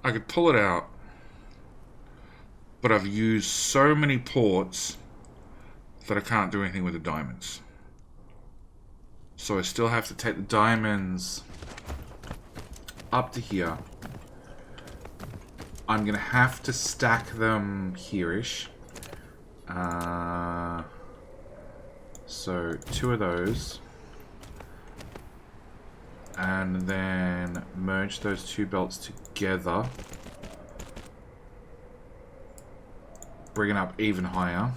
I could pull it out, but I've used so many ports that I can't do anything with the diamonds. So I still have to take the diamonds up to here. I'm gonna have to stack them here-ish. So 2 of those. And then merge those 2 belts together. Bring it up even higher.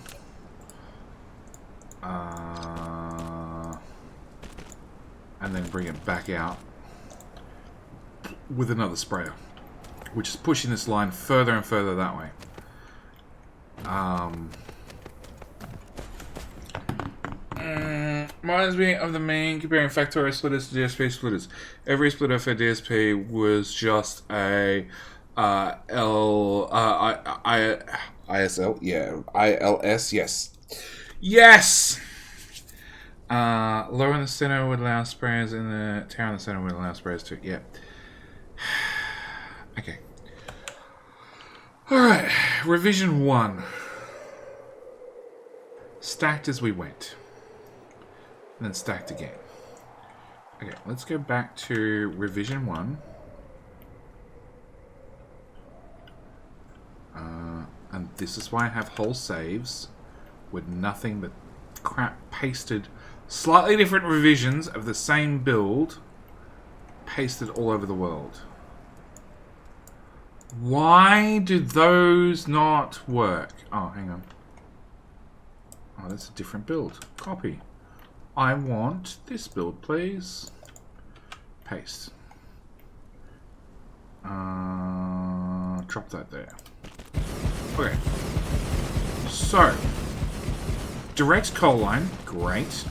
And then bring it back out with another sprayer, which is pushing this line further and further that way. Reminds me of the main comparing factorio splitters to DSP splitters. Every splitter for DSP was just a ISL, yeah, ILS, yes. Yes! Lower in the center would allow sprayers, in the tower in the center would allow sprayers too, yeah. Okay. Alright, revision 1. Stacked as we went. And then stacked again. Okay, let's go back to revision 1. And this is why I have whole saves with nothing but crap pasted. Slightly different revisions of the same build pasted all over the world. Why do those not work? Oh, hang on. Oh, that's a different build. Copy. I want this build, please. Paste. Drop that there. Okay. So, direct coal line, great.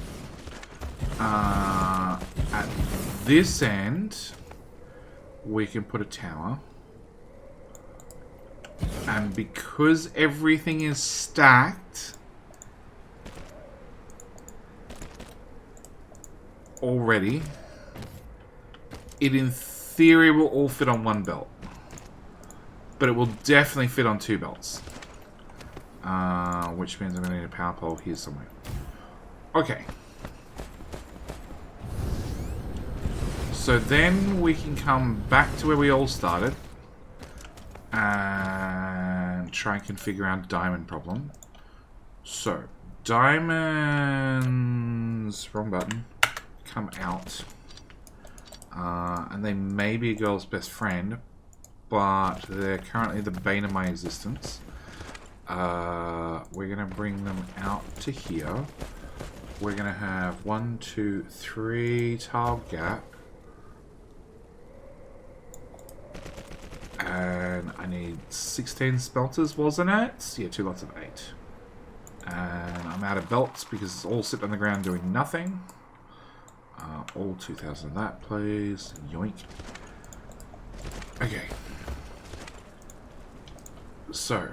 At this end, we can put a tower. And because everything is stacked already, it in theory will all fit on 1 belt. But it will definitely fit on 2 belts. Which means I'm going to need a power pole here somewhere. Okay. So then we can come back to where we all started. And try and configure our diamond problem. So, diamonds... Wrong button. Come out. And they may be a girl's best friend, but they're currently the bane of my existence. We're going to bring them out to here. We're going to have 1, 2, 3 tile gap. And I need 16 smelters, wasn't it? Yeah, 2 lots of 8. And I'm out of belts because it's all sitting on the ground doing nothing. All 2,000 of that, please. Yoink. Okay. So.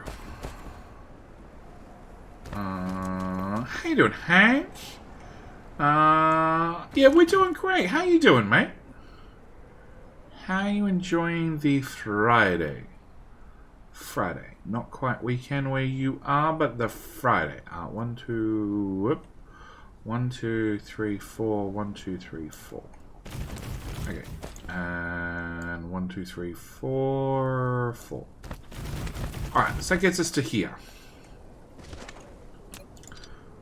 How you doing, Hank? Yeah, we're doing great. How you doing, mate? How are you enjoying the Friday? Friday. Not quite weekend where you are, but the Friday. 1, 2... Whoop. 1, 2, 3, 4. 1, 2, 3, 4. Okay. And 1, 2, 3, 4. 4. Alright, so that gets us to here.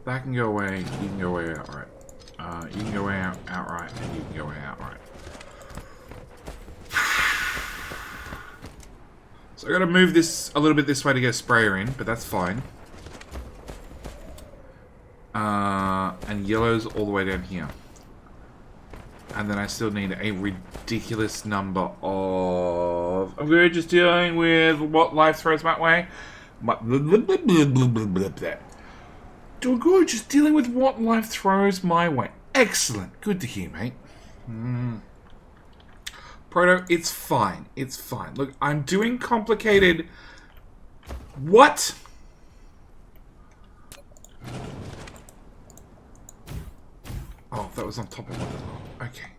That can go away. You can go away outright. You can go away outright, and you can go away outright. So I got to move this a little bit this way to get a sprayer in, but that's fine. And yellow's all the way down here. And then I still need a ridiculous number of... We're just dealing with what life throws my way. Doing good, just dealing with what life throws my way. Excellent. Good to hear, mate. Proto, it's fine. It's fine. Look, I'm doing complicated... What? Oh, that was on top of it. Okay.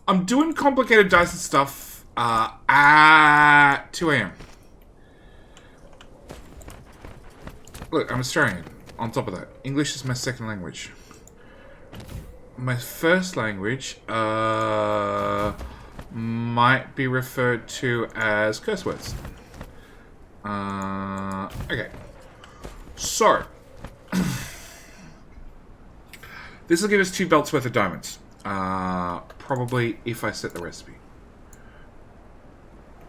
I'm doing complicated Dyson stuff at 2 AM. Look, I'm Australian. On top of that, English is my second language. My first language, might be referred to as curse words. Okay. So. This will give us 2 belts worth of diamonds. Probably if I set the recipe.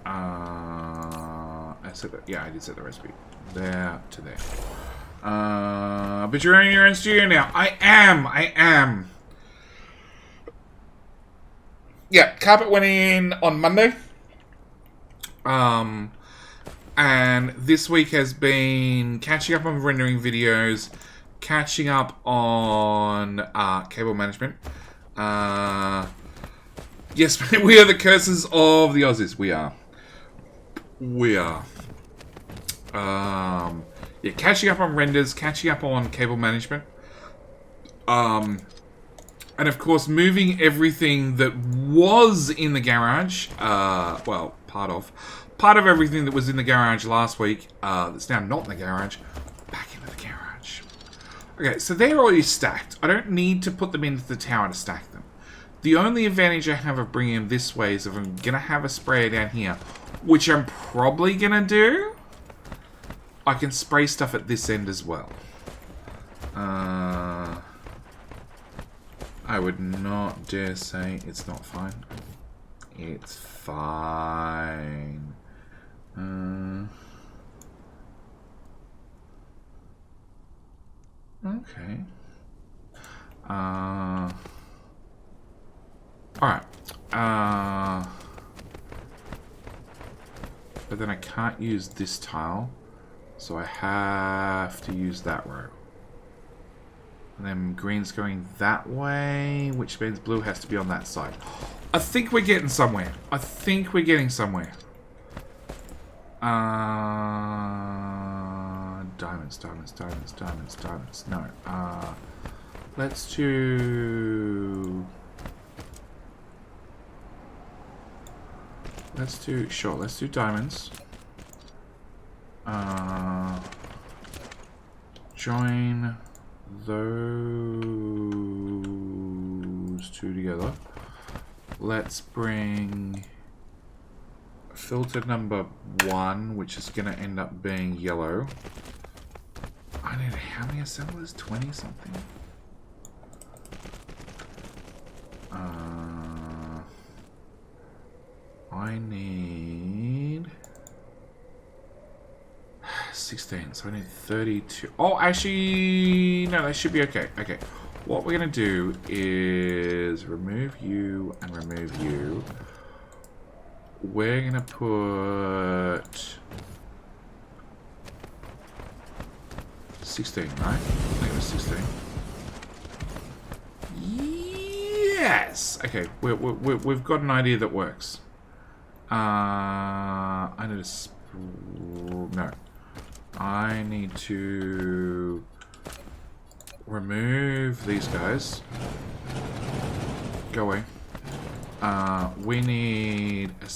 I did set the recipe. There to there. But you're in your own studio now. I am. Yeah, carpet went in on Monday. And this week has been catching up on rendering videos, catching up on cable management. Yes, we are the curses of the Aussies. We are. Yeah, catching up on renders, catching up on cable management. And of course, moving everything that was in the garage, well, part of everything that was in the garage last week, that's now not in the garage, back into the garage. Okay, so they're already stacked. I don't need to put them into the tower to stack them. The only advantage I have of bringing them this way is if I'm going to have a sprayer down here, which I'm probably going to do, I can spray stuff at this end as well. I would not dare say it's not fine. It's fine. Okay. Alright. But then I can't use this tile. So I have to use that row. And then green's going that way, which means blue has to be on that side. I think we're getting somewhere. Diamonds. No. Let's do diamonds. join those two together. Let's bring filter number 1, which is going to end up being yellow. I need how many assemblers? 20 something. I need 16, so I need 32. Oh, actually, no, that should be okay. Okay, what we're going to do is remove you and remove you. We're going to put 16, right? I think it was 16. Yes! Okay, we've got an idea that works. I need no. I need to remove these guys. Go away. We need a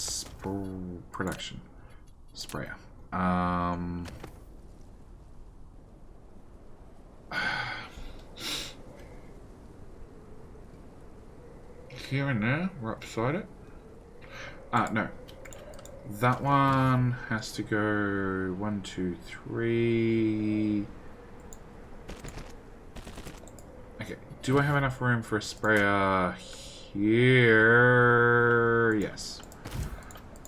production sprayer. Here and there, right beside it. No. That one has to go 1, 2, 3. Okay. Do I have enough room for a sprayer here? Yes.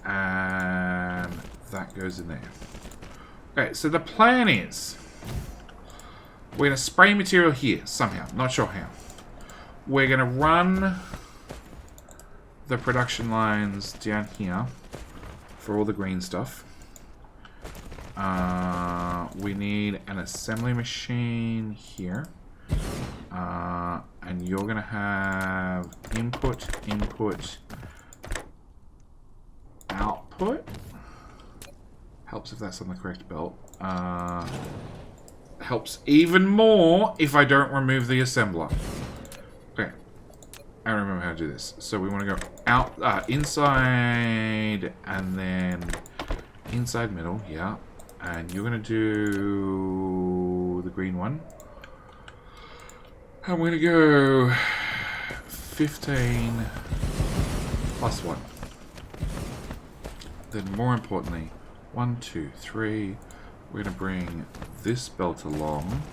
And that goes in there. Okay, so the plan is we're going to spray material here somehow. Not sure how. We're going to run the production lines down here for all the green stuff. We need an assembly machine here. And you're going to have input, output. Helps if that's on the correct belt. Helps even more if I don't remove the assembler. Okay. I don't remember how to do this. So we want to go out, inside, and then inside middle, yeah. And you're going to do the green one. And we're going to go 15 plus 1. Then more importantly, 1, 2, 3. We're going to bring this belt along.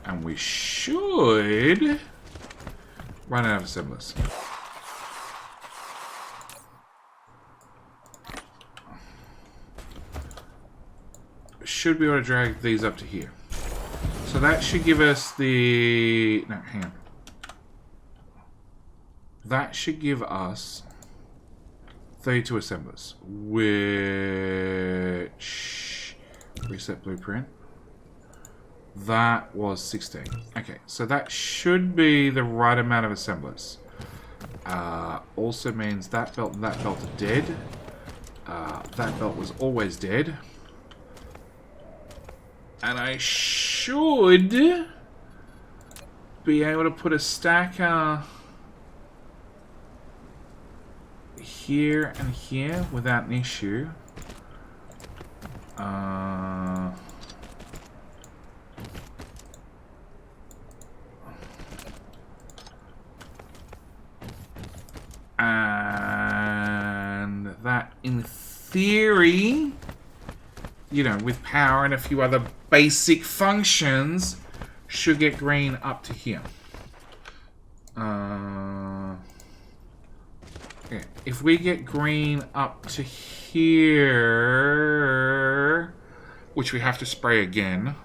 And we should run out of assemblers. Should be able to drag these up to here. So that should give us the... No, hang on. That should give us 32 assemblers. Which... Reset blueprint. That was 16. Okay, so that should be the right amount of assemblers. Also means that belt and that belt are dead. That belt was always dead. And I should be able to put a stacker here and here without an issue. And that, in theory, you know, with power and a few other basic functions, should get green up to here. Okay. If we get green up to here, which we have to spray again.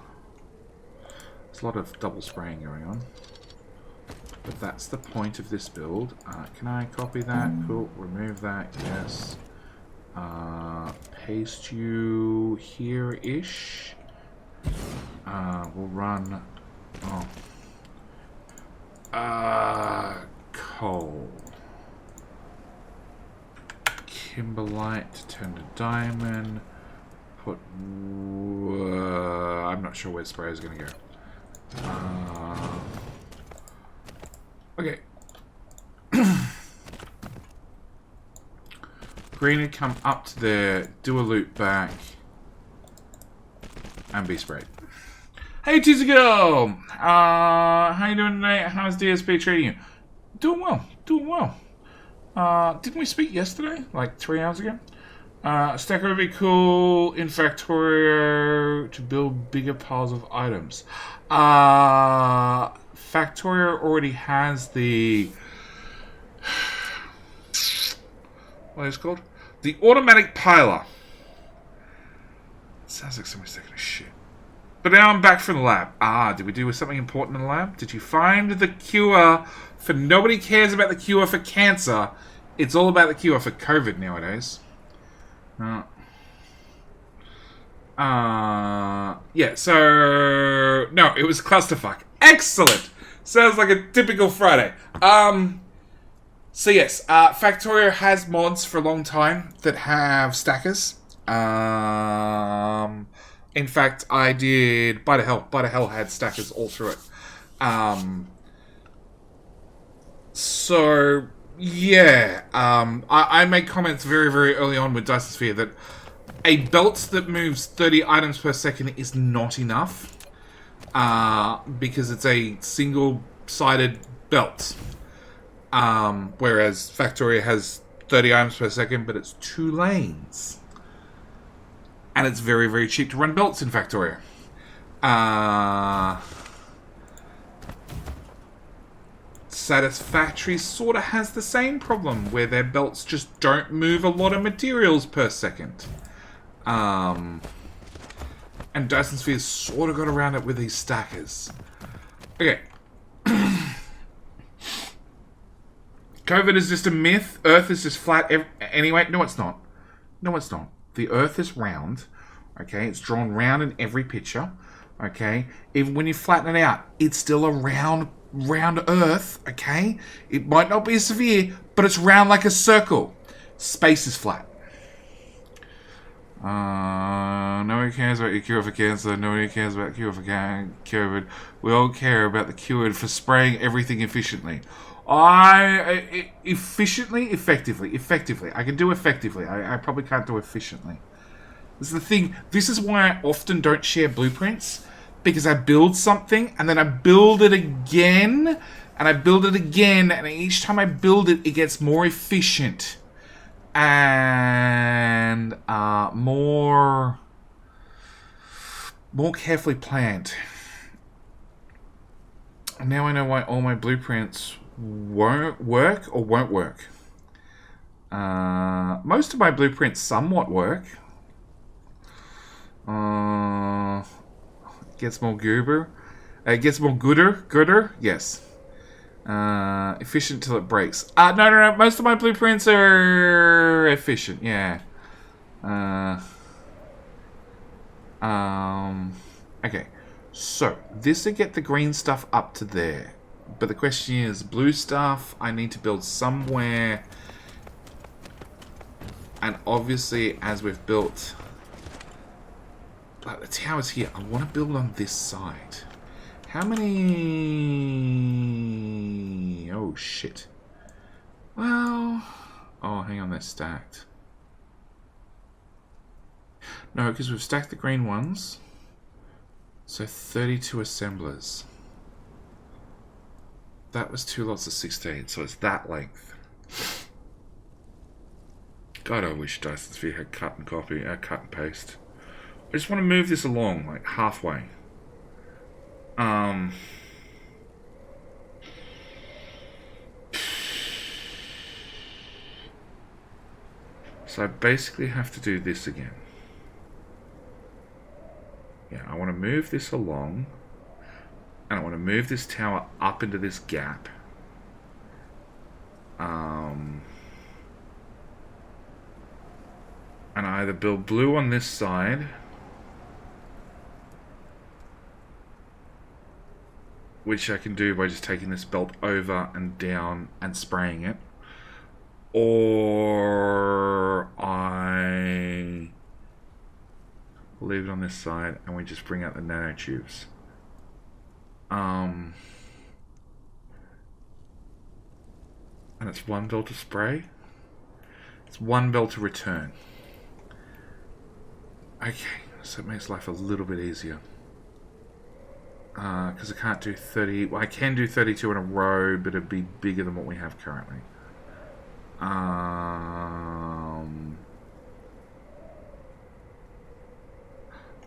There's a lot of double spraying going on. But that's the point of this build. Can I copy that? Cool. Remove that. Yes. Paste you here-ish. We'll run... coal. Kimberlite, turn to diamond. Put... I'm not sure where spray is going to go. Okay. Green would come up to there, do a loop back, and be sprayed. Hey, Tizigo! How you doing today? How's DSP treating you? Doing well. Doing well. Didn't we speak yesterday? Like 3 hours ago? Stacker would be cool in Factorio to build bigger piles of items. Factorio already has the... What is it called? The automatic piler. Sounds like somebody's taking a shit. But now I'm back from the lab. Did we do something important in the lab? Did you find the cure for... Nobody cares about the cure for cancer. It's all about the cure for COVID nowadays. Yeah, so... No, it was clusterfuck. Excellent! Sounds like a typical Friday. So yes, Factorio has mods for a long time that have stackers. In fact, I did Bite of Hell. Bite of Hell had stackers all through it. So, yeah. I made comments very, very early on with Dyson Sphere that a belt that moves 30 items per second is not enough. Because it's a single-sided belt. Whereas Factorio has 30 items per second, but it's 2 lanes. And it's very, very cheap to run belts in Factorio. Satisfactory sort of has the same problem, where their belts just don't move a lot of materials per second. And Dyson Sphere sort of got around it with these stackers. Okay. COVID is just a myth. Earth is just flat anyway. No, it's not. No, it's not. The Earth is round. Okay, it's drawn round in every picture. Okay, even when you flatten it out, it's still a round Earth. Okay, it might not be a sphere, but it's round like a circle. Space is flat. Nobody cares about your cure for cancer. Nobody cares about cure for COVID. We all care about the cure for spraying everything efficiently. Effectively. I can do effectively. I probably can't do efficiently. This is the thing. This is why I often don't share blueprints. Because I build something, and then I build it again, and I build it again, and each time I build it, it gets more efficient. And more carefully planned. And now I know why all my blueprints won't work. Most of my blueprints somewhat work. Gets more goober. It gets more gooder. Yes. Efficient till it breaks. No. Most of my blueprints are efficient. Yeah. Okay. So this to get the green stuff up to there. But the question is, blue stuff I need to build somewhere. And obviously, as we've built, like the tower's here. I want to build on this side. How many? Oh shit. Well, oh, hang on, they're stacked. No, because we've stacked the green ones. So 32 assemblers. That was 2 lots of 16, so it's that length. God, I wish Dyson Sphere had cut and paste. I just want to move this along, like halfway. So I basically have to do this again. Yeah, I want to move this along. And I want to move this tower up into this gap. And I either build blue on this side, which I can do by just taking this belt over and down and spraying it, or I leave it on this side and we just bring out the nanotubes. And it's 1 belt to spray. It's 1 belt to return. Okay, so it makes life a little bit easier. Because I can't do 30. Well, I can do 32 in a row, but it'd be bigger than what we have currently.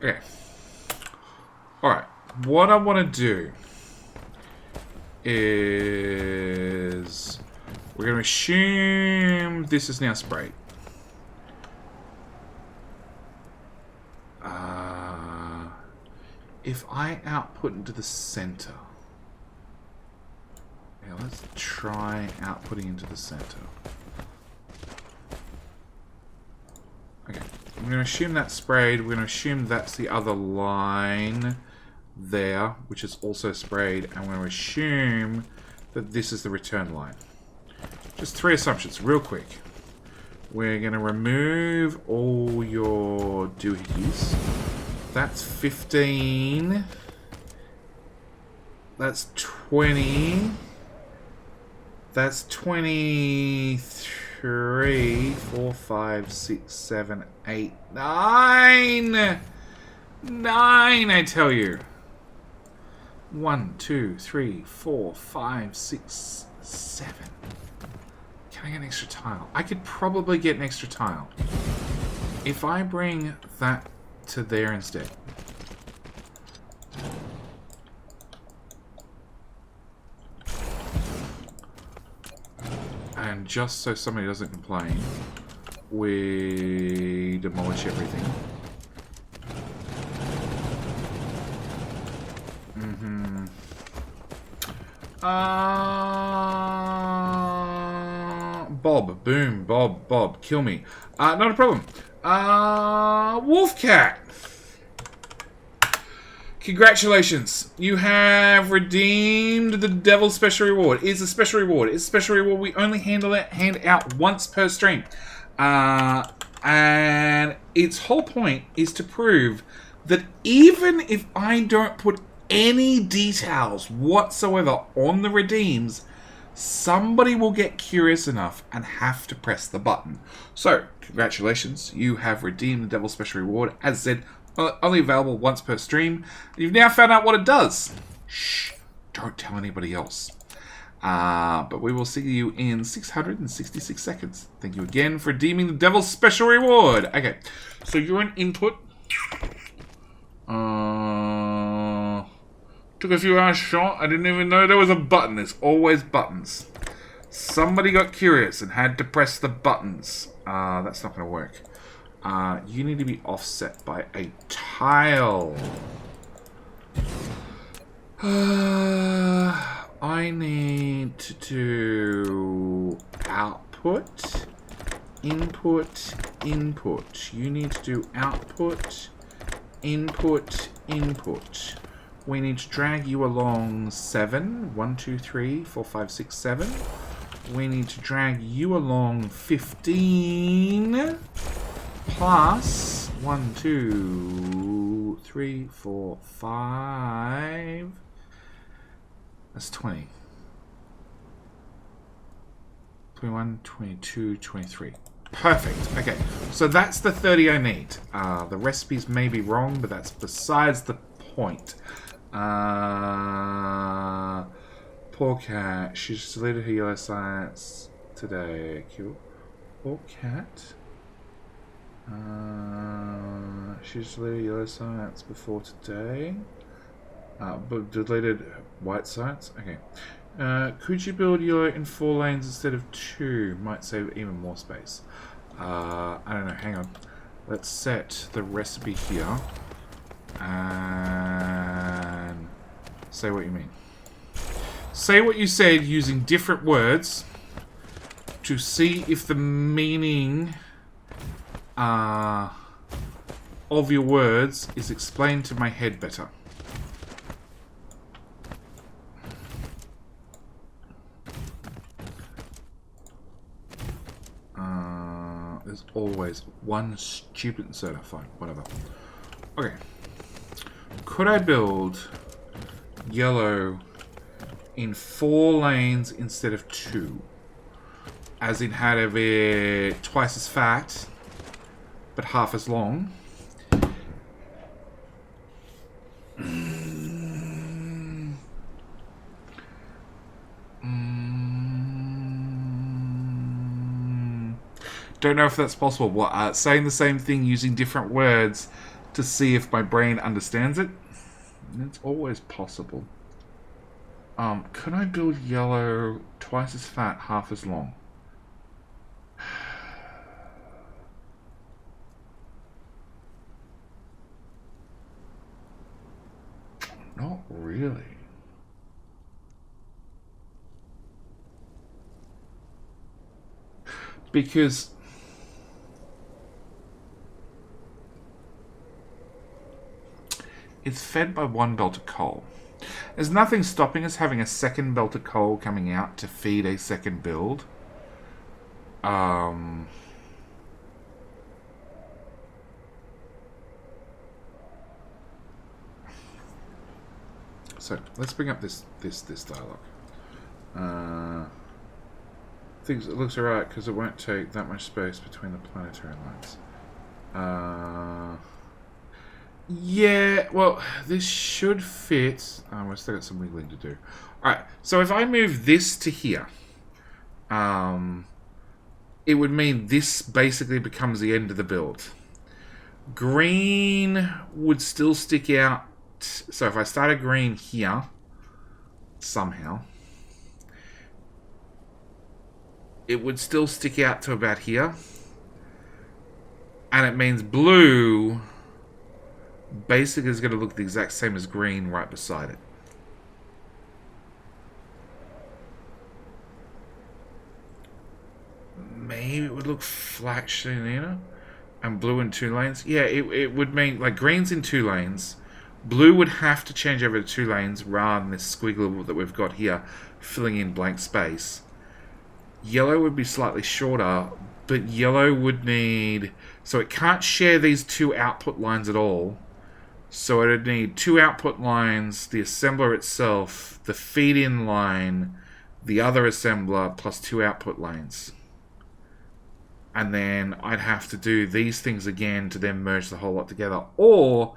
Okay. Alright. What I want to do is we're going to assume this is now sprayed. If I output into the center, yeah, let's try outputting into the center. Okay, I'm going to assume that's sprayed. We're going to assume that's the other line there, which is also sprayed, and we're going to assume that this is the return line. Just 3 assumptions, real quick. We're going to remove all your doohickeys. That's 15. That's 20. That's 23. 4, 5, 6, 7, 8, 9. 9, I tell you. 1, 2, 3, 4, 5, 6, 7. Can I get an extra tile? I could probably get an extra tile. If I bring that to there instead. And just so somebody doesn't complain, we demolish everything. Bob, boom, Bob, kill me. Not a problem. Wolfcat. Congratulations. You have redeemed the Devil's Special Reward. It's a special reward. It's a special reward. We only hand out once per stream. And its whole point is to prove that even if I don't put any details whatsoever on the redeems, somebody will get curious enough and have to press the button. So, congratulations, you have redeemed the Devil's Special Reward. As said, only available once per stream. You've now found out what it does. Shh, don't tell anybody else. But we will see you in 666 seconds. Thank you again for redeeming the Devil's Special Reward. Okay, so you're an input. Took a few hours shot. I didn't even know there was a button. There's always buttons. Somebody got curious and had to press the buttons. That's not going to work. You need to be offset by a tile. I need to do output, input, input. You need to do output, input, input. We need to drag you along 7. 1, 2, 3, 4, 5, 6, 7. We need to drag you along 15. Plus 1, 2, 3, 4, 5. That's 20. 21, 22, 23. Perfect. Okay, so that's the 30 I need. The recipes may be wrong, but that's besides the point. Poor cat. She's deleted her yellow science today. Cute. Poor cat. She's deleted yellow science before today. But deleted white science. Okay. Could you build yellow in 4 lanes instead of 2? Might save even more space. I don't know. Hang on. Let's set the recipe here. And say what you mean. Say what you said using different words to see if the meaning of your words is explained to my head better. There's always one stupid inserter. Fine, whatever. Okay. Could I build yellow in 4 lanes instead of 2? As in had a bit twice as fat, but half as long. Don't know if that's possible. What, saying the same thing using different words to see if my brain understands it? It's always possible. Could I build yellow twice as fat, half as long? Not really. Because it's fed by one belt of coal. There's nothing stopping us having a second belt of coal coming out to feed a second build. So let's bring up this dialogue. It looks alright because it won't take that much space between the planetary lines. Yeah, well, this should fit. We've still got some wiggling to do. Alright, so if I move this to here, it would mean this basically becomes the end of the build. Green would still stick out. So if I started green here, somehow, it would still stick out to about here. And it means blue basically is going to look the exact same as green right beside it. Maybe it would look flat Shanina and blue in 2 lanes. Yeah, it would mean like green's in 2 lanes. Blue would have to change over to 2 lanes rather than this squiggle that we've got here filling in blank space. Yellow would be slightly shorter, but yellow would need... So it can't share these 2 output lines at all. So it would need 2 output lines, the assembler itself, the feed-in line, the other assembler, plus 2 output lanes. And then I'd have to do these things again to then merge the whole lot together. Or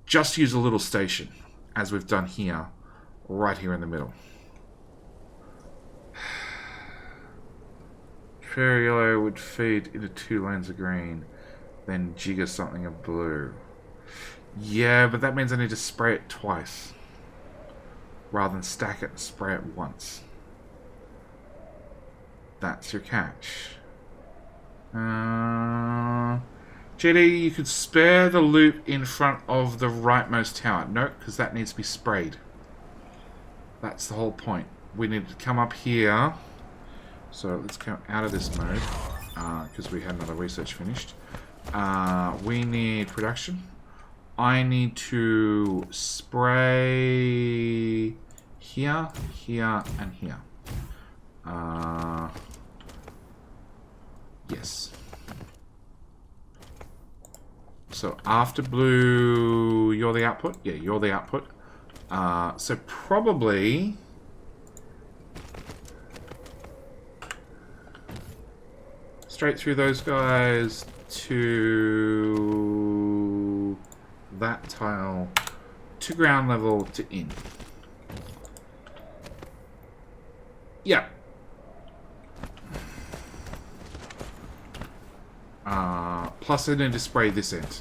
just use a little station, as we've done here, right here in the middle. Fairy yellow would feed into 2 lanes of green, then jigger something of blue. Yeah, but that means I need to spray it twice, rather than stack it and spray it once. That's your catch. JD, you could spare the loop in front of the rightmost tower. Nope, because that needs to be sprayed. That's the whole point. We need to come up here. So let's come out of this mode, because we had another research finished. We need production. I need to spray here, here, and here. Yes. So after blue, you're the output? Yeah, you're the output. So probably... straight through those guys to that tile, to ground level, to in. Yeah. Plus I need to spray this end.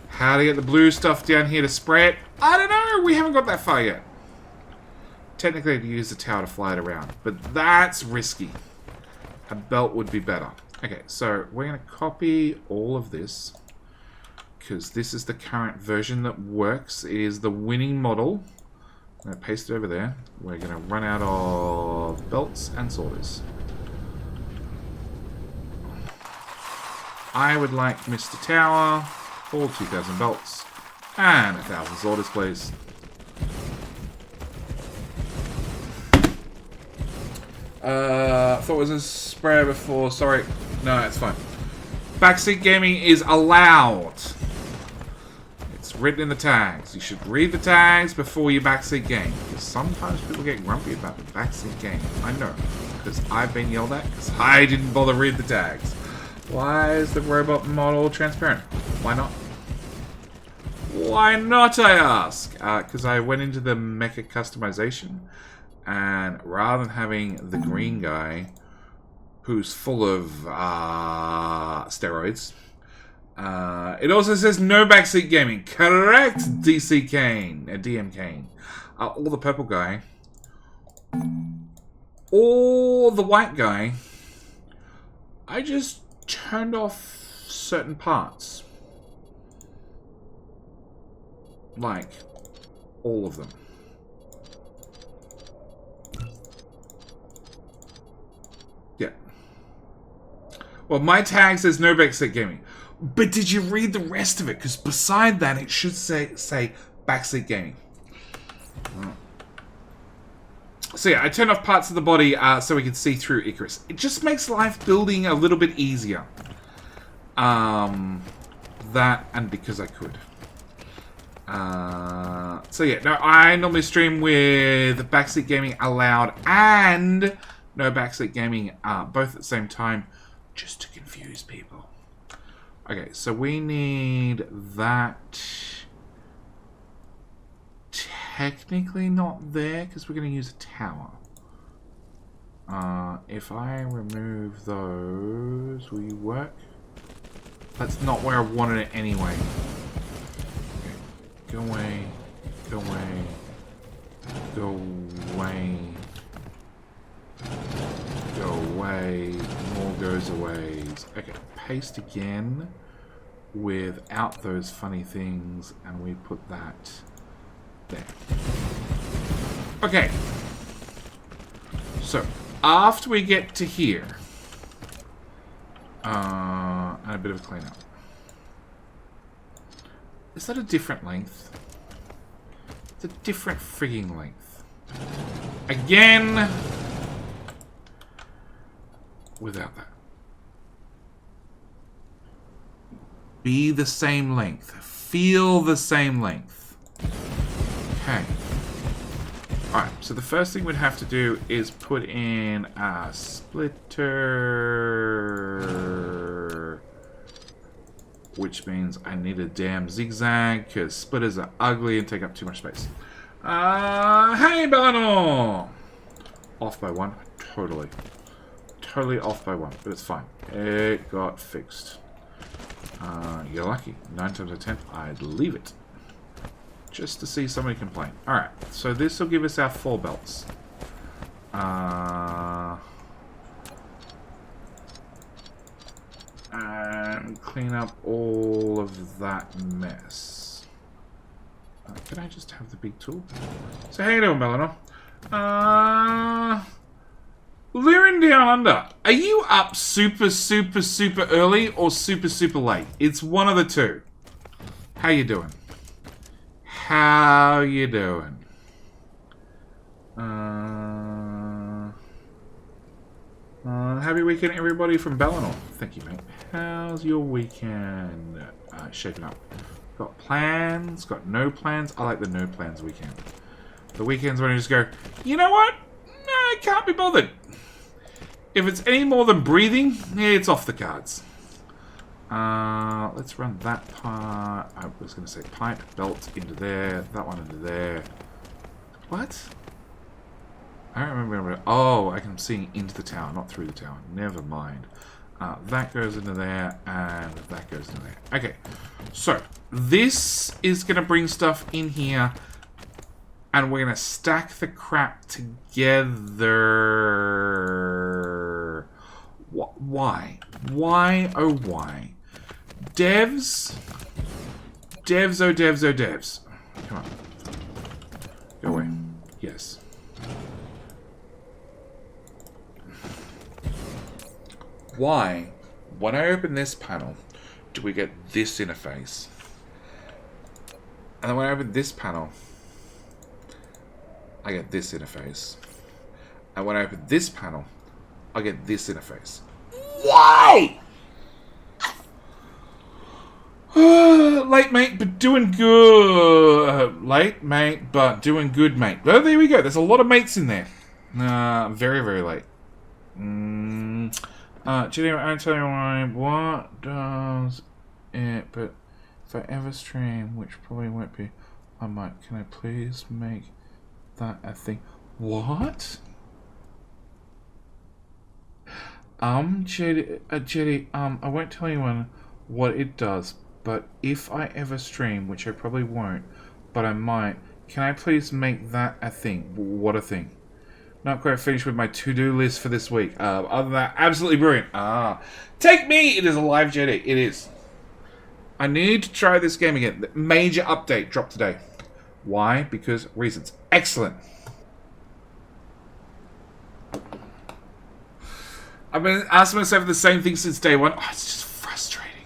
How to get the blue stuff down here to spray it? I don't know. We haven't got that far yet. Technically, I'd use the tower to fly it around, but that's risky. A belt would be better. Okay, so we're going to copy all of this because this is the current version that works. It is the winning model. I'm going to paste it over there. We're going to run out of belts and sorters. I would like Mr. Tower for 2,000 belts and 1,000 sorters, please. Thought it was a sprayer before. Sorry. No, it's fine. Backseat gaming is allowed. It's written in the tags. You should read the tags before you backseat game. Because sometimes people get grumpy about the backseat game. I know. Because I've been yelled at because I didn't bother read the tags. Why is the robot model transparent? Why not? Why not, I ask? Because I went into the mecha customization. And rather than having the green guy, who's full of steroids. It also says no backseat gaming. Correct, DM Kane. Or the purple guy. Or the white guy. I just turned off certain parts. Like, all of them. Yeah. Well, my tag says no backseat gaming. But did you read the rest of it? Because beside that, it should say backseat gaming. So yeah, I turned off parts of the body so we can see through Icarus. It just makes life building a little bit easier. That and because I could. So yeah, no, I normally stream with backseat gaming allowed and no backseat gaming both at the same time, just to confuse people. Okay, so we need that. Technically not there because we're going to use a tower. If I remove those, will you work? That's not where I wanted it anyway. Okay. Go away. Go away. Go away. Go away. More goes away. Okay, paste again without those funny things, and we put that there. Okay. So, after we get to here, and a bit of a cleanup. Is that a different length? It's a different frigging length. Again, without that. Be the same length. Feel the same length. Okay. Alright, so the first thing we'd have to do is put in a splitter. Which means I need a damn zigzag, because splitters are ugly and take up too much space. Hey, Belano! Off by one. Totally. Totally off by one, but it's fine. It got fixed. You're lucky. 9 times out of 10, I'd leave it. Just to see somebody complain. Alright, so this will give us our 4 belts. And clean up all of that mess. Can I just have the big tool? So how you doing, Melano? Lirin Down Under. Are you up super, super, super early or super, super late? It's one of the two. How you doing? How you doing? Happy weekend, everybody from Bellinor. Thank you, mate. How's your weekend shaping up? Got plans? Got no plans? I like the no plans weekend. The weekends when I just go, you know what? No, I can't be bothered. If it's any more than breathing, it's off the cards. Let's run that part. I was going to say pipe, belt into there, that one into there. What? I don't remember. Oh, I'm seeing into the tower, not through the tower. Never mind. That goes into there, and that goes into there. Okay, so this is going to bring stuff in here, and we're going to stack the crap together. Why? Why, oh why? Devs? Devs, oh devs, oh devs. Come on. Go away. Yes. Why, when I open this panel, do we get this interface? And then when I open this panel, I get this interface. And when I open this panel, I get this interface. Why? Late, mate, but doing good. Late, mate, but doing good, mate. Oh, there we go. There's a lot of mates in there. Very, very late. Judy, I tell you why. What does it? But if I ever stream, which probably won't be, I might. Can I please make that a thing? What? Jetty, I won't tell anyone what it does, but if I ever stream, which I probably won't, but I might, can I please make that a thing? What a thing. Not quite finished with my to-do list for this week. Other than that, absolutely brilliant. Take me! It is a live Jetty. It is. I need to try this game again. The major update dropped today. Why? Because reasons. Excellent. I've been asking myself the same thing since day one. Oh, it's just frustrating.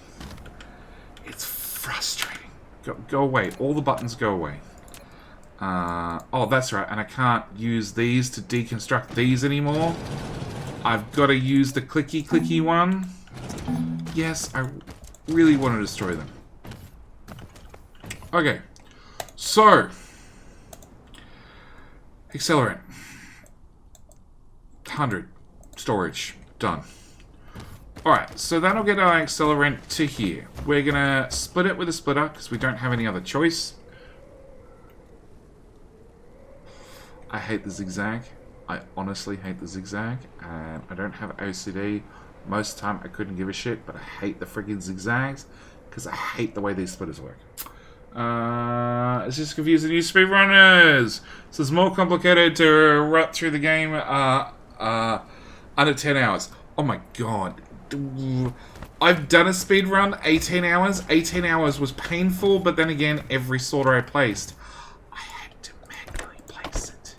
It's frustrating. Go away. All the buttons go away. Oh, that's right. And I can't use these to deconstruct these anymore. I've got to use the clicky one. Yes, I really want to destroy them. Okay. So. Accelerant. 100. Storage. Done. Alright, so that'll get our accelerant to here. We're going to split it with a splitter because we don't have any other choice. I hate the zigzag. I honestly hate the zigzag. And I don't have OCD. Most of the time I couldn't give a shit, but I hate the friggin' zigzags because I hate the way these splitters work. It's just confusing you speedrunners. So it's more complicated to run through the game under 10 hours. Oh my god. I've done a speed run, 18 hours. 18 hours was painful, but then again, every sorter I placed, I had to manually place it.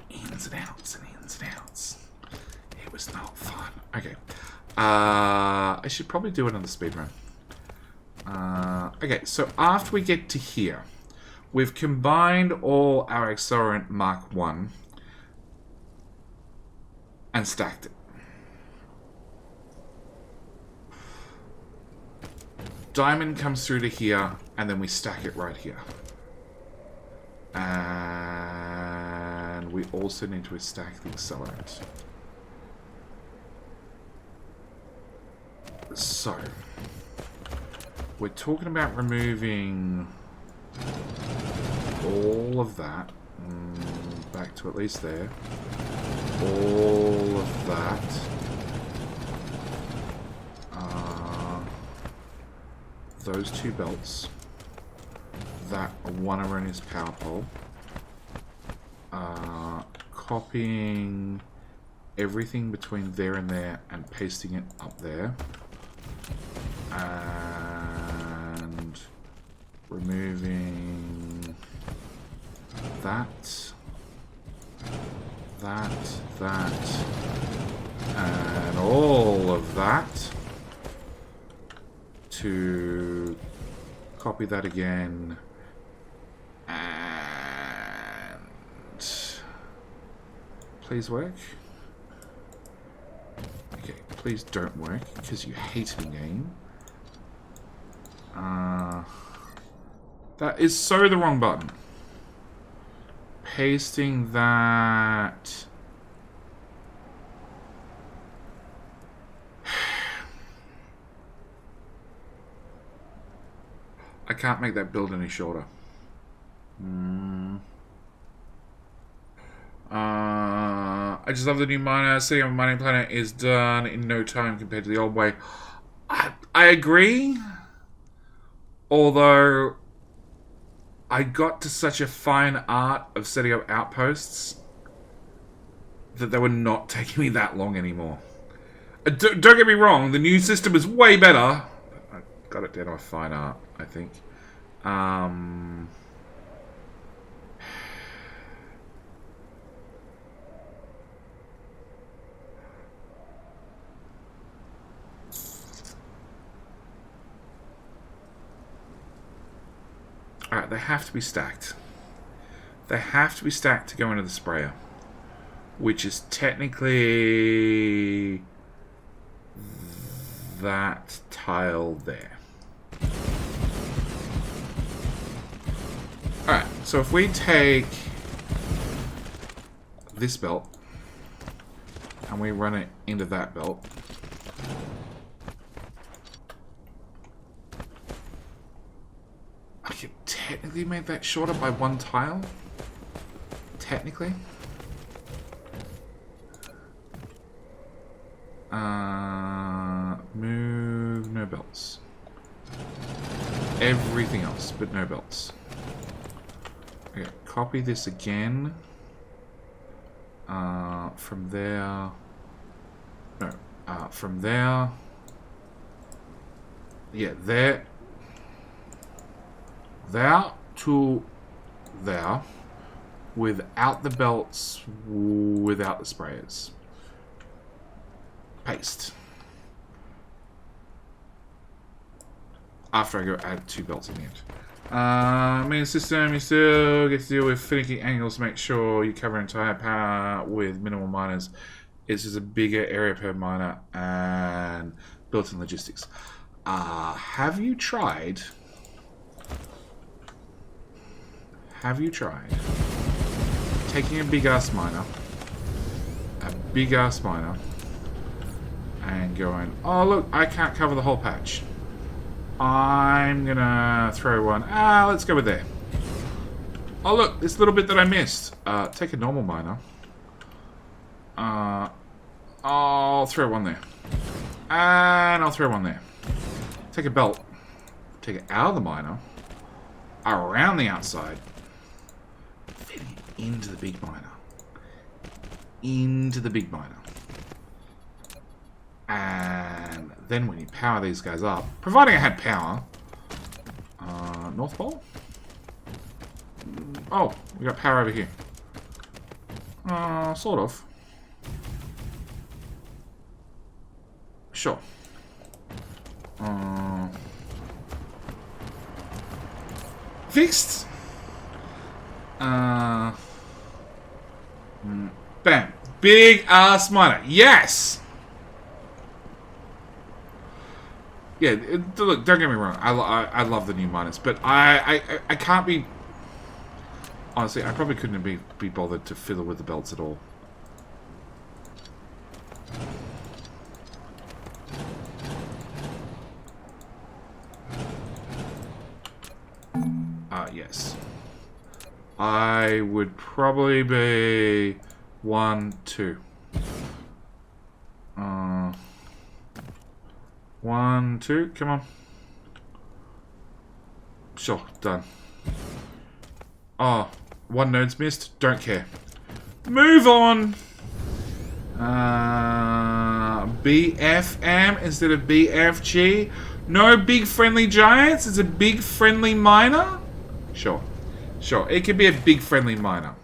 Ins and outs and ins and outs. It was not fun. Okay. I should probably do another speed run. Okay, so after we get to here, we've combined all our accelerant Mark 1 and stacked it. Diamond comes through to here, and then we stack it right here. And we also need to stack the accelerant. So, we're talking about removing all of that. Back to at least there. All of that. Those two belts. That one erroneous power pole. Copying everything between there and there and pasting it up there. And removing that, and all of that to copy that again and please work. Okay, please don't work because you hate me, game. That is so the wrong button. Pasting that. I can't make that build any shorter. I just love the new miner. Setting up a mining planet is done in no time compared to the old way. I agree. Although I got to such a fine art of setting up outposts that they were not taking me that long anymore. Don't get me wrong, the new system is way better. I got it down to a fine art, I think. Alright, they have to be stacked. They have to be stacked to go into the sprayer. Which is technically that tile there. Alright, so if we take this belt and we run it into that belt, I could technically make that shorter by one tile. Technically. Move, no belts. Everything else, but no belts. Okay, copy this again. From there... No, from there... Yeah, there... There to there. Without the belts, without the sprayers. Paste. After I go add 2 belts in the end. Main system, you still get to deal with finicky angles to make sure you cover entire power with minimal miners. It's just a bigger area per miner and built-in logistics. Have you tried taking a big-ass miner, and going, oh look, I can't cover the whole patch. I'm gonna throw one. Let's go with there. Oh look, this little bit that I missed. Take a normal miner. I'll throw one there. And I'll throw one there. Take a belt. Take it out of the miner. Around the outside. Fit it into the big miner. Into the big miner. And then when you power these guys up, providing I had power, North Pole? Oh, we got power over here. Sort of. Sure. Fixed. Bam. Big ass miner. Yes. Yeah, look, don't get me wrong. I love the new miners, but I can't be... Honestly, I probably couldn't be bothered to fiddle with the belts at all. Yes. I would probably be 1, 2. 1, 2, come on. Sure, done. Oh, 1 node's missed. Don't care. Move on. BFM instead of BFG. No big friendly giants. It's a big friendly miner. Sure. Sure, it could be a big friendly miner.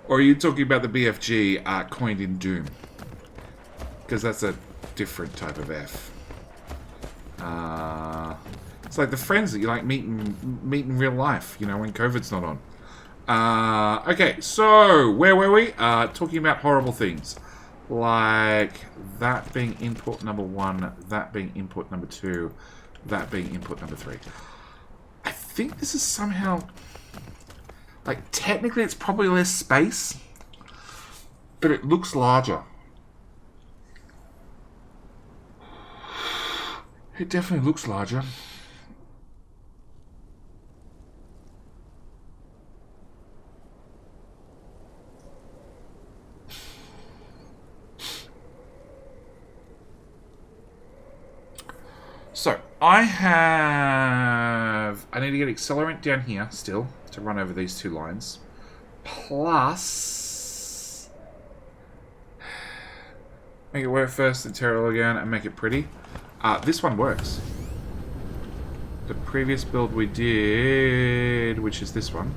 Or are you talking about the BFG coined in Doom? Because that's a different type of F. It's like the friends that you like meet in real life, you know, when COVID's not on. Okay, so where were we? Talking about horrible things. Like that being input number 1, that being input number 2, that being input number 3. I think this is somehow... Like, technically it's probably less space, but it looks larger. It definitely looks larger. So, I need to get accelerant down here still to run over these 2 lines. Plus... Make it work first, then tear it all again, and make it pretty. This one works. The previous build we did, which is this one.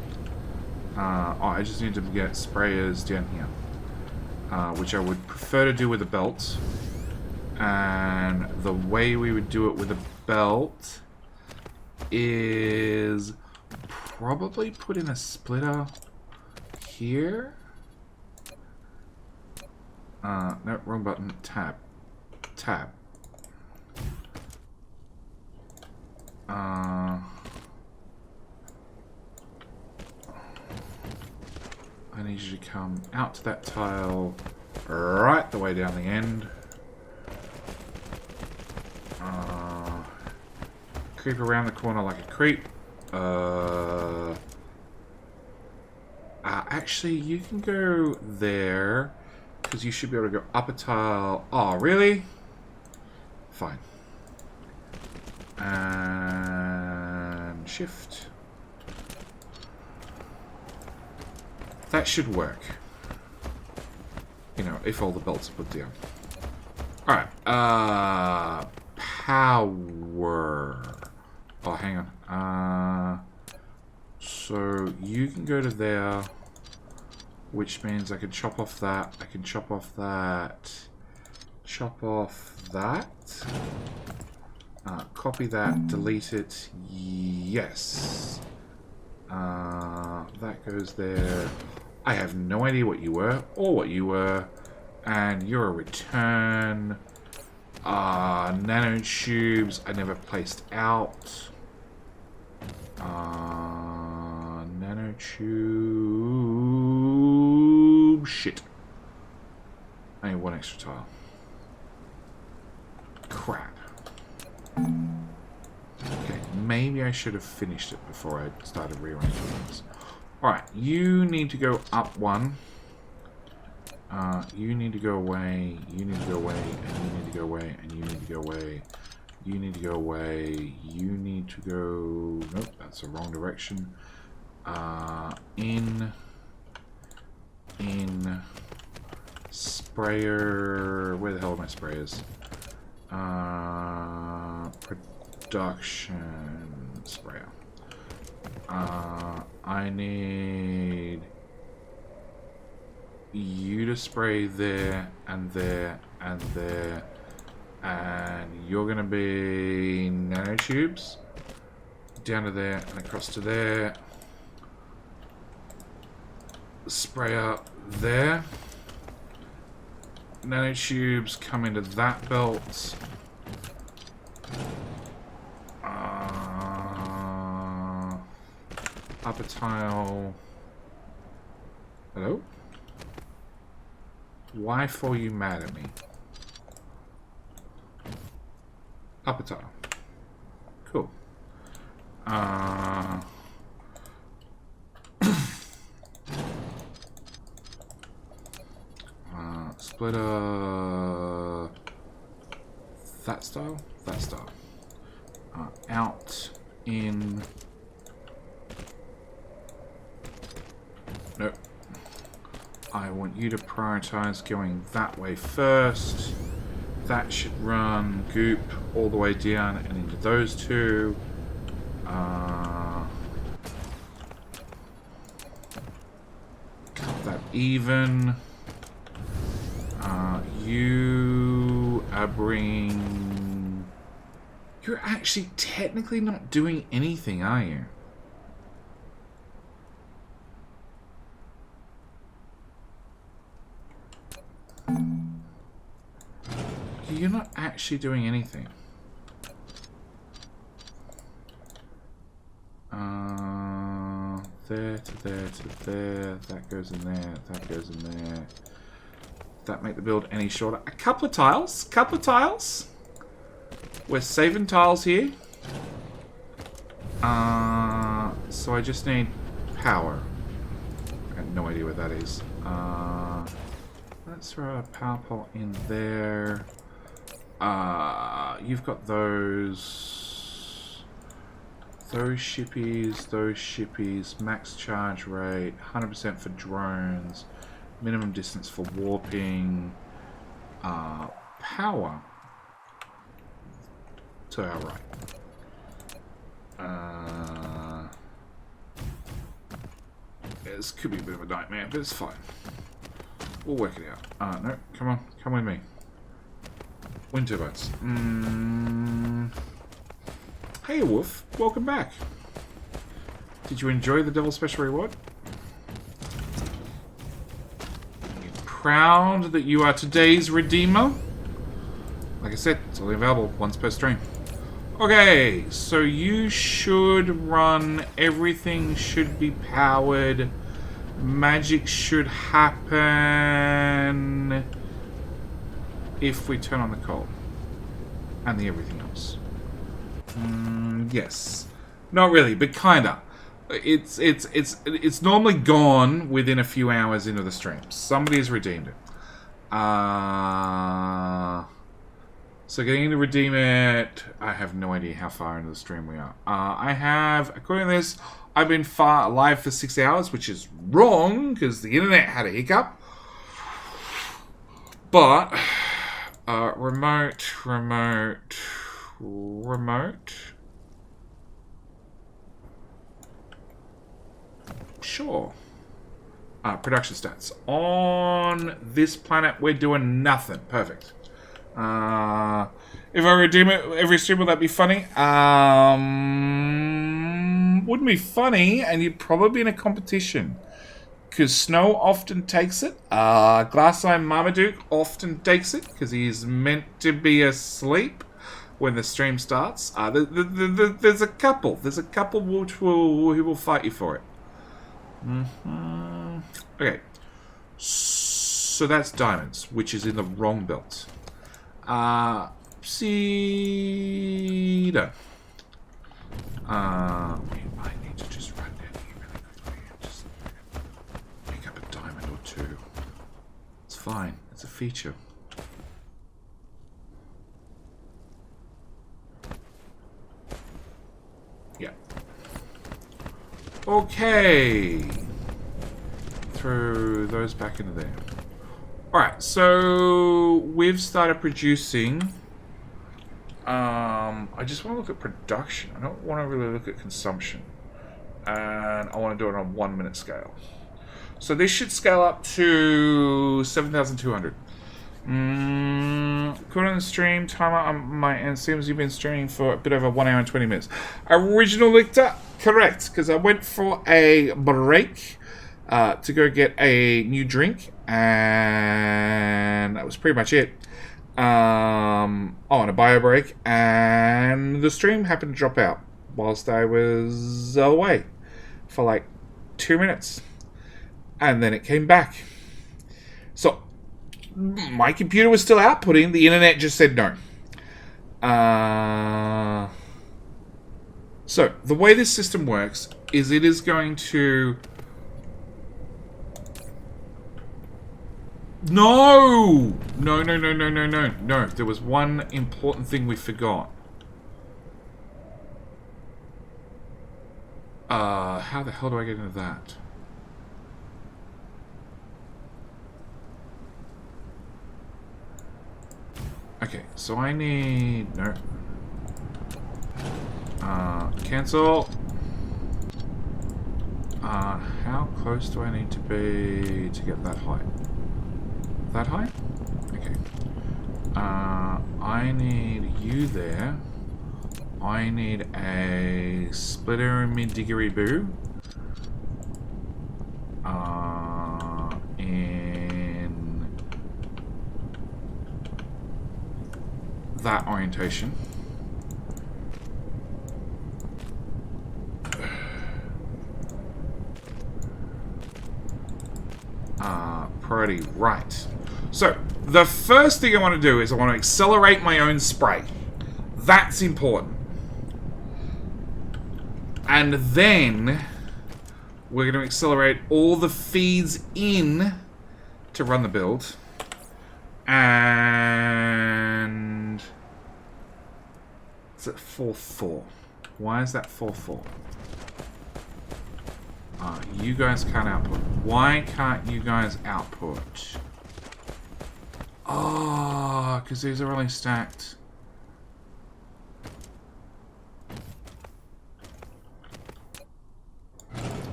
I just need to get sprayers down here. Which I would prefer to do with a belt. And the way we would do it with a belt is probably put in a splitter here. No, wrong button. Tab. Tab. I need you to come out to that tile right the way down the end. Creep around the corner like a creep. Actually, you can go there, because you should be able to go up a tile. Oh, really? Fine. And shift. That should work. You know, if all the belts are put down. Alright. Power. Oh, hang on. So you can go to there, which means I can chop off that. I can chop off that. Chop off that. Copy that. Delete it. Yes. That goes there. I have no idea what you were or what you were, and you're a return. Nanotubes I never placed out. Nanotube. Shit. I need one extra tile. Crap. Okay, maybe I should have finished it before I started rearranging things. Alright, you need to go up one. You need to go away. You need to go away. And you need to go away. And you need to go away. You need to go away. You need to go... Nope, that's the wrong direction. In. Sprayer. Where the hell are my sprayers? Production sprayer. I need you to spray there and there and there, and you're gonna be nanotubes down to there and across to there. Sprayer there. Nanotubes come into that belt. Upper tile. Hello? Why for you mad at me? Upper tile. Cool. Splitter. That style. That style. Out. In. Nope. I want you to prioritize going that way first. That should run goop all the way down and into those two. Cut that even. You are bringing... You're actually technically not doing anything, are you? You're not actually doing anything. There to there to there. That goes in there. That goes in there. That make the build any shorter? A couple of tiles. Couple of tiles. We're saving tiles here. So I just need power. I have no idea what that is. Let's throw a power pole in there. You've got those shippies, max charge rate, 100% for drones, minimum distance for warping, power to our right. This could be a bit of a nightmare, but it's fine. We'll work it out. No, come on, come with me. Wind turbines. Hey, Wolf. Welcome back. Did you enjoy the Devil Special Reward? Are you proud that you are today's Redeemer? Like I said, it's only available once per stream. Okay, so you should run. Everything should be powered. Magic should happen if we turn on the coal and the everything else. Yes, not really, but kinda. It's normally gone within a few hours into the stream. Somebody has redeemed it. So getting to redeem it, I have no idea how far into the stream we are. I have, according to this, I've been live for 6 hours, which is wrong because the internet had a hiccup. But remote. Sure. Production stats. On this planet, we're doing nothing. Perfect. If I redeem it every stream, would that be funny? Wouldn't be funny, and you'd probably be in a competition. Because Snow often takes it. Glass-Eye Marmaduke often takes it, because he's meant to be asleep when the stream starts. There's a couple. There's a couple who will fight you for it. Okay. So that's diamonds, which is in the wrong belt. Cedar. We might need to just run down here really quickly and just pick up a diamond or two. It's fine. It's a feature. Yeah. Okay. Throw those back into there. Alright, so we've started producing. I just want to look at production. I don't want to really look at consumption. And I want to do it on a 1 minute scale. So this should scale up to 7,200. Put on the stream timer on my end. Seems you've been streaming for a bit over 1 hour and 20 minutes. Original Lictor? Correct, because I went for a break to go get a new drink, and that was pretty much it. On a bio break, and the stream happened to drop out whilst I was away for like 2 minutes, and then it came back. So my computer was still outputting, the internet just said no. So the way this system works is it is going to... No! No. There was one important thing we forgot. How the hell do I get into that? Okay, so I need... No. Cancel. How close do I need to be to get that height? That high? Okay. I need you there. I need a splitter and diggery-boo. In that orientation. Priority right. So, the first thing I want to do is I want to accelerate my own spray. That's important. And then we're going to accelerate all the feeds in to run the build. And it's at 4.4. Why is that 4.4? You guys can't output. Why can't you guys output? Oh, because these are only stacked.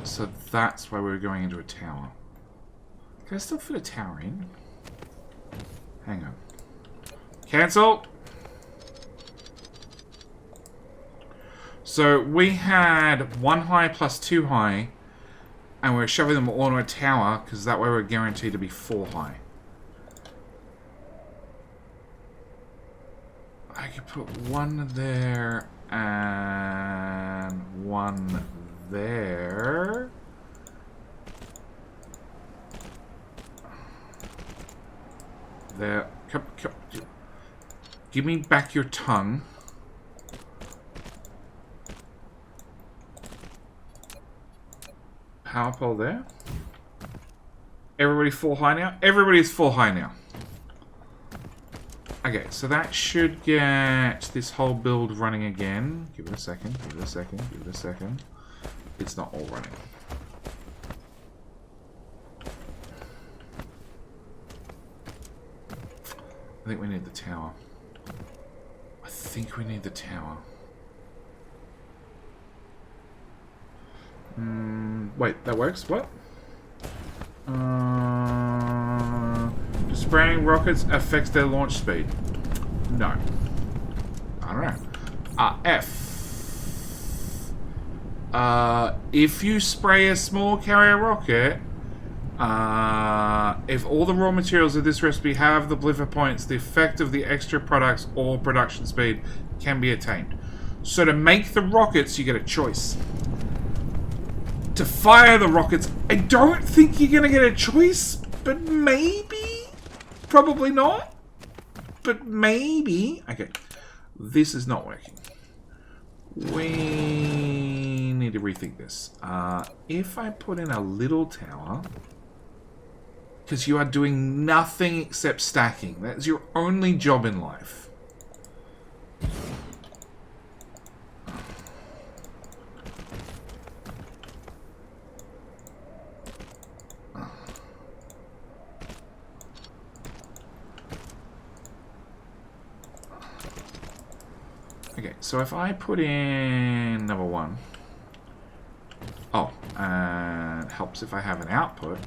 So that's why we're going into a tower. Can I still fit a tower in? Hang on. Cancel! So we had 1 high plus 2 high, and we're shoving them all into a tower, because that way we're guaranteed to be 4 high. I could put 1 there, and 1 there. There. Come. Give me back your tongue. Power pole there. Everybody full high now? Everybody's full high now. Okay, so that should get this whole build running again. Give it a second, give it a second, give it a second. It's not all running. I think we need the tower. I think we need the tower. Wait, that works? What? Spraying rockets affects their launch speed. No. I don't know. F. If you spray a small carrier rocket, if all the raw materials of this recipe have the Proliferator points, the effect of the extra products or production speed can be attained. So to make the rockets, you get a choice. To fire the rockets, I don't think you're going to get a choice, but maybe? Probably not, but maybe. Okay, this is not working. We need to rethink this. If I put in a little tower, because you are doing nothing except stacking. That's your only job in life. Okay, so if I put in number 1. Oh, and it helps if I have an output.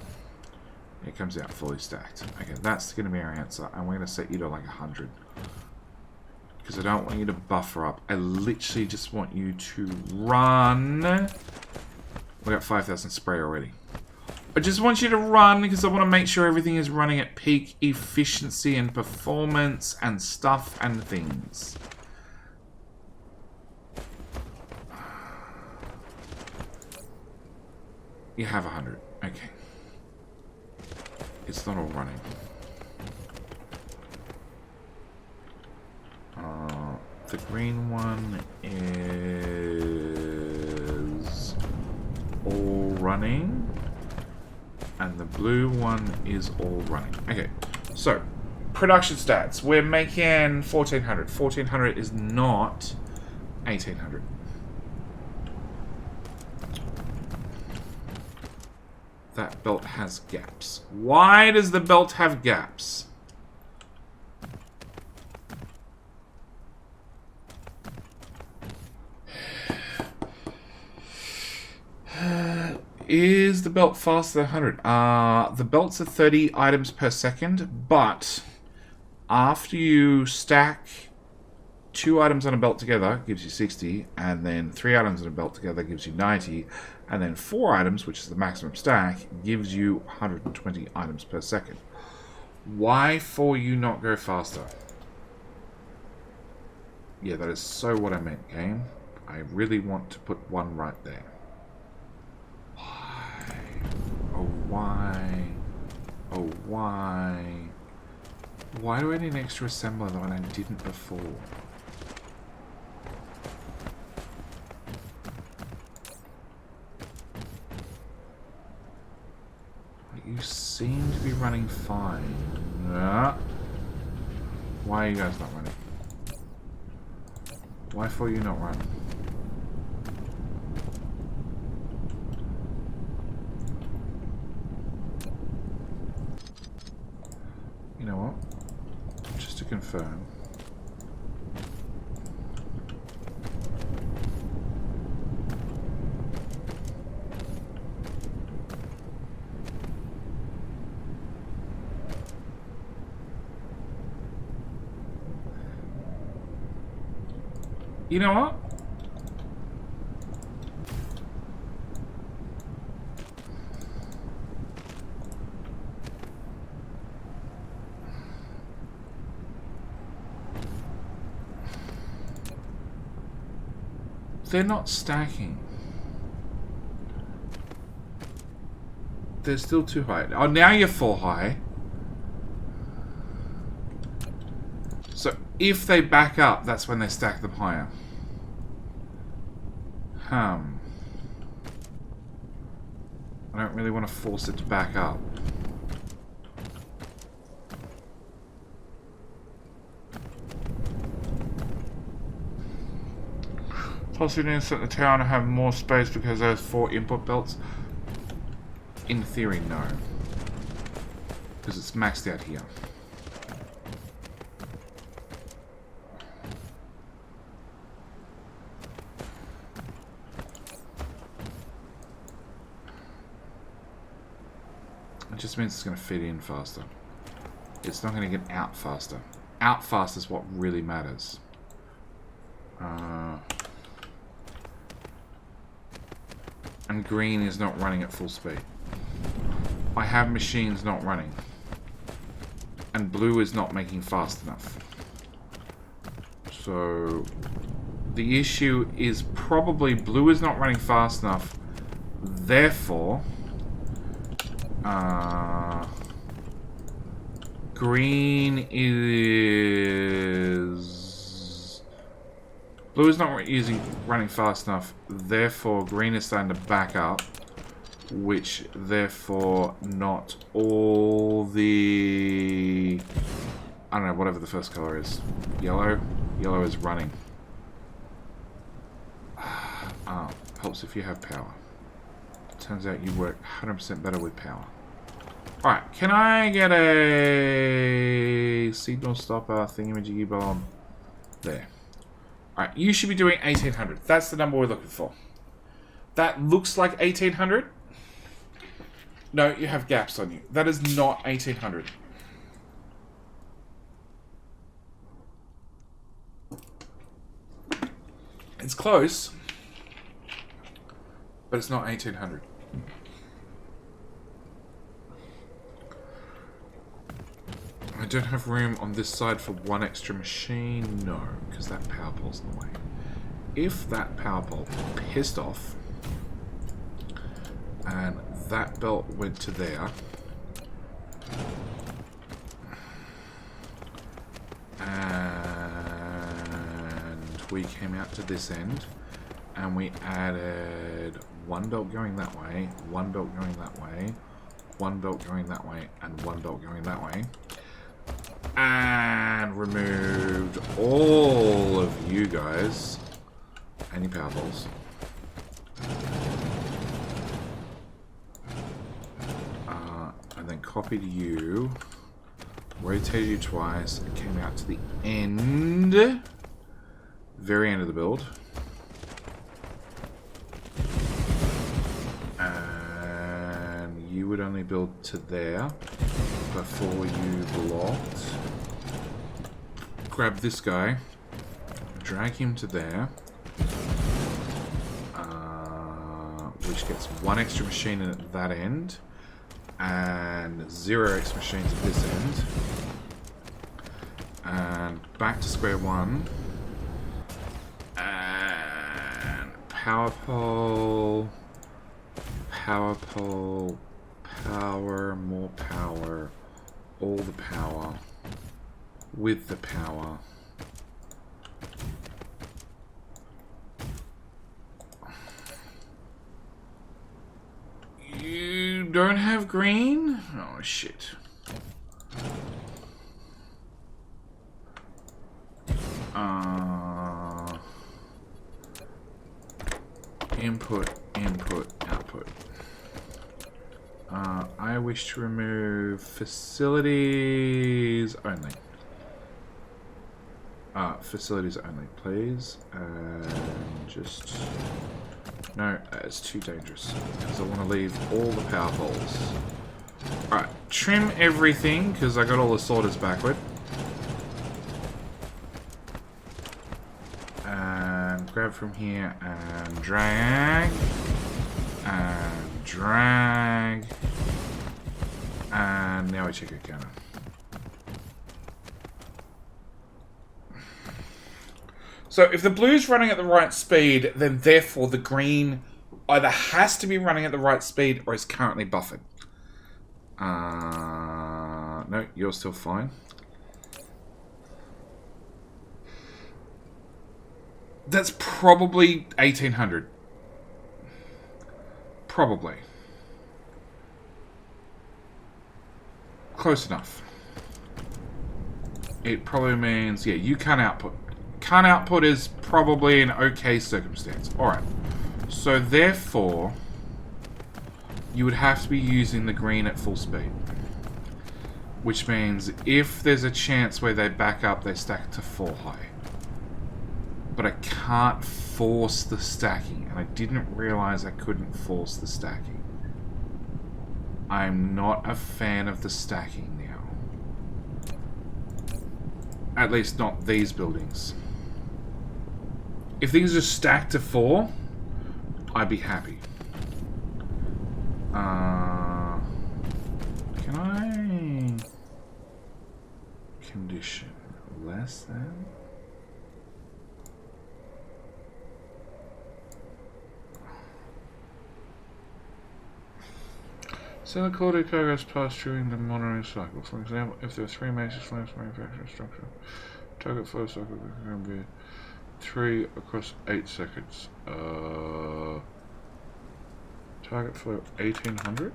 It comes out fully stacked. Okay, that's going to be our answer. And we're going to set you to like 100. Because I don't want you to buffer up. I literally just want you to run. We got 5,000 spray already. I just want you to run because I want to make sure everything is running at peak efficiency and performance and stuff and things. You have 100. Okay. It's not all running. The green one is all running. And the blue one is all running. Okay. So, production stats. We're making 1,400. 1,400 is not 1,800. That belt has gaps. Why does the belt have gaps? Is the belt faster than 100? The belts are 30 items per second, but after you stack 2 items on a belt together, gives you 60, and then 3 items on a belt together gives you 90, and then 4 items, which is the maximum stack, gives you 120 items per second. Why for you not go faster? Yeah, that is so what I meant, game. I really want to put 1 right there. Why? Oh, why? Oh, why? Why do I need an extra assembler when I didn't before? You seem to be running fine. Why are you guys not running? Why for you not run? You know what? Just to confirm. You know what? They're not stacking. They're still too high. Oh, now you're full high. So if they back up, that's when they stack them higher. I don't really want to force it to back up. Possibly insert the tower to have more space because there's 4 input belts. In theory, no. Because it's maxed out here. It just means it's going to fit in faster. It's not going to get out faster. Out fast is what really matters. And green is not running at full speed. I have machines not running. And blue is not making fast enough. So the issue is probably blue is not running fast enough. Therefore, green is... Blue is not running fast enough, therefore green is starting to back up, which therefore not all the... I don't know, whatever the first color is. Yellow is running. Helps if you have power. Turns out you work 100% better with power. Alright, can I get a signal stopper thingamajiggy bomb? There. Alright, you should be doing 1800. That's the number we're looking for. That looks like 1800. No, you have gaps on you. That is not 1800. It's close, but it's not 1800. I don't have room on this side for one extra machine. No, because that power pole's in the way. If that power pole pissed off and that belt went to there, and we came out to this end and we added one belt going that way, one belt going that way, one belt going that way, and one belt going that way, and removed all of you guys. Any power poles. And then copied you, rotated you twice, and came out to the end, very end of the build. And you would only build to there before you blocked. Grab this guy, drag him to there, which gets one extra machine in at that end, and 0 extra machines at this end, and back to square one, and power pole, power pole, power, more power, all the power, with the power. You don't have green? Oh shit. Input, input, output. I wish to remove facilities only. Facilities only, please. And just... No, it's too dangerous. Because I want to leave all the power poles. Alright, trim everything, because I got all the sorters backward. And grab from here and drag. And drag. And now we check it counter. So if the blue's running at the right speed, then therefore the green either has to be running at the right speed or is currently buffered. No, you're still fine. That's probably 1800. Probably. Close enough. It probably means, yeah, you can't output. Can't output is probably an okay circumstance. Alright. So therefore, you would have to be using the green at full speed. Which means if there's a chance where they back up, they stack to 4 high. But I can't force the stacking. And I didn't realize I couldn't force the stacking. I'm not a fan of the stacking now. At least not these buildings. If things are stacked to 4, I'd be happy. Can I condition less than? So the quality progress passed during the monitoring cycle. For example, if there are 3 major flames manufacturing structure, target flow cycle can be 3 across 8 seconds. Target flow 1800.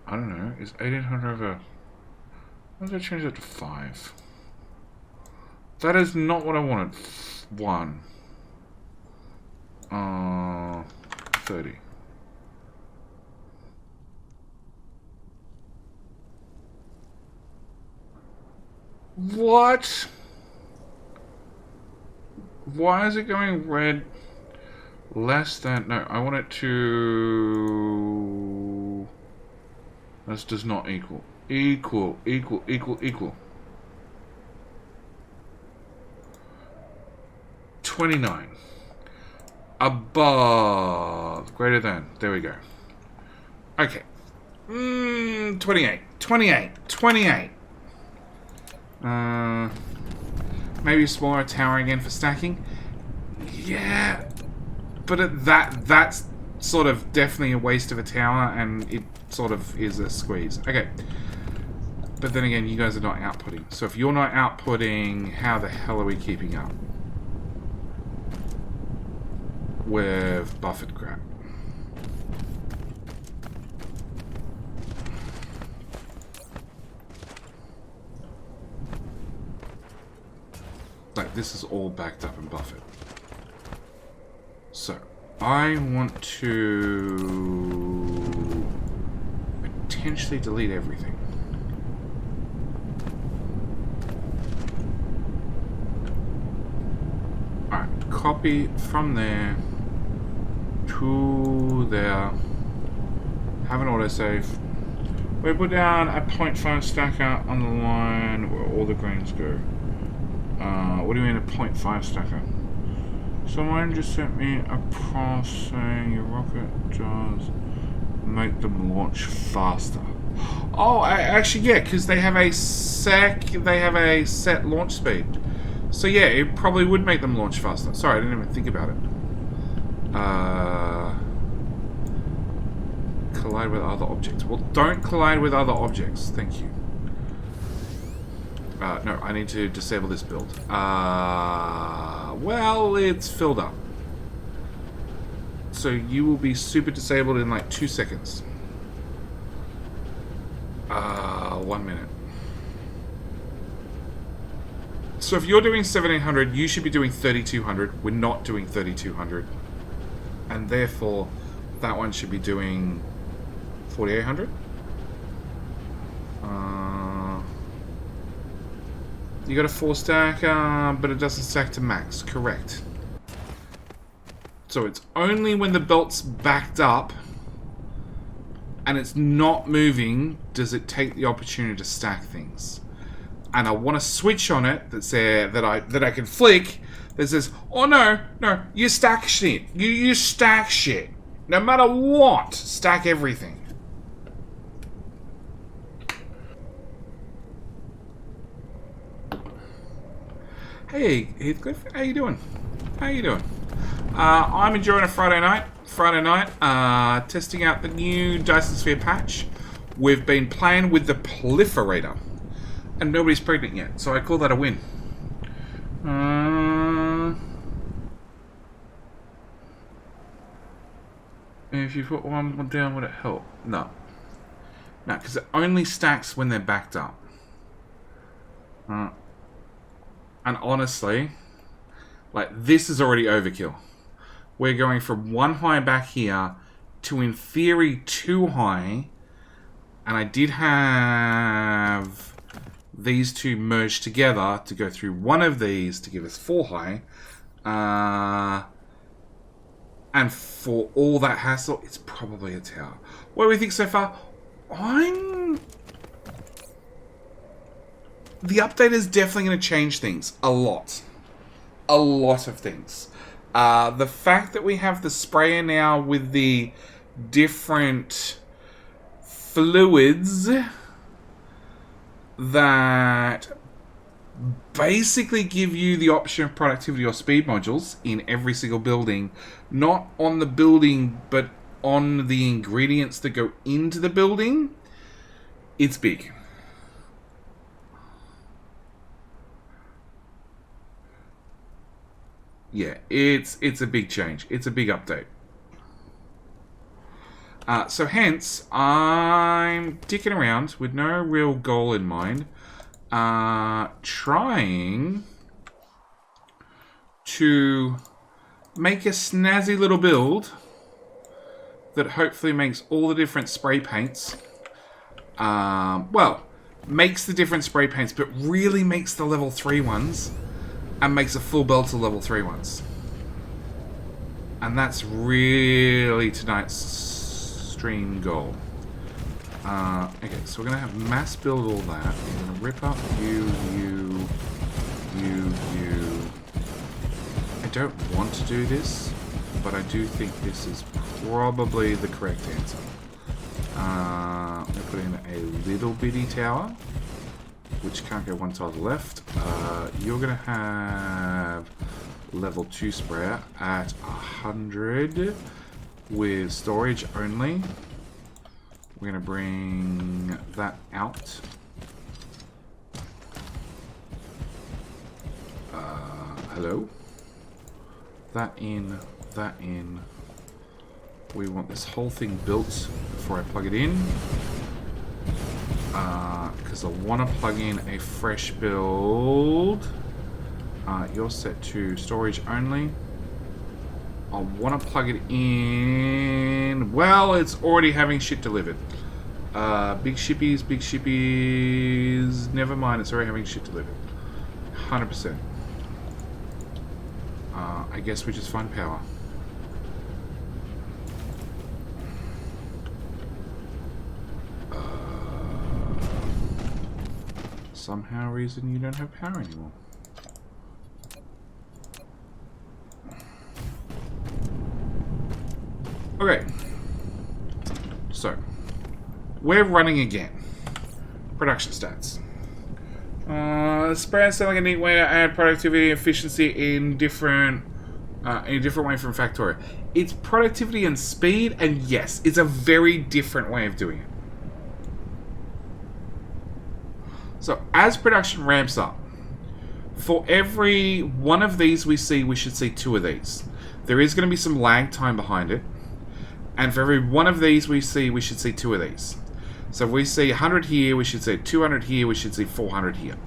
I don't know. Is 1800 over? Why did I change that to 5? That is not what I wanted. 1. 30. What? Why is it going red? Less than... No, I want it to... This does not equal. Equal. 29. Above. Greater than. There we go. Okay. 28. Maybe a smaller tower again for stacking. Yeah. But that's sort of definitely a waste of a tower, and it sort of is a squeeze. Okay. But then again, you guys are not outputting. So if you're not outputting, how the hell are we keeping up with buffered crap? Like, this is all backed up and buffered. So, I want to potentially delete everything. Alright, copy from there to there. Have an autosave. We put down a 0.5 stacker on the line where all the greens go. What do you mean a 0.5 stacker? Someone just sent me a cross saying your rocket does make them launch faster. Oh, actually, yeah, because they have a set launch speed. So yeah, it probably would make them launch faster. Sorry, I didn't even think about it. Collide with other objects. Well, don't collide with other objects. Thank you. No, I need to disable this build. Well, it's filled up. So you will be super disabled in like 2 seconds. 1 minute. So if you're doing 1700, you should be doing 3200. We're not doing 3200. And therefore, that one should be doing 4800. You got a 4 stack, but it doesn't stack to max. Correct. So it's only when the belt's backed up and it's not moving does it take the opportunity to stack things. And I want a switch on it that's there that I can flick that says, "Oh no, you stack shit. You stack shit. No matter what, stack everything." Hey Heathcliff, how you doing? I'm enjoying a Friday night, testing out the new Dyson Sphere patch. We've been playing with the Proliferator, and nobody's pregnant yet, so I call that a win. If you put one down, would it help? No. No, because it only stacks when they're backed up. And honestly, like, this is already overkill. We're going from 1 high back here to, in theory, 2 high. And I did have these two merged together to go through one of these to give us 4 high. And for all that hassle, it's probably a tower. What do we think so far? The update is definitely going to change things a lot. A lot of things. The fact that we have the sprayer now with the different fluids that basically give you the option of productivity or speed modules in every single building, not on the building but on the ingredients that go into the building. It's big. Yeah, it's a big change. It's a big update. So hence, I'm dicking around with no real goal in mind. Trying to make a snazzy little build that hopefully makes all the different spray paints. Well, makes the different spray paints, but really makes the level 3 ones and makes a full belt of level 3 ones. And that's really tonight's stream goal. Okay, so we're going to have mass build all that. We're going to rip up you. I don't want to do this, but I do think this is probably the correct answer. I'm going to put in a little bitty tower, which can't go one tile to the left. You're going to have level 2 sprayer at 100 with storage only. We're going to bring that out. Hello? That in, that in. We want this whole thing built before I plug it in. Because I want to plug in a fresh build. You're set to storage only. I want to plug it in. Well, it's already having shit delivered. Big shippies. Never mind, it's already having shit delivered. 100%. I guess we just find power. Somehow reason you don't have power anymore. Okay. So, we're running again. Production stats. Sprayer sounds like a neat way to add productivity and efficiency in a different way from Factorio. It's productivity and speed, and yes, it's a very different way of doing it. So, as production ramps up, for every one of these we see, we should see 2 of these. There is going to be some lag time behind it. And for every one of these we see, we should see 2 of these. So if we see 100 here, we should see 200 here, we should see 400 here.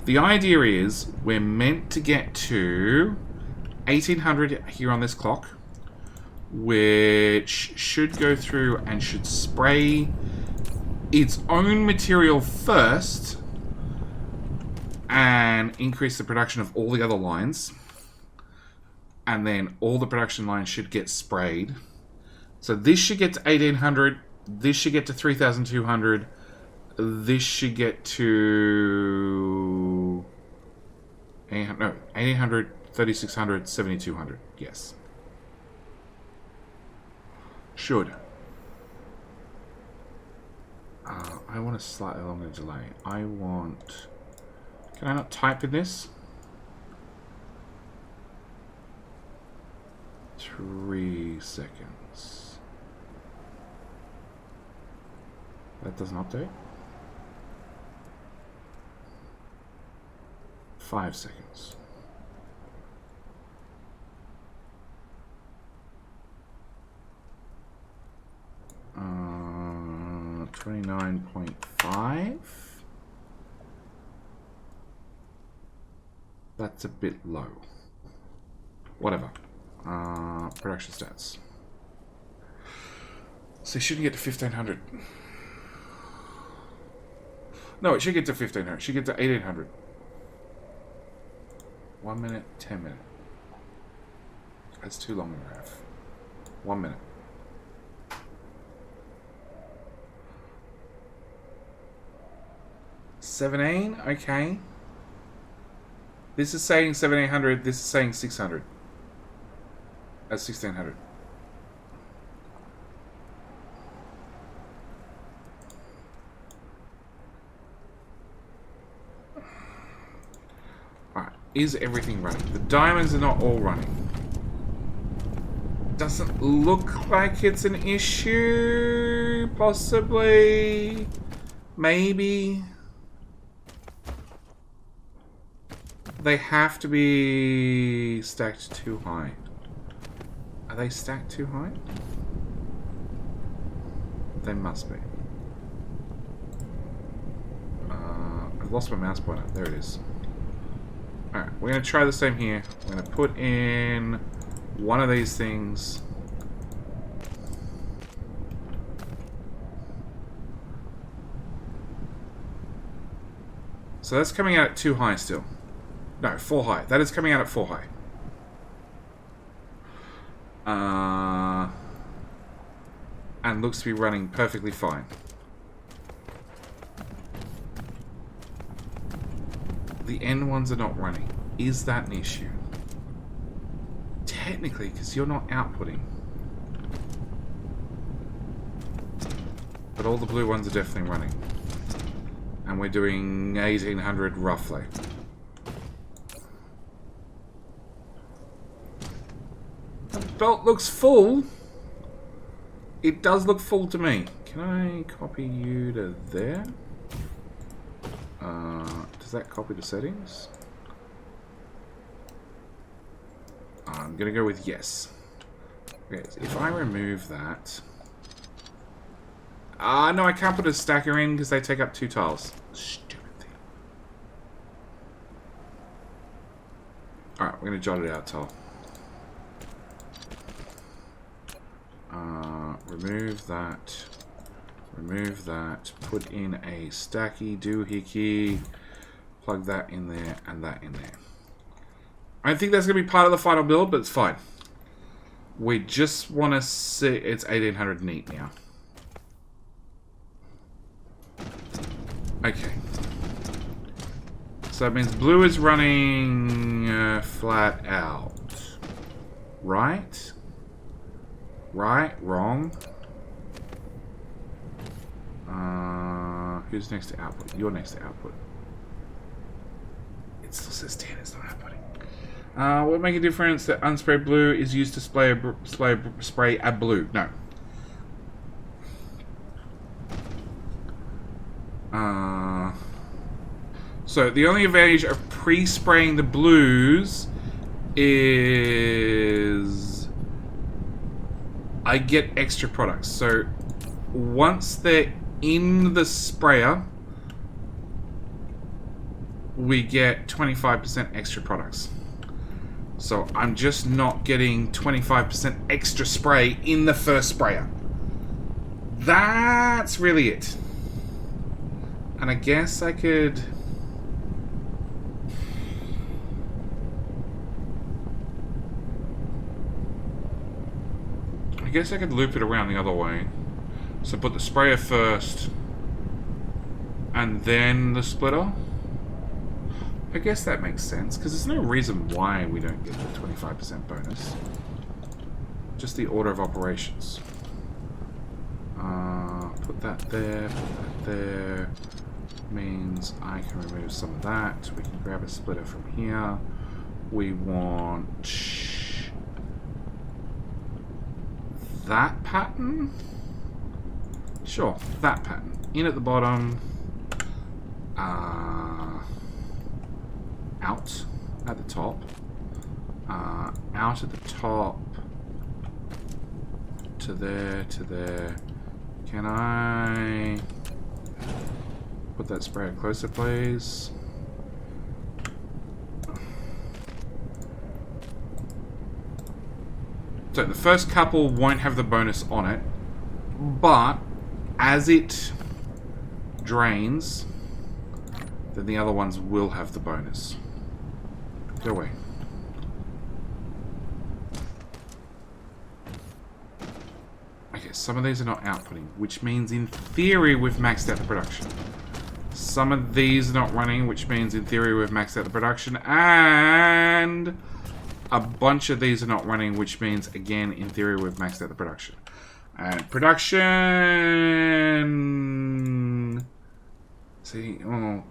The idea is we're meant to get to 1800 here on this clock, which should go through and should spray its own material first and increase the production of all the other lines. And then all the production lines should get sprayed. So this should get to 1800, this should get to 3200, this should get to 1800, 3600, 7200, yes. Should. I want a slightly longer delay. I want... Can I not type in this? 3 seconds. That doesn't update. 5 seconds. 29.5. That's a bit low. Whatever. Production stats. So it shouldn't get to 1500. No, it should get to 1500. It should get to 1800. 1 minute, 10 minutes. That's too long a graph. 1 minute. $17, okay. This is saying 1700, this is saying 600. That's 1600. Alright, is everything running? The diamonds are not all running. Doesn't look like it's an issue. Possibly. Maybe. They have to be stacked too high. Are they stacked too high? They must be. I've lost my mouse pointer. There it is. Alright, we're going to try the same here. We're going to put in one of these things. So that's coming out at 2 high still. No, 4 high. That is coming out at 4 high. And looks to be running perfectly fine. The end ones are not running. Is that an issue? Technically, because you're not outputting. But all the blue ones are definitely running. And we're doing 1800 roughly. The belt looks full. It does look full to me. Can I copy you to there? Does that copy the settings? I'm gonna go with yes. Okay, so if I remove that... no, I can't put a stacker in because they take up 2 tiles. Stupid thing. Alright, we're gonna jot it out, tile. Remove that. Remove that. Put in a stacky doohickey. Plug that in there and that in there. I don't think that's going to be part of the final build, but it's fine. We just want to see... It's 1800 neat now. Okay. So that means blue is running flat out. Right? Right? Wrong? Who's next to output? You're next to output. It still says 10, it's not outputting. Will it make a difference that unsprayed blue is used to spray a blue? No. So the only advantage of pre-spraying the blues is I get extra products. So once they're in the sprayer, we get 25% extra products. So I'm just not getting 25% extra spray in the first sprayer. That's really it. And I guess I could... loop it around the other way. So put the sprayer first, and then the splitter. I guess that makes sense, because there's no reason why we don't get the 25% bonus. Just the order of operations. Put that there, put that there. Means I can remove some of that. We can grab a splitter from here. We want... that pattern? Sure, that pattern. In at the bottom. Out at the top. Out at the top. To there, to there. Can I put that sprayer closer, please? So the first couple won't have the bonus on it, but as it drains, then the other ones will have the bonus. Go away. Okay, some of these are not outputting, which means in theory we've maxed out the production. Some of these are not running, which means in theory we've maxed out the production, and a bunch of these are not running, which means, again, in theory, we've maxed out the production. And production... See, oh,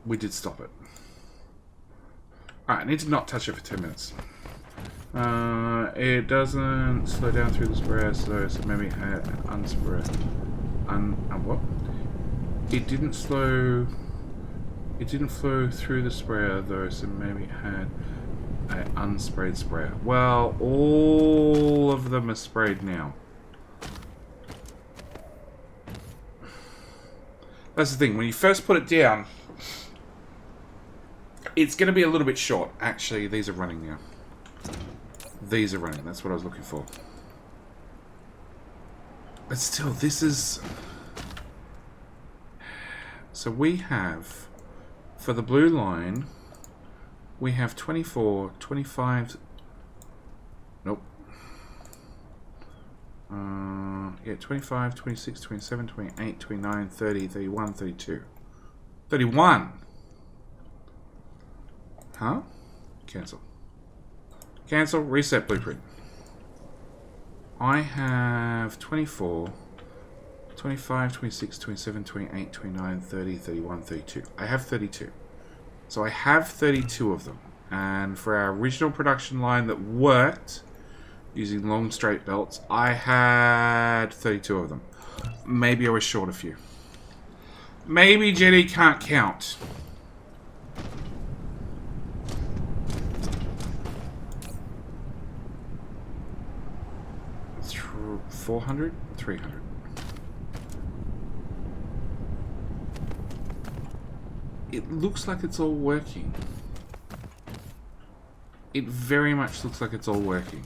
we did stop it. Alright, I need to not touch it for 10 minutes. It doesn't slow down through the sprayer, so maybe add an unspray. What? It didn't slow... It didn't flow through the sprayer, though, so maybe it had... an unsprayed sprayer. Well, all of them are sprayed now. That's the thing. When you first put it down, it's going to be a little bit short. Actually, these are running now. These are running. That's what I was looking for. But still, this is... So we have, for the blue line... We have 24, 25... Nope. Yeah, 25, 26, 27, 28, 29, 30, 31, 32. 31! Huh? Cancel. Cancel, reset blueprint. I have 24, 25, 26, 27, 28, 29, 30, 31, 32. I have 32. So I have 32 of them. And for our original production line that worked using long straight belts, I had 32 of them. Maybe I was short a few. Maybe Jenny can't count. It's 400? 300. It looks like it's all working. It very much looks like it's all working.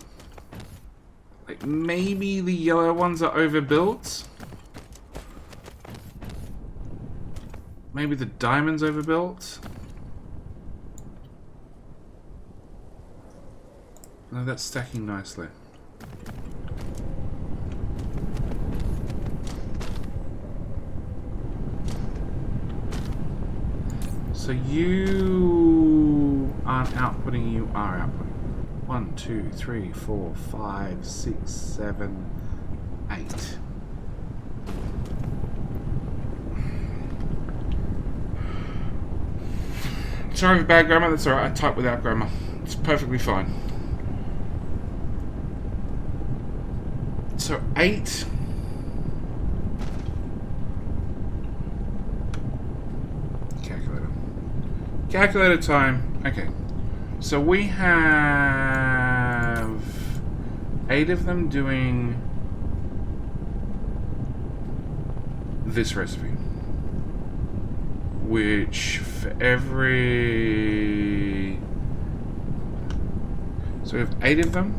Like, maybe the yellow ones are overbuilt? Maybe the diamond's overbuilt? No, that's stacking nicely. So you aren't outputting, you are outputting. 1, 2, 3, 4, 5, 6, 7, 8. Sorry for bad grammar, that's alright, I type without grammar. It's perfectly fine. So 8. Calculator time. Okay. So we have 8 of them doing this recipe. Which for every... So we have 8 of them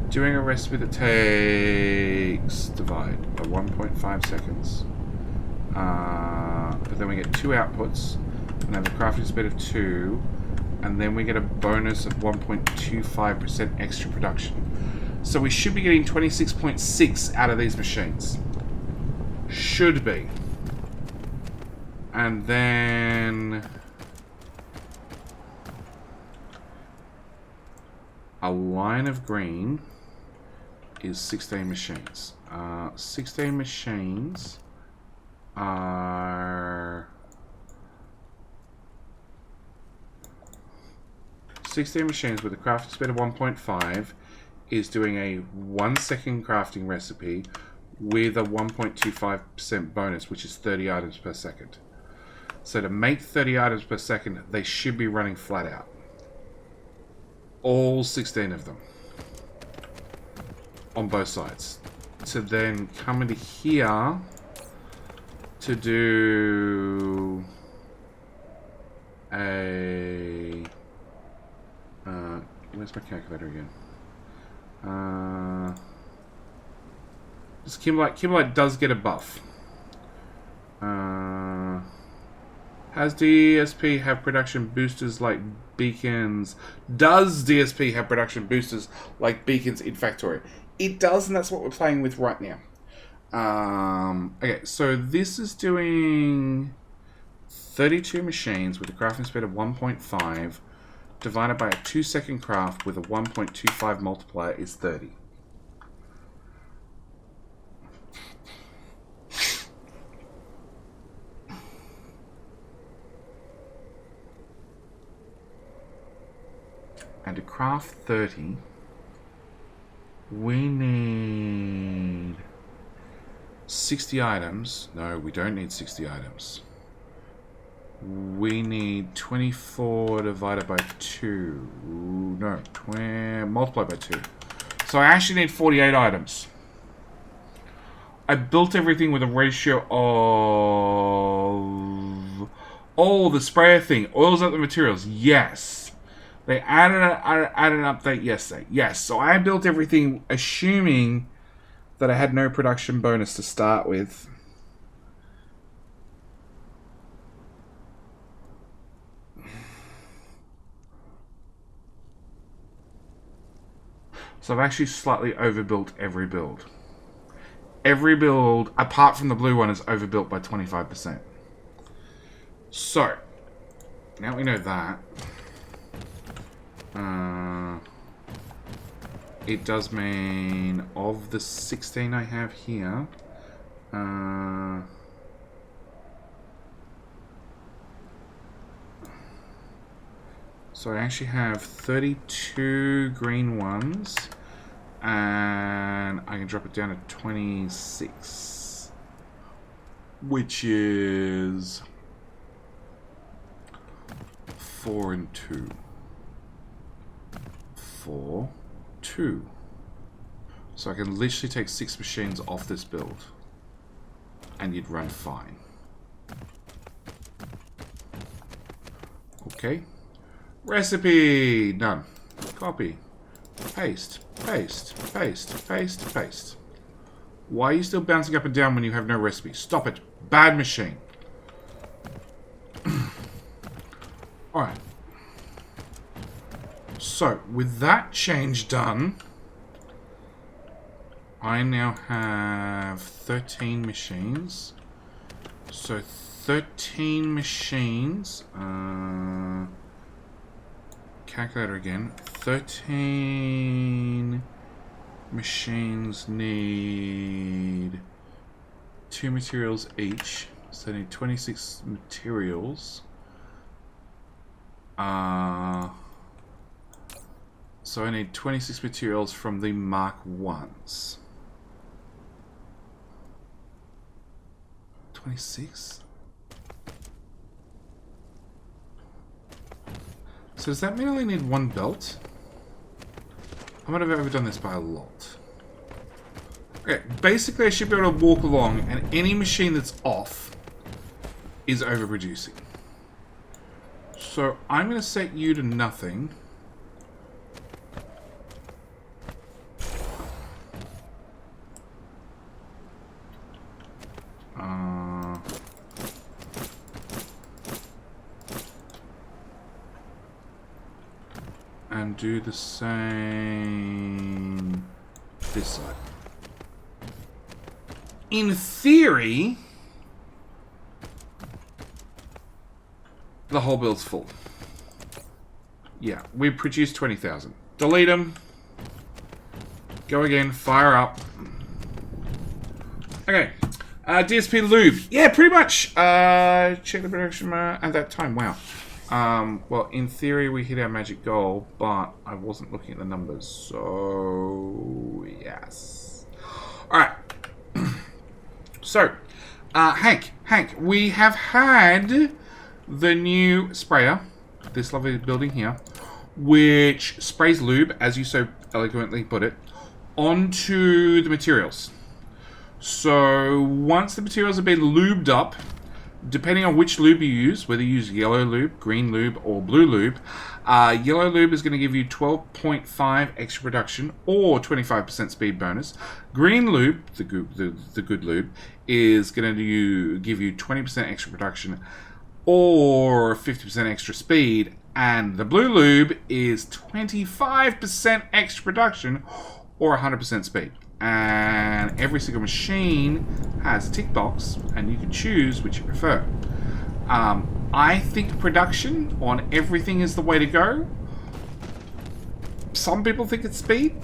doing a recipe that takes divide by 1.5 seconds. But then we get 2 outputs. And have a crafting speed of 2, and then we get a bonus of 1.25% extra production. So we should be getting 26.6 out of these machines. Should be. And then a line of green is 16 machines. 16 machines are... 16 machines with a crafting speed of 1.5 is doing a 1 second crafting recipe with a 1.25% bonus, which is 30 items per second. So to make 30 items per second, they should be running flat out. All 16 of them. On both sides. to then come into here to do a... where's my calculator again? This Kimberlite does get a buff. Has DSP have production boosters like beacons? Does DSP have production boosters like beacons in Factorio? It does, and that's what we're playing with right now. Okay, so this is doing 32 machines with a crafting speed of 1.5 divided by a 2-second craft with a 1.25 multiplier is 30. And to craft 30, we need 60 items. No, we don't need 60 items. We need 24 divided by 2. No, 20 multiplied by 2. So I actually need 48 items. I built everything with a ratio of... Oh, the sprayer thing. Oils up the materials. Yes. They added an update yesterday. Yes, so I built everything assuming that I had no production bonus to start with. So I've actually slightly overbuilt every build. Every build, apart from the blue one, is overbuilt by 25%. So, now we know that. It does mean of the 16 I have here, so I actually have 32 green ones, and I can drop it down to 26, which is 4 and 2. 4, 2. So I can literally take 6 machines off this build and you'd run fine. Okay. Recipe! None. Copy. Paste. Paste. Paste. Paste. Paste. Why are you still bouncing up and down when you have no recipe? Stop it. Bad machine. Alright. So, with that change done, I now have 13 machines. So, 13 machines. Calculator again. 13 machines need 2 materials each. So, they need 26 materials. So I need 26 materials from the Mark 1s. 26? So does that mean I only need 1 belt? I might have overdone this by a lot. Okay, basically I should be able to walk along and any machine that's off is overproducing. So I'm going to set you to nothing. And do the same this side. In theory, the whole build's full. Yeah, we produced 20,000. Delete them. Go again, fire up. Okay. DSP lube. Yeah, pretty much. Check the production at that time. Wow. Well, in theory, we hit our magic goal, but I wasn't looking at the numbers, so yes. Alright. So, Hank, we have had the new sprayer, this lovely building here, which sprays lube, as you so eloquently put it, onto the materials. So once the materials have been lubed up, depending on which lube you use, whether you use yellow lube, green lube, or blue lube, yellow lube is going to give you 12.5 extra production or 25% speed bonus. Green lube, the good lube, is going to give you 20% extra production or 50% extra speed. And the blue lube is 25% extra production or 100% speed. And every single machine has a tick box, and you can choose which you prefer. I think production on everything is the way to go. Some people think it's speed.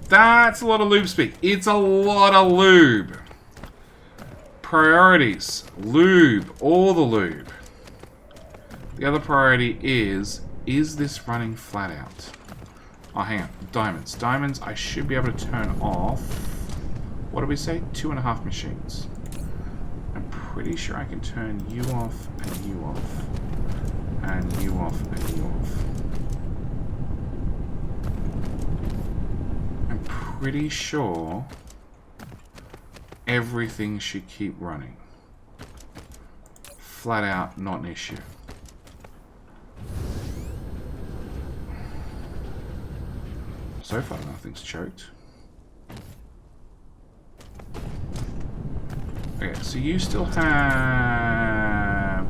That's a lot of lube speed. It's a lot of lube. Priorities. Lube. All the lube. The other priority is this running flat out? Oh, hang on. Diamonds. Diamonds, I should be able to turn off. What do we say? 2.5 machines. I'm pretty sure I can turn you off, and you off, and you off, and you off. I'm pretty sure everything should keep running. Flat out, not an issue. So far, nothing's choked. Okay, so you still have...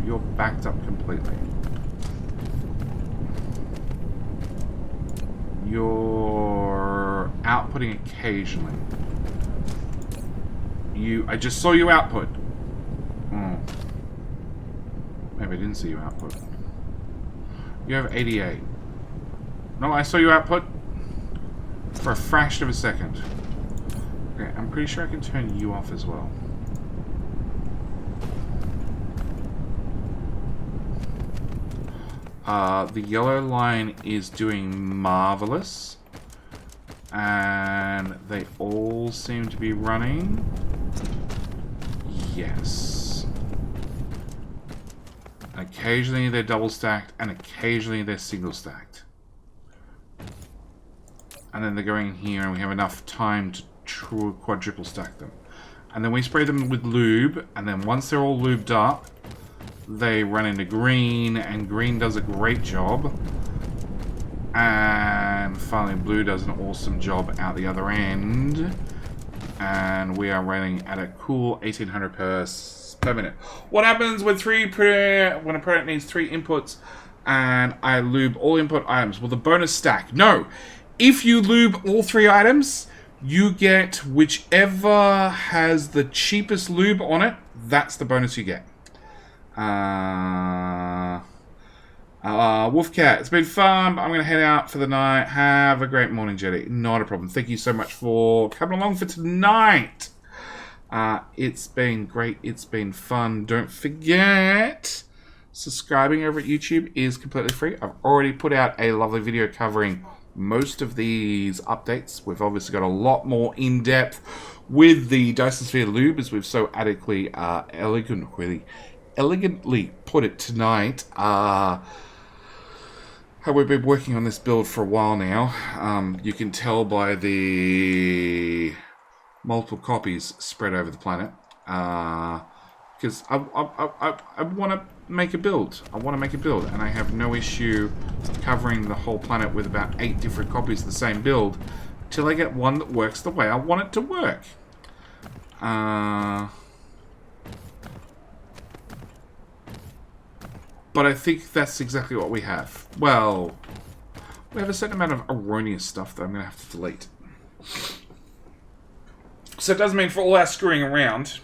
You're backed up completely. You're outputting occasionally. I just saw you output. Oh. Maybe I didn't see you output. You have 88. No, I saw you output. For a fraction of a second. Okay, I'm pretty sure I can turn you off as well. The yellow line is doing marvelous. And they all seem to be running. Yes. Occasionally they're double stacked, and occasionally they're single stacked. And then they're going in here, and we have enough time to quadruple stack them. And then we spray them with lube, and then once they're all lubed up, they run into green, and green does a great job. And finally blue does an awesome job out the other end. And we are running at a cool 1800 per minute. What happens when when a product needs 3 inputs and I lube all input items? Well, the bonus stack. No! If you lube all 3 items, you get whichever has the cheapest lube on it. That's the bonus you get. Wolfcat, it's been fun, but I'm going to head out for the night. Have a great morning, Jetty. Not a problem. Thank you so much for coming along for tonight. It's been great. It's been fun. Don't forget, subscribing over at YouTube is completely free. I've already put out a lovely video covering most of these updates. We've obviously got a lot more in-depth with the Dyson Sphere lube, as we've so adequately, elegantly put it tonight. How we've been working on this build for a while now. You can tell by the multiple copies spread over the planet. Because I want to make a build. I want to make a build, and I have no issue covering the whole planet with about 8 different copies of the same build till I get one that works the way I want it to work. But I think that's exactly what we have. Well, we have a certain amount of erroneous stuff that I'm going to have to delete. So it doesn't mean for all our screwing around.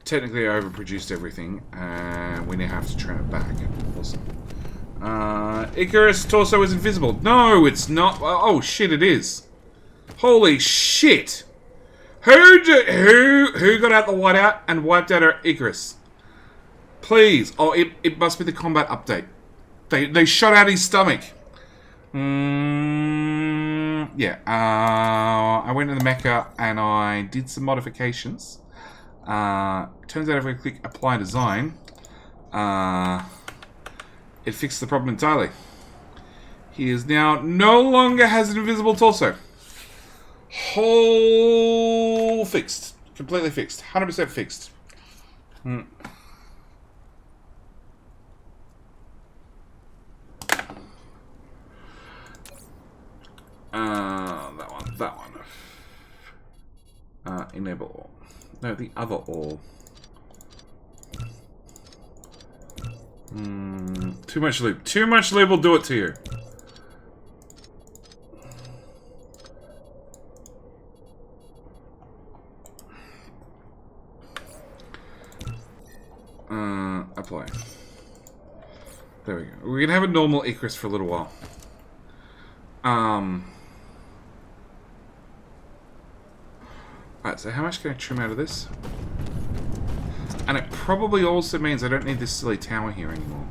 Technically, I overproduced everything, and we now have to turn it back. Awesome. Icarus torso is invisible. No, it's not. Oh shit, it is. Holy shit! Who got out the whiteout and wiped out our Icarus? Please. Oh, it must be the combat update. They shot out his stomach. Yeah. I went to the Mecca and I did some modifications. Turns out if we click apply design, it fixed the problem entirely. He is now no longer has an invisible torso. Whole fixed. Completely fixed. 100% fixed. That one. Enable all. No, the other all. Too much loop. Too much loop will do it to you. Apply. There we go. We're gonna have a normal Icarus for a little while. Alright, so how much can I trim out of this? And it probably also means I don't need this silly tower here anymore.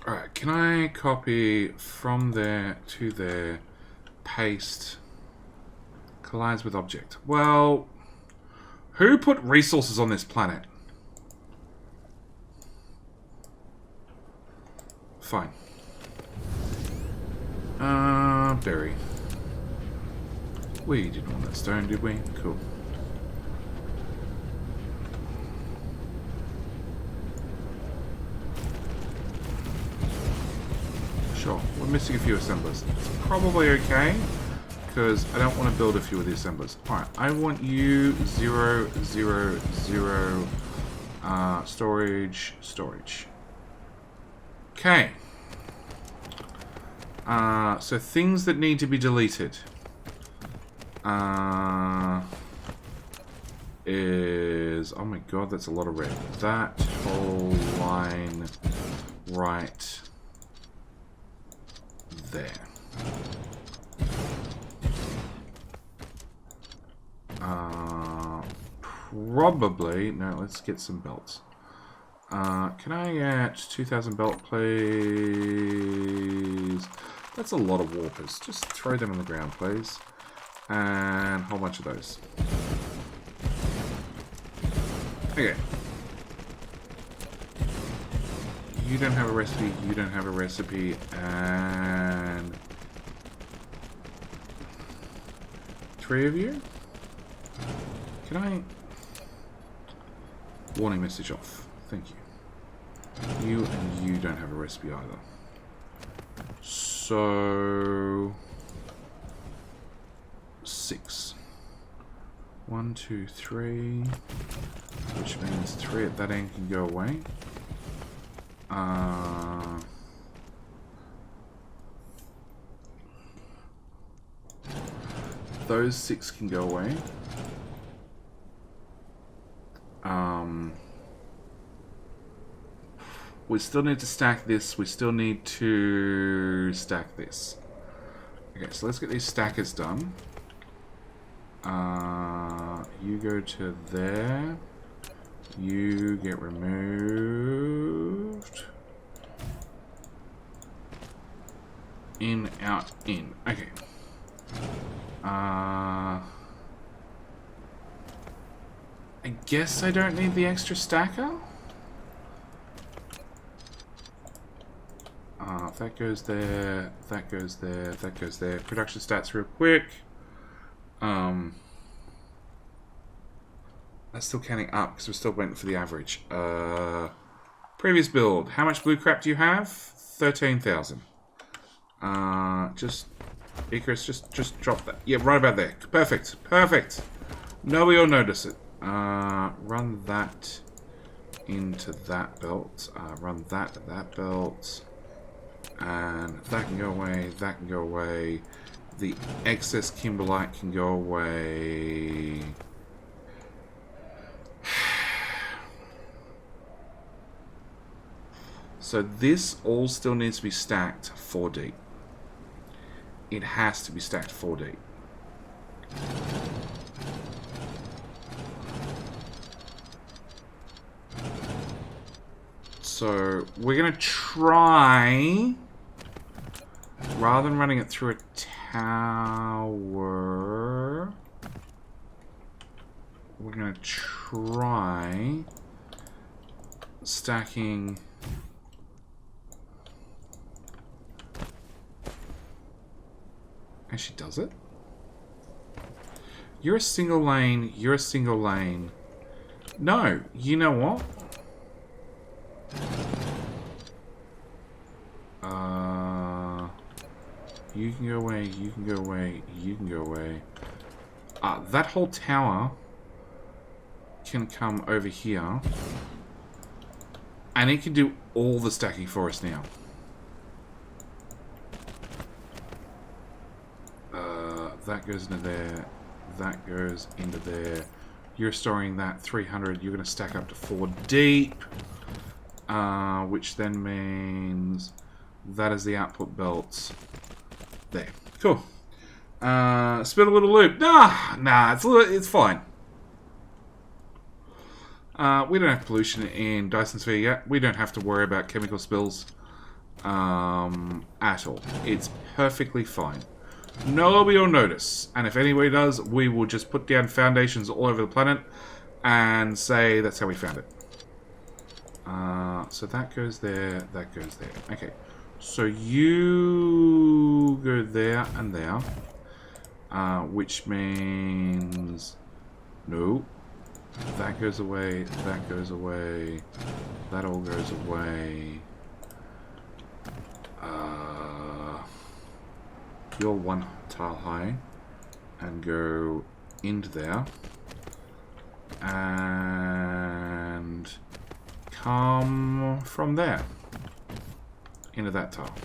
Alright, can I copy from there to there, paste, collides with object? Well, who put resources on this planet? Fine. Berry. We didn't want that stone, did we? Cool. Sure, we're missing a few assemblers. It's probably okay, because I don't want to build a few of the assemblers. Alright, I want you 0, 0, 0, storage, storage. Okay. So things that need to be deleted is, oh my god, that's a lot of red. That whole line right there. Probably, no, let's get some belts. Can I get 2,000 belt, please? That's a lot of warpers. Just throw them on the ground, please. And a whole bunch of those. Okay. You don't have a recipe, you don't have a recipe, and 3 of you? Can I... Warning message off. Thank you. You and you don't have a recipe either. So... 6. 1, 2, 3. Which means 3 at that end can go away. Those 6 can go away. We still need to stack this. We still need to stack this. Okay, so let's get these stackers done. You go to there. You get removed. In, out, in. Okay. I guess I don't need the extra stacker. That goes there, that goes there, that goes there. Production stats real quick. That's still counting up because we're still waiting for the average. Previous build. How much blue crap do you have? 13,000. Just Icarus, just drop that. Yeah, right about there. Perfect. Perfect. Nobody will notice it. Run that into that belt. Run that to that belt. And that can go away, that can go away. The excess kimberlite can go away. So this all still needs to be stacked 4 deep. It has to be stacked 4 deep. So we're going to try, rather than running it through a tower, we're going to try stacking. Actually, does it? You're a single lane. You're a single lane. No, you know what? You can go away. You can go away. You can go away. That whole tower can come over here. And it can do all the stacking for us now. That goes into there. That goes into there. You're storing that 300. You're going to stack up to 4 deep. Which then means that is the output belts. There. Cool. Spit a little loop. Nah, it's fine. We don't have pollution in Dyson Sphere yet. We don't have to worry about chemical spills at all. It's perfectly fine. Nobody will notice. And if anybody does, we will just put down foundations all over the planet and say that's how we found it. So that goes there, that goes there. Okay. So you go there and there. Which means... No. That goes away, that goes away. That all goes away. You're 1 tile high. And go into there. And... come from there. Into that tile.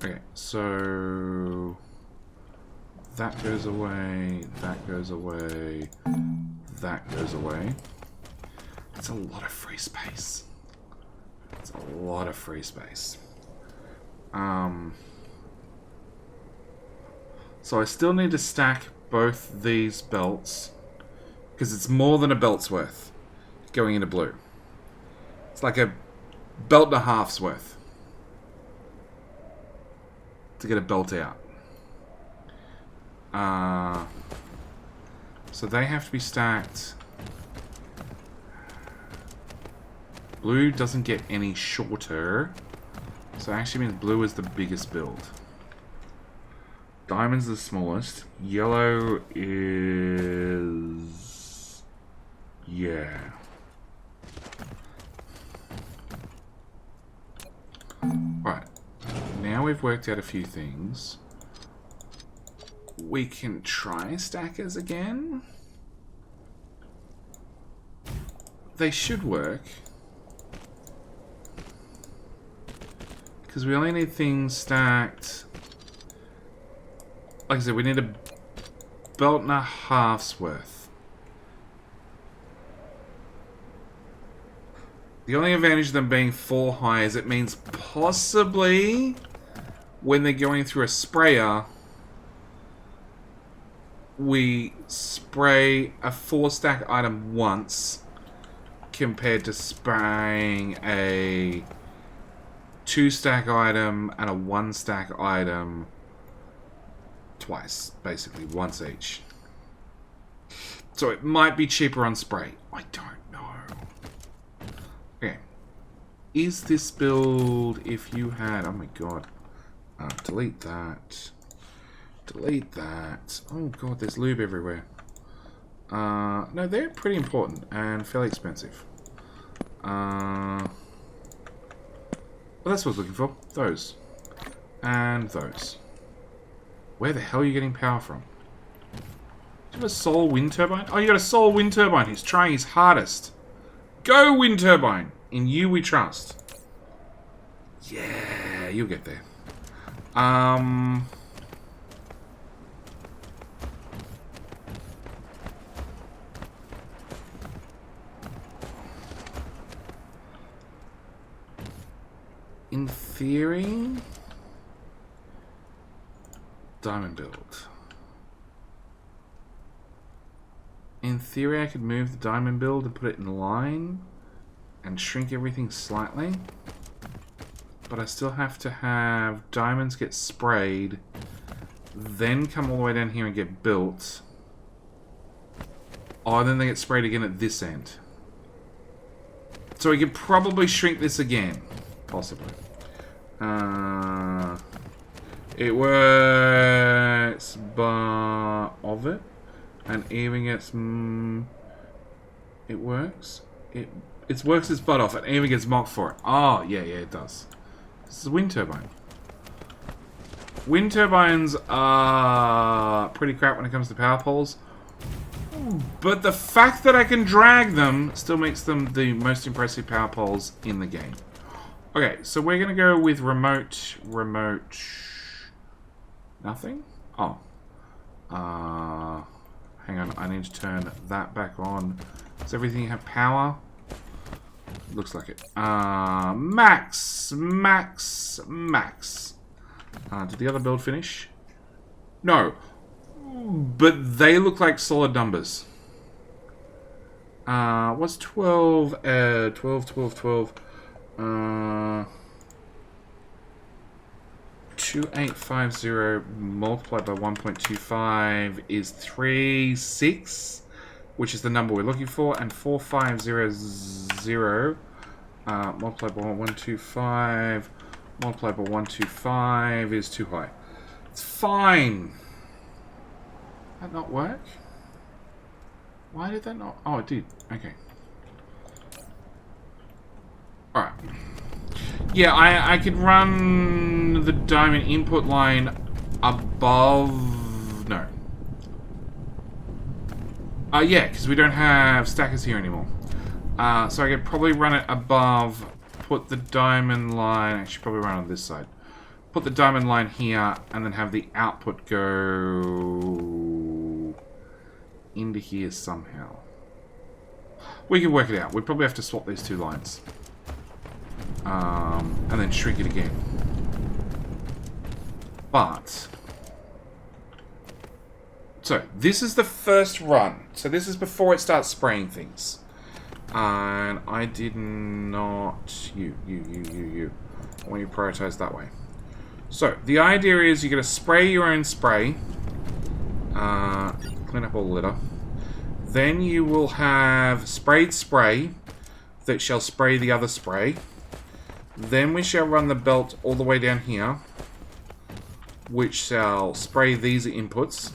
Okay, so... that goes away, that goes away, that goes away. That's a lot of free space. That's a lot of free space. So I still need to stack both these belts. Because it's more than a belt's worth. Going into blue. It's like a belt and a half's worth. To get a belt out. So they have to be stacked. Blue doesn't get any shorter. So it actually means blue is the biggest build. Diamond's the smallest. Yellow is... yeah. Right. Now we've worked out a few things. We can try stackers again. They should work. Because we only need things stacked... like I said, we need a belt and a half's worth. The only advantage of them being 4 high is it means possibly when they're going through a sprayer, we spray a 4-stack item once compared to spraying a 2-stack item and a 1-stack item twice, basically, once each. So it might be cheaper on spray. I don't know. Okay. Is this build if you had... oh my god. Delete that. Delete that. Oh god, there's lube everywhere. No, they're pretty important and fairly expensive. Well, that's what I was looking for. Those. And those. Where the hell are you getting power from? Do you have a solar wind turbine? Oh, you got a solar wind turbine. He's trying his hardest. Go, wind turbine! In you we trust. Yeah, you'll get there. In theory... diamond build. In theory, I could move the diamond build and put it in line and shrink everything slightly. But I still have to have diamonds get sprayed, then come all the way down here and get built. Oh, and then they get sprayed again at this end. So we could probably shrink this again. Possibly. It works, but of it. And even gets... it works. It works its butt off and even gets mocked for it. Oh, yeah, it does. This is a wind turbine. Wind turbines are pretty crap when it comes to power poles. But the fact that I can drag them still makes them the most impressive power poles in the game. Okay, so we're going to go with remote... Nothing? Oh. Hang on, I need to turn that back on. Does everything have power? Looks like it. Max. Did the other build finish? No. But they look like solid numbers. What's 12? 12. 2850 multiplied by 1.25 is 36, which is the number we're looking for, and 4500 multiplied by 125 multiplied by 125 is too high. It's fine. Did that not work? Why did that not? Oh, it did. Okay. Alright. Yeah, I could run the diamond input line above... No. Yeah, because we don't have stackers here anymore. So I could probably run it above, put the diamond line... Actually, probably run on this side. Put the diamond line here, and then have the output go into here somehow. We can work it out. We probably have to swap these two lines. And then shrink it again. But... So, this is the first run. So this is before it starts spraying things. And I did not... You. I want you to prioritize that way. So, the idea is you're going to spray your own spray. Clean up all the litter. Then you will have sprayed spray that shall spray the other spray. Then we shall run the belt all the way down here, which shall spray these inputs.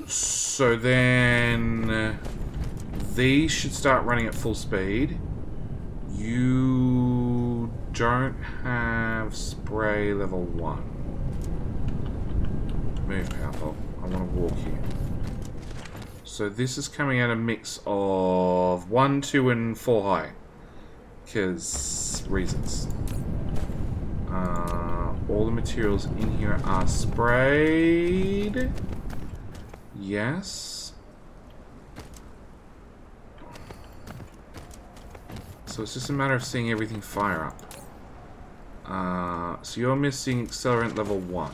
So then these should start running at full speed. You don't have spray level 1. Move power pole. I want to walk here. So this is coming out a mix of 1, 2, and 4 high. Because reasons. All the materials in here are sprayed. Yes. So it's just a matter of seeing everything fire up. So you're missing accelerant level 1.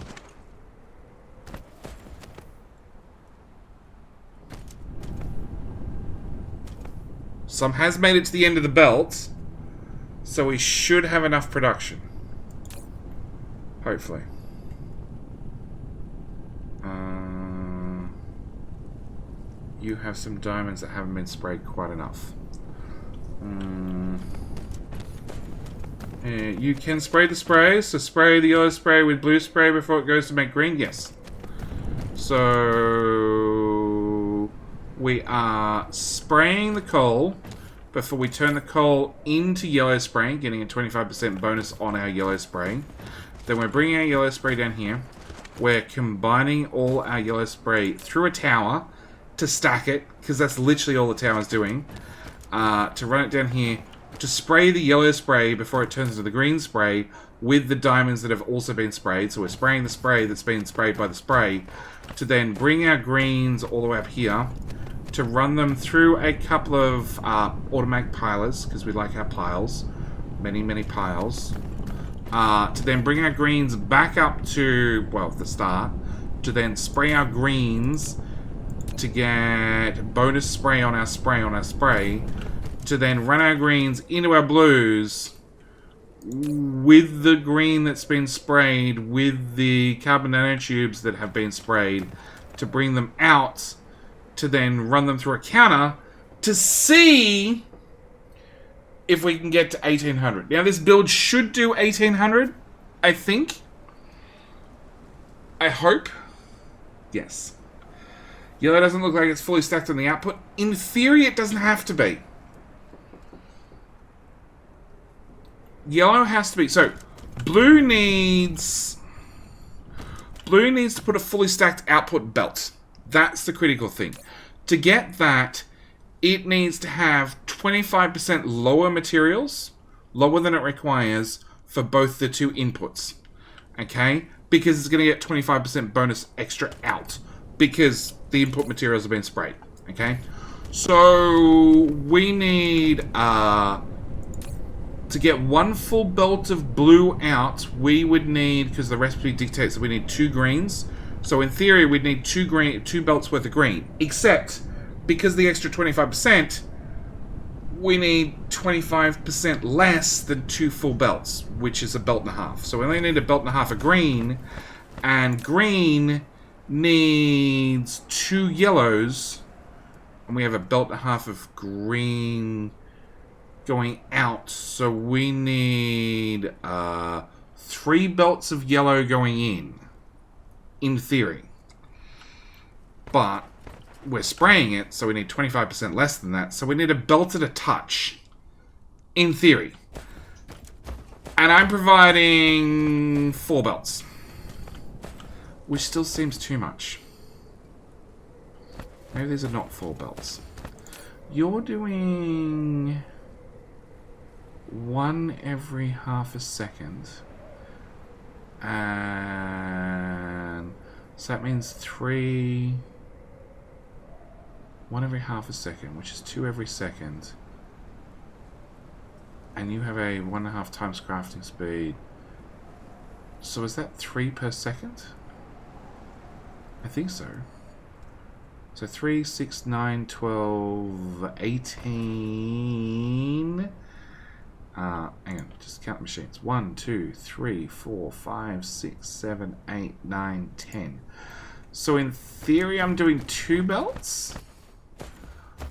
Some has made it to the end of the belt. So we should have enough production. Hopefully. You have some diamonds that haven't been sprayed quite enough. You can spray the spray. So spray the yellow spray with blue spray before it goes to make green. Yes. So we are spraying the coal before we turn the coal into yellow spray, getting a 25% bonus on our yellow spray. Then we're bringing our yellow spray down here. We're combining all our yellow spray through a tower to stack it, because that's literally all the tower's doing. To run it down here, to spray the yellow spray before it turns into the green spray with the diamonds that have also been sprayed. So we're spraying the spray that's been sprayed by the spray, to then bring our greens all the way up here, to run them through a couple of automatic pilers, because we like our piles. Many piles. To then bring our greens back up to, well, the start. To then spray our greens to get bonus spray on our spray. To then run our greens into our blues with the green that's been sprayed with the carbon nanotubes that have been sprayed. To bring them out, to then run them through a counter to see if we can get to 1800. Now, this build should do 1800, I think. I hope. Yes. Yellow doesn't look like it's fully stacked on the output. In theory, it doesn't have to be. Yellow has to be. So, blue needs to put a fully stacked output belt. That's the critical thing. To get that, it needs to have 25% lower materials, lower than it requires, for both the two inputs. Okay? Because it's going to get 25% bonus extra out. Because the input materials have been sprayed. Okay? So, we need, to get one full belt of blue out, we would need, because the recipe dictates that we need 2 greens. So in theory, we'd need 2 belts worth of green. Except, because the extra 25%, we need 25% less than 2 full belts, which is a belt and a half. So we only need a belt and a half of green, and green needs 2 yellows, and we have a belt and a half of green going out, so we need 3 belts of yellow going in theory. But we're spraying it, so we need 25% less than that, so we need a belt at a touch, in theory. And I'm providing 4 belts, which still seems too much. Maybe these are not 4 belts. You're doing 1 every half a second, and so that means 3, 1 every half a second, which is 2 every second, and you have a 1.5 times crafting speed, so is that 3 per second? I think so. So 3, 6, 9, 12, 18. Hang on, just count the machines. 1, 2, 3, 4, 5, 6, 7, 8, 9, 10. So in theory, I'm doing 2 belts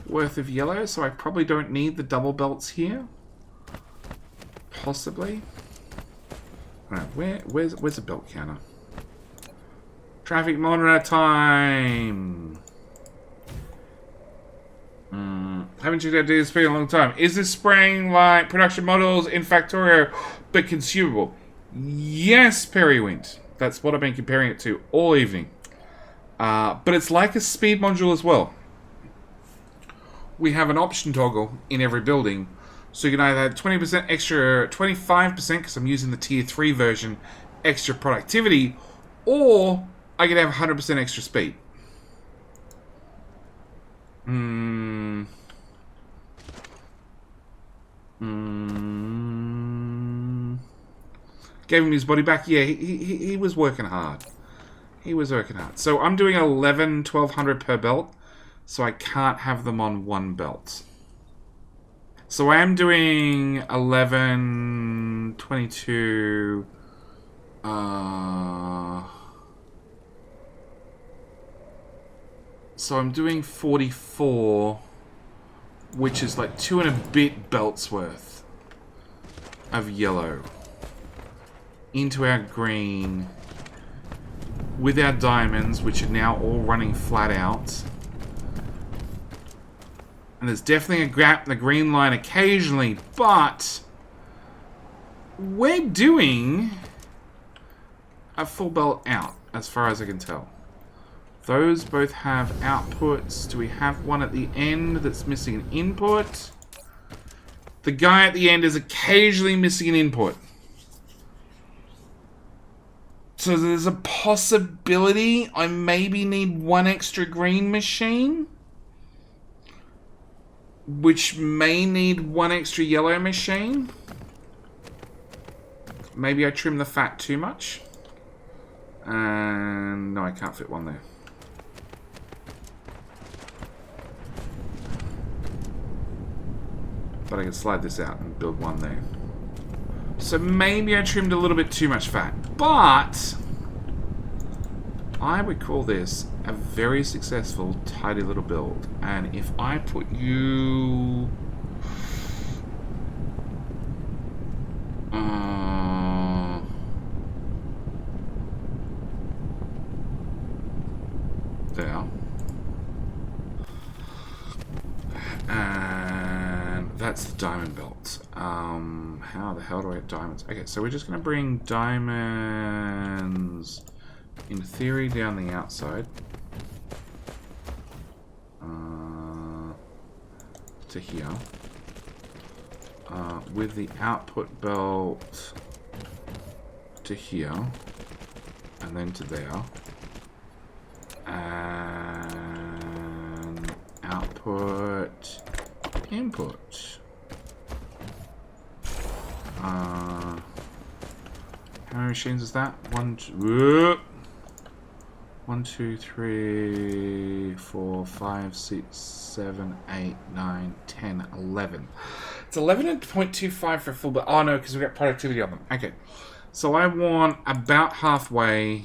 worth of yellow, so I probably don't need the double belts here. Possibly. Alright, where's the belt counter? Traffic monitor time! Haven't checked out DSP in a long time. Is this spraying like production models in Factorio, but consumable? Yes, Periwind. That's what I've been comparing it to all evening. But it's like a speed module as well. We have an option toggle in every building. So you can either have 20% extra, 25%, because I'm using the tier 3 version, extra productivity, or I could have 100% extra speed. Gave him his body back. Yeah, he was working hard. He was working hard. So I'm doing 1200 per belt. So I can't have them on 1 belt. So I am doing 11, 22. So I'm doing 44, which is like 2 and a bit belts worth of yellow into our green with our diamonds, which are now all running flat out. And there's definitely a gap in the green line occasionally, but we're doing a full belt out, as far as I can tell. Those both have outputs. Do we have one at the end that's missing an input? The guy at the end is occasionally missing an input. So there's a possibility I maybe need 1 extra green machine, which may need 1 extra yellow machine. Maybe I trim the fat too much. And no, I can't fit 1 there. But I can slide this out and build 1 there. So maybe I trimmed a little bit too much fat. But I would call this a very successful, tidy little build. And if I put you... there. And that's the diamond belt. How the hell do I get diamonds? Okay, so we're just going to bring diamonds, in theory, down the outside. To here. With the output belt to here. And then to there. And output, input. How many machines is that? 1, 2, 3, 4, 5, 6, 7, 8, 9, 10, 11. It's 11.25 for a full, but oh no, because we got productivity on them. Okay, so I want about halfway.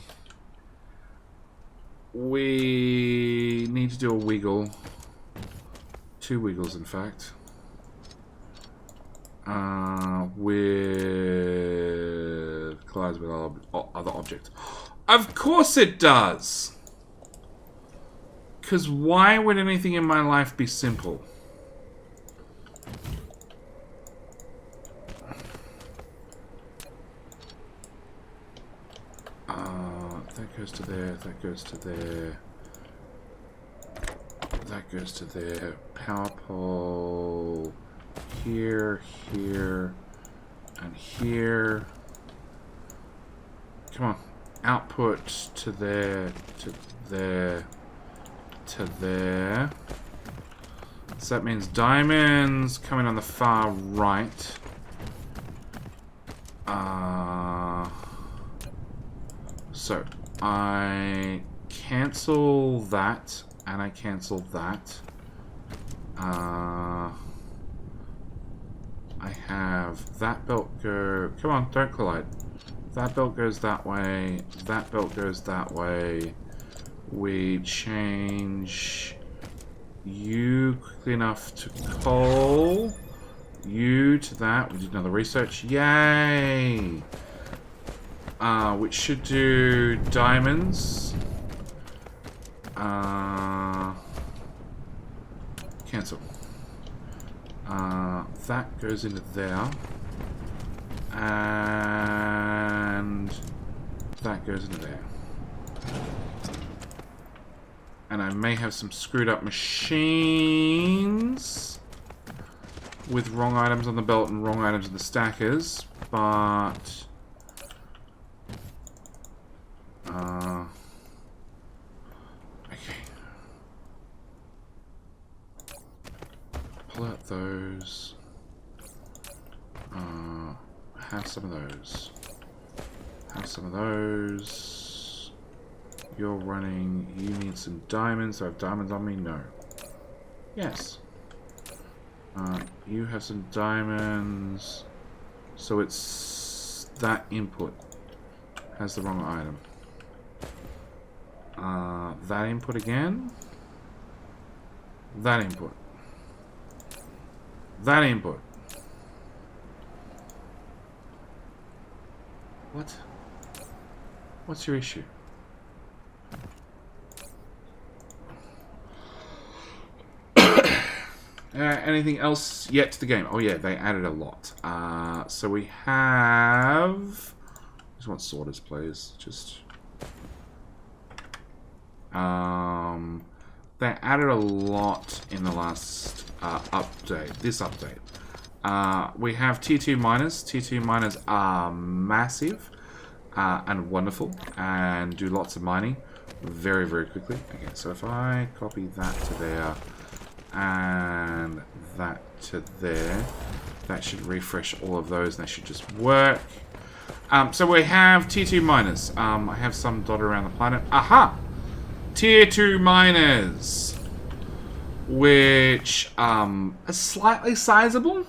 We need to do a wiggle. 2 wiggles, in fact. With collides with other object. Of course it does! Because why would anything in my life be simple? That goes to there, that goes to there. That goes to there. Power pole. Here, here, and here. Come on. Output to there, to there, to there. So that means diamonds coming on the far right. So I cancel that, and I cancel that. I have that belt go... Come on, don't collide. That belt goes that way. That belt goes that way. We change you quickly enough to coal. You to that. We did another research. Yay! Which should do diamonds. Cancel. That goes into there. And that goes into there. And I may have some screwed up machines with wrong items on the belt and wrong items in the stackers, but okay. Pull out those. Have some of those. Have some of those. You're running. You need some diamonds. Do I have diamonds on me? No. Yes. You have some diamonds. So it's that input has the wrong item. That input again. That input. That input. What? What's your issue? Anything else yet to the game? Oh yeah, they added a lot. So we have... I just want sorters, please. Just... they added a lot in the last update. This update. We have tier 2 miners. Tier 2 miners are massive and wonderful and do lots of mining very, very quickly. Okay, so if I copy that to there and that to there, that should refresh all of those and that should just work. So we have tier 2 miners. I have some dotted around the planet. Aha! Tier 2 miners, which are slightly sizable.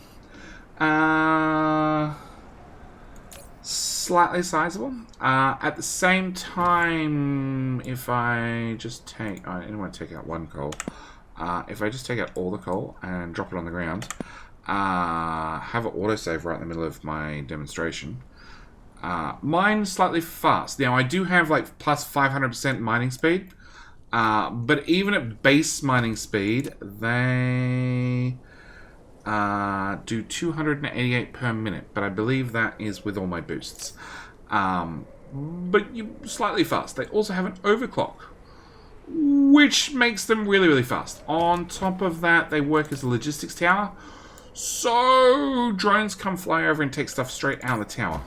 slightly sizable. At the same time, if I just take... I didn't want to take out one coal. If I just take out all the coal and drop it on the ground, have an autosave right in the middle of my demonstration. Mine's slightly fast. Now, I do have like plus 500% mining speed, but even at base mining speed, they do 288 per minute, but I believe that is with all my boosts. But you slightly fast. They also have an overclock, which makes them really, really fast. On top of that, they work as a logistics tower, so drones come fly over and take stuff straight out of the tower.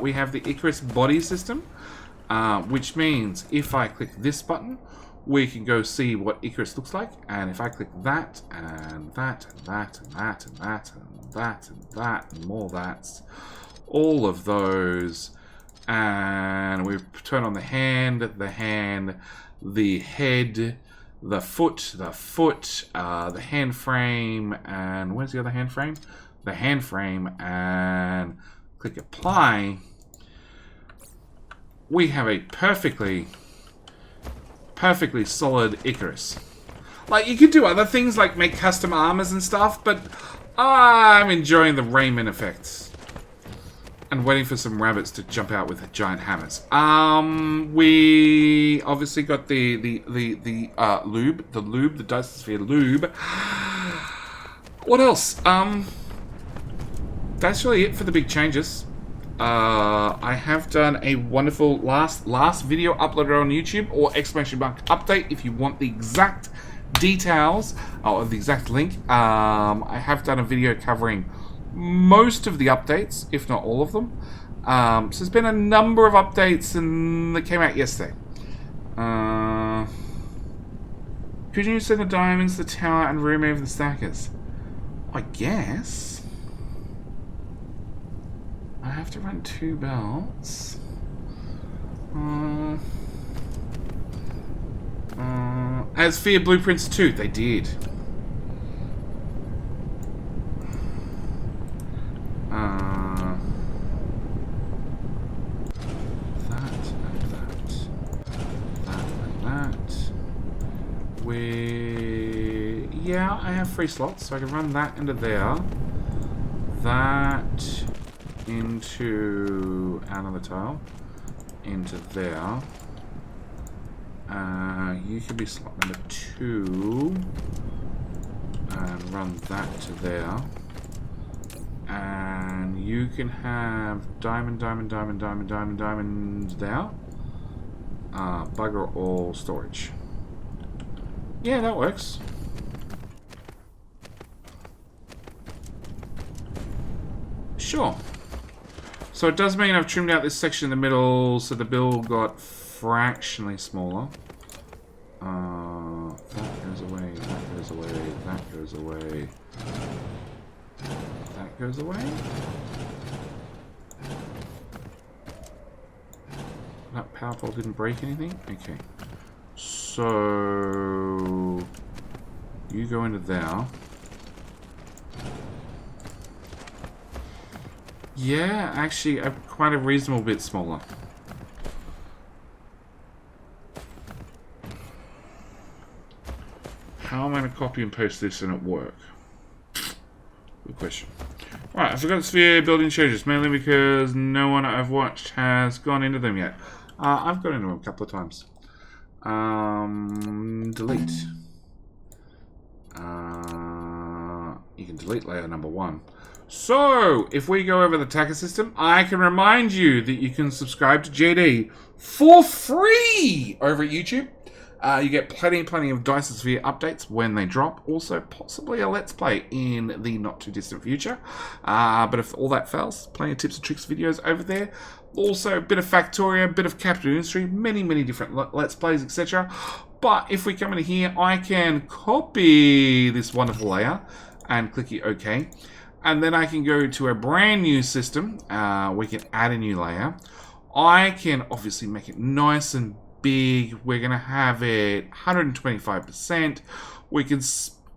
We have the Icarus body system, which means if I click this button, we can go see what Icarus looks like. And if I click that, and that, and that, and that, and that, and that, and that, and more that's, all of those, and we turn on the hand, the head, the foot, the hand frame, and where's the other hand frame? The hand frame, and click apply. We have a perfectly solid Icarus. Like, you could do other things like make custom armors and stuff, but I'm enjoying the Rayman effects and waiting for some rabbits to jump out with giant hammers. We obviously got the lube, the Dyson Sphere lube. What else? That's really it for the big changes. I have done a wonderful last video uploaded on YouTube, or ! Update if you want the exact details or the exact link. I have done a video covering most of the updates, if not all of them. So there's been a number of updates and that came out yesterday. Could you send the diamonds to the tower and remove the stackers? I guess. I have to run 2 belts. As for your blueprints too, they did. Yeah, I have 3 slots, so I can run that into there. That into another tile. Into there. You can be slot number 2. And run that to there. And you can have diamond there. Bugger all storage. Yeah, that works. Sure. So it does mean I've trimmed out this section in the middle, so the build got fractionally smaller. That goes away, that goes away, that goes away. That goes away. That power pole didn't break anything? Okay. So you go into there. Yeah, actually, quite a reasonable bit smaller. How am I going to copy and paste this and it work? Good question. Right, I forgot the sphere building changes, mainly because no one I've watched has gone into them yet. I've gone into them a couple of times. Delete. You can delete layer number 1. So, if we go over the Tacker system, I can remind you that you can subscribe to JD for free over at YouTube. You get plenty of Dyson Sphere updates when they drop. Also, possibly a Let's Play in the not-too-distant future. But if all that fails, plenty of tips and tricks videos over there. Also, a bit of Factoria, a bit of Capital Industry, many different Let's Plays, etc. But if we come in here, I can copy this wonderful layer and click OK. And then I can go to a brand new system. We can add a new layer. I can obviously make it nice and big. We're going to have it 125%. We can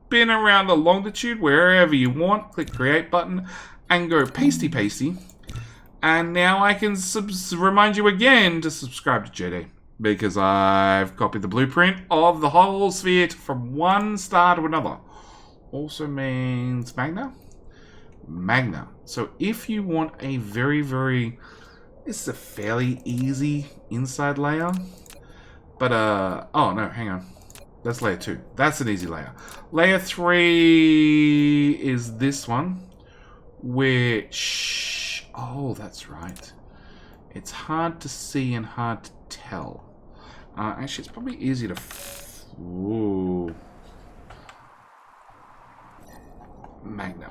spin around the longitude wherever you want. Click create button and go pasty. And now I can remind you again to subscribe to JD. Because I've copied the blueprint of the whole sphere from one star to another. Also means Magna. So if you want a very... This is a fairly easy inside layer. But, oh no, hang on. That's layer 2. That's an easy layer. Layer 3 is this one. Which... Oh, that's right. It's hard to see and hard to tell. Actually, it's probably easier to... Ooh. Magna.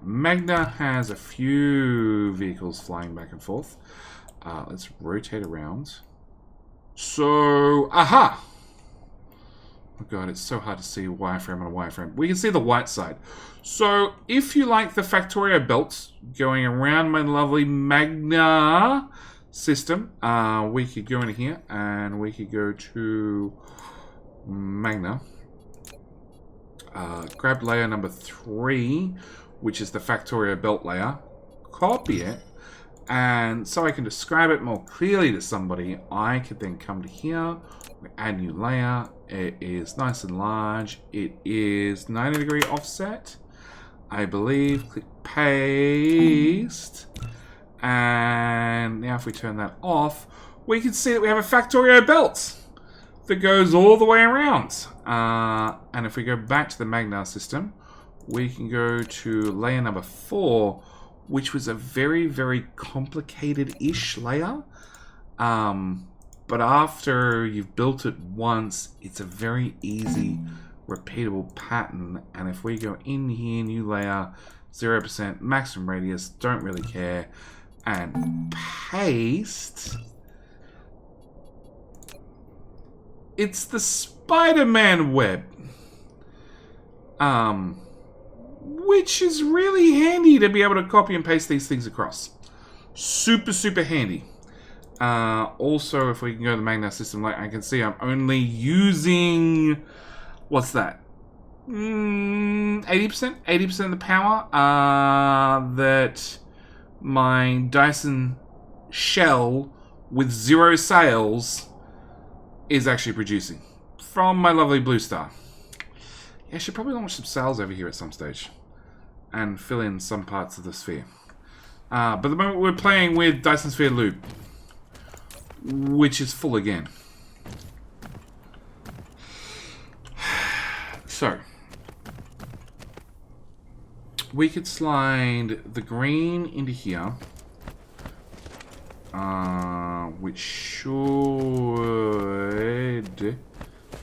Magna has a few vehicles flying back and forth. Let's rotate around. So, aha! Oh god, it's so hard to see wireframe on a wireframe. We can see the white side. So, if you like the Factorio belts going around my lovely Magna system, we could go in here and we could go to Magna. Grab layer number 3, which is the Factorio belt layer. Copy it. And so I can describe it more clearly to somebody, I could then come to here, add new layer. It is nice and large. It is 90-degree offset, I believe. Click paste. And now if we turn that off, we can see that we have a Factorio belt that goes all the way around. And if we go back to the Magna system, we can go to layer number 4, which was a very complicated-ish layer. But after you've built it once, it's a very easy, repeatable pattern. And if we go in here, new layer, 0%, maximum radius, don't really care, and paste, it's the Spider-Man web. Which is really handy to be able to copy and paste these things across. Super handy. Also, if we can go to the Magna system, like I can see, I'm only using... What's that? 80%? 80% of the power that my Dyson shell with 0 sails is actually producing. From my lovely Blue Star. Yeah, I should probably launch some sails over here at some stage. And fill in some parts of the sphere. But at the moment we're playing with Dyson Sphere Loop. Which is full again. So. We could slide the green into here. Which should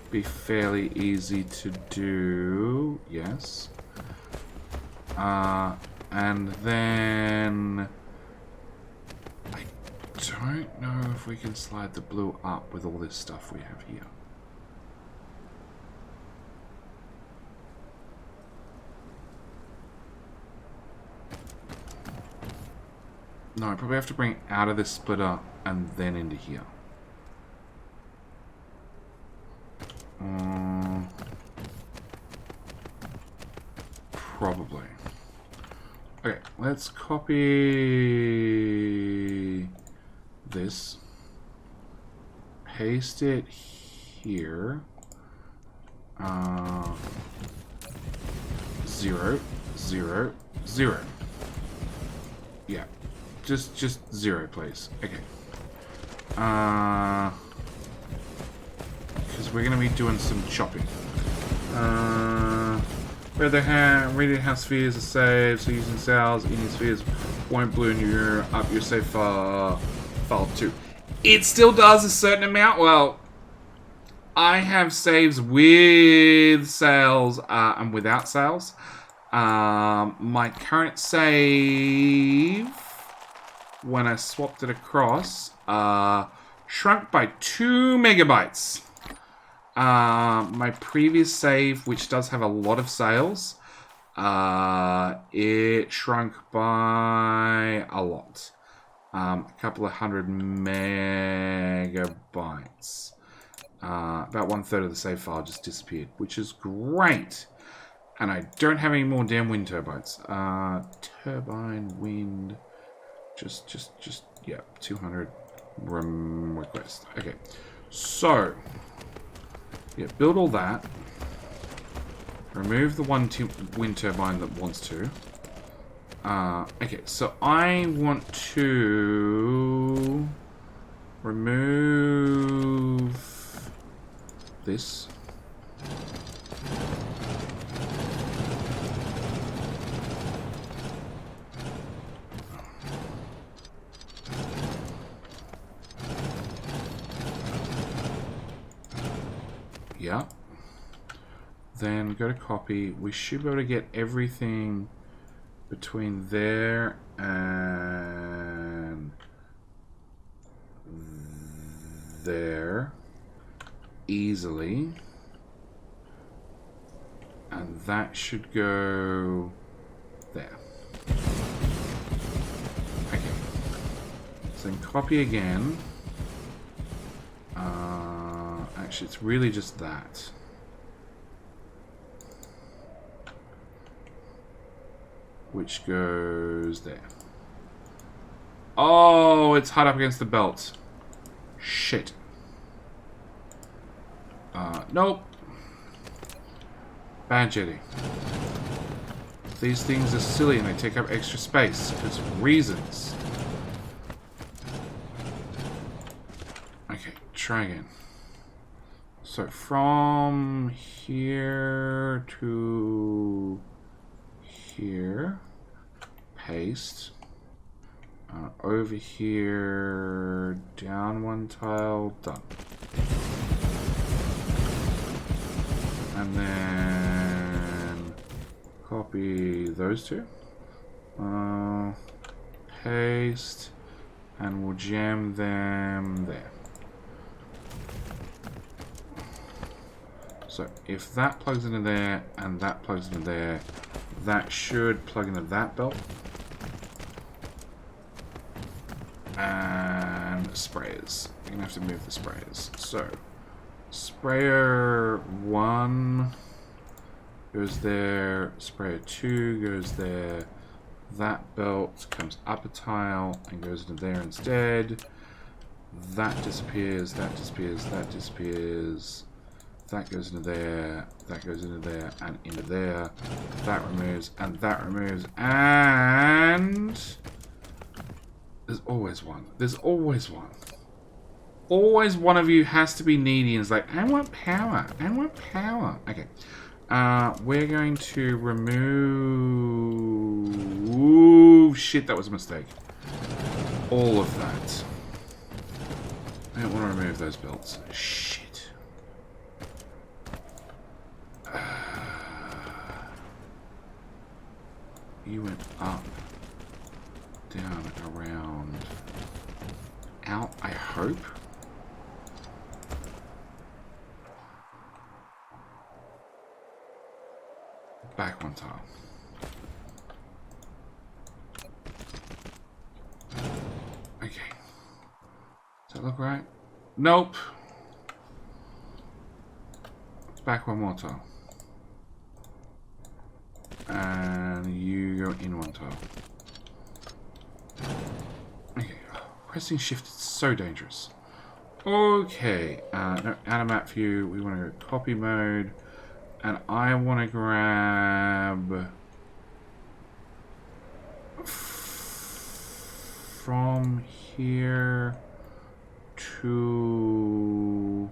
be fairly easy to do. Yes. And then I don't know if we can slide the blue up with all this stuff we have here. No, I probably have to bring it out of this splitter and then into here. Probably. Okay, let's copy this. Paste it here. 0, 0, 0. Yeah. Just 0, please. Okay. Because we're gonna be doing some chopping. Radiant house spheres are saved, so using cells in your spheres won't balloon you up your save file 2. It still does a certain amount. Well, I have saves with sales and without sales. My current save, when I swapped it across, shrunk by 2 megabytes. My previous save, which does have a lot of sales, it shrunk by a lot. A couple of 100 megabytes. About 1/3 of the save file just disappeared, which is great. And I don't have any more damn wind turbines. Turbine, wind, just, yeah, 200 request. Okay, so, yeah, build all that. Remove the one wind turbine that wants to. Okay, so I want to remove this. Yeah. Then go to copy. We should be able to get everything between there and there easily. And that should go there. Okay. So then copy again. Actually, it's really just that. Which goes there. Oh, it's hard up against the belt. Shit. Nope. Bad jetting. These things are silly and they take up extra space. There's reasons. Okay, try again. So from here to here, paste, over here, down one tile, done. And then copy those two, paste, and we'll jam them there. So if that plugs into there and that plugs into there, that should plug into that belt. And sprayers. You're going to have to move the sprayers. So, sprayer 1 goes there. Sprayer 2 goes there. That belt comes up a tile and goes into there instead. That disappears, that disappears, that disappears. That goes into there, that goes into there, and into there. That removes, and that removes, and... There's always one. There's always one. Always one of you has to be needy and is like, I want power. I want power. Okay. We're going to remove... Ooh, shit, that was a mistake. All of that. I don't want to remove those belts. Shit. You went up, down, around, out, I hope. Back one tile. Okay. Does that look right? Nope. Back one more tile. And you go in one tile. Okay. Pressing shift is so dangerous. Okay. No, out of map view. We want to go copy mode. And I want to grab... from here to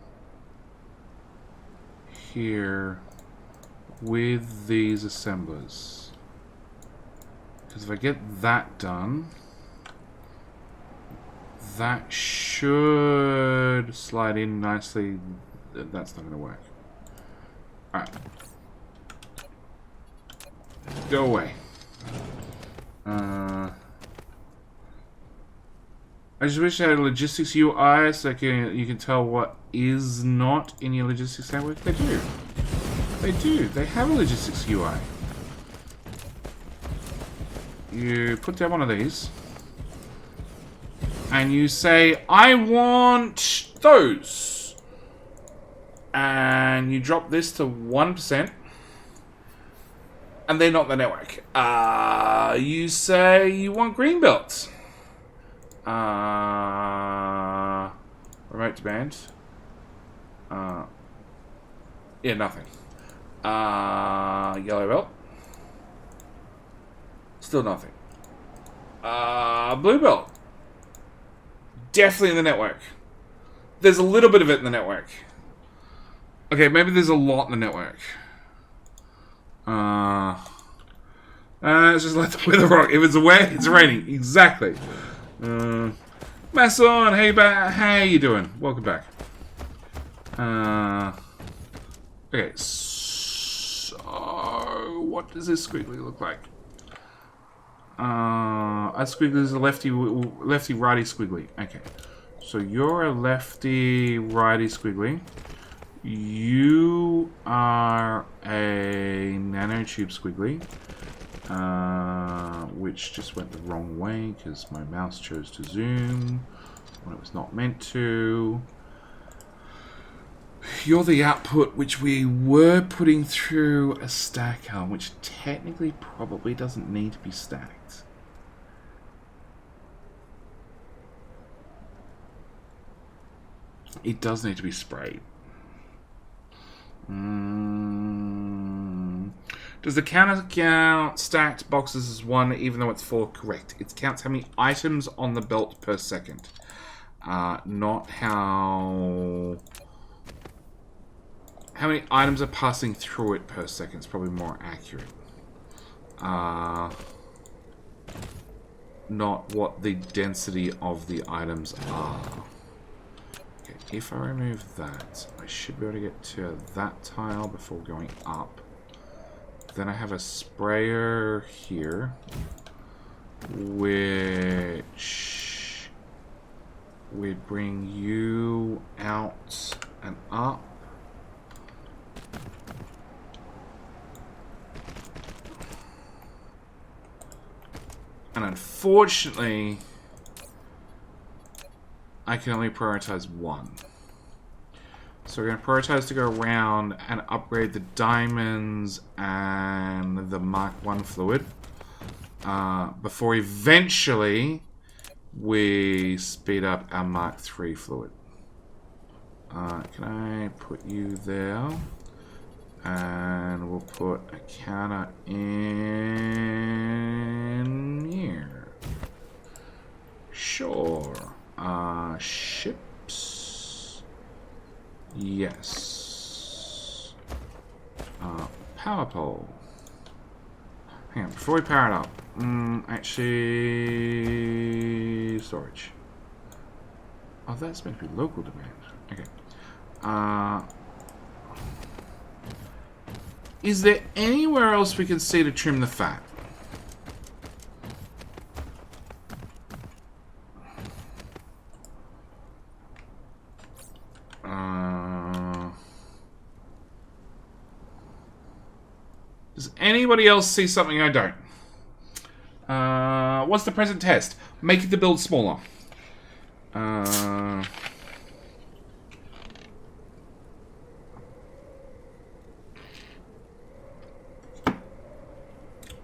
here with these assemblers. Because if I get that done, that should slide in nicely. That's not going to work. Alright. Go away. I just wish I had a logistics UI so you can tell what is not in your logistics network. They do. They do. They have a logistics UI. You put down one of these. And you say, I want those. And you drop this to 1%. And they're not the network. You say you want green belts. Remote demand. Yeah, nothing. Yellow belt. Still nothing. Blue belt. Definitely in the network. There's a little bit of it in the network. Okay, maybe there's a lot in the network. It's just like the weather rock. If it's wet, it's raining. Exactly. Masson, hey, how you doing? Welcome back. Okay, so what does this squiggly look like? A squiggly is a lefty righty squiggly. Okay, so you're a lefty righty squiggly. You are a nanotube squiggly, which just went the wrong way because my mouse chose to zoom when it was not meant to. You're the output, which we were putting through a stacker, which technically probably doesn't need to be stacked. It does need to be sprayed. Does the counter count stacked boxes as 1 even though it's 4? Correct. It counts how many items on the belt per second. Not how many items are passing through it per second. It's probably more accurate. Not what the density of the items are. Okay, if I remove that, I should be able to get to that tile before going up. Then I have a sprayer here, which would bring you out and up. And unfortunately, I can only prioritize 1. So we're going to prioritize to go around and upgrade the diamonds and the Mark 1 fluid. Before eventually we speed up our Mark 3 fluid. Can I put you there? And we'll put a counter in here. Sure. Ships. Yes. Power pole. Hang on, before we power it up. Actually, storage. Oh, that's meant to be local demand. Okay. Is there anywhere else we can see to trim the fat? Does anybody else see something I don't? What's the present test? Make the build smaller.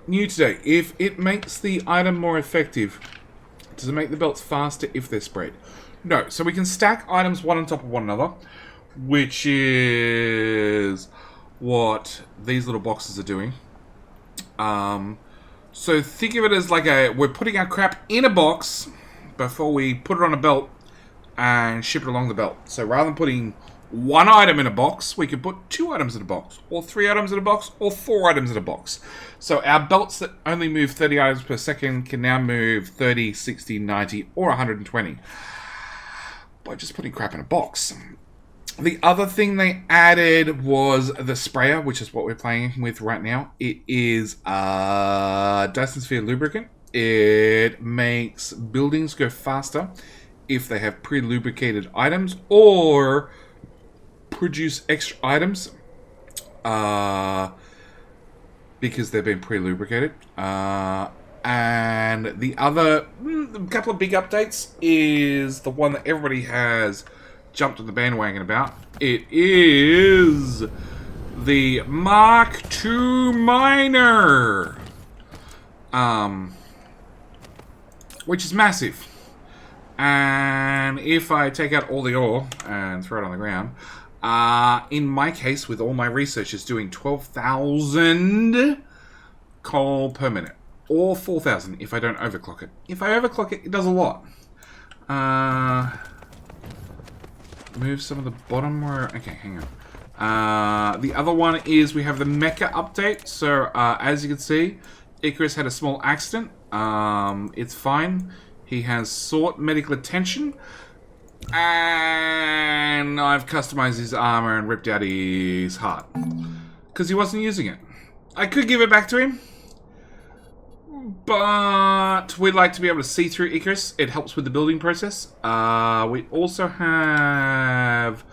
New today. If it makes the item more effective, does it make the belts faster if they're spread? No. So we can stack items one on top of one another, which is what these little boxes are doing. So think of it as like we're putting our crap in a box before we put it on a belt and ship it along the belt. So rather than putting one item in a box, we could put 2 items in a box, or 3 items in a box, or 4 items in a box. So our belts that only move 30 items per second can now move 30, 60, 90, or 120 by just putting crap in a box. The other thing they added was the sprayer, which is what we're playing with right now. It is Dyson Sphere lubricant. It makes buildings go faster if they have pre-lubricated items, or produce extra items because they've been pre-lubricated. And the other couple of big updates is the one that everybody has jumped on the bandwagon about, It is the Mk3 miner, which is massive. And if I take out all the ore and throw it on the ground, in my case, with all my research, is doing 12,000 coal per minute, or 4,000 if I don't overclock it. If I overclock it, it does a lot. Move some of the bottom row. Okay, hang on. The other one is we have the Mecha update. So as you can see, Icarus had a small accident. It's fine. He has sought medical attention. And I've customized his armor and ripped out his heart. Because he wasn't using it. I could give it back to him. But we'd like to be able to see through Icarus. It helps with the building process. We also have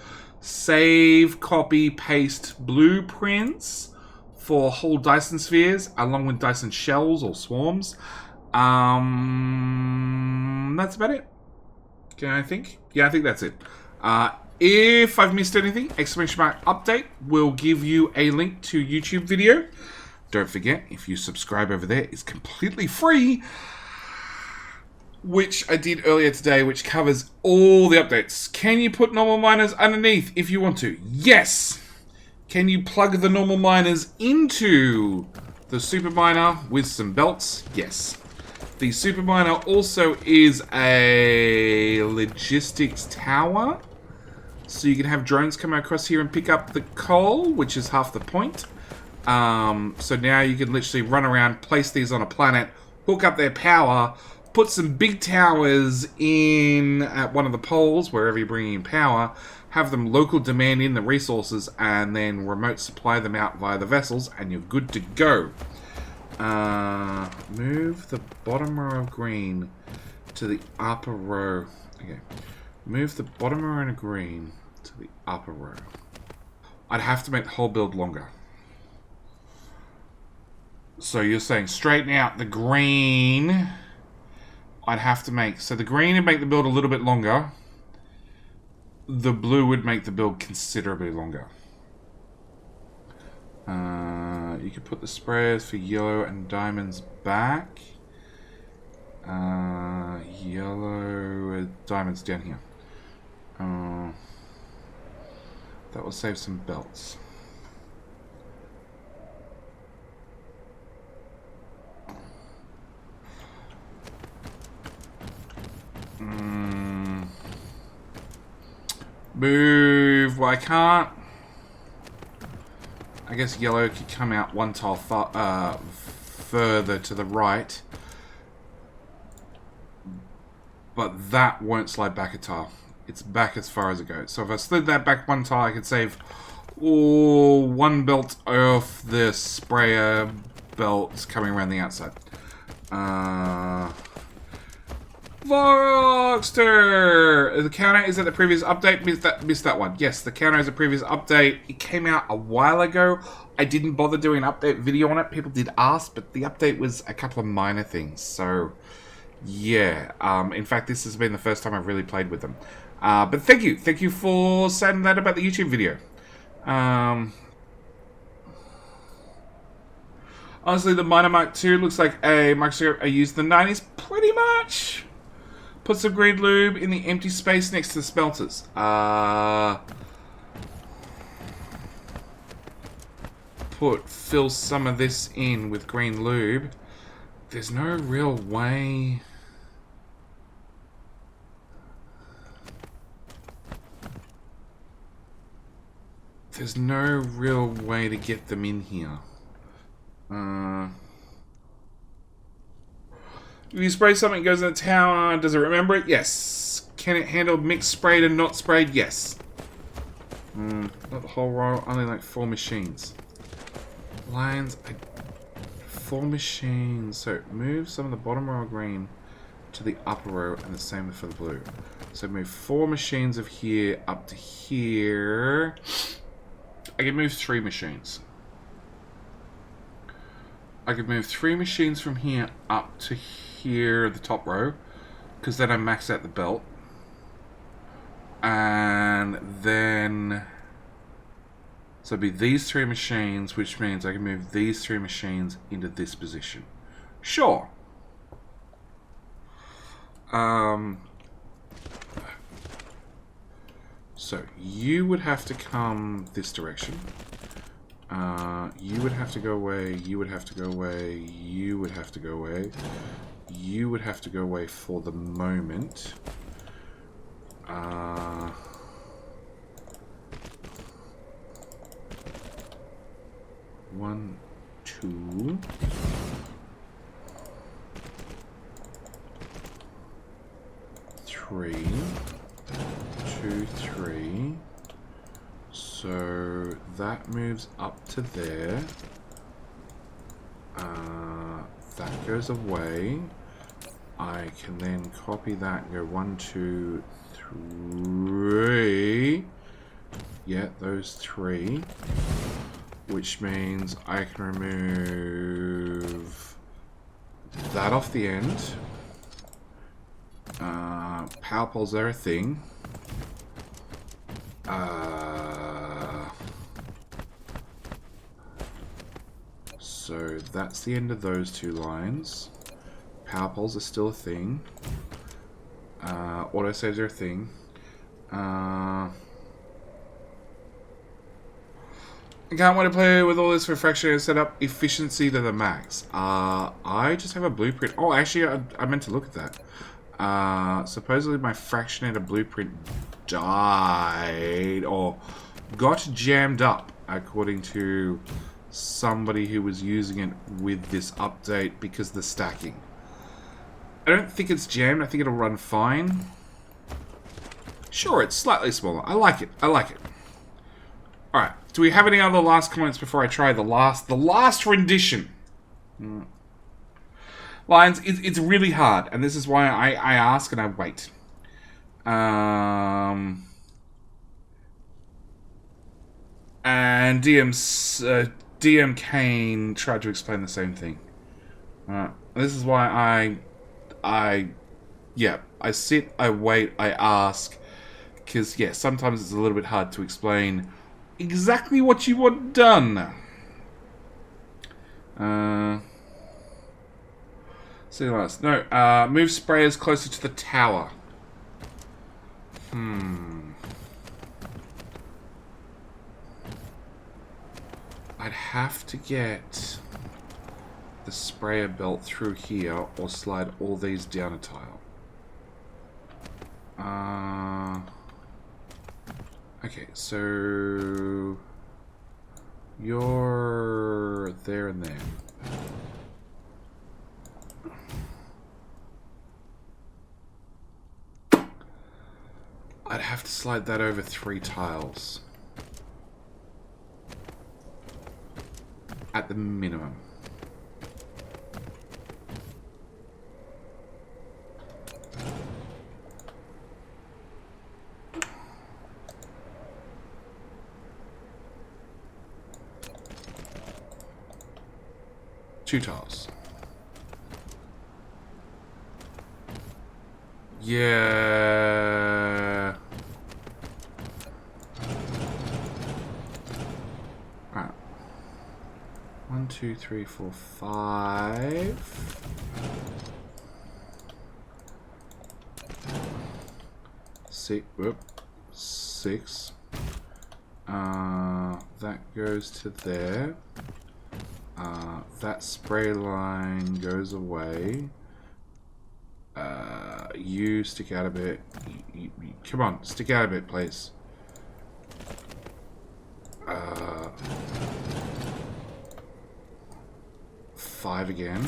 save, copy, paste blueprints for whole Dyson spheres, along with Dyson shells or swarms. That's about it. Can I think? Yeah, I think that's it. If I've missed anything, exclamation mark update will give you a link to YouTube video. Don't forget, if you subscribe over there, it's completely free. Which I did earlier today, which covers all the updates. Can you put normal miners underneath if you want to? Yes! Can you plug the normal miners into the super miner with some belts? Yes. The super miner also is a logistics tower. So you can have drones come across here and pick up the coal, which is half the point. So now you can literally run around, place these on a planet, hook up their power, put some big towers in at one of the poles, wherever you're bringing in power, have them local demand in the resources, and then remote supply them out via the vessels, and you're good to go. Move the bottom row of green to the upper row. Okay. Move the bottom row of green to the upper row. I'd have to make the whole build longer. So you're saying straighten out the green. I'd have to make... So the green would make the build a little bit longer. The blue would make the build considerably longer. You could put the sprayers for yellow and diamonds back. Yellow diamonds down here. That will save some belts. Move. Well, I can't. I guess yellow could come out one tile further to the right. But that won't slide back a tile. It's back as far as it goes. So if I slid that back one tile, I could save one belt off the sprayer belts coming around the outside. Voxter! The counter is at the previous update. Missed that one. Yes, the counter is a previous update. It came out a while ago. I didn't bother doing an update video on it. People did ask, but the update was a couple of minor things. So, yeah. In fact, this has been the first time I've really played with them. But thank you. Thank you for saying that about the YouTube video. Honestly, the Miner Mark II looks like a microscope I used in the 90s. Pretty much. Put some green lube in the empty space next to the smelters. Fill some of this in with green lube. There's no real way. There's no real way to get them in here. If you spray something, it goes in the tower. Does it remember it? Yes. Can it handle mixed sprayed and not sprayed? Yes. Not the whole row. Only like 4 machines. Lines. 4 machines. So move some of the bottom row of green to the upper row, and the same for the blue. So move 4 machines of here up to here. I can move 3 machines. I could move 3 machines from here up to here, the top row, because then I max out the belt. And then So it'd be these 3 machines, which means I can move these 3 machines into this position. Sure. So you would have to come this direction. You would have to go away. You would have to go away. You would have to go away. You would have to go away for the moment. 1, 2. 3. 2, 3. So that moves up to there. That goes away. I can then copy that and go 1, 2, 3. Yeah, those 3. Which means I can remove that off the end. Power poles are a thing. So that's the end of those 2 lines. Power poles are still a thing. Autosaves are a thing. I can't wait to play with all this for fractionator setup. Efficiency to the max. I just have a blueprint. Oh, actually, I meant to look at that. Supposedly my fractionator blueprint died or got jammed up, according to somebody who was using it with this update because of the stacking. I don't think it's jammed. I think it'll run fine. Sure, it's slightly smaller. I like it. I like it. Alright, do we have any other last comments before I try the last rendition? Lions, it's really hard, and this is why I ask and I wait. And DM Kane tried to explain the same thing. This is why I sit, I wait, I ask, because yeah, sometimes it's a little bit hard to explain exactly what you want done. See you last. No, move sprayers closer to the tower. I'd have to get the sprayer belt through here or slide all these down a tile. Okay, so you're there and there. I'd have to slide that over 3 tiles. At the minimum. Two tiles. Yeah. Alright. 1, 2, 3, 4, 5. 6. Whoop. 6. That goes to there. That spray line goes away. You stick out a bit. Come on, stick out a bit, please. 5 again.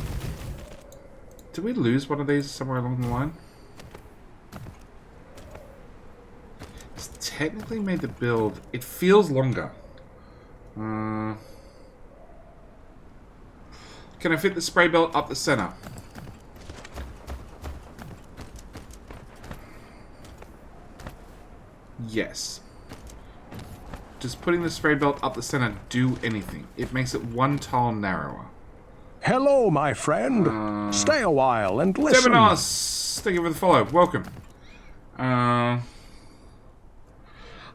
Did we lose one of these somewhere along the line? It's technically made the build. It feels longer. Can I fit the spray belt up the center? Yes. Does putting the spray belt up the center do anything? It makes it 1 tile narrower. Hello, my friend. Stay a while and listen. Demonos, thank you for the follow. Welcome.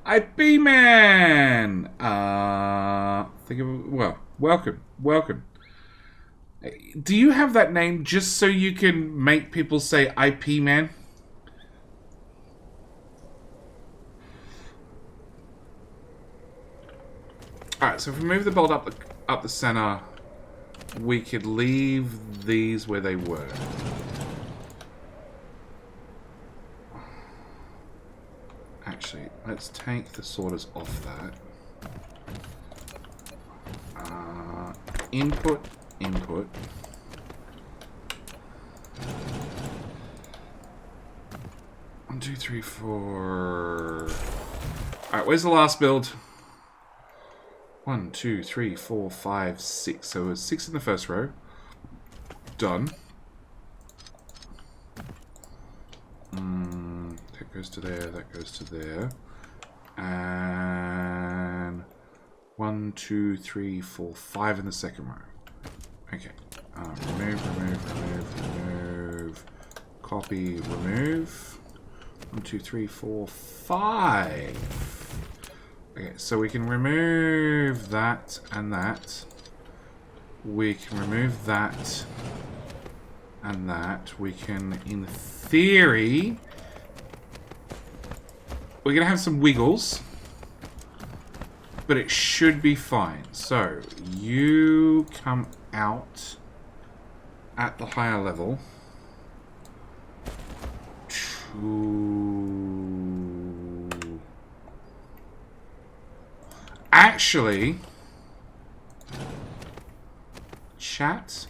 IP Man. Welcome. Do you have that name just so you can make people say IP Man? Alright, so if we move the bolt up the center, we could leave these where they were. Actually, let's take the sorters off that. Input. 1, 2, 3, 4. Alright, where's the last build? 1, 2, 3, 4, 5, 6. So it was 6 in the first row. Done. That goes to there, that goes to there. And 1, 2, 3, 4, 5 in the second row. Okay. Remove. Copy, remove. 1, 2, 3, 4, 5. Okay, so we can remove that and that. We can remove that and that. We can, in theory, we're going to have some wiggles, but it should be fine. So, you come out at the higher level to... Actually, chat,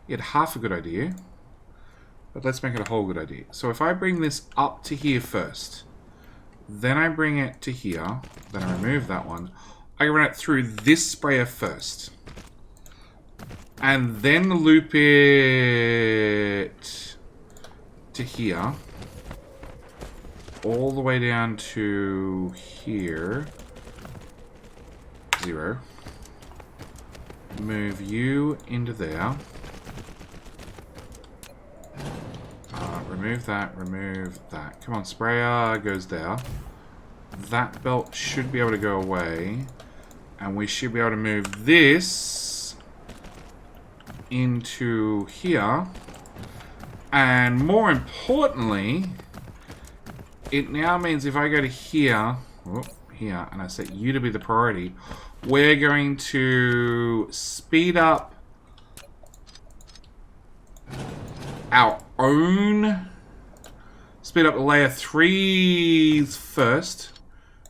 you had half a good idea, but let's make it a whole good idea. So if I bring this up to here first, then I bring it to here, then I remove that one, I run it through this sprayer first, and then loop it to here, all the way down to here. 0. Move you into there. Remove that, remove that. Come on, sprayer goes there. That belt should be able to go away. And we should be able to move this into here. And more importantly, it now means if I go to here, here, and I set you to be the priority, we're going to speed up our own, speed up layer 3s first,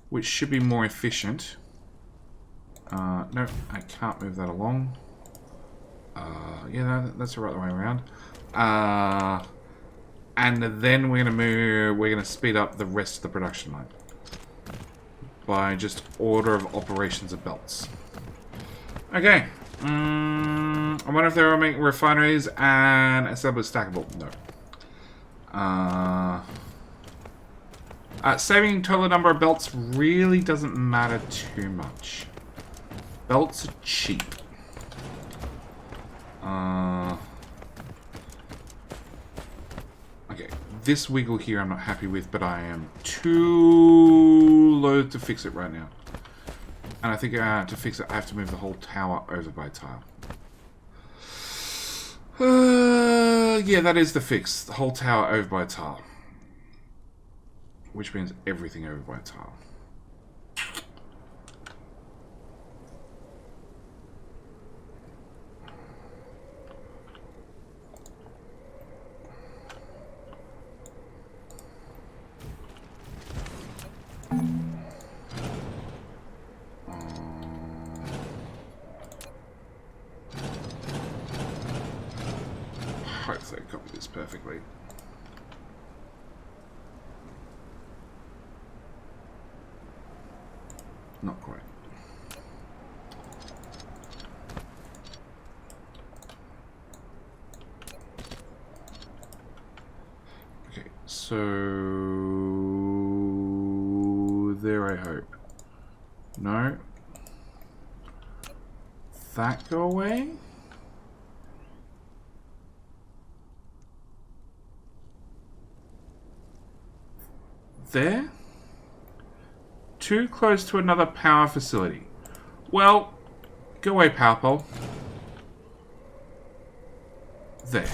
which should be more efficient. No, I can't move that along. Yeah, that's the right way around. And then we're gonna speed up the rest of the production line by just order of operations of belts. Okay. I wonder if they were making refineries and assemble stackable. No. Saving total number of belts really doesn't matter too much. Belts are cheap. Okay, this wiggle here I'm not happy with, but I am too loath to fix it right now. And I think to fix it, I have to move the whole tower over by tile. Yeah, that is the fix. The whole tower over by tile. Which means everything over by tile. Hopefully I copy this perfectly. Not quite. Okay, so there I hope. No. That go away? There? Too close to another power facility. Well, go away, power pole. There.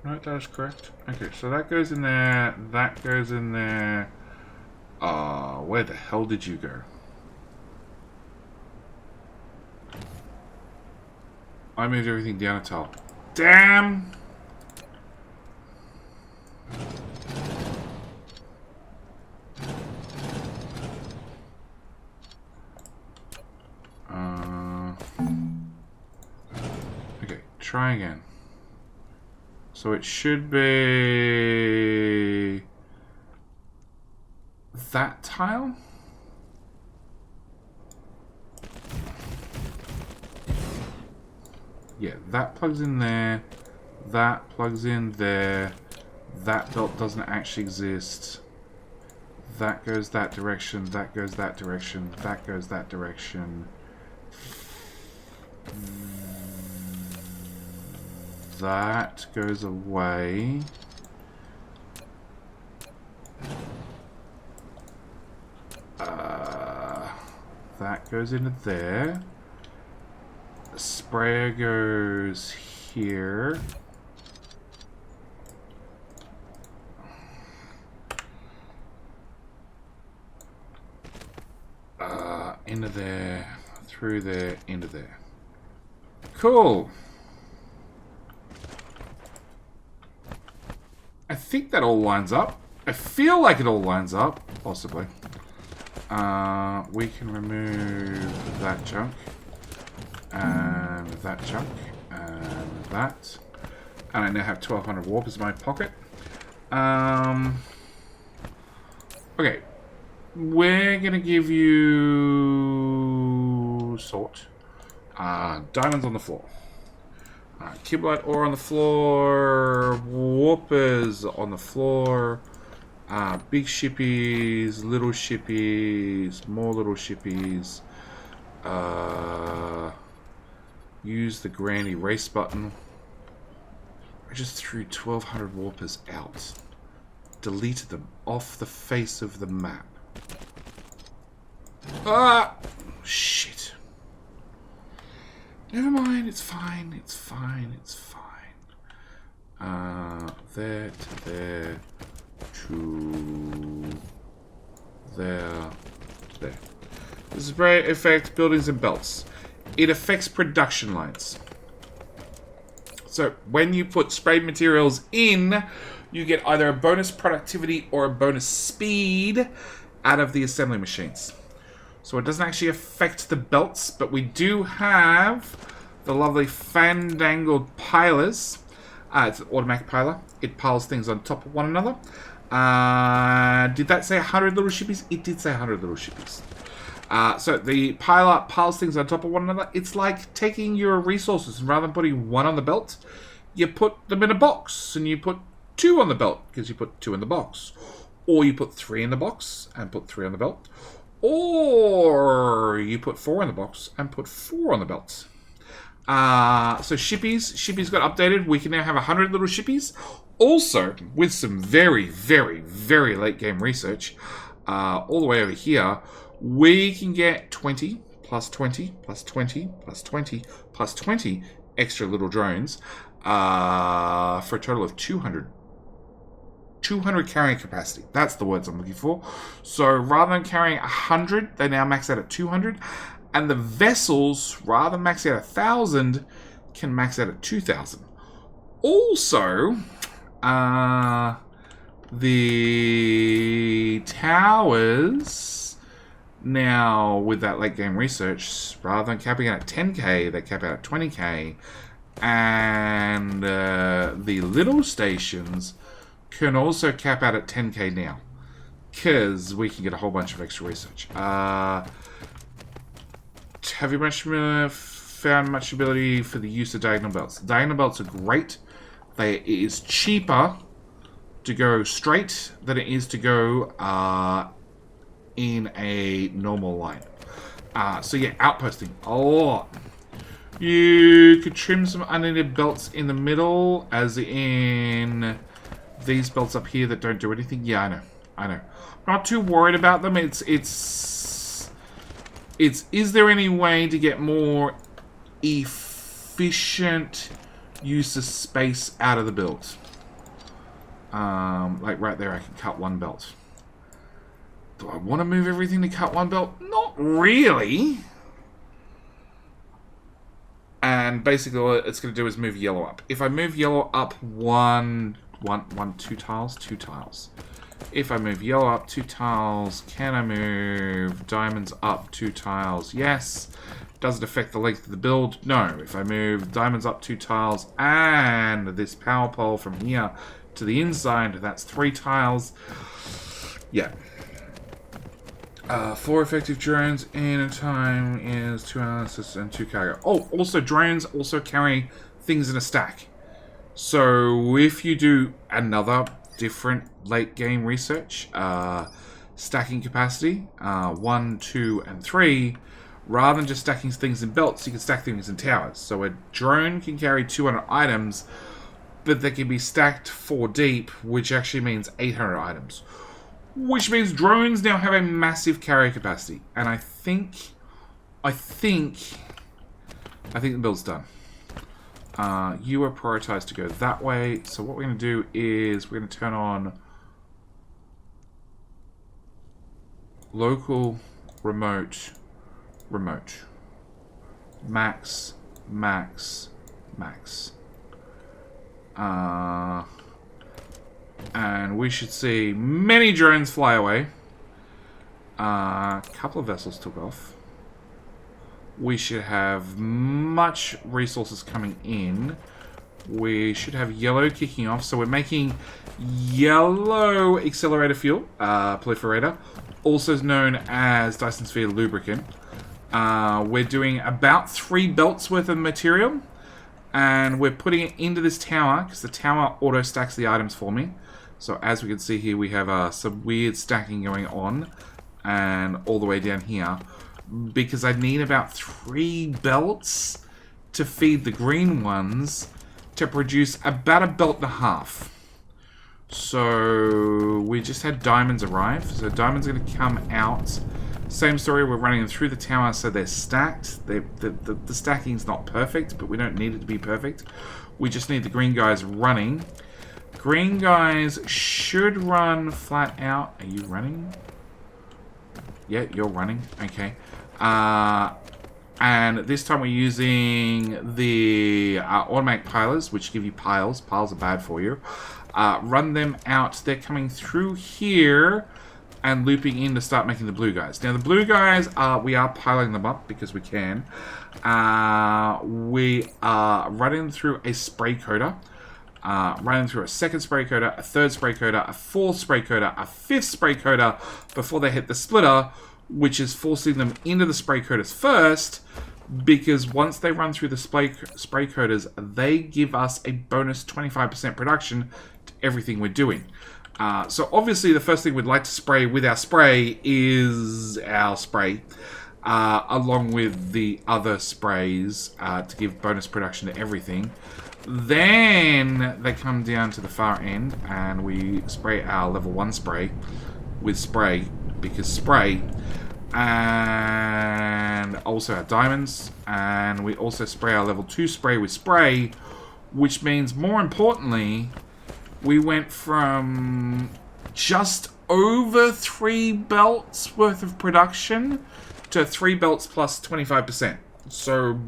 No, that is correct. Okay, so that goes in there. That goes in there. Where the hell did you go? I moved everything down a tile. Damn! Okay, try again. So it should be that tile? Yeah, that plugs in there. That plugs in there. That belt doesn't actually exist. That goes that direction. That goes that direction. That goes that direction. That goes away. That goes into there. The sprayer goes here. Into there, through there, into there. Cool. I think that all lines up. I feel like it all lines up, possibly. We can remove that junk. And that junk. And that. And I now have 1200 warpers in my pocket. Okay. We're going to give you... salt. Diamonds on the floor. Kibblite ore on the floor. Warpers on the floor. Big shippies. Little shippies. More little shippies. Use the grand erase button. I just threw 1200 warpers out. Deleted them off the face of the map. Shit. Never mind, it's fine, it's fine, it's fine. There to there to there to there. The spray affects buildings and belts. It affects production lines. So when you put sprayed materials in, you get either a bonus productivity or a bonus speed out of the assembly machines. So it doesn't actually affect the belts, but we do have the lovely fandangled pilers. It's an automatic piler. It piles things on top of one another. Did that say 100 little shippies? It did say 100 little shippies. So the piler piles things on top of one another. It's like taking your resources and rather than putting one on the belt, you put them in a box and you put 2 on the belt because you put 2 in the box. Or you put 3 in the box and put 3 on the belt. Or you put 4 in the box and put 4 on the belt. So shippies got updated. We can now have 100 little shippies. Also, with some very, very, very late game research, all the way over here, we can get 20 plus 20 plus 20 plus 20 plus 20 extra little drones for a total of 200 carrying capacity. That's the words I'm looking for. So rather than carrying 100, they now max out at 200. And the vessels, rather than max out at 1,000, can max out at 2,000. Also, the towers, now with that late game research, rather than capping out at 10k, they cap out at 20k. And the little stations can also cap out at 10k now, because we can get a whole bunch of extra research. Have you found much ability for the use of diagonal belts? Diagonal belts are great. It is cheaper to go straight than it is to go in a normal line. So yeah, outposting a lot. You could trim some unneeded belts in the middle, as in these belts up here that don't do anything. Yeah, I know. Not too worried about them. It's is there any way to get more efficient use of space out of the build? Like right there, I can cut one belt. Do I want to move everything to cut one belt? Not really. And basically what it's going to do is move yellow up. If I move yellow up two tiles. If I move yellow up 2 tiles, can I move diamonds up 2 tiles? Yes. Does it affect the length of the build? No. If I move diamonds up 2 tiles and this power pole from here to the inside, that's 3 tiles. Yeah. 4 effective drones in a time is 2 analysis and 2 cargo. Oh, also drones also carry things in a stack. So if you do another different late game research, stacking capacity, 1, 2, and 3, rather than just stacking things in belts, you can stack things in towers. So a drone can carry 200 items, but they can be stacked 4 deep, which actually means 800 items. Which means drones now have a massive carry capacity. And I think the build's done. You are prioritized to go that way. So what we're going to do is we're going to turn on local, remote, max. And we should see many drones fly away. A couple of vessels took off. We should have much resources coming in. We should have yellow kicking off. So we're making yellow accelerator fuel, Proliferator, also known as Dyson Sphere lubricant. We're doing about 3 belts worth of material. And we're putting it into this tower, because the tower auto-stacks the items for me. So as we can see here, we have some weird stacking going on. And all the way down here. Because I need about 3 belts to feed the green ones to produce about a belt and a half. So we just had diamonds arrive. So diamonds are going to come out. Same story, we're running them through the tower so they're stacked. The stacking's not perfect, but we don't need it to be perfect. We just need the green guys running. Green guys should run flat out. Are you running? Yeah, you're running. Okay. And this time we're using the automatic pilers, which give you piles. Piles are bad for you. Run them out. They're coming through here and looping in to start making the blue guys. Now, the blue guys, we are piling them up because we can. We are running through a spray coater. Running through a second spray coater, a third spray coater, a fourth spray coater, a fifth spray coater before they hit the splitter, which is forcing them into the spray coaters first, because once they run through the spray coaters, they give us a bonus 25% production to everything we're doing. So obviously the first thing we'd like to spray with our spray is our spray, along with the other sprays to give bonus production to everything. Then they come down to the far end and we spray our level 1 spray with spray, because spray, and also our diamonds, and we also spray our level 2 spray with spray, which means more importantly we went from just over 3 belts worth of production to 3 belts plus 25%. So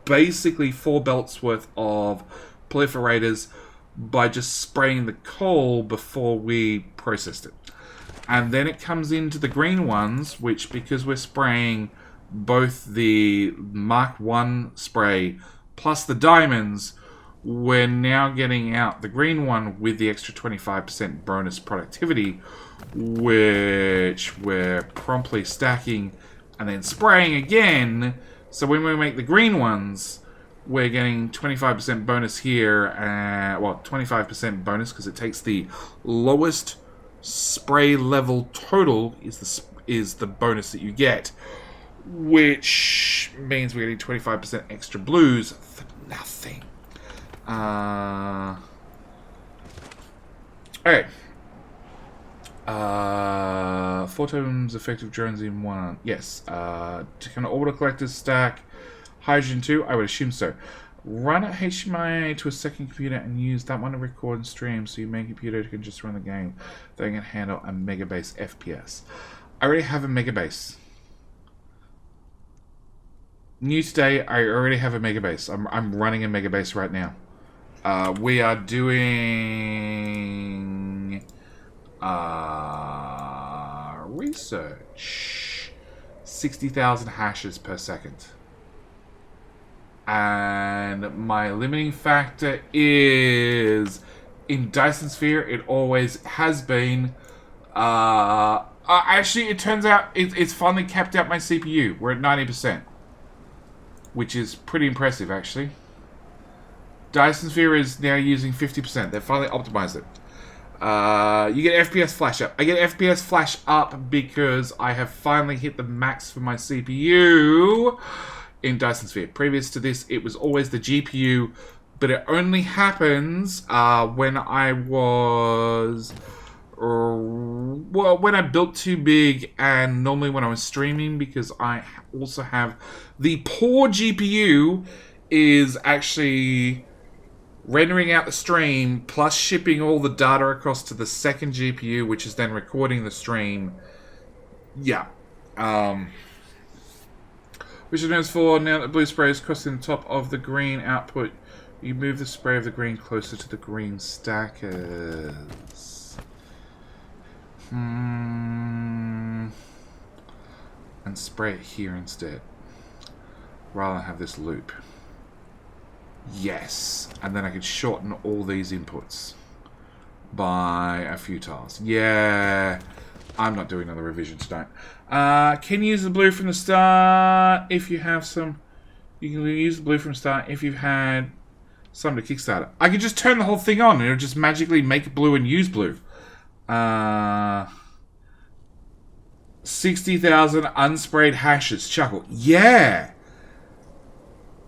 basically 4 belts worth of proliferators by just spraying the coal before we processed it. And then it comes into the green ones, which, because we're spraying both the Mark 1 spray plus the diamonds, we're now getting out the green one with the extra 25% bonus productivity, which we're promptly stacking and then spraying again. So when we make the green ones, we're getting 25% bonus here, well, 25% bonus because it takes the lowest spray level total is the bonus that you get, which means we're getting 25% extra blues for nothing. Okay. 4 times effective drones in 1. Yes. To kind of orbital collectors stack. Hydrogen 2? I would assume so. Run a HDMI to a second computer and use that one to record and stream so your main computer can just run the game. They can handle a megabase FPS. I already have a megabase. New today, I already have a megabase. I'm running a megabase right now. We are doing research. 60,000 hashes per second. And my limiting factor is in Dyson Sphere. It always has been. Actually, it turns out it's finally capped out my CPU. We're at 90%, which is pretty impressive, actually. Dyson Sphere is now using 50%. They've finally optimized it. You get FPS flash up. I get FPS flash up because I have finally hit the max for my CPU in Dyson Sphere. Previous to this, it was always the GPU, but it only happens when I was... when I built too big, and normally when I was streaming, because I also have the poor GPU is actually rendering out the stream plus shipping all the data across to the second GPU, which is then recording the stream. Yeah. Which is knows for now that blue spray is crossing the top of the green output. You move the spray of the green closer to the green stackers. And spray it here instead, rather than have this loop. Yes, and then I could shorten all these inputs by a few tiles. Yeah, I'm not doing another revision tonight. Can you use the blue from the start if you have some? You can use the blue from the start if you've had some to kickstart it. I could just turn the whole thing on and it'll just magically make blue and use blue. 60,000 unsprayed hashes. Chuckle. Yeah.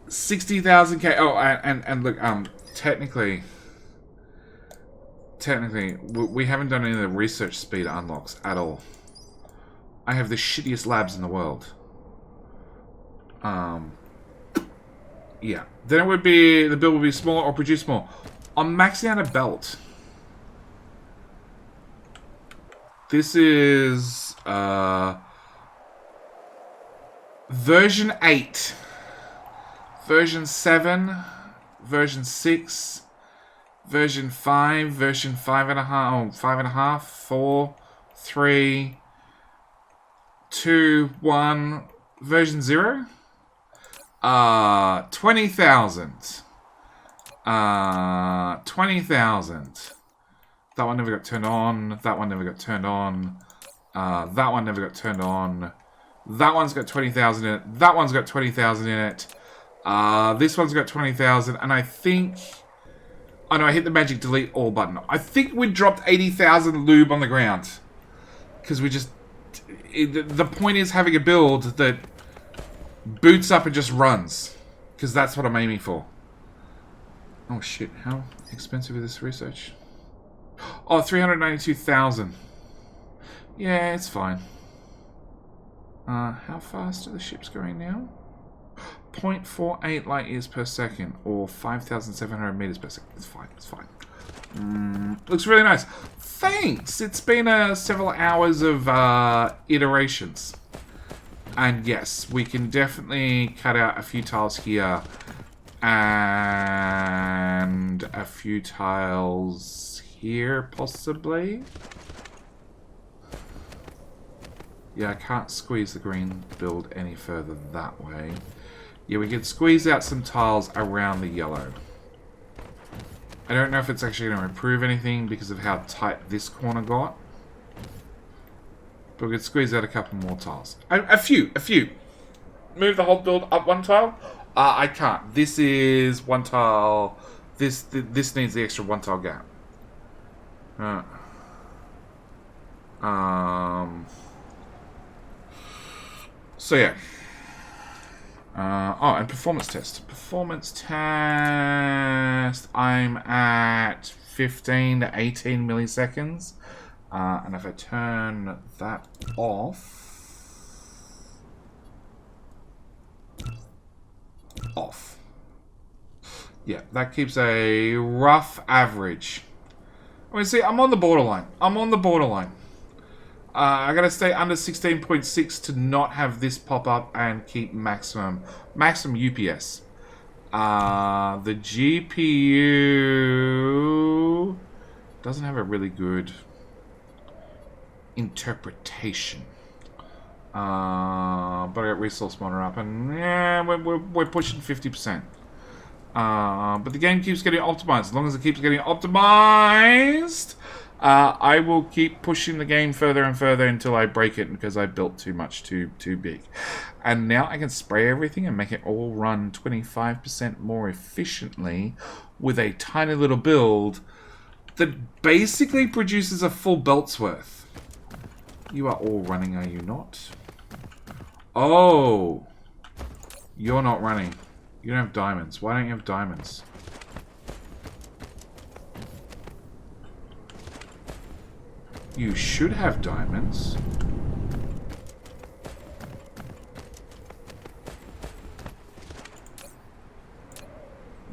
60,000k. Oh, and look. Technically, we haven't done any of the research speed unlocks at all. I have the shittiest labs in the world. Yeah. Then it would be the build would be smaller or produce more. I'm maxing out a belt. This is version 8, version 7, version 6, version 5, version 5.5, 4, 3, 2, 1, version 0. 20,000. 20,000. That one never got turned on. That one never got turned on. That one never got turned on. That one's got 20,000 in it. That one's got 20,000 in it. This one's got 20,000. And I think... Oh no, I hit the magic delete all button. I think we dropped 80,000 lube on the ground. Because we just... the point is having a build that boots up and just runs. Because that's what I'm aiming for. Oh shit, how expensive is this research? Oh, 392,000. Yeah, it's fine. How fast are the ships going now? 0.48 light years per second, or 5,700 meters per second. It's fine, it's fine. Looks really nice. Thanks! It's been several hours of iterations. And yes, we can definitely cut out a few tiles here. And a few tiles here, possibly. Yeah, I can't squeeze the green build any further that way. Yeah, we can squeeze out some tiles around the yellow. I don't know if it's actually going to improve anything because of how tight this corner got. But we could squeeze out a couple more tiles. A few. Move the whole build up one tile? I can't. This is one tile. This needs the extra one tile gap. So yeah. Oh, and performance test. Performance test. I'm at 15 to 18 milliseconds. And if I turn that off. Yeah, that keeps a rough average. I mean, see, I'm on the borderline. I gotta stay under 16.6 to not have this pop up and keep maximum UPS. The GPU doesn't have a really good interpretation. But I got resource monitor up, and yeah, we're pushing 50%. But the game keeps getting optimized. As long as it keeps getting optimized, I will keep pushing the game further and further until I break it because I built too much, too big. And now I can spray everything and make it all run 25% more efficiently with a tiny little build that basically produces a full belt's worth. You are all running, are you not? Oh, you're not running. You don't have diamonds. Why don't you have diamonds? You should have diamonds.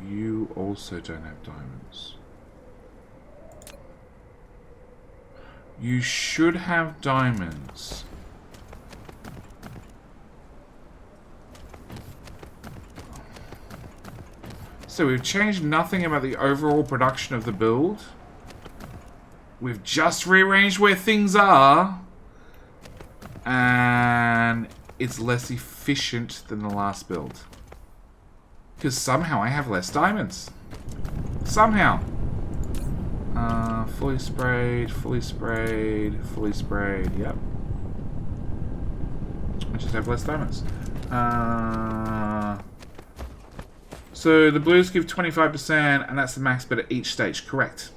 You also don't have diamonds. You should have diamonds. So we've changed nothing about the overall production of the build. We've just rearranged where things are. And it's less efficient than the last build. Because somehow I have less diamonds. Somehow. Fully sprayed, fully sprayed, fully sprayed. Yep. I just have less diamonds. So the blues give 25%, and that's the max bid at each stage. Correct.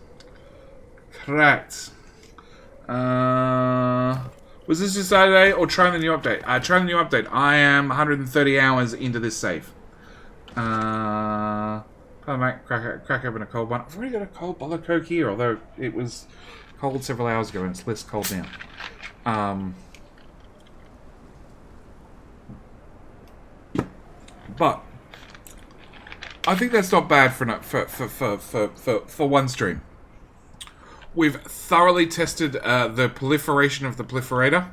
Correct. Was this just Saturday or trying the new update? Trying the new update. I am 130 hours into this save. I might crack open a cold one. I've already got a cold bottle of Coke here, although it was cold several hours ago and it's less cold now. But I think that's not bad for one stream. We've thoroughly tested the proliferation of the Proliferator,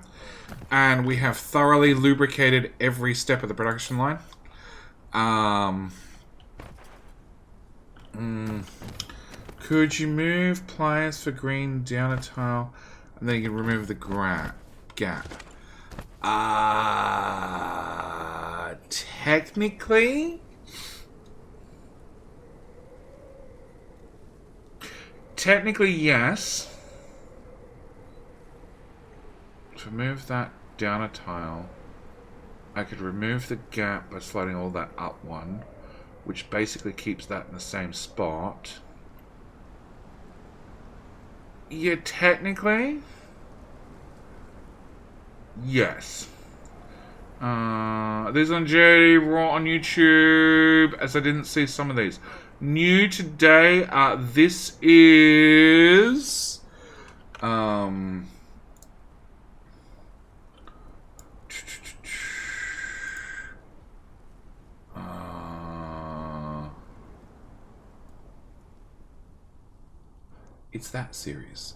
and we have thoroughly lubricated every step of the production line. Could you move pliers for green down a tile, and then you can remove the gap? Technically, yes. To move that down a tile, I could remove the gap by sliding all that up one, which basically keeps that in the same spot. Yeah, technically, yes. These on Jerry Raw on YouTube, as I didn't see some of these. New today, this is it's that series.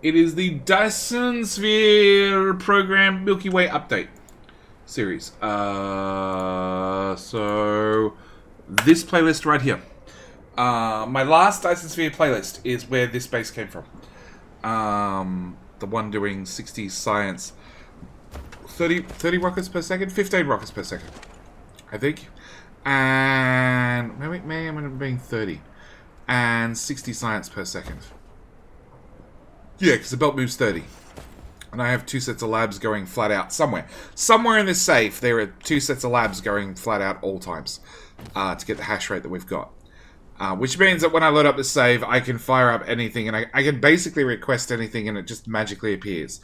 It is the Dyson Sphere Program Milky Way Update series. So this playlist right here. My last Dyson Sphere playlist is where this base came from. The one doing 60 science, 30 rockets per second, 15 rockets per second, I think. And maybe I'm going to be 30 and 60 science per second. Yeah, because the belt moves 30. And I have 2 sets of labs going flat out somewhere. Somewhere in this safe, there are 2 sets of labs going flat out all times to get the hash rate that we've got. Which means that when I load up the save, I can fire up anything, and I can basically request anything, and it just magically appears.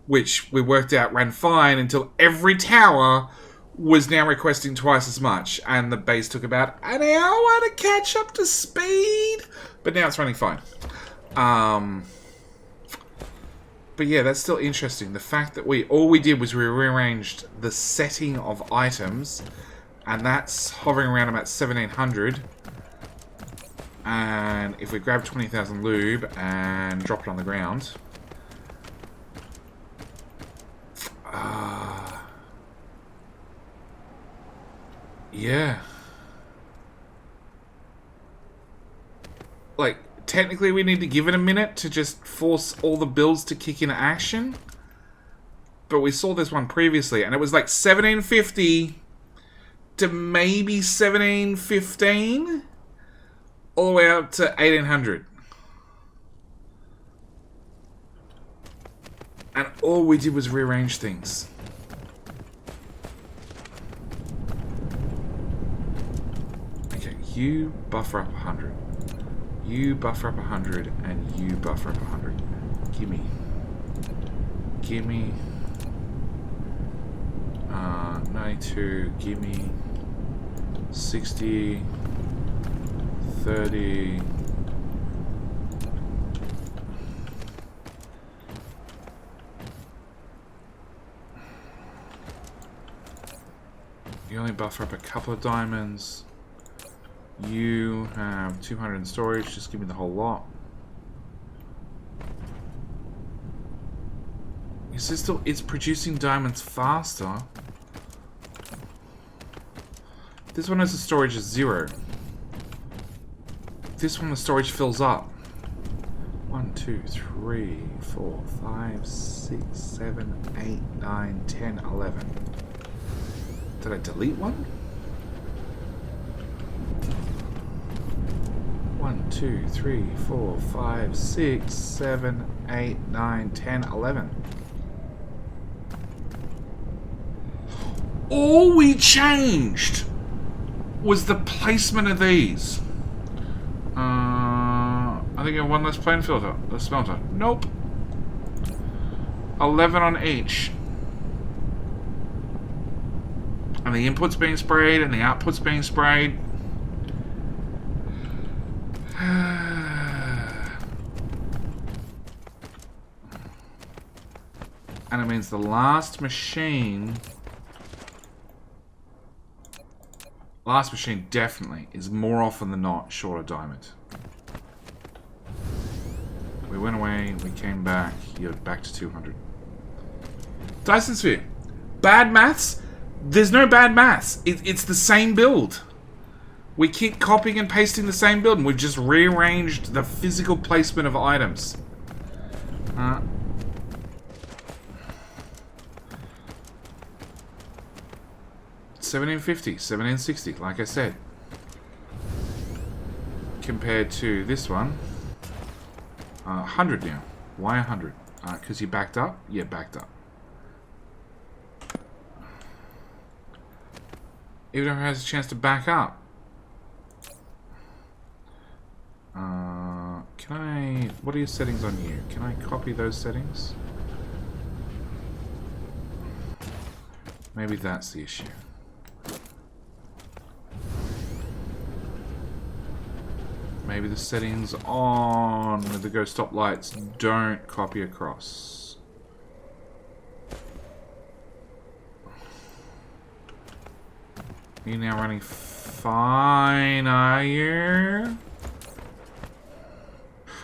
Which we worked out ran fine until every tower was now requesting twice as much, and the base took about an hour to catch up to speed. But now it's running fine. But yeah, that's still interesting. The fact that all we did was we rearranged the setting of items, and that's hovering around about 1700. And if we grab 20,000 lube and drop it on the ground, yeah, like technically we need to give it a minute to just force all the builds to kick into action. But we saw this one previously, and it was like 1750 to maybe 1715. All the way up to 1800. And all we did was rearrange things. Okay, you buffer up 100. You buffer up 100, and you buffer up 100. Gimme. Gimme. 92, gimme. 60. 30. You only buffer up a couple of diamonds. You have 200 in storage. Just give me the whole lot. Is this still? It's producing diamonds faster. This one has a storage of 0. This one, the storage fills up. 1, 2, 3, 4, 5, 6, 7, 8, 9, 10, 11. Did I delete one? 1, 2, 3, 4, 5, 6, 7, 8, 9, 10, 11. All we changed was the placement of these. I think I have one less plane filter. The smelter. Nope. 11 on each. And the input's being sprayed and the output's being sprayed. And it means the last machine definitely is more often than not short of diamond. We went away, we came back, you're back to 200. Dyson Sphere. Bad maths? There's no bad maths. It's the same build. We keep copying and pasting the same build, and we've just rearranged the physical placement of items. 1750, 1760, like I said. Compared to this one. 100 now. Why 100? Because you backed up? Yeah, backed up. Even if it has a chance to back up. Can I... What are your settings on you? Can I copy those settings? Maybe that's the issue. Maybe the settings on the go stop lights don't copy across. You're now running fine, are you?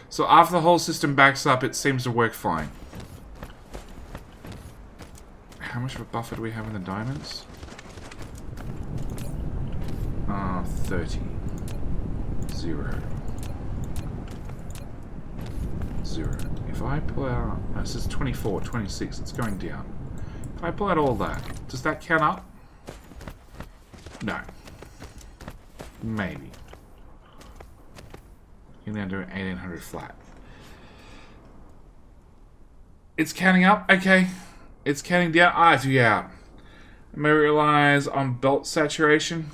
So after the whole system backs up, it seems to work fine. How much of a buffer do we have in the diamonds? 30. 0. 0. If I pull out... No, this is 24, 26. It's going down. If I pull out all that, does that count up? No. Maybe. You're now doing 1800 flat. It's counting up? Okay. It's counting down? Ah, it's out. It may relies on belt saturation.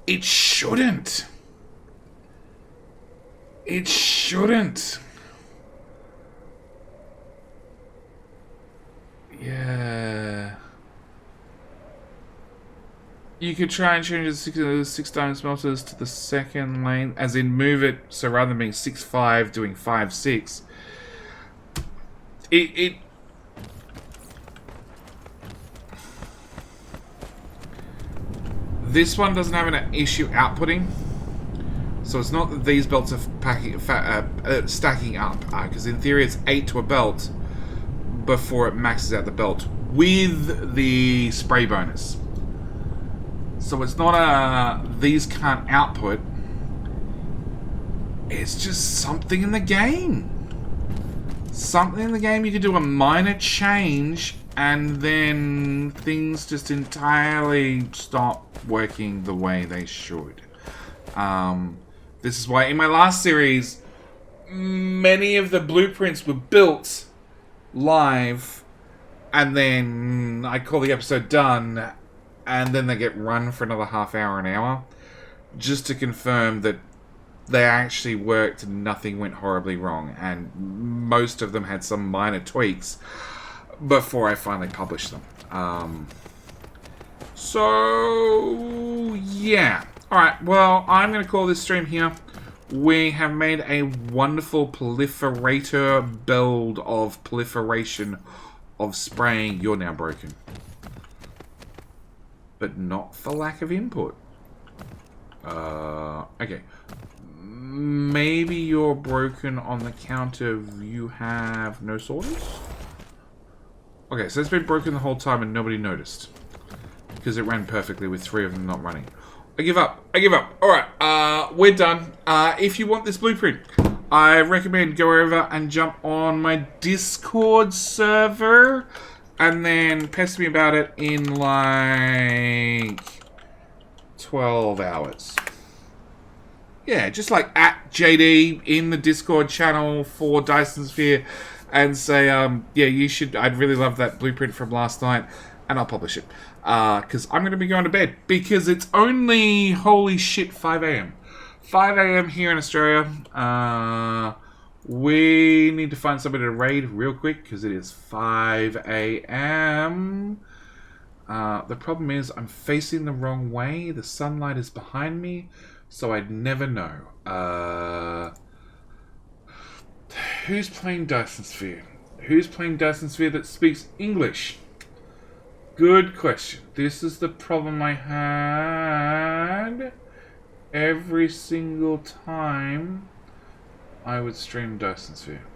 It shouldn't. It shouldn't. Yeah. You could try and change the six diamond smelters to the second lane, as in move it, so rather than being 6-5, doing 5-6. It This one doesn't have an issue outputting, so it's not that these belts are stacking up, because in theory it's 8 to a belt before it maxes out the belt with the spray bonus. So it's not these can't output. It's just something in the game. Something in the game, you could do a minor change and then things just entirely stop working the way they should. This is why in my last series, many of the blueprints were built live, and then I call the episode done, and then they get run for another half hour, an hour, just to confirm that they actually worked and nothing went horribly wrong, and most of them had some minor tweaks before I finally published them. So, yeah. Alright, well, I'm going to call this stream here. We have made a wonderful Proliferator build of proliferation of spraying. You're now broken. But not for lack of input. Okay. Maybe you're broken on the count of you have no sorters? Okay, so it's been broken the whole time and nobody noticed. Because it ran perfectly with 3 of them not running. I give up. I give up. Alright, we're done. If you want this blueprint, I recommend go over and jump on my Discord server and then pester me about it in like 12 hours. Yeah, just like at JD in the Discord channel for Dyson Sphere and say, yeah, you should, I'd really love that blueprint from last night, and I'll publish it. Because I'm going to be going to bed, because it's only, holy shit, 5 a.m. 5 a.m. here in Australia. We need to find somebody to raid real quick, because it is 5 a.m. The problem is I'm facing the wrong way. The sunlight is behind me, so I'd never know. Who's playing Dyson Sphere? Who's playing Dyson Sphere that speaks English? Good question. This is the problem I had every single time I would stream Dyson Sphere.